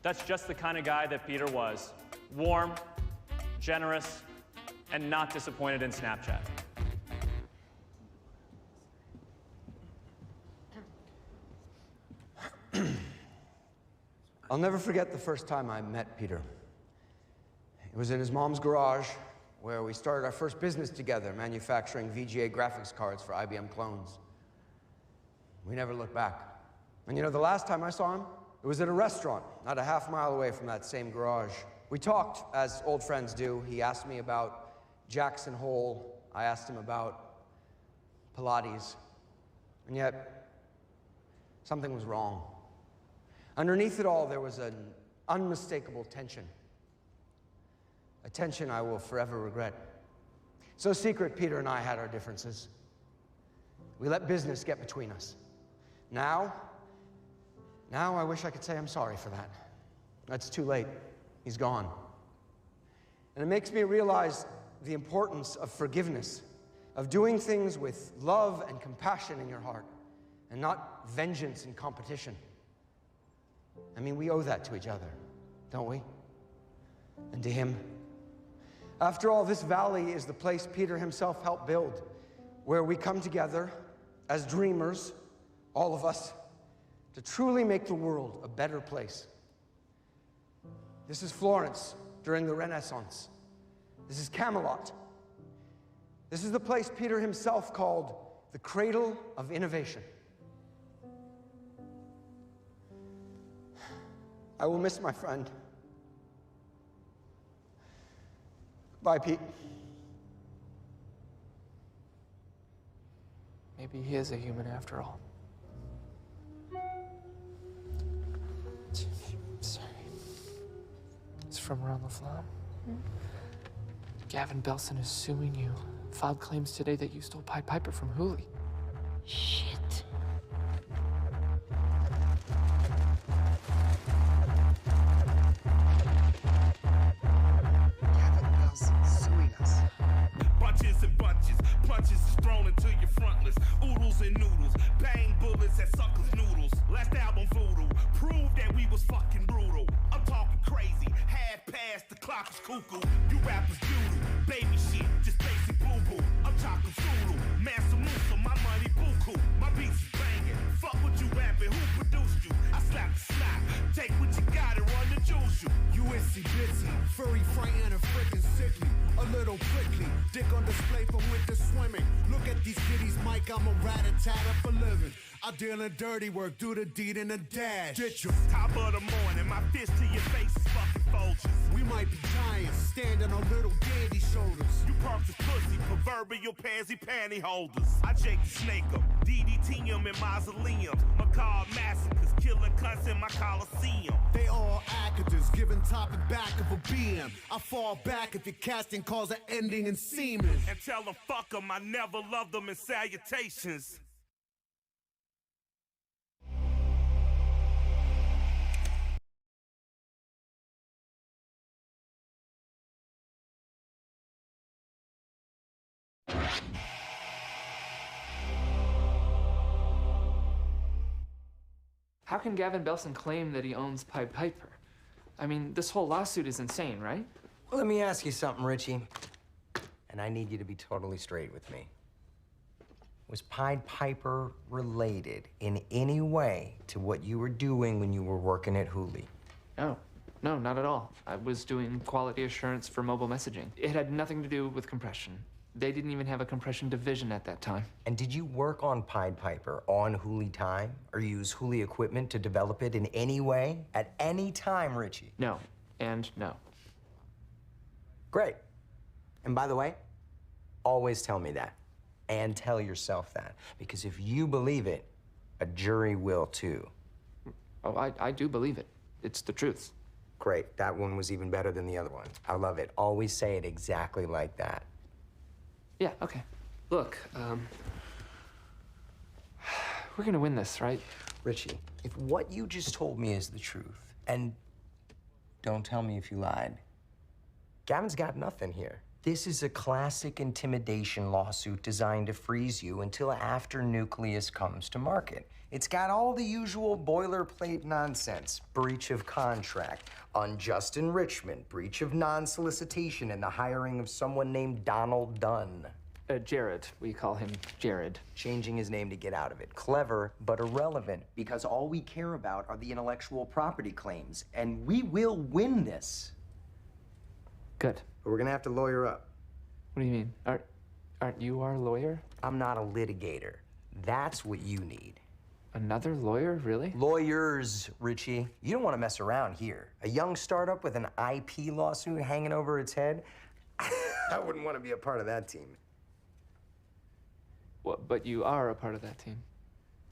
That's just the kind of guy that Peter was. Warm, generous, and not disappointed in Snapchat. I'll never forget the first time I met Peter. It was in his mom's garage where we started our first business together, manufacturing VGA graphics cards for IBM clones. We never looked back. And you know, the last time I saw him, it was at a restaurant, not a half-mile away from that same garage. We talked, as old friends do. He asked me about Jackson Hole. I asked him about Pilates. And yet, something was wrong. Underneath it all, there was an unmistakable tension. A tension I will forever regret. So secret, Peter and I had our differences. We let business get between us. Now I wish I could say I'm sorry for that. That's too late. He's gone. And it makes me realize the importance of forgiveness, of doing things with love and compassion in your heart, and not vengeance and competition. I mean, we owe that to each other, don't we? And to him. After all, this valley is the place Peter himself helped build, where we come together as dreamers, all of us, to truly make the world a better place. This is Florence during the Renaissance. This is Camelot. This is the place Peter himself called the cradle of innovation. I will miss my friend. Bye, Pete. Maybe he is a human after all. Sorry. It's from around the farm. Gavin Belson is suing you. Filed claims today that you stole Pied Piper from Hooli. Shit. Gavin Belson suing us. Bunches and bunches, punches is thrown into your frontless. Oodles and noodles, bang bullets at suckers' noodles. Last album voodoo, proved that we was fucking brutal. I'm talking crazy, half past the clock is cuckoo. You rappers doodle, baby shit, just basic boo-boo. I'm talking Zulu, Mansa Musa, my money buku. My beats is banging, fuck what you rapping, who produced you? I slap the slap, take what you got and run the juice you. USC Bitsy, furry, frightened, and freaking sickly. A little prickly, dick on display for winter swimming. Look at these kitties, Mike, I'm a rat-a-tat for living. I deal in dirty work, do the deed in a dash. Ditch 'em. Top of the morning, my fist to your face is fucking Folgers. We might be giants, standing on little dandy shoulders. You perps is pussy, proverbial pansy panty holders. I Jake the Snake 'em, DDT 'em in mausoleums. Macabre massacres, killing cunts in my coliseum. They all actors, giving top and back of a BM. I fall back if your casting calls are ending in semen. And tell them fuck 'em, I never loved them in salutations. How can Gavin Belson claim that he owns Pied Piper? I mean, this whole lawsuit is insane, right? Well, let me ask you something, Richie. And I need you to be totally straight with me. Was Pied Piper related in any way to what you were doing when you were working at Hooli? No, not at all. I was doing quality assurance for mobile messaging. It had nothing to do with compression. They didn't even have a compression division at that time. And did you work on Pied Piper on Hooli time or use Hooli equipment to develop it in any way at any time, Richie? No, and no. Great. And by the way, always tell me that. And tell yourself that. Because if you believe it, a jury will too. Oh, I do believe it. It's the truth. Great. That one was even better than the other one. I love it. Always say it exactly like that. Yeah, okay. Look, we're gonna win this, right? Richie, if what you just told me is the truth, and don't tell me if you lied, Gavin's got nothing here. This is a classic intimidation lawsuit designed to freeze you until after Nucleus comes to market. It's got all the usual boilerplate nonsense. Breach of contract, unjust enrichment, breach of non-solicitation, and the hiring of someone named Donald Dunn. Jared. We call him Jared. Changing his name to get out of it. Clever, but irrelevant, because all we care about are the intellectual property claims, and we will win this. Good. But we're gonna have to lawyer up. What do you mean? Aren't you our lawyer? I'm not a litigator. That's what you need. Another lawyer, really? Lawyers, Richie. You don't want to mess around here. A young startup with an IP lawsuit hanging over its head? I wouldn't want to be a part of that team. Well, but you are a part of that team.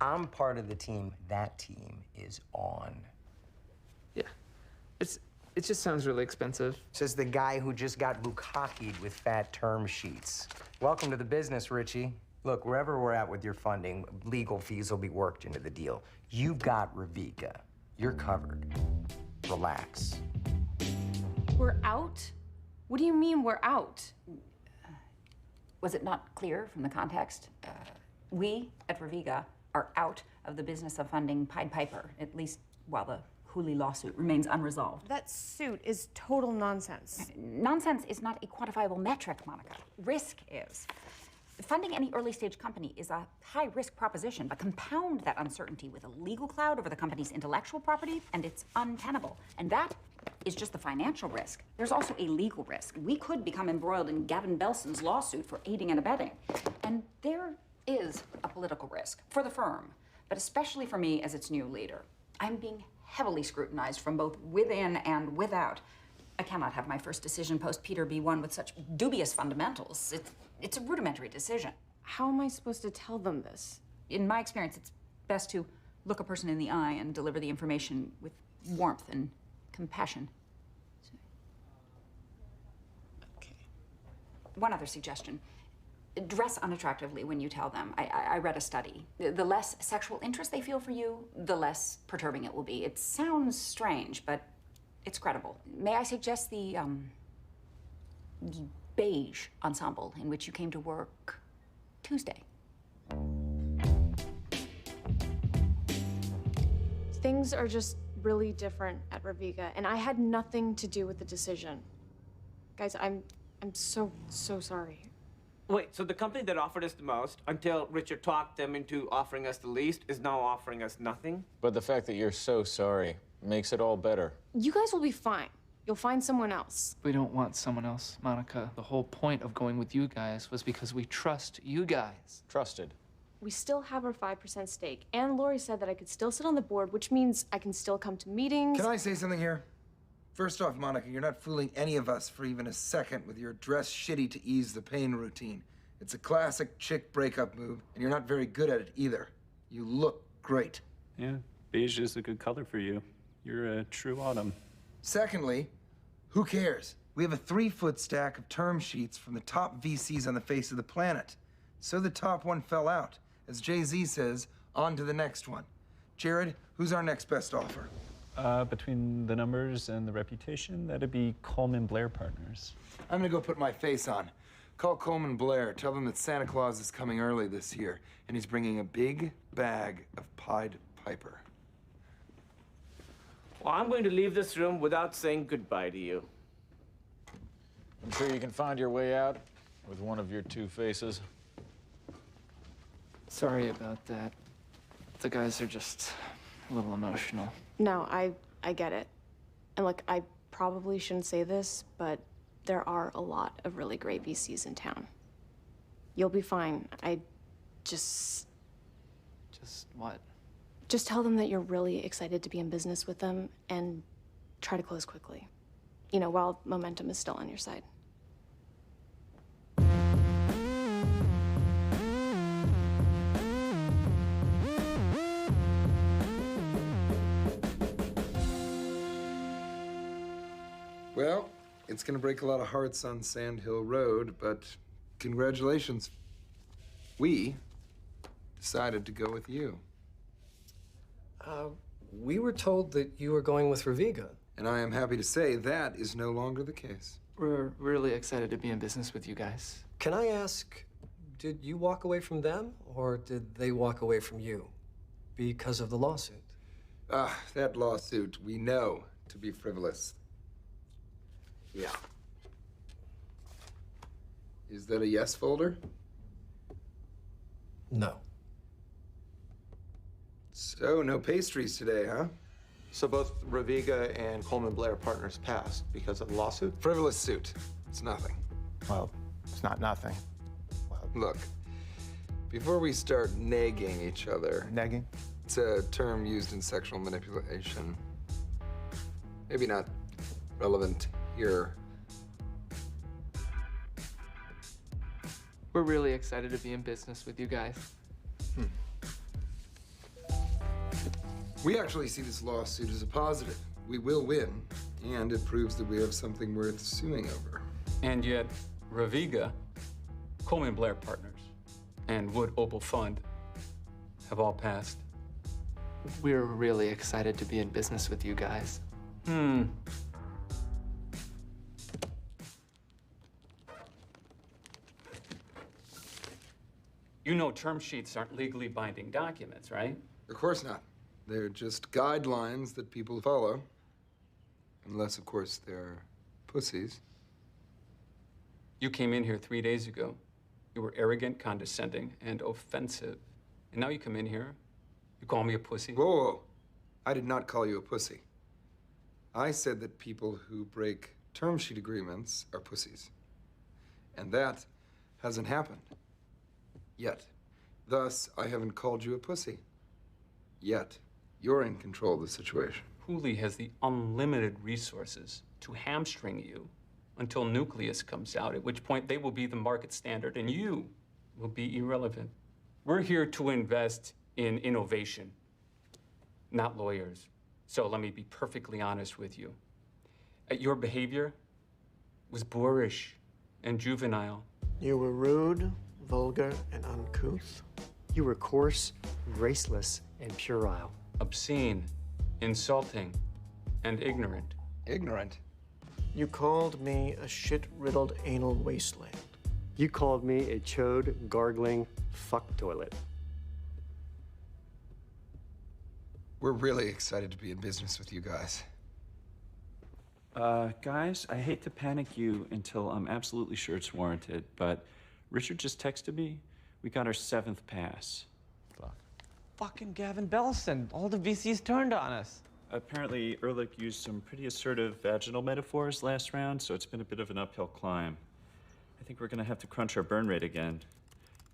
I'm part of the team that team is on. Yeah. It just sounds really expensive. Says the guy who just got bukkakied with fat term sheets. Welcome to the business, Richie. Look, wherever we're at with your funding, legal fees will be worked into the deal. You've got Ravika. You're covered. Relax. We're out? What do you mean we're out? Was it not clear from the context? We at Ravika are out of the business of funding Pied Piper, at least while the Hooley lawsuit remains unresolved. That suit is total nonsense. Nonsense is not a quantifiable metric, Monica. Risk is. Funding any early-stage company is a high-risk proposition, but compound that uncertainty with a legal cloud over the company's intellectual property, and it's untenable. And that is just the financial risk. There's also a legal risk. We could become embroiled in Gavin Belson's lawsuit for aiding and abetting. And there is a political risk for the firm, but especially for me as its new leader. I'm being heavily scrutinized from both within and without. I cannot have my first decision post Peter B1 with such dubious fundamentals. It's a rudimentary decision. How am I supposed to tell them this? In my experience, it's best to look a person in the eye and deliver the information with warmth and compassion. Okay. One other suggestion. Dress unattractively when you tell them. I read a study. The less sexual interest they feel for you, the less perturbing it will be. It sounds strange, but it's credible. May I suggest the beige ensemble in which you came to work Tuesday? Things are just really different at Ravika, and I had nothing to do with the decision. Guys, I'm so sorry. Wait, so the company that offered us the most, until Richard talked them into offering us the least, is now offering us nothing? But the fact that you're so sorry makes it all better. You guys will be fine. You'll find someone else. We don't want someone else, Monica. The whole point of going with you guys was because we trust you guys. Trusted. We still have our 5% stake, and Lori said that I could still sit on the board, which means I can still come to meetings. Can I say something here? First off, Monica, you're not fooling any of us for even a second with your dress shitty to ease the pain routine. It's a classic chick breakup move, and you're not very good at it either. You look great. Yeah, beige is a good color for you. You're a true autumn. Secondly, who cares? We have a 3-foot stack of term sheets from the top VCs on the face of the planet. So the top one fell out. As Jay-Z says, on to the next one. Jared, who's our next best offer? Between the numbers and the reputation, that'd be Coleman Blair Partners. I'm gonna go put my face on. Call Coleman Blair, tell them that Santa Claus is coming early this year, and he's bringing a big bag of Pied Piper. Well, I'm going to leave this room without saying goodbye to you. I'm sure you can find your way out with one of your two faces. Sorry about that. The guys are just a little emotional. No, I get it. And look, I probably shouldn't say this, but there are a lot of really great VCs in town. You'll be fine. Just what? Just tell them that you're really excited to be in business with them and try to close quickly. You know, while momentum is still on your side. Well, it's gonna break a lot of hearts on Sand Hill Road, but congratulations. We decided to go with you. We were told that you were going with Ravika. And I am happy to say that is no longer the case. We're really excited to be in business with you guys. Can I ask, did you walk away from them, or did they walk away from you because of the lawsuit? That lawsuit we know to be frivolous. Yeah. Is that a yes folder? No. So, no pastries today, huh? So both Raviga and Coleman Blair partners passed because of the lawsuit? Frivolous suit. It's nothing. Well, it's not nothing. Look, before we start nagging each other... Nagging? It's a term used in sexual manipulation. Maybe not relevant here. We're really excited to be in business with you guys. We actually see this lawsuit as a positive. We will win, and it proves that we have something worth suing over. And yet, Raviga, Coleman Blair Partners, and Wood Opal Fund have all passed. We're really excited to be in business with you guys. You know term sheets aren't legally binding documents, right? Of course not. They're just guidelines that people follow. Unless, of course, they're pussies. You came in here 3 days ago. You were arrogant, condescending, and offensive. And now you come in here, you call me a pussy? Whoa, whoa. I did not call you a pussy. I said that people who break term sheet agreements are pussies. And that hasn't happened. Yet. Thus, I haven't called you a pussy. Yet. You're in control of the situation. Hooley has the unlimited resources to hamstring you until Nucleus comes out, at which point they will be the market standard and you will be irrelevant. We're here to invest in innovation, not lawyers. So let me be perfectly honest with you. Your behavior was boorish and juvenile. You were rude, vulgar, and uncouth. You were coarse, graceless, and puerile. Obscene, insulting, and ignorant. Ignorant? You called me a shit-riddled anal wasteland. You called me a chode, gargling fuck toilet. We're really excited to be in business with you guys. Guys, I hate to panic you until I'm absolutely sure it's warranted, but Richard just texted me. We got our 7th pass. Fucking Gavin Belson. All the VCs turned on us. Apparently, Ehrlich used some pretty assertive vaginal metaphors last round, so it's been a bit of an uphill climb. I think we're gonna have to crunch our burn rate again.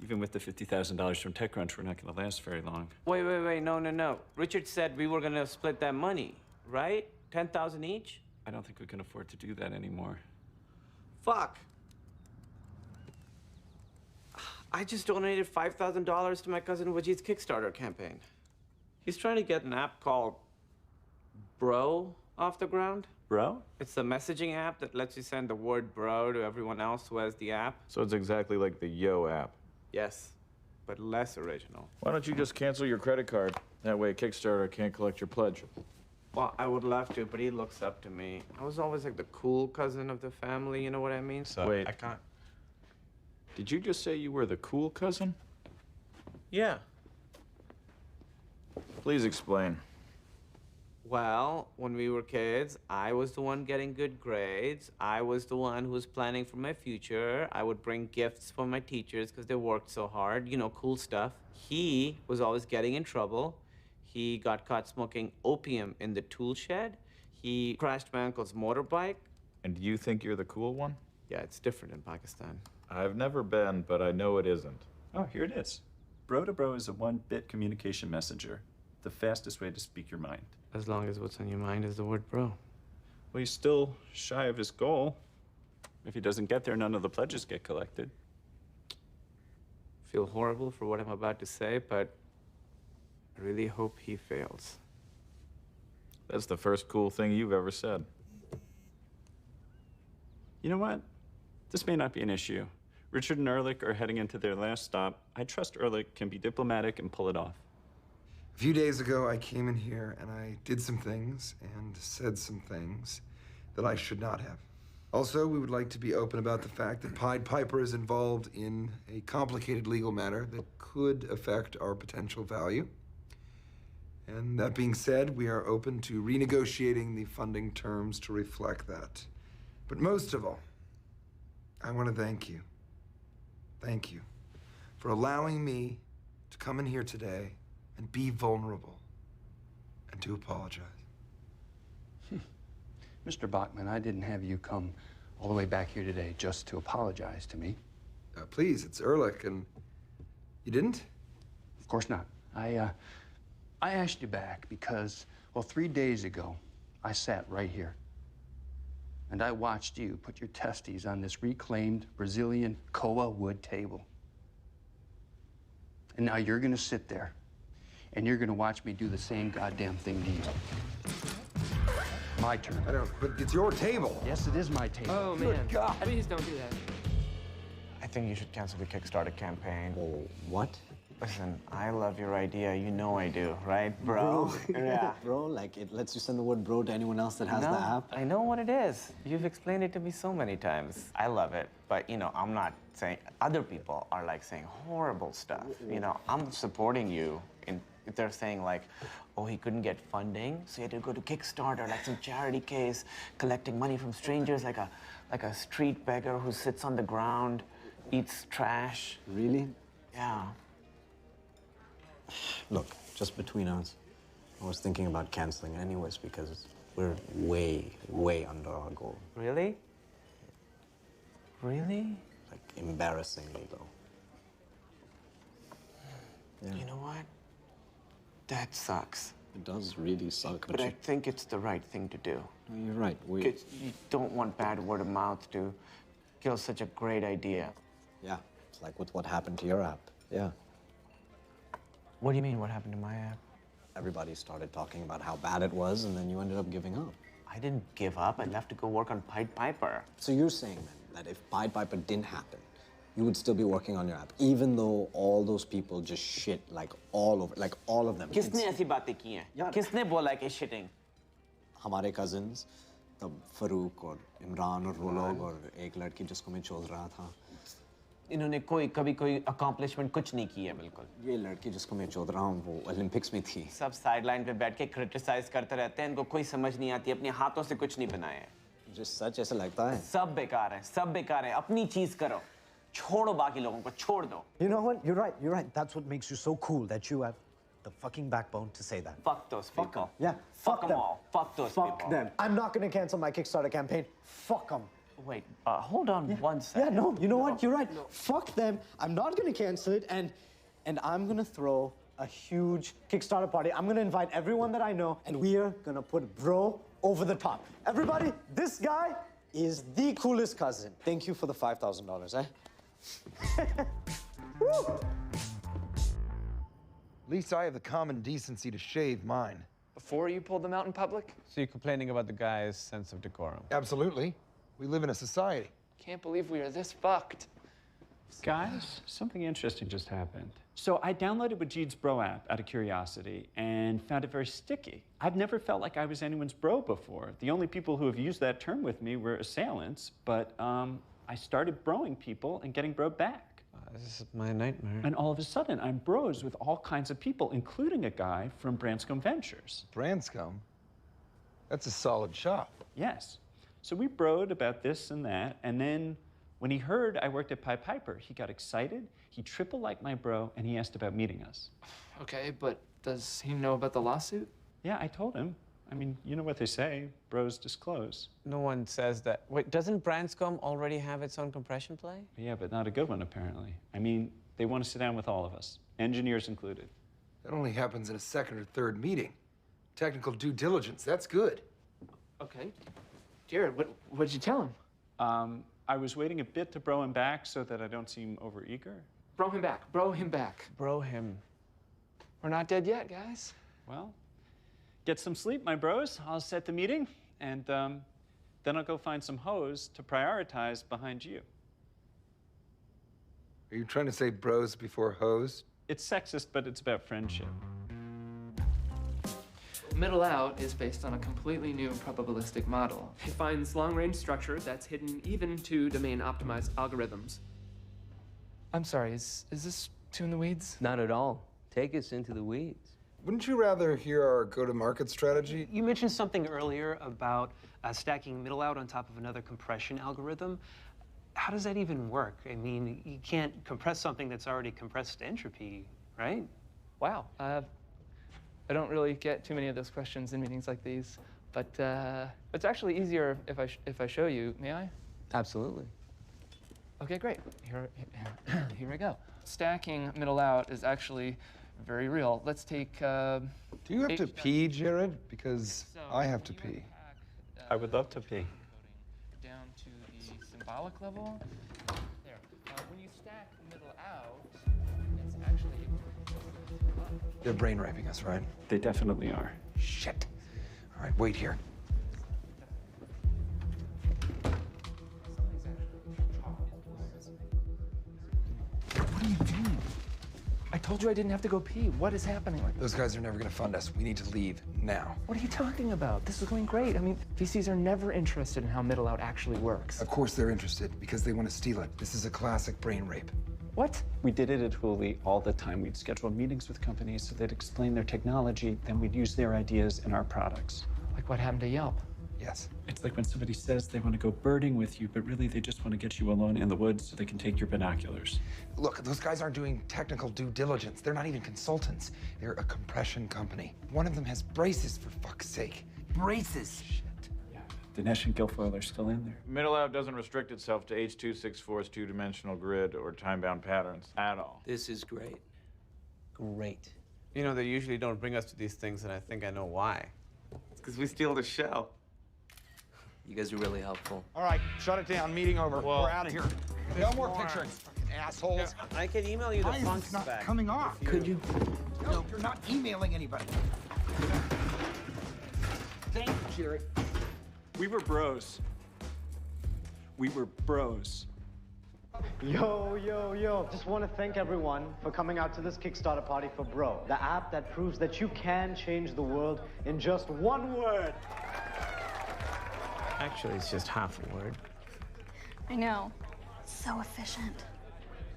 Even with the $50,000 from TechCrunch, we're not gonna last very long. Wait, no. Richard said we were gonna split that money, right? 10,000 each? I don't think we can afford to do that anymore. Fuck. I just donated $5,000 to my cousin Wajid's Kickstarter campaign. He's trying to get an app called Bro off the ground. Bro? It's a messaging app that lets you send the word bro to everyone else who has the app. So it's exactly like the Yo app. Yes, but less original. Why don't you just cancel your credit card? That way Kickstarter can't collect your pledge. Well, I would love to, but he looks up to me. I was always like the cool cousin of the family, you know what I mean? So Wait. I can't. Did you just say you were the cool cousin? Yeah. Please explain. Well, when we were kids, I was the one getting good grades. I was the one who was planning for my future. I would bring gifts for my teachers because they worked so hard, you know, cool stuff. He was always getting in trouble. He got caught smoking opium in the tool shed. He crashed my uncle's motorbike. And you think you're the cool one? Yeah, it's different in Pakistan. I've never been, but I know it isn't. Oh, here it is. Bro to bro is a 1-bit communication messenger. The fastest way to speak your mind. As long as what's on your mind is the word bro. Well, he's still shy of his goal. If he doesn't get there, none of the pledges get collected. Feel horrible for what I'm about to say, but I really hope he fails. That's the first cool thing you've ever said. You know what? This may not be an issue. Richard and Ehrlich are heading into their last stop. I trust Ehrlich can be diplomatic and pull it off. A few days ago, I came in here and I did some things and said some things that I should not have. Also, we would like to be open about the fact that Pied Piper is involved in a complicated legal matter that could affect our potential value. And that being said, we are open to renegotiating the funding terms to reflect that. But most of all, I want to thank you. Thank you for allowing me to come in here today and be vulnerable and to apologize. Mr. Bachman, I didn't have you come all the way back here today just to apologize to me. Please, it's Ehrlich, and you didn't? Of course not. I asked you back because, well, 3 days ago, I sat right here. And I watched you put your testes on this reclaimed Brazilian koa wood table. And now you're gonna sit there, and you're gonna watch me do the same goddamn thing to you. My turn. I don't, but it's your table. Yes, it is my table. Oh, Good man. God. Please don't do that. I think you should cancel the Kickstarter campaign. Oh, what? Listen, I love your idea. You know I do, right, bro? Yeah. Bro, like it lets you send the word bro to anyone else that has the app. I know what it is. You've explained it to me so many times. I love it, but you know, I'm not saying, other people are like saying horrible stuff. You know, I'm supporting you if they're saying like, oh, he couldn't get funding, so he had to go to Kickstarter, like some charity case, collecting money from strangers, like a street beggar who sits on the ground, eats trash. Really? Yeah. Look, just between us, I was thinking about canceling anyways because we're way, way under our goal. Really? Really? Like, embarrassingly low. Yeah. You know what? That sucks. It does really suck, But I think it's the right thing to do. No, you're right. 'Cause you don't want bad word of mouth to kill such a great idea. Yeah, it's like with what happened to your app. Yeah. What do you mean, what happened to my app? Everybody started talking about how bad it was, and then you ended up giving up. I didn't give up. I left to go work on Pied Piper. So you're saying then that if Pied Piper didn't happen, you would still be working on your app, even though all those people just shit like all over, like all of them. किसने ऐसी बातें की हैं? किसने बोला कि shitting? हमारे cousins, तब फरूक और इमरान और वो लोग और एक लड़की जिसको मैं चोद रहा था. इन्होंने कभी कोई accomplishment कुछ नहीं की है बिल्कुल. ये लड़की जिसको मैं चोद रहा हूँ वो ओलंपिक्स में थी. सब sideline पे बैठ के criticize करते रहते हैं. इनको कोई समझ नहीं आती. अपने हाथों से कुछ नहीं बनाया है. मुझे सच ऐसा लगता है. सब बेकार हैं. सब बेकार हैं. अपनी चीज करो. छोड़ो बाकी लोगों को. छोड़ दो. You know what? You're right. You're right. That's what makes you so cool, that you have the fucking backbone to say that. Fuck those people. Yeah. Fuck them all. Fuck those people. Fuck them. I'm not gonna cancel my Kickstarter campaign. Fuck them. Wait, hold on one second. Yeah, no, you know what? You're right. No. Fuck them. I'm not gonna cancel it, and I'm gonna throw a huge Kickstarter party. I'm gonna invite everyone that I know, and we're gonna put bro over the top. Everybody, this guy is the coolest cousin. Thank you for the $5,000, eh? Woo! At least I have the common decency to shave mine. Before you pulled them out in public? So you're complaining about the guy's sense of decorum? Absolutely. We live in a society. Can't believe we are this fucked. Guys, something interesting just happened. So I downloaded Wajid's bro app out of curiosity and found it very sticky. I've never felt like I was anyone's bro before. The only people who have used that term with me were assailants, but I started broing people and getting broed back. This is my nightmare. And all of a sudden, I'm bros with all kinds of people, including a guy from Branscombe Ventures. Branscombe? That's a solid shop. Yes. So we broed about this and that, and then when he heard I worked at Pied Piper, he got excited, he triple-liked my bro, and he asked about meeting us. Okay, but does he know about the lawsuit? Yeah, I told him. I mean, you know what they say, bros disclose. No one says that. Wait, doesn't Branscombe already have its own compression play? Yeah, but not a good one, apparently. I mean, they want to sit down with all of us, engineers included. That only happens in a second or third meeting. Technical due diligence, that's good. Okay. Jared, what'd you tell him? I was waiting a bit to bro him back so that I don't seem overeager. Bro him back. Bro him back. Bro him. We're not dead yet, guys. Well, get some sleep, my bros. I'll set the meeting, and then I'll go find some hoes to prioritize behind you. Are you trying to say bros before hoes? It's sexist, but it's about friendship. Middle out is based on a completely new probabilistic model. It finds long-range structure that's hidden even to domain-optimized algorithms. I'm sorry, is this too in the weeds? Not at all. Take us into the weeds. Wouldn't you rather hear our go-to-market strategy? You mentioned something earlier about stacking middle out on top of another compression algorithm. How does that even work? I mean, you can't compress something that's already compressed to entropy, right? Wow. I don't really get too many of those questions in meetings like these. But it's actually easier if I show you. May I? Absolutely. Okay, great. Here we go. Stacking middle out is actually very real. Let's take. Do you have to pee, Jared? Because I have to pee. I would love to pee. Down to the symbolic level. There. When you stack middle out, it's actually. They're brain raping us, right? They definitely are. Shit. All right, wait here. What are you doing? I told you I didn't have to go pee. What is happening? Those guys are never gonna fund us. We need to leave now. What are you talking about? This is going great. I mean, VCs are never interested in how middle out actually works. Of course they're interested, because they want to steal it. This is a classic brain rape. What? We did it at Hooli all the time. We'd schedule meetings with companies so they'd explain their technology, then we'd use their ideas in our products. Like what happened to Yelp? Yes. It's like when somebody says they want to go birding with you, but really they just want to get you alone in the woods so they can take your binoculars. Look, those guys aren't doing technical due diligence. They're not even consultants. They're a compression company. One of them has braces, for fuck's sake. Braces! Shit. Yeah, Dinesh and Guilfoyle are still in there. Middle out doesn't restrict itself to H.264's two-dimensional grid or time-bound patterns at all. This is great. Great. You know, they usually don't bring us to these things, and I think I know why. It's because we steal the show. You guys are really helpful. All right, shut it down. Meeting over. We're out of here. No more pictures, fucking assholes. I can email you the Why is funks this not back. coming off? Could you? No, you're not emailing anybody. Thank you, Jared. We were bros. We were bros. Yo. Just want to thank everyone for coming out to this Kickstarter party for Bro, the app that proves that you can change the world in just one word. Actually, it's just half a word. I know. So efficient.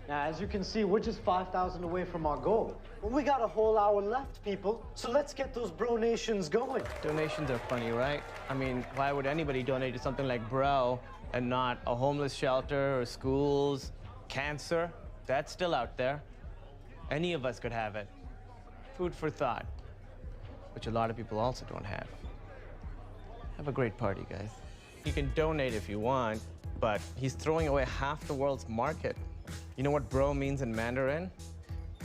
Now, as you can see, we're just 5,000 away from our goal. Well, we got a whole hour left, people. So let's get those Bro-nations going. Donations are funny, right? I mean, why would anybody donate to something like Bro and not a homeless shelter or schools? Cancer, that's still out there. Any of us could have it. Food for thought, which a lot of people also don't have. Have a great party, guys. You can donate if you want, but he's throwing away half the world's market. You know what bro means in Mandarin?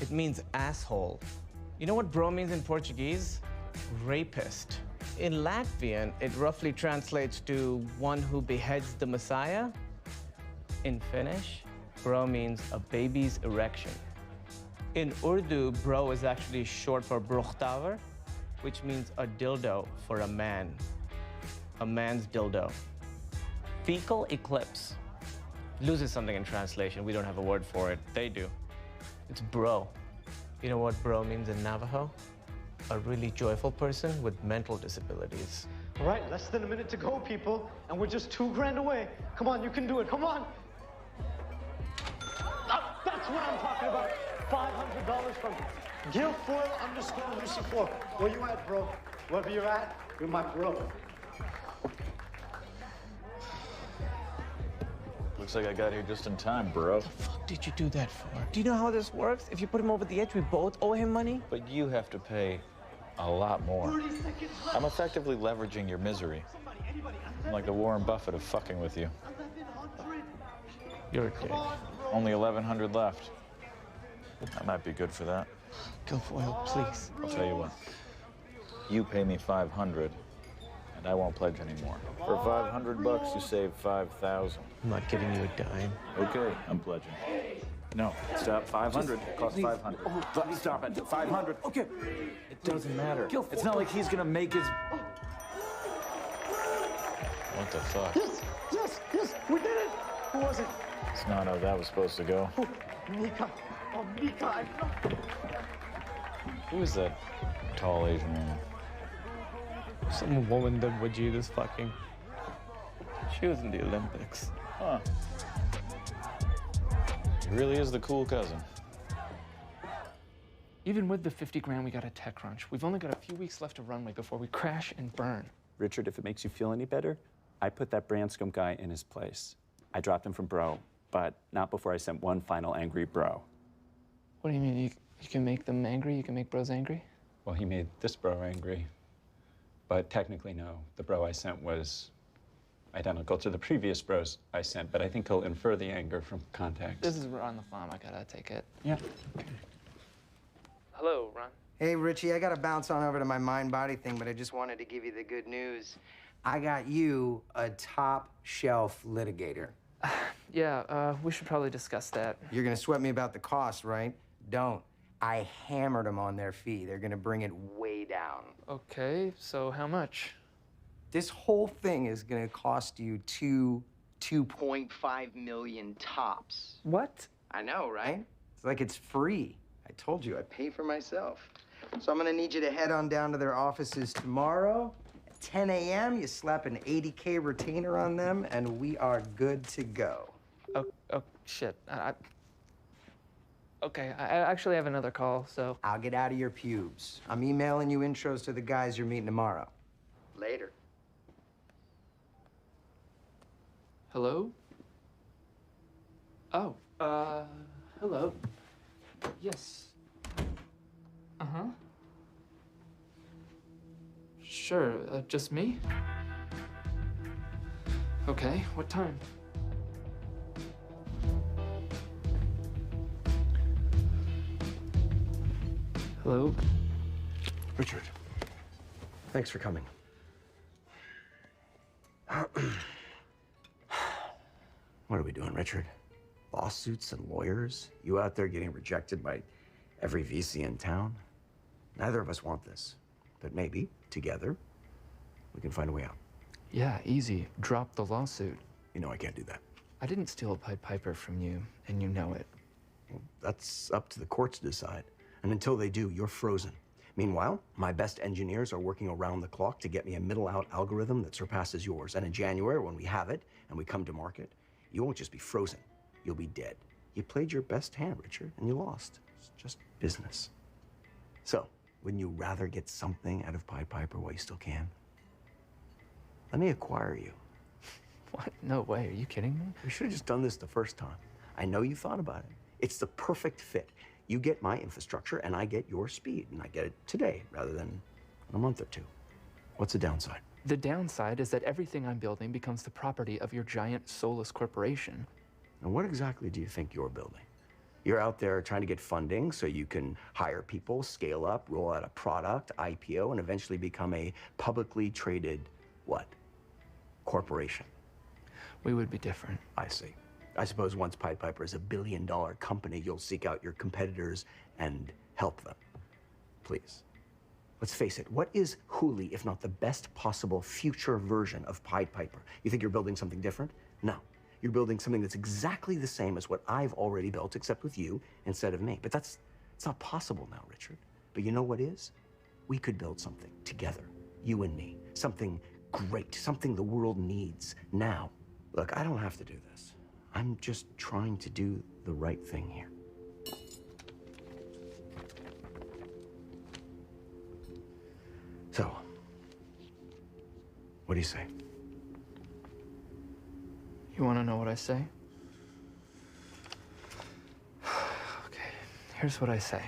It means asshole. You know what bro means in Portuguese? Rapist. In Latvian, it roughly translates to one who beheads the Messiah. In Finnish, bro means a baby's erection. In Urdu, bro is actually short for brochtaver, which means a dildo for a man. A man's dildo. Fecal eclipse. Loses something in translation. We don't have a word for it. They do. It's bro. You know what bro means in Navajo? A really joyful person with mental disabilities. All right, less than a minute to go, people. And we're just $2,000 away. Come on, you can do it. Come on. That's what I'm talking about. $500 from Guilfoyle_Lucy4. Where you at, bro? Wherever you're at, you're my bro. Looks like I got here just in time, bro. What the fuck did you do that for? Do you know how this works? If you put him over the edge, we both owe him money? But you have to pay a lot more. I'm effectively leveraging your misery. I'm like the Warren Buffett of fucking with you. You're a dick. Only 1,100 left. That might be good for that. Guilfoyle, please. I'll tell you what. You pay me 500, and I won't pledge anymore. For $500, you save 5,000. I'm not giving you a dime. Okay, I'm pledging. No, stop. 500. It costs 500. Oh, stop it. 500. Okay. It doesn't matter. It's not like he's gonna make his. What the fuck? Yes, we did it. Who was it? It's not how that was supposed to go. Oh, Mika. Oh, Mika, I know. Who is that tall Asian woman? Some woman that Wajid is fucking. She was in the Olympics. Huh. He really is the cool cousin. Even with the 50 grand we got at TechCrunch, we've only got a few weeks left of runway before we crash and burn. Richard, if it makes you feel any better, I put that Branscombe guy in his place. I dropped him from bro, but not before I sent one final angry bro. What do you mean? You can make them angry? You can make bros angry? Well, he made this bro angry. But technically, no. The bro I sent was identical to the previous bros I sent, but I think he'll infer the anger from context. This is Ron the Farm. I gotta take it. Yeah. Hello, Ron. Hey, Richie, I gotta bounce on over to my mind-body thing, but I just wanted to give you the good news. I got you a top-shelf litigator. Yeah, we should probably discuss that. You're gonna sweat me about the cost, right? Don't. I hammered them on their fee. They're gonna bring it way down. Okay, so how much? This whole thing is gonna cost you 2.5 million tops. What? I know, right? It's like it's free. I told you, I pay for myself. So I'm gonna need you to head on down to their offices tomorrow at 10 a.m. You slap an 80K retainer on them, and we are good to go. Oh shit. Okay, I actually have another call, so. I'll get out of your pubes. I'm emailing you intros to the guys you're meeting tomorrow. Later. Hello? Oh, hello. Yes. Uh-huh. Sure, just me? Okay, what time? Hello? Richard, thanks for coming. What are we doing, Richard? Lawsuits and lawyers? You out there getting rejected by every VC in town? Neither of us want this, but maybe, together, we can find a way out. Yeah, easy. Drop the lawsuit. You know I can't do that. I didn't steal a Pied Piper from you, and you know it. Well, that's up to the courts to decide. And until they do, you're frozen. Meanwhile, my best engineers are working around the clock to get me a middle-out algorithm that surpasses yours. And in January, when we have it and we come to market, you won't just be frozen, you'll be dead. You played your best hand, Richard, and you lost. It's just business. So, wouldn't you rather get something out of Pied Piper while you still can? Let me acquire you. What? No way. Are you kidding me? We should have just done this the first time. I know you thought about it. It's the perfect fit. You get my infrastructure, and I get your speed, and I get it today rather than in a month or two. What's the downside? The downside is that everything I'm building becomes the property of your giant soulless corporation. And what exactly do you think you're building? You're out there trying to get funding so you can hire people, scale up, roll out a product, IPO, and eventually become a publicly traded, what? Corporation. We would be different. I see. I suppose once Pied Piper is $1 billion company, you'll seek out your competitors and help them. Please. Let's face it, what is Hooli if not the best possible future version of Pied Piper? You think you're building something different? No. You're building something that's exactly the same as what I've already built, except with you instead of me. But it's not possible now, Richard. But you know what is? We could build something together, you and me. Something great, something the world needs now. Look, I don't have to do this. I'm just trying to do the right thing here. So, what do you say? You want to know what I say? Okay, here's what I say.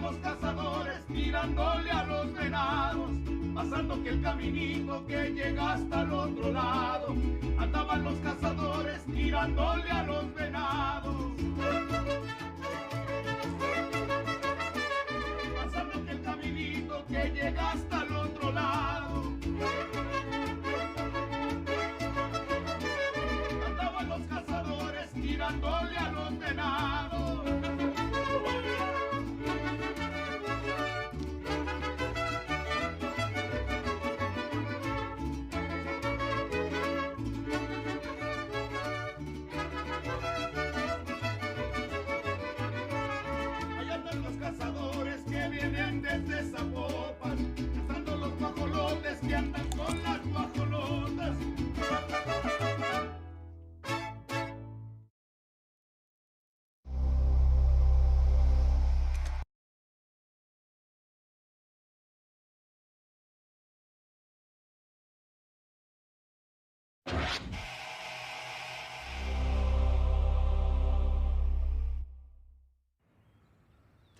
Los cazadores tirándole a los venados, pasando que el caminito que llega hasta el otro lado, andaban los cazadores tirándole a los venados. Pasando que el caminito que llega hasta el otro lado, andaban los cazadores tirándole a los venados. Desde Zapopan, cazando los guajolotes que andan con las guajolotas.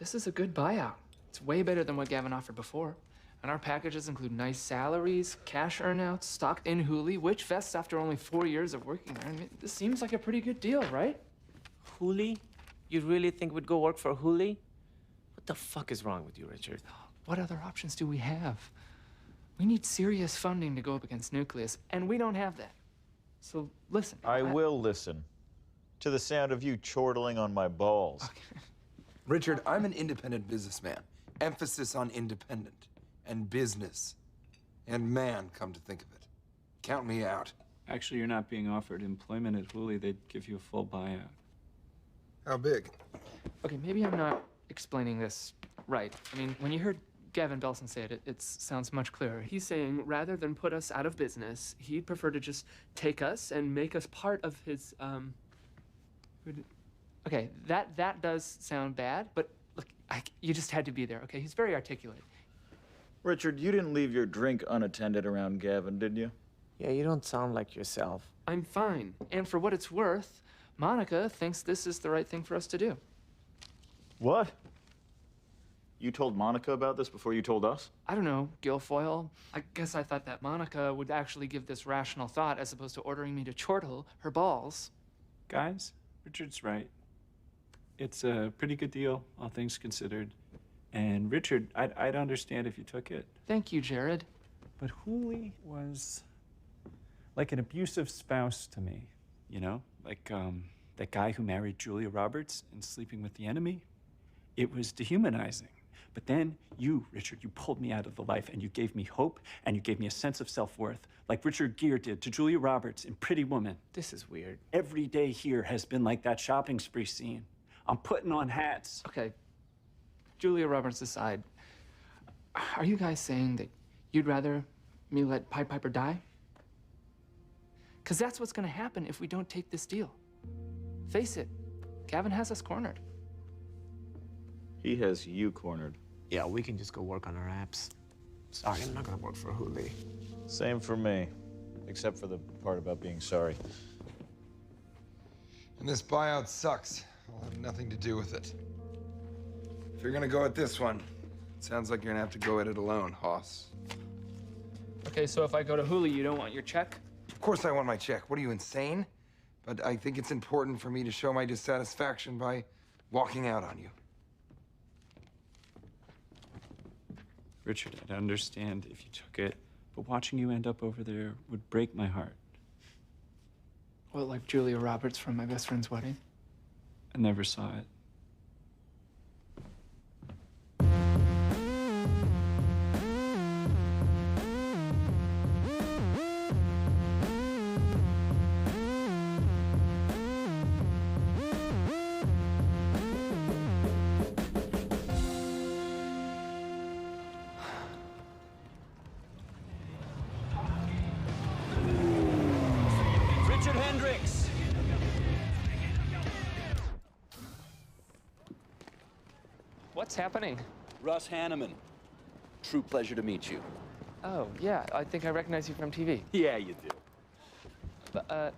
This is a good buyout. It's way better than what Gavin offered before. And our packages include nice salaries, cash earnouts, stock in Hooli, which vests after only 4 years of working there. I mean, this seems like a pretty good deal, right? Hooli? You really think we'd go work for Hooli? What the fuck is wrong with you, Richard? What other options do we have? We need serious funding to go up against Nucleus, and we don't have that. So listen. I will listen to the sound of you chortling on my balls. Richard, I'm an independent businessman. Emphasis on independent and business. And man, come to think of it. Count me out. Actually, you're not being offered employment at Hooli. They'd give you a full buyout. How big? Okay, maybe I'm not explaining this right. I mean, when you heard Gavin Belson say it, it sounds much clearer. He's saying rather than put us out of business, he'd prefer to just take us and make us part of his, Okay, that does sound bad, but look, you just had to be there, okay? He's very articulate. Richard, you didn't leave your drink unattended around Gavin, did you? Yeah, you don't sound like yourself. I'm fine. And for what it's worth, Monica thinks this is the right thing for us to do. What? You told Monica about this before you told us? I don't know, Guilfoyle. I guess I thought that Monica would actually give this rational thought as opposed to ordering me to chortle her balls. Guys, Richard's right. It's a pretty good deal, all things considered. And Richard, I'd understand if you took it. Thank you, Jared. But Hooli was like an abusive spouse to me, you know? Like that guy who married Julia Roberts and sleeping with the enemy. It was dehumanizing. But then you, Richard, you pulled me out of the life and you gave me hope and you gave me a sense of self-worth, like Richard Gere did to Julia Roberts in Pretty Woman. This is weird. Every day here has been like that shopping spree scene. I'm putting on hats. Okay, Julia Roberts aside, are you guys saying that you'd rather me let Pied Piper die? Because that's what's going to happen if we don't take this deal. Face it, Gavin has us cornered. He has you cornered. Yeah, we can just go work on our apps. Sorry, I'm not gonna work for Hooli. Same for me, except for the part about being sorry. And this buyout sucks. I'll have nothing to do with it. If you're gonna go at this one, it sounds like you're gonna have to go at it alone, Hoss. Okay, so if I go to Hooli, you don't want your check? Of course I want my check. What are you, insane? But I think it's important for me to show my dissatisfaction by walking out on you. Richard, I'd understand if you took it, but watching you end up over there would break my heart. Well, like Julia Roberts from my best friend's wedding? I never saw it. What's happening? Russ Hanneman. True pleasure to meet you. Oh, yeah, I think I recognize you from TV. Yeah, you do. But,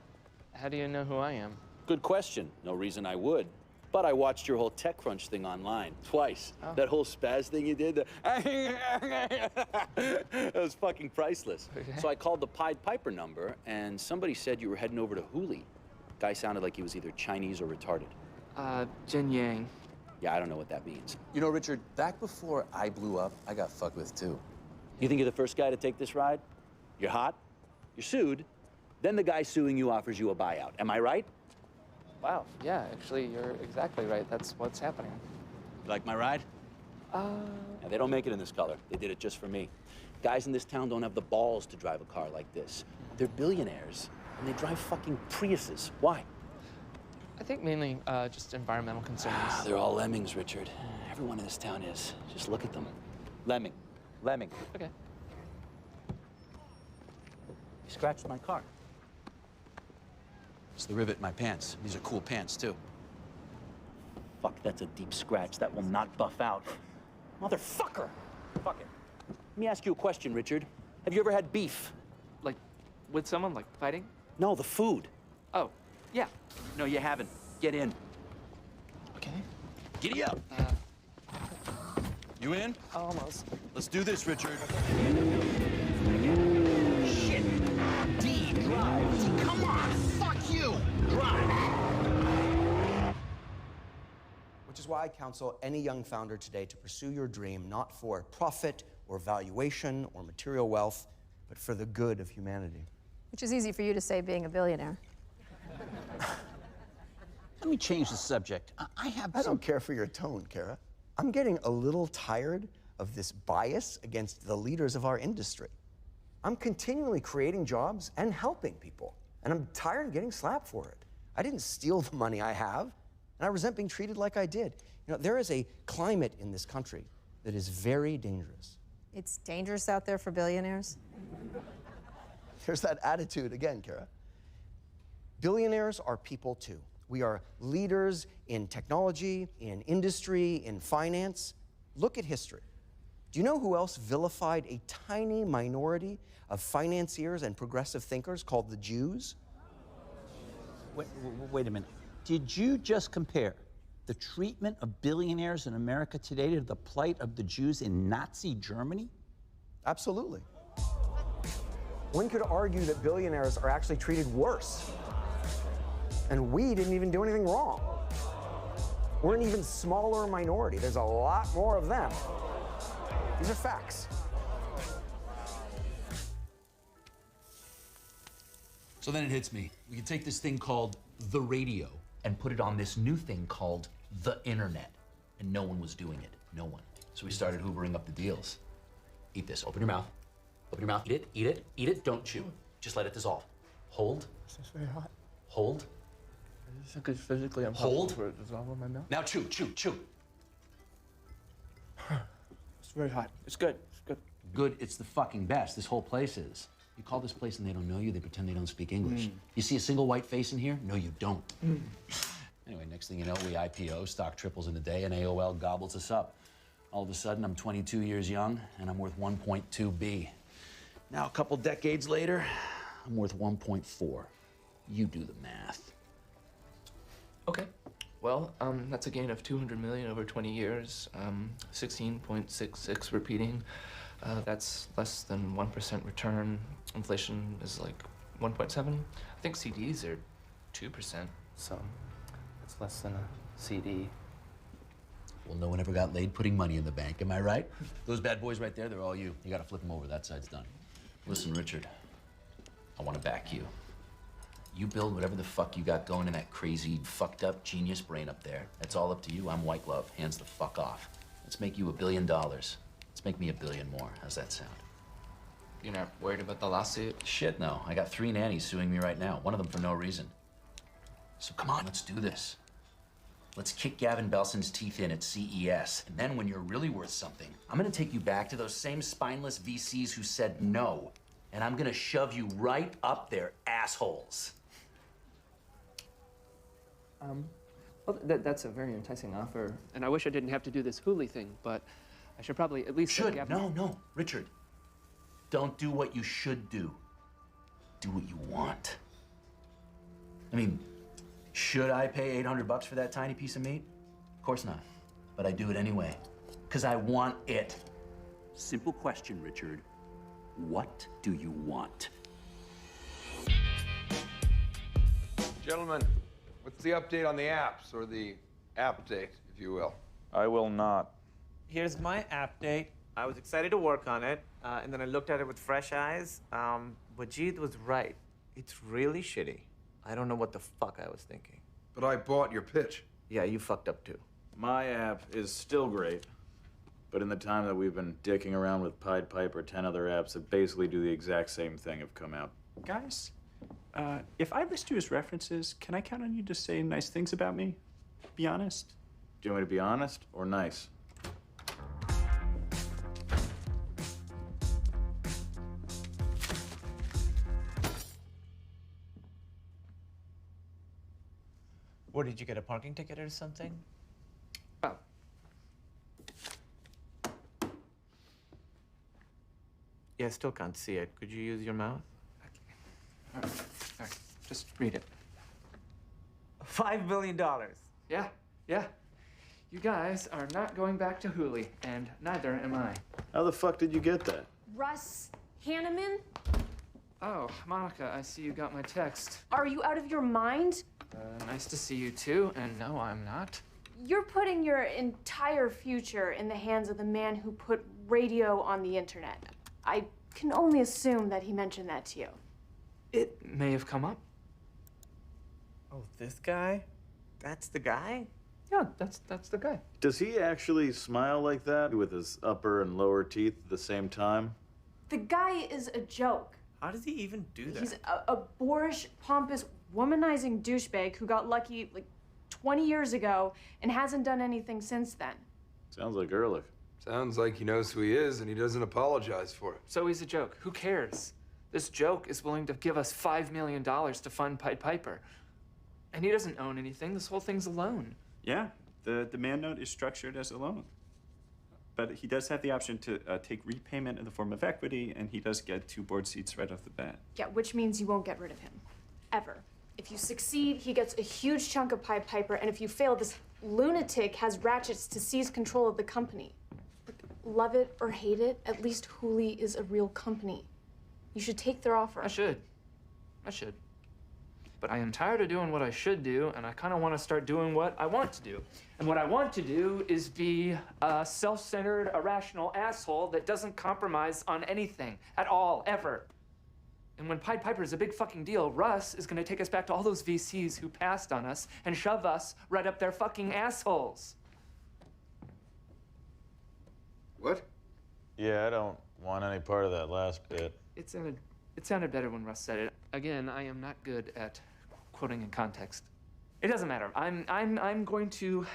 how do you know who I am? Good question. No reason I would. But I watched your whole TechCrunch thing online twice. Oh. That whole spaz thing you did, that was fucking priceless. Okay. So I called the Pied Piper number, and somebody said you were heading over to Hooli. Guy sounded like he was either Chinese or retarded. Jen Yang. Yeah, I don't know what that means. You know, Richard, back before I blew up, I got fucked with too. You think you're the first guy to take this ride? You're hot, you're sued, then the guy suing you offers you a buyout. Am I right? Wow, yeah, actually, you're exactly right. That's what's happening. You like my ride? Yeah, they don't make it in this color. They did it just for me. Guys in this town don't have the balls to drive a car like this. They're billionaires, and they drive fucking Priuses. Why? I think mainly just environmental concerns. They're all lemmings, Richard. Everyone in this town is. Just look at them. Lemming. Lemming. Okay. You scratched my car. It's the rivet in my pants. These are cool pants, too. Fuck, that's a deep scratch. That will not buff out. Motherfucker! Fuck it. Let me ask you a question, Richard. Have you ever had beef? Like, with someone, like fighting? No, the food. Oh, yeah. No, you haven't. Get in. Okay. Giddy up. You in? Almost. Let's do this, Richard. Shit! D, drive. D, come on! Fuck you! Drive! Which is why I counsel any young founder today to pursue your dream not for profit or valuation or material wealth, but for the good of humanity. Which is easy for you to say being a billionaire. Let me change the subject. I don't care for your tone, Kara. I'm getting a little tired of this bias against the leaders of our industry. I'm continually creating jobs and helping people, and I'm tired of getting slapped for it. I didn't steal the money I have, and I resent being treated like I did. You know, there is a climate in this country that is very dangerous. It's dangerous out there for billionaires. There's that attitude again, Kara. Billionaires are people too. We are leaders in technology, in industry, in finance. Look at history. Do you know who else vilified a tiny minority of financiers and progressive thinkers called the Jews? Wait a minute. Did you just compare the treatment of billionaires in America today to the plight of the Jews in Nazi Germany? Absolutely. One could argue that billionaires are actually treated worse. And we didn't even do anything wrong. We're an even smaller minority. There's a lot more of them. These are facts. So then it hits me. We can take this thing called the radio and put it on this new thing called the internet. And no one was doing it. No one. So we started hoovering up the deals. Eat this. Open your mouth. Open your mouth. Eat it. Eat it. Eat it. Don't chew. Just let it dissolve. Hold. This is very hot. Hold. Is it physically impossible Hold. for it to dissolve on my mouth? Now chew. Chew. Chew. It's very hot. It's good. It's good. Good. It's the fucking best. This whole place is. You call this place and they don't know you, they pretend they don't speak English. You see a single white face in here? No, you don't. Anyway, next thing you know, we IPO, stock triples in a day, and AOL gobbles us up. All of a sudden, I'm 22 years young, and I'm worth 1.2 B. Now, a couple decades later, I'm worth 1.4. You do the math. Okay. Well, that's a gain of 200 million over 20 years. 16.66 repeating. That's less than 1% return. Inflation is like 1.7. I think CDs are 2%. So, it's less than a CD. Well, no one ever got laid putting money in the bank, am I right? Those bad boys right there, they're all you. You gotta flip them over, that side's done. Listen, Richard, I wanna back you. You build whatever the fuck you got going in that crazy, fucked up genius brain up there. That's all up to you. I'm white glove, hands the fuck off. Let's make you $1 billion. Let's make me $1 billion more. How's that sound? You're not worried about the lawsuit? Shit, no. I got 3 nannies suing me right now. One of them for no reason. So come on, let's do this. Let's kick Gavin Belson's teeth in at CES. And then when you're really worth something, I'm gonna take you back to those same spineless VCs who said no. And I'm gonna shove you right up their assholes. Well, that's a very enticing offer. And I wish I didn't have to do this Hooli thing, but I should probably at least... Should? No, Richard. Don't do what you should do. Do what you want. I mean, should I pay $800 for that tiny piece of meat? Of course not. But I do it anyway. Because I want it. Simple question, Richard. What do you want? Gentlemen, what's the update on the apps, or the app date, if you will? I will not. Here's my app date. I was excited to work on it, and then I looked at it with fresh eyes. Wajid was right. It's really shitty. I don't know what the fuck I was thinking. But I bought your pitch. Yeah, you fucked up too. My app is still great, but in the time that we've been dicking around with Pied Piper, 10 other apps that basically do the exact same thing have come out. Guys, if I list you as references, can I count on you to say nice things about me? Be honest. Do you want me to be honest or nice? What, did you get a parking ticket or something? Oh. Yeah, I still can't see it. Could you use your mouth? All right. Just read it. $5 billion. Yeah. You guys are not going back to Hooli, and neither am I. How the fuck did you get that? Russ Hanneman? Oh, Monica, I see you got my text. Are you out of your mind? Nice to see you too, and no, I'm not. You're putting your entire future in the hands of the man who put radio on the internet. I can only assume that he mentioned that to you. It may have come up. Oh, this guy? That's the guy? Yeah, that's the guy. Does he actually smile like that with his upper and lower teeth at the same time? The guy is a joke. How does he even do that? He's a boorish, pompous, womanizing douchebag who got lucky like 20 years ago and hasn't done anything since then. Sounds like Ehrlich. Sounds like he knows who he is and he doesn't apologize for it. So he's a joke. Who cares? This joke is willing to give us $5 million to fund Pied Piper. And he doesn't own anything. This whole thing's a loan. Yeah, the demand note is structured as a loan. But he does have the option to take repayment in the form of equity, and he does get 2 board seats right off the bat. Yeah, which means you won't get rid of him. Ever. If you succeed, he gets a huge chunk of Pied Piper, and if you fail, this lunatic has ratchets to seize control of the company. Love it or hate it, at least Hooli is a real company. You should take their offer. I should. But I am tired of doing what I should do, and I kind of want to start doing what I want to do. And what I want to do is be a self-centered, irrational asshole that doesn't compromise on anything at all, ever. And when Pied Piper is a big fucking deal, Russ is going to take us back to all those VCs who passed on us and shove us right up their fucking assholes. What? Yeah, I don't want any part of that last bit. It sounded better when Russ said it. Again, I am not good at quoting in context. It doesn't matter. I'm going to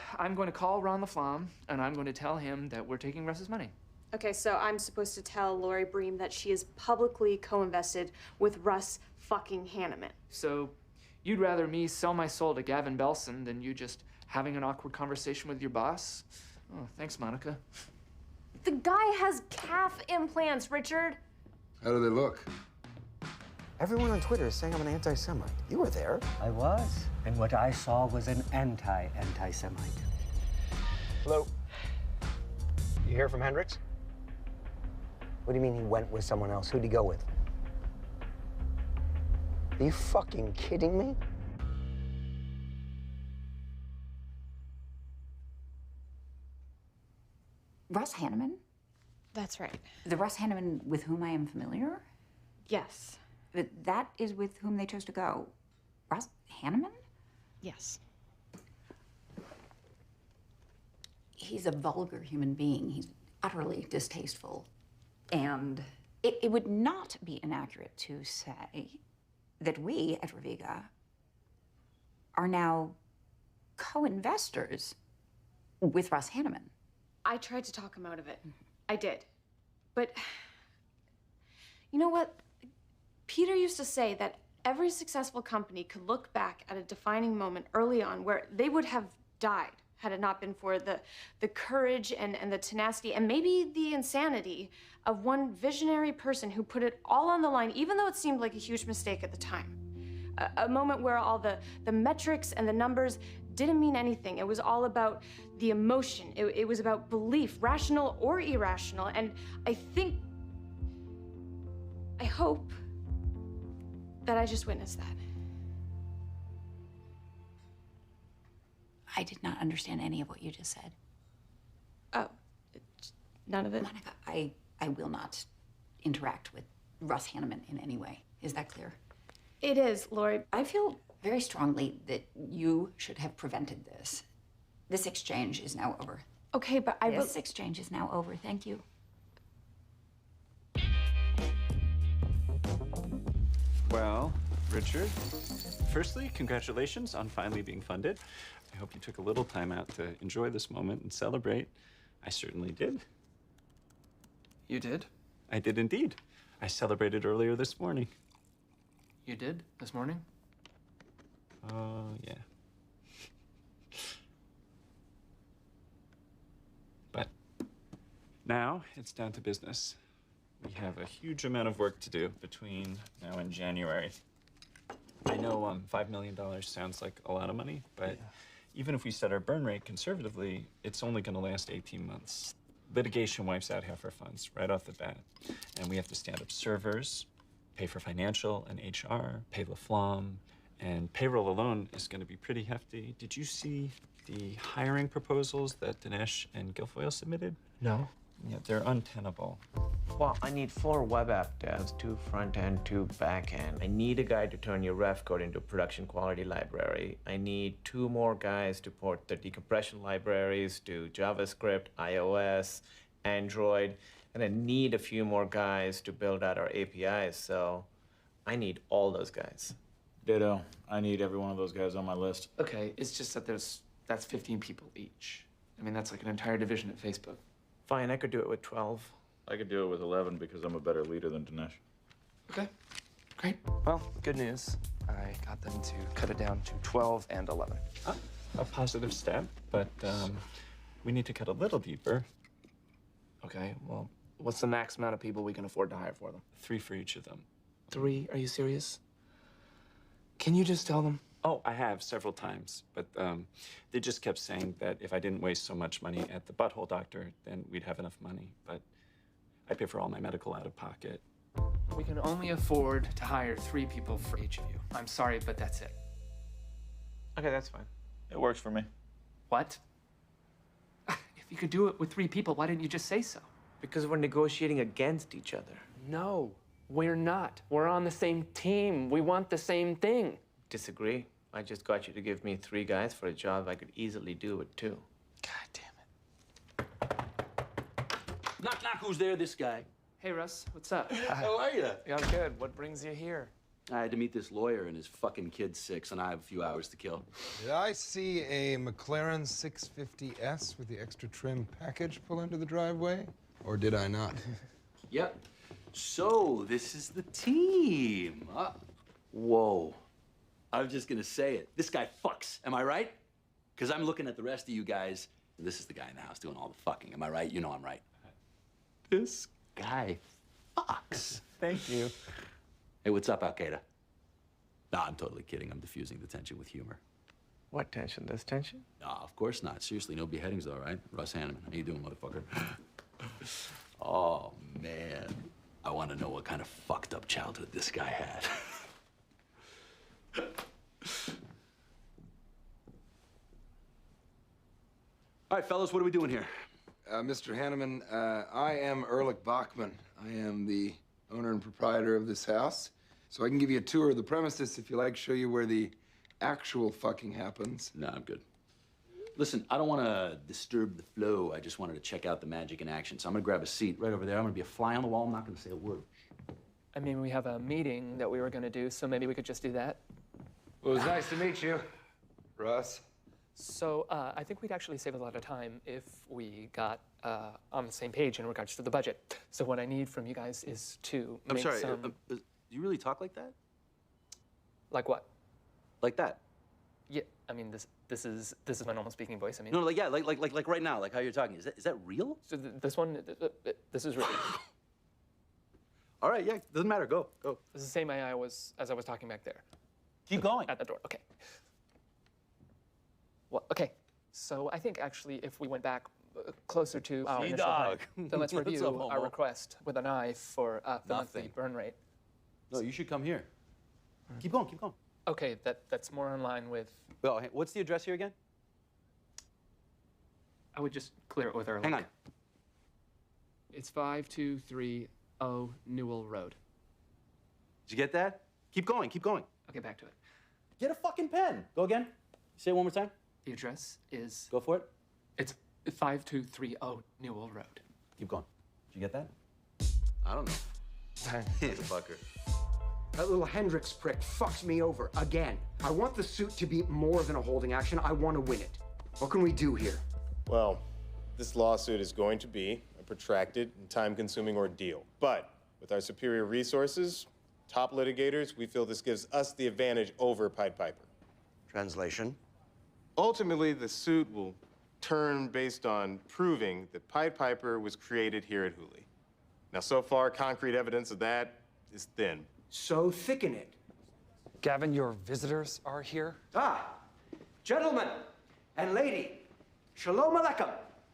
call Ron LaFlamme, and I'm going to tell him that we're taking Russ's money. Okay, so I'm supposed to tell Lori Bream that she is publicly co-invested with Russ fucking Hanneman. So you'd rather me sell my soul to Gavin Belson than you just having an awkward conversation with your boss? Oh, thanks, Monica. The guy has calf implants, Richard. How do they look? Everyone on Twitter is saying I'm an anti-Semite. You were there. I was. And what I saw was an anti-Semite. Hello? You hear from Hendricks? What do you mean he went with someone else? Who'd he go with? Are you fucking kidding me? Russ Hanneman? That's right. The Russ Hanneman with whom I am familiar? Yes. But that is with whom they chose to go. Russ Hanneman? Yes. He's a vulgar human being. He's utterly distasteful. And it would not be inaccurate to say that we at Reviga are now co-investors with Russ Hanneman. I tried to talk him out of it. I did. But you know what? Peter used to say that every successful company could look back at a defining moment early on where they would have died had it not been for the courage and the tenacity and maybe the insanity of one visionary person who put it all on the line, even though it seemed like a huge mistake at the time. A moment where all the metrics and the numbers didn't mean anything. It was all about the emotion. It was about belief, rational or irrational. And I hope that I just witnessed that. I did not understand any of what you just said. Oh, none of it? Monica, I will not interact with Russ Hanneman in any way. Is that clear? It is, Lori. I feel very strongly that you should have prevented this. This exchange is now over. Okay, but This exchange is now over. Thank you. Well, Richard, firstly, congratulations on finally being funded. I hope you took a little time out to enjoy this moment and celebrate. I certainly did. You did? I did indeed. I celebrated earlier this morning. You did? This morning? Yeah. But now it's down to business. We have a huge amount of work to do between now and January. I know $5 million sounds like a lot of money, but Even if we set our burn rate conservatively, it's only going to last 18 months. Litigation wipes out half our funds right off the bat. And we have to stand up servers, pay for financial and HR, pay LaFlamme, and payroll alone is going to be pretty hefty. Did you see the hiring proposals that Dinesh and Guilfoyle submitted? No. Yeah, they're untenable. Well, I need 4 web app devs, 2 front end, 2 back end. I need a guy to turn your ref code into a production quality library. I need 2 more guys to port the decompression libraries to JavaScript, iOS, Android, and I need a few more guys to build out our APIs, so I need all those guys. Ditto. I need every one of those guys on my list. Okay, it's just that that's 15 people each. I mean, that's like an entire division at Facebook. Fine, I could do it with 12. I could do it with 11 because I'm a better leader than Dinesh. Okay, great. Well, good news. I got them to cut it down to 12 and 11. A positive step, but we need to cut a little deeper. Okay, well, what's the max amount of people we can afford to hire for them? 3 for each of them. 3? Are you serious? Can you just tell them? Oh, I have several times, but they just kept saying that if I didn't waste so much money at the butthole doctor, then we'd have enough money. But I pay for all my medical out of pocket. We can only afford to hire 3 people for each of you. I'm sorry, but that's it. Okay, that's fine. It works for me. What? If you could do it with 3 people, why didn't you just say so? Because we're negotiating against each other. No, we're not. We're on the same team. We want the same thing. Disagree. I just got you to give me 3 guys for a job I could easily do with 2. God damn it. Knock, knock, who's there? This guy. Hey, Russ, what's up? How are you? Yeah, I'm good. What brings you here? I had to meet this lawyer and his fucking kid's 6, and I have a few hours to kill. Did I see a McLaren 650S with the extra trim package pull into the driveway? Or did I not? Yep. So, this is the team. Whoa. I was just gonna say it. This guy fucks, am I right? Because I'm looking at the rest of you guys. This is the guy in the house doing all the fucking, am I right? You know I'm right. This guy fucks. Thank you. Hey, what's up, Al-Qaeda? Nah, I'm totally kidding. I'm diffusing the tension with humor. What tension? This tension? Nah, of course not. Seriously, no beheadings though, right? Russ Hanneman, how you doing, motherfucker? Oh, man. I want to know what kind of fucked up childhood this guy had. All right, fellas, what are we doing here? Mr. Hanneman, I am Ehrlich Bachman. I am the owner and proprietor of this house. So I can give you a tour of the premises if you like, show you where the actual fucking happens. No, I'm good. Listen, I don't want to disturb the flow. I just wanted to check out the magic in action. So I'm going to grab a seat right over there. I'm going to be a fly on the wall. I'm not going to say a word. I mean, we have a meeting that we were going to do, so maybe we could just do that. Well, it was nice to meet you, Russ. So I think we'd actually save a lot of time if we got on the same page in regards to the budget. So what I need from you guys is to make some... do you really talk like that? Like what? Like that? Yeah, I mean, this is my normal speaking voice. I mean... No, like, yeah, like right now, like how you're talking. Is that real? So this one, this is real. All right, yeah, doesn't matter. Go. This is the same as I was talking back there. Keep going. At the door, okay. Well, okay, so I think actually if we went back closer to our initial plan, then let's review our request with an eye for the monthly burn rate. No, you should come here. Keep going. Okay, that's more in line with... Well, hey, what's the address here again? I would just clear it with our... Hang on. It's 5230 Newell Road. Did you get that? Keep going. Okay, back to it. Get a fucking pen. Go again. Say it one more time. The address is... Go for it. It's 5230 Newell Road. Keep going. Did you get that? I don't know. Fucker. That little Hendricks prick fucked me over again. I want the suit to be more than a holding action. I want to win it. What can we do here? Well, this lawsuit is going to be a protracted and time-consuming ordeal. But with our superior resources, top litigators, we feel this gives us the advantage over Pied Piper. Translation? Ultimately, the suit will turn based on proving that Pied Piper was created here at Hooley. Now, so far, concrete evidence of that is thin. So thicken it. Gavin, your visitors are here. Ah, gentlemen, And lady, shalom aleichem.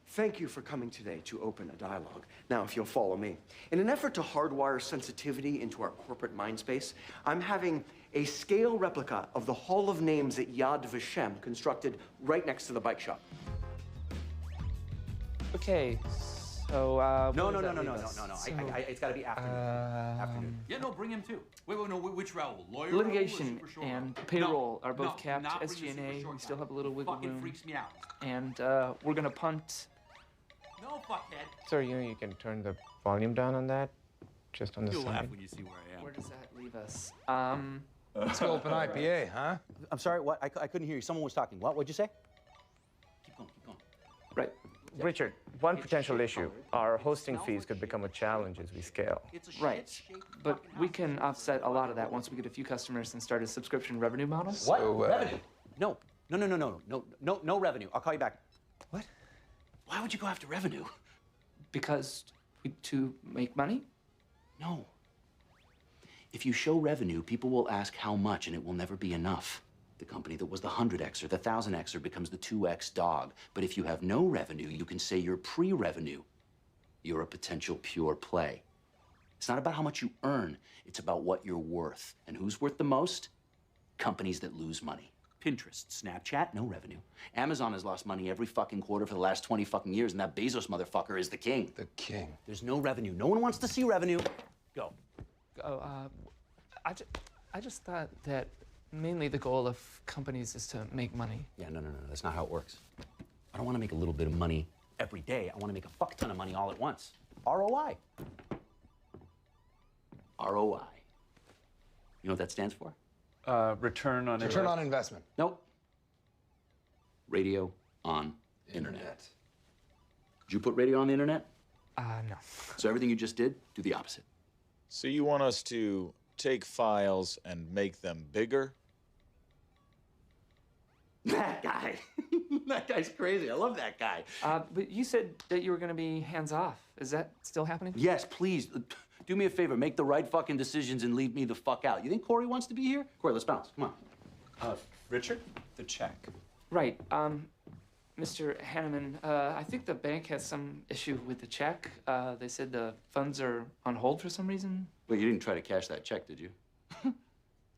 Thank you for coming today to open a dialogue. Now, if you'll follow me. In an effort to hardwire sensitivity into our corporate mind space, I'm having a scale replica of the Hall of Names at Yad Vashem constructed right next to the bike shop. Okay, so, No. what does that leave us? It's got to be afternoon. Yeah, no, bring him too. Wait, no, which Raul? Lawyer Litigation Raul or super short and Raul? payroll are both no, capped. not bring the super SG&A, short we still guy. have a little wiggle Fucking room. freaks me out. And we're gonna punt. No, fuckhead. Sir, you can turn the volume down on that, just on the You'll side. laugh when you see where I am. Where does that leave us? Let's go open IPA, huh? I'm sorry, what? I couldn't hear you. Someone was talking. What'd you say? Keep going. Right. Richard, one potential issue, our hosting fees could become a challenge as we scale. Right, but we can offset a lot of that once we get a few customers and start a subscription revenue model. What? Revenue? No revenue. I'll call you back. What? Why would you go after revenue? Because to make money? No. If you show revenue, people will ask how much, and it will never be enough. The company that was the 100Xer, the 1000Xer becomes the 2X dog. But if you have no revenue, you can say you're pre-revenue. You're a potential pure play. It's not about how much you earn. It's about what you're worth. And who's worth the most? Companies that lose money. Pinterest, Snapchat, no revenue. Amazon has lost money every fucking quarter for the last 20 fucking years, and that Bezos motherfucker is the king. The king. There's no revenue. No one wants to see revenue. Go. I just thought that mainly the goal of companies is to make money. Yeah, no. That's not how it works. I don't want to make a little bit of money every day. I want to make a fuck ton of money all at once. ROI. ROI. You know what that stands for? Return on Return on investment. Nope. Radio on internet. Did you put radio on the internet? No. So everything you just did, do the opposite. So you want us to take files and make them bigger? That guy. That guy's crazy. I love that guy. But you said that you were gonna be hands-off. Is that still happening? Yes, please. Do me a favor. Make the right fucking decisions and leave me the fuck out. You think Corey wants to be here? Corey, let's bounce. Come on. Richard, the check. Right. Mr. Hanneman, I think the bank has some issue with the check. They said the funds are on hold for some reason. Wait, you didn't try to cash that check, did you?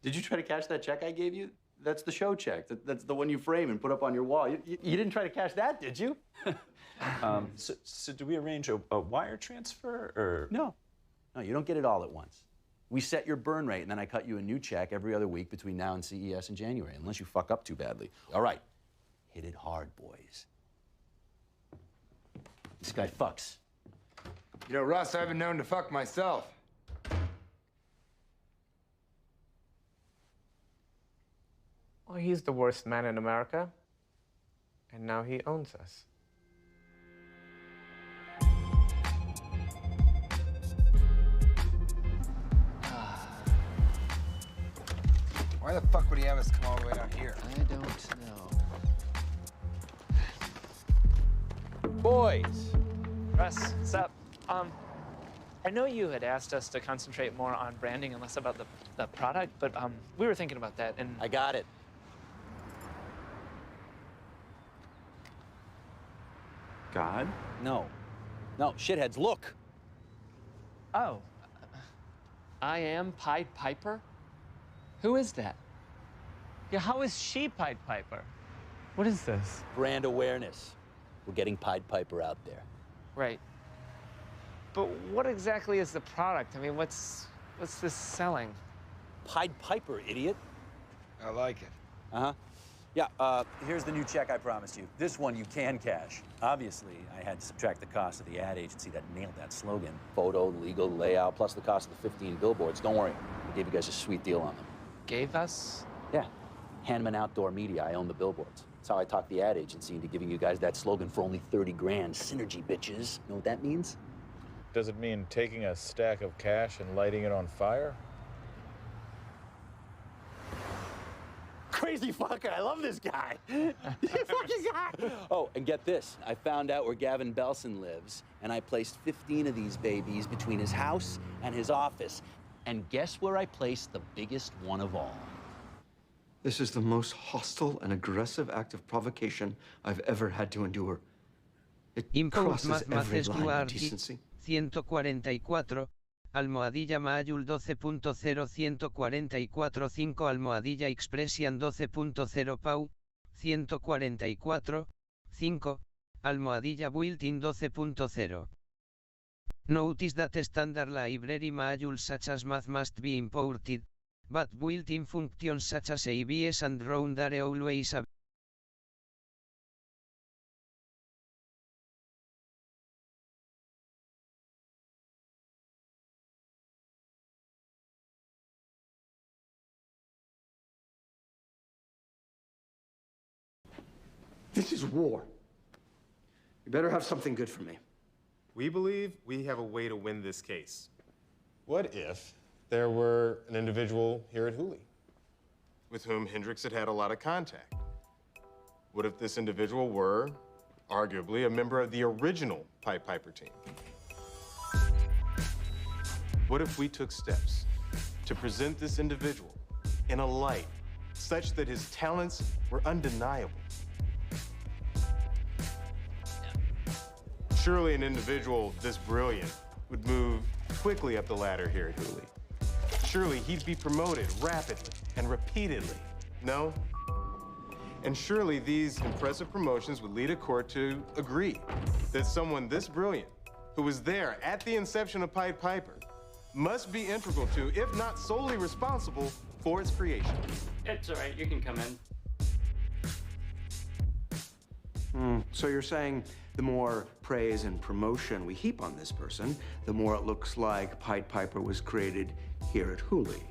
Did you try to cash that check I gave you? That's the show check. That's the one you frame and put up on your wall. You didn't try to cash that, did you? So do we arrange a wire transfer, or? No, you don't get it all at once. We set your burn rate, and then I cut you a new check every other week between now and CES in January, unless you fuck up too badly. All right, hit it hard, boys. This guy fucks. You know, Russ, I've been known to fuck myself. Well, he's the worst man in America, and now he owns us. Why the fuck would he have us come all the way down here? I don't know. Boys! Russ, what's up? I know you had asked us to concentrate more on branding and less about the product, but we were thinking about that, and I got it. God? No, shitheads, look. Oh. I am Pied Piper? Who is that? Yeah, how is she Pied Piper? What is this? Brand awareness. We're getting Pied Piper out there. Right. But what exactly is the product? I mean, what's this selling? Pied Piper, idiot. I like it. Uh-huh. Yeah, here's the new check I promised you. This one you can cash. Obviously, I had to subtract the cost of the ad agency that nailed that slogan. Photo, legal, layout, plus the cost of the 15 billboards. Don't worry, I gave you guys a sweet deal on them. Gave us? Yeah, Hanneman Outdoor Media. I own the billboards. That's how I talked the ad agency into giving you guys that slogan for only 30 grand. Synergy, bitches. Know what that means? Does it mean taking a stack of cash and lighting it on fire? Crazy fucker, I love this guy. You fucking guy. Oh, and get this. I found out where Gavin Belson lives, and I placed 15 of these babies between his house and his office. And guess where I placed the biggest one of all? This is the most hostile and aggressive act of provocation I've ever had to endure. It crosses every line of decency. 144, almohadilla mayul 12.0 144 5 almohadilla expression 12.0 pau, 144, 5, almohadilla built-in 12.0. Notice that standard library modules such as math must be imported, but built-in functions such as ABS and round are always available. This is war. You better have something good for me. We believe we have a way to win this case. What if there were an individual here at Hooley with whom Hendricks had had a lot of contact? What if this individual were, arguably, a member of the original Pied Piper team? What if we took steps to present this individual in a light such that his talents were undeniable? Surely an individual this brilliant would move quickly up the ladder here at Hooley. Surely he'd be promoted rapidly and repeatedly. No? And surely these impressive promotions would lead a court to agree that someone this brilliant, who was there at the inception of Pied Piper, must be integral to, if not solely responsible, for its creation. It's all right, you can come in. So you're saying the more praise and promotion we heap on this person, the more it looks like Pied Piper was created here at Hooley.